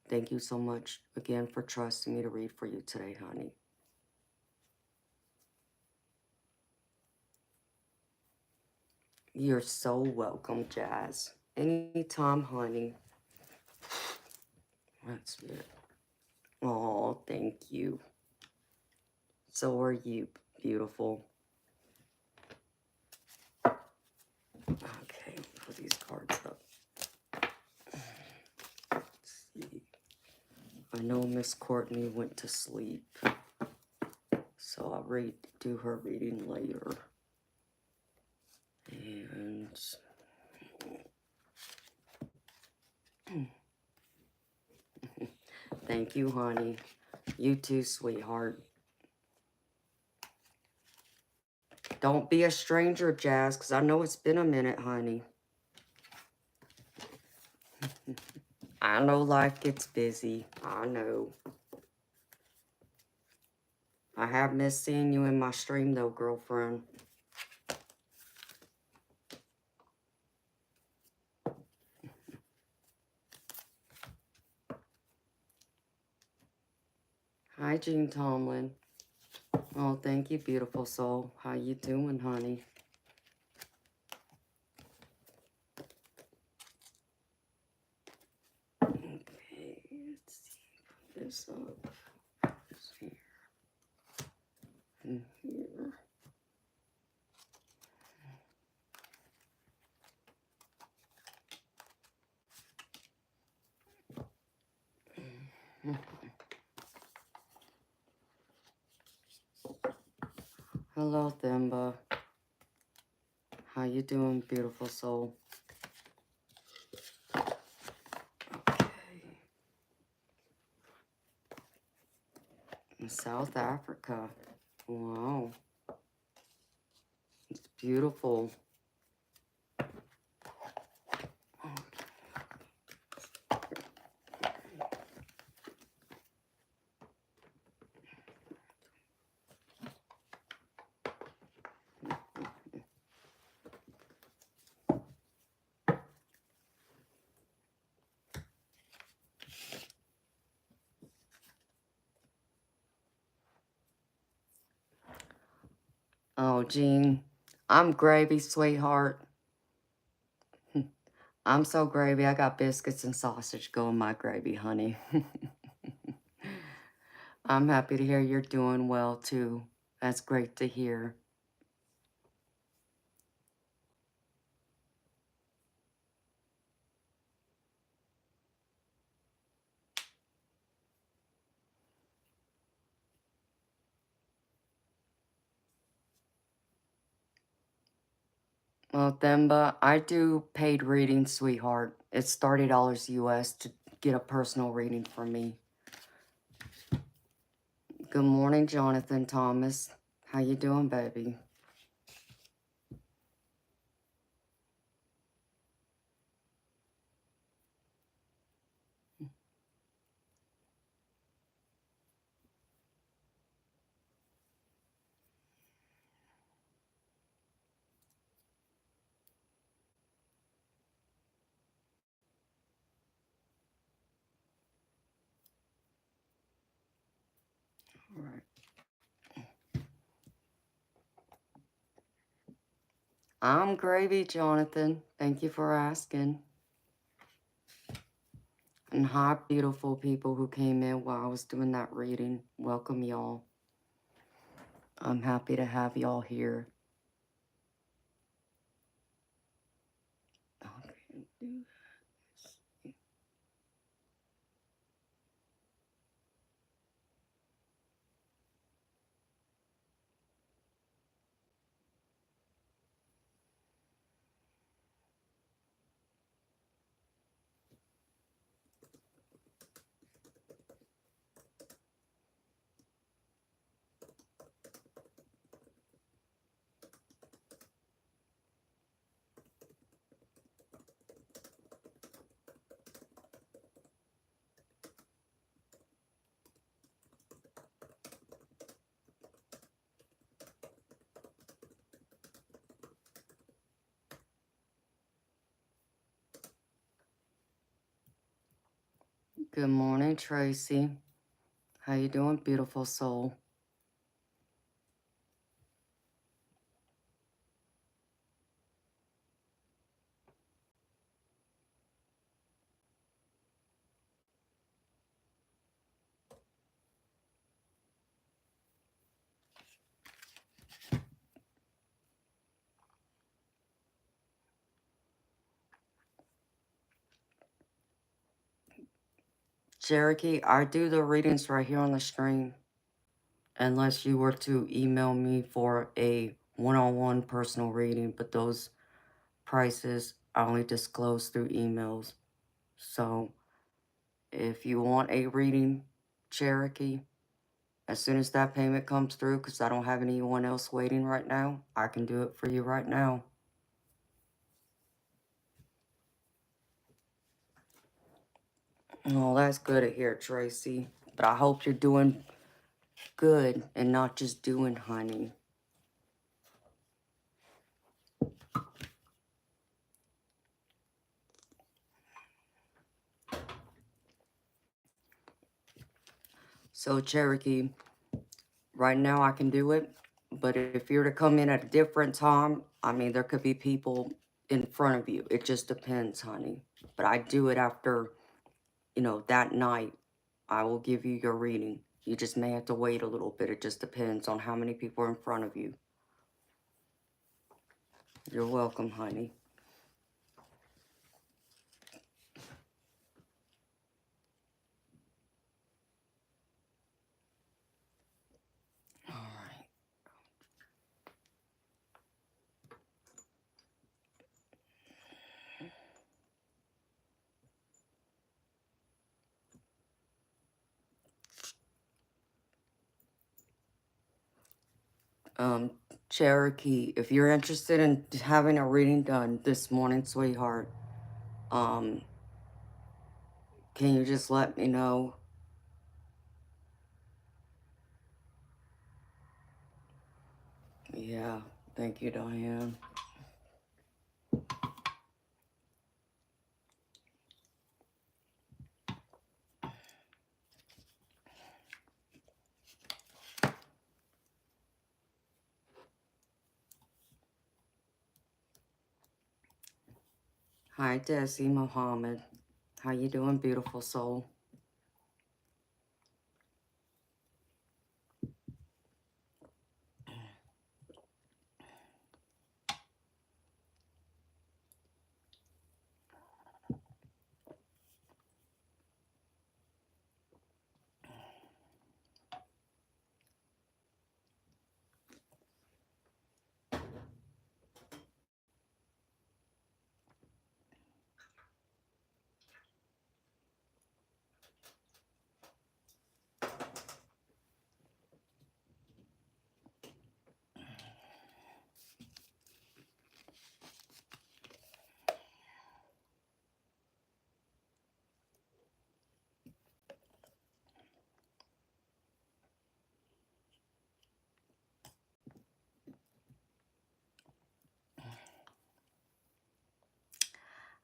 Thank you so much again for trusting me to read for you today, honey. You're so welcome, Jazz. Anytime, honey. That's it. Oh, thank you. So are you, beautiful. Okay, put these cards up. Let's see. I know Miss Courtney went to sleep, so I'll do her reading later. And thank you, honey. You too, sweetheart. Don't be a stranger, Jazz, because I know it's been a minute, honey. I know life gets busy. I know. I have missed seeing you in my stream, though, girlfriend. Hi, Jean Tomlin. Oh, thank you, beautiful soul. How you doing, honey? Okay, let's see. Put this up. This here. And here. Hello, Themba. How you doing, beautiful soul? Okay. In South Africa. Wow. It's beautiful. Oh, Jean, I'm gravy, sweetheart. I'm so gravy. I got biscuits and sausage going my gravy, honey. I'm happy to hear you're doing well, too. That's great to hear. Well, Themba, I do paid readings, sweetheart. It's $30 US to get a personal reading from me. Good morning, Jonathan Thomas. How you doing, baby? All right. I'm gravy, Jonathan. Thank you for asking. And hi, beautiful people who came in while I was doing that reading. Welcome, y'all. I'm happy to have y'all here. Okay, do this. Good morning, Tracy. How you doing, beautiful soul? Cherokee, I do the readings right here on the stream. Unless you were to email me for a one-on-one personal reading, but those prices I only disclose through emails. So if you want a reading, Cherokee, as soon as that payment comes through, because I don't have anyone else waiting right now, I can do it for you right now. Oh, that's good to hear, Tracy. But I hope you're doing good and not just doing honey. So, Cherokee, right now I can do it, but if you're to come in at a different time, I mean, there could be people in front of you. It just depends, honey. But I do it after, that night. I will give you your reading. You just may have to wait a little bit. It just depends on how many people are in front of you. You're welcome, honey. All right. Um, Cherokee, if you're interested in having a reading done this morning, sweetheart, um, can you just let me know? Yeah, thank you, Diane. Hi, Desi Mohammed. How you doing, beautiful soul?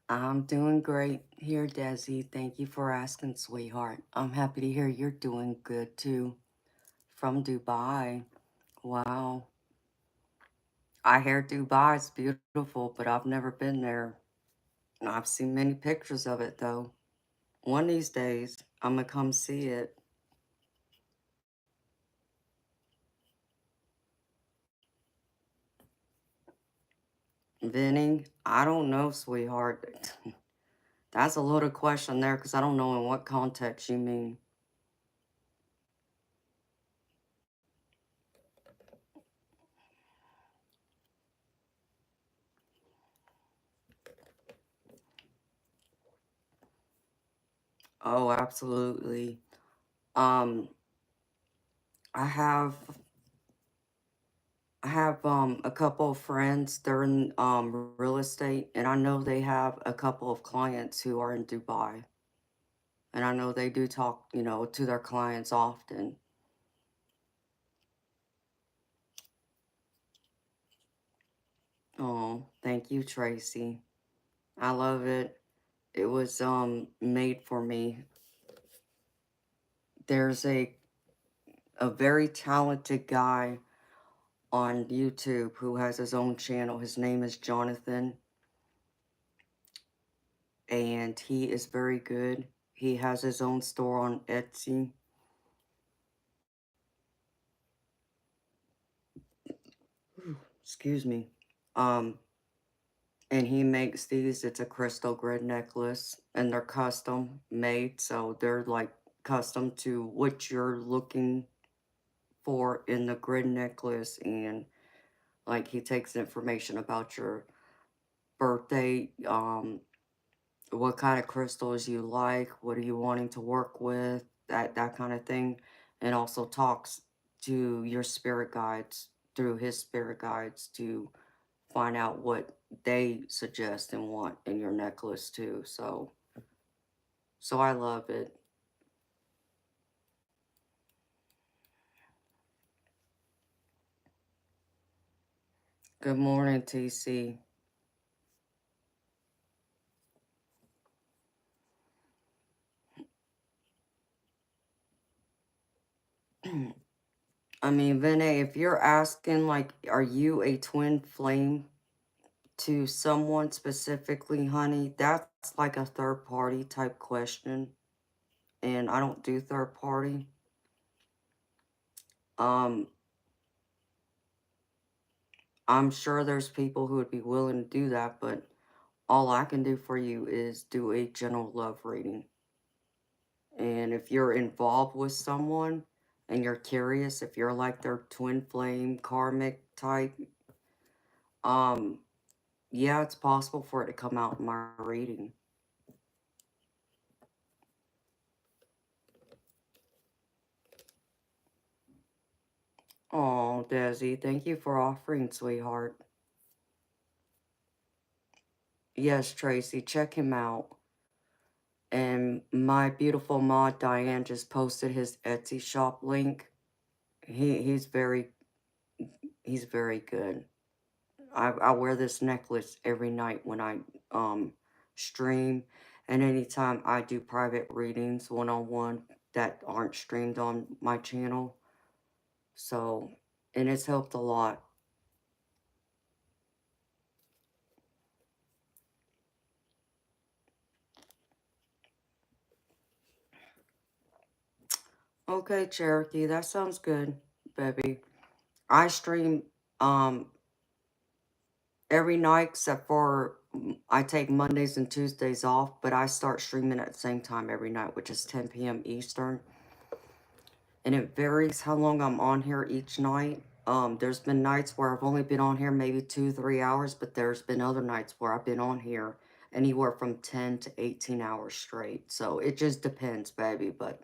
I'm doing great here, Desi. Thank you for asking, sweetheart. I'm happy to hear you're doing good too. From Dubai. Wow. I hear Dubai's beautiful, but I've never been there. I've seen many pictures of it though. One of these days, I'm gonna come see it. Vinny, I don't know, sweetheart. That's a loaded question there because I don't know in what context you mean. Oh, absolutely. Um, I have a couple of friends. They're in real estate, and I know they have a couple of clients who are in Dubai. And I know they do talk, to their clients often. Oh, thank you, Tracy. I love it. It was made for me. There's a very talented guy on YouTube who has his own channel. His name is Jonathan, and he is very good. He has his own store on Etsy. Excuse me. Um, And he makes these. It's a crystal grid necklace, and they're custom made, so they're like custom to what you're looking for in the grid necklace. And like he takes information about your birthday, what kind of crystals you like, what are you wanting to work with, that kind of thing, and also talks to your spirit guides through his spirit guides to find out what they suggest and want in your necklace too. So I love it. Good morning, TC. I mean, Vinay, if you're asking, like, are you a twin flame to someone specifically, honey, that's like a third party type question. And I don't do third party. Um, I'm sure there's people who would be willing to do that, but all I can do for you is do a general love reading. And if you're involved with someone and you're curious if you're like their twin flame karmic type, um, yeah, it's possible for it to come out in my reading. Oh, Desi, thank you for offering, sweetheart. Yes, Tracy, check him out. And my beautiful mod Diane just posted his Etsy shop link. He's very good. I wear this necklace every night when I stream, and anytime I do private readings one-on-one that aren't streamed on my channel. So, and it's helped a lot. Okay, Cherokee, that sounds good, baby. I stream um every night except for I take Mondays and Tuesdays off, but I start streaming at the same time every night, which is 10 p.m. Eastern. And it varies how long I'm on here each night. There's been nights where I've only been on here maybe 2-3 hours, but there's been other nights where I've been on here anywhere from 10 to 18 hours straight. So it just depends, baby. But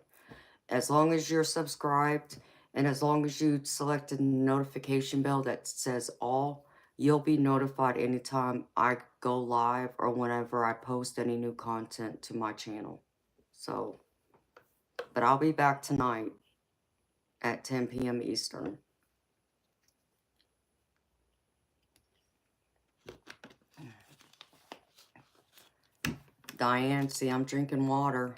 as long as you're subscribed and as long as you selected the notification bell that says all, you'll be notified anytime I go live or whenever I post any new content to my channel. So, but I'll be back tonight at 10 p.m. Eastern. Diane, see, I'm drinking water.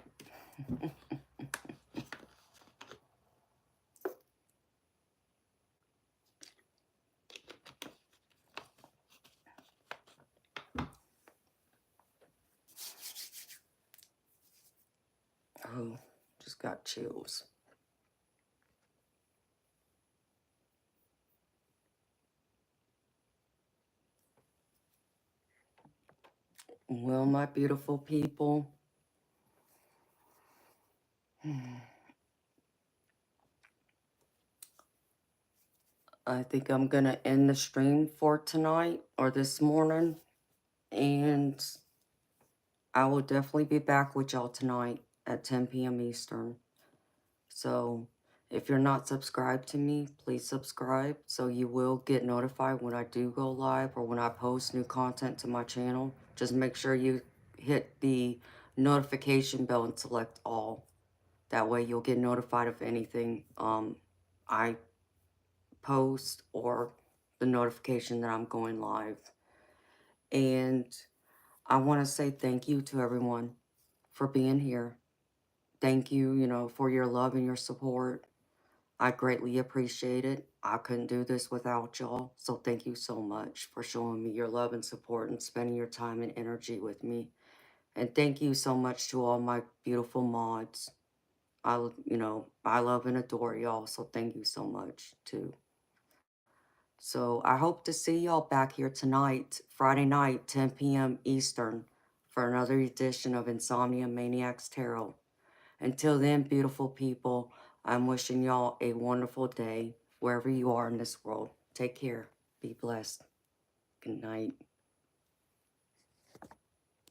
Oh, just got chills. Well, my beautiful people, I think I'm going to end the stream for tonight or this morning. And I will definitely be back with y'all tonight at 10 p.m. Eastern. So if you're not subscribed to me, please subscribe so you will get notified when I do go live or when I post new content to my channel. Just make sure you hit the notification bell and select all. That way you'll get notified of anything I post or the notification that I'm going live. And I want to say thank you to everyone for being here. Thank you, for your love and your support. I greatly appreciate it. I couldn't do this without y'all. So thank you so much for showing me your love and support and spending your time and energy with me. And thank you so much to all my beautiful mods. I love and adore y'all. So thank you so much too. So I hope to see y'all back here tonight, Friday night, 10 p.m. Eastern, for another edition of Insomnia Maniacs Tarot. Until then, beautiful people, I'm wishing y'all a wonderful day wherever you are in this world. Take care. Be blessed. Good night.